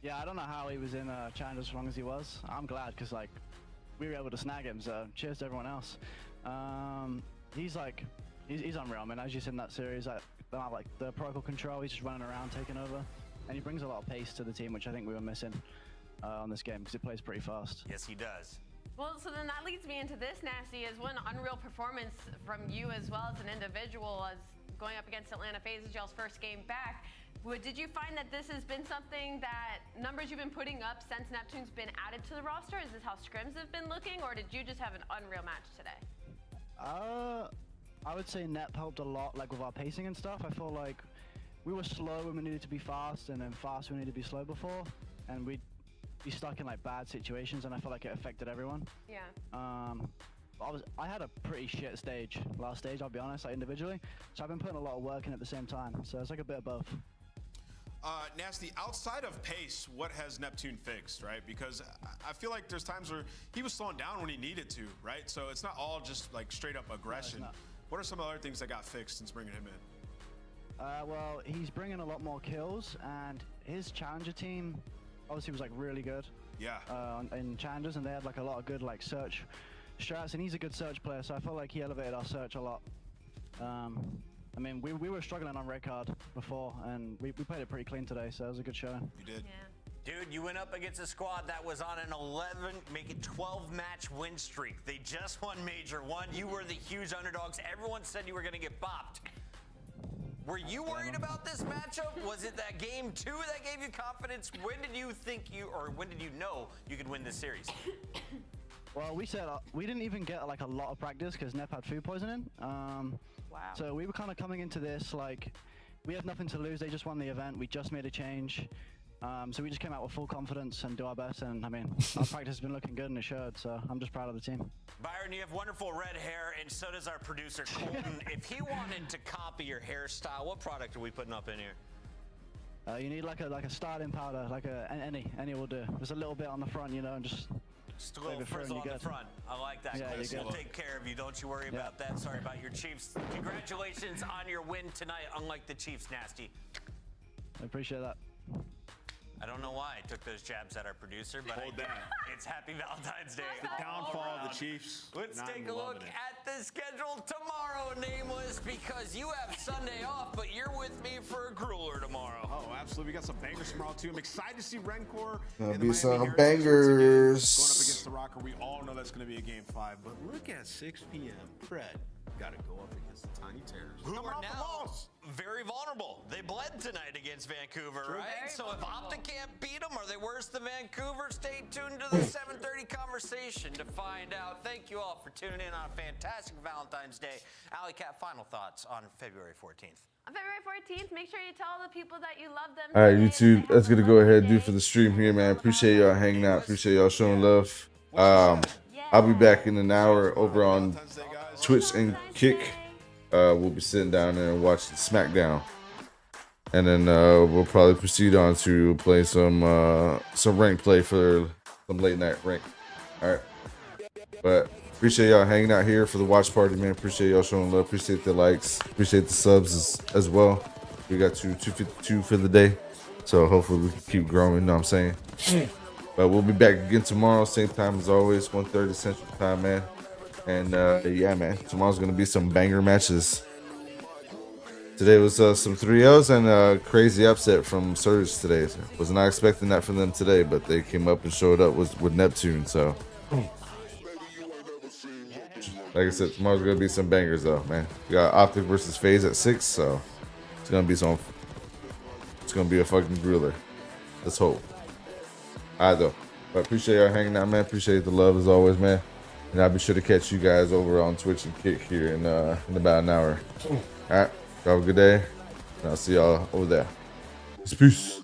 Yeah, I don't know how he was in China as long as he was. I'm glad because like we were able to snag him. So cheers to everyone else. He's unreal, man. As you said in that series, like the protocol control, he's just running around, taking over, and he brings a lot of pace to the team, which I think we were missing on this game because he plays pretty fast. Yes, he does. Well, so then that leads me into this, Nasty, is one unreal performance from you as well as an individual as going up against Atlanta Faze, y'all's first game back. Did you find that this has been something that numbers you've been putting up since Neptune's been added to the roster? Is this how scrims have been looking, or did you just have an unreal match today? I would say Nep helped a lot, like with our pacing and stuff. I feel like we were slow when we needed to be fast, and then fast when we needed to be slow before, and we'd be stuck in like bad situations, and I feel like it affected everyone. Yeah. I had a pretty shit last stage, I'll be honest, like individually. So I've been putting a lot of work in at the same time. So it's like a bit of both. Nasty, outside of pace, what has Neptune fixed, right? Because I feel like there's times where he was slowing down when he needed to, right? So it's not all just like straight up aggression. No, what are some other things that got fixed since bringing him in? Well, he's bringing a lot more kills, and his challenger team obviously was like really good. Yeah. In challengers, and they had like a lot of good like search strats, and he's a good search player, so I felt like he elevated our search a lot. I mean, we were struggling on red card before, and we played it pretty clean today, so it was a good showing. You did. Yeah. Dude, you went up against a squad that was on an 12 match win streak. They just won Major 1. You were the huge underdogs. Everyone said you were going to get bopped. Were you worried about this matchup? Was it that game 2 that gave you confidence? When did you think when did you know you could win this series? Well, we said we didn't even get like a lot of practice because Nep had food poisoning. Wow. So we were kind of coming into this like we had nothing to lose. They just won the event. We just made a change. So we just came out with full confidence and do our best. And I mean, our practice has been looking good and it showed. So I'm just proud of the team. Byron, you have wonderful red hair, and so does our producer Colton. If he wanted to copy your hairstyle, what product are we putting up in here? You need like a styling powder, like any will do. Just a little bit on the front, you know, and just a little frizzle on the front. I like that. Yeah, We'll take care of you. Don't you worry about that. Sorry about your Chiefs. Congratulations on your win tonight, unlike the Chiefs, Nasty. I appreciate that. I don't know why I took those jabs at our producer, but it's Happy Valentine's Day. The downfall of the Chiefs. Let's take a look at the schedule tomorrow, Nameless, because you have Sunday off, but you're with me for a grueler tomorrow. Oh, absolutely. We got some bangers tomorrow, too. I'm excited to see Rencor. There'll be some bangers. Going up against the Rocker. We all know that's going to be a game 5, but look at 6 p.m. Fred got to go up against the Tiny Terrors. Who are now very vulnerable. They bled tonight against Vancouver, right? So if Optic can't beat them, are they worse than Vancouver? Stay tuned to the 7:30 conversation to find out. Thank you all for tuning in on a fantastic Valentine's Day. Alley Cat, final thoughts on February 14th. On February 14th, make sure you tell the people that you love them. All right, YouTube, that's going to go ahead and do for the stream here, man. Appreciate y'all hanging out. Appreciate y'all showing love. I'll be back in an hour over on Twitch and Kick. We'll be sitting down there and watching SmackDown, and then we'll probably proceed on to play some ranked play for some late night rank. All right, but appreciate y'all hanging out here for the watch party, man. Appreciate y'all showing love. Appreciate the likes. Appreciate the subs as well. We got 252 for the day, so hopefully we can keep growing. You know what I'm saying? But we'll be back again tomorrow, same time as always, 1:30 Central Time, man. And yeah, man, tomorrow's gonna be some banger matches. Today was some 3-0s and a crazy upset from Surge today. Was not expecting that from them today, but they came up and showed up with Neptune. So, like I said, tomorrow's gonna be some bangers though, man. We got Optic versus Faze at 6, so it's gonna be a fucking grueler. Let's hope. Alright though, but appreciate y'all hanging out, man. Appreciate the love as always, man. And I'll be sure to catch you guys over on Twitch and Kick here in about an hour. All right, have a good day, and I'll see y'all over there. Peace.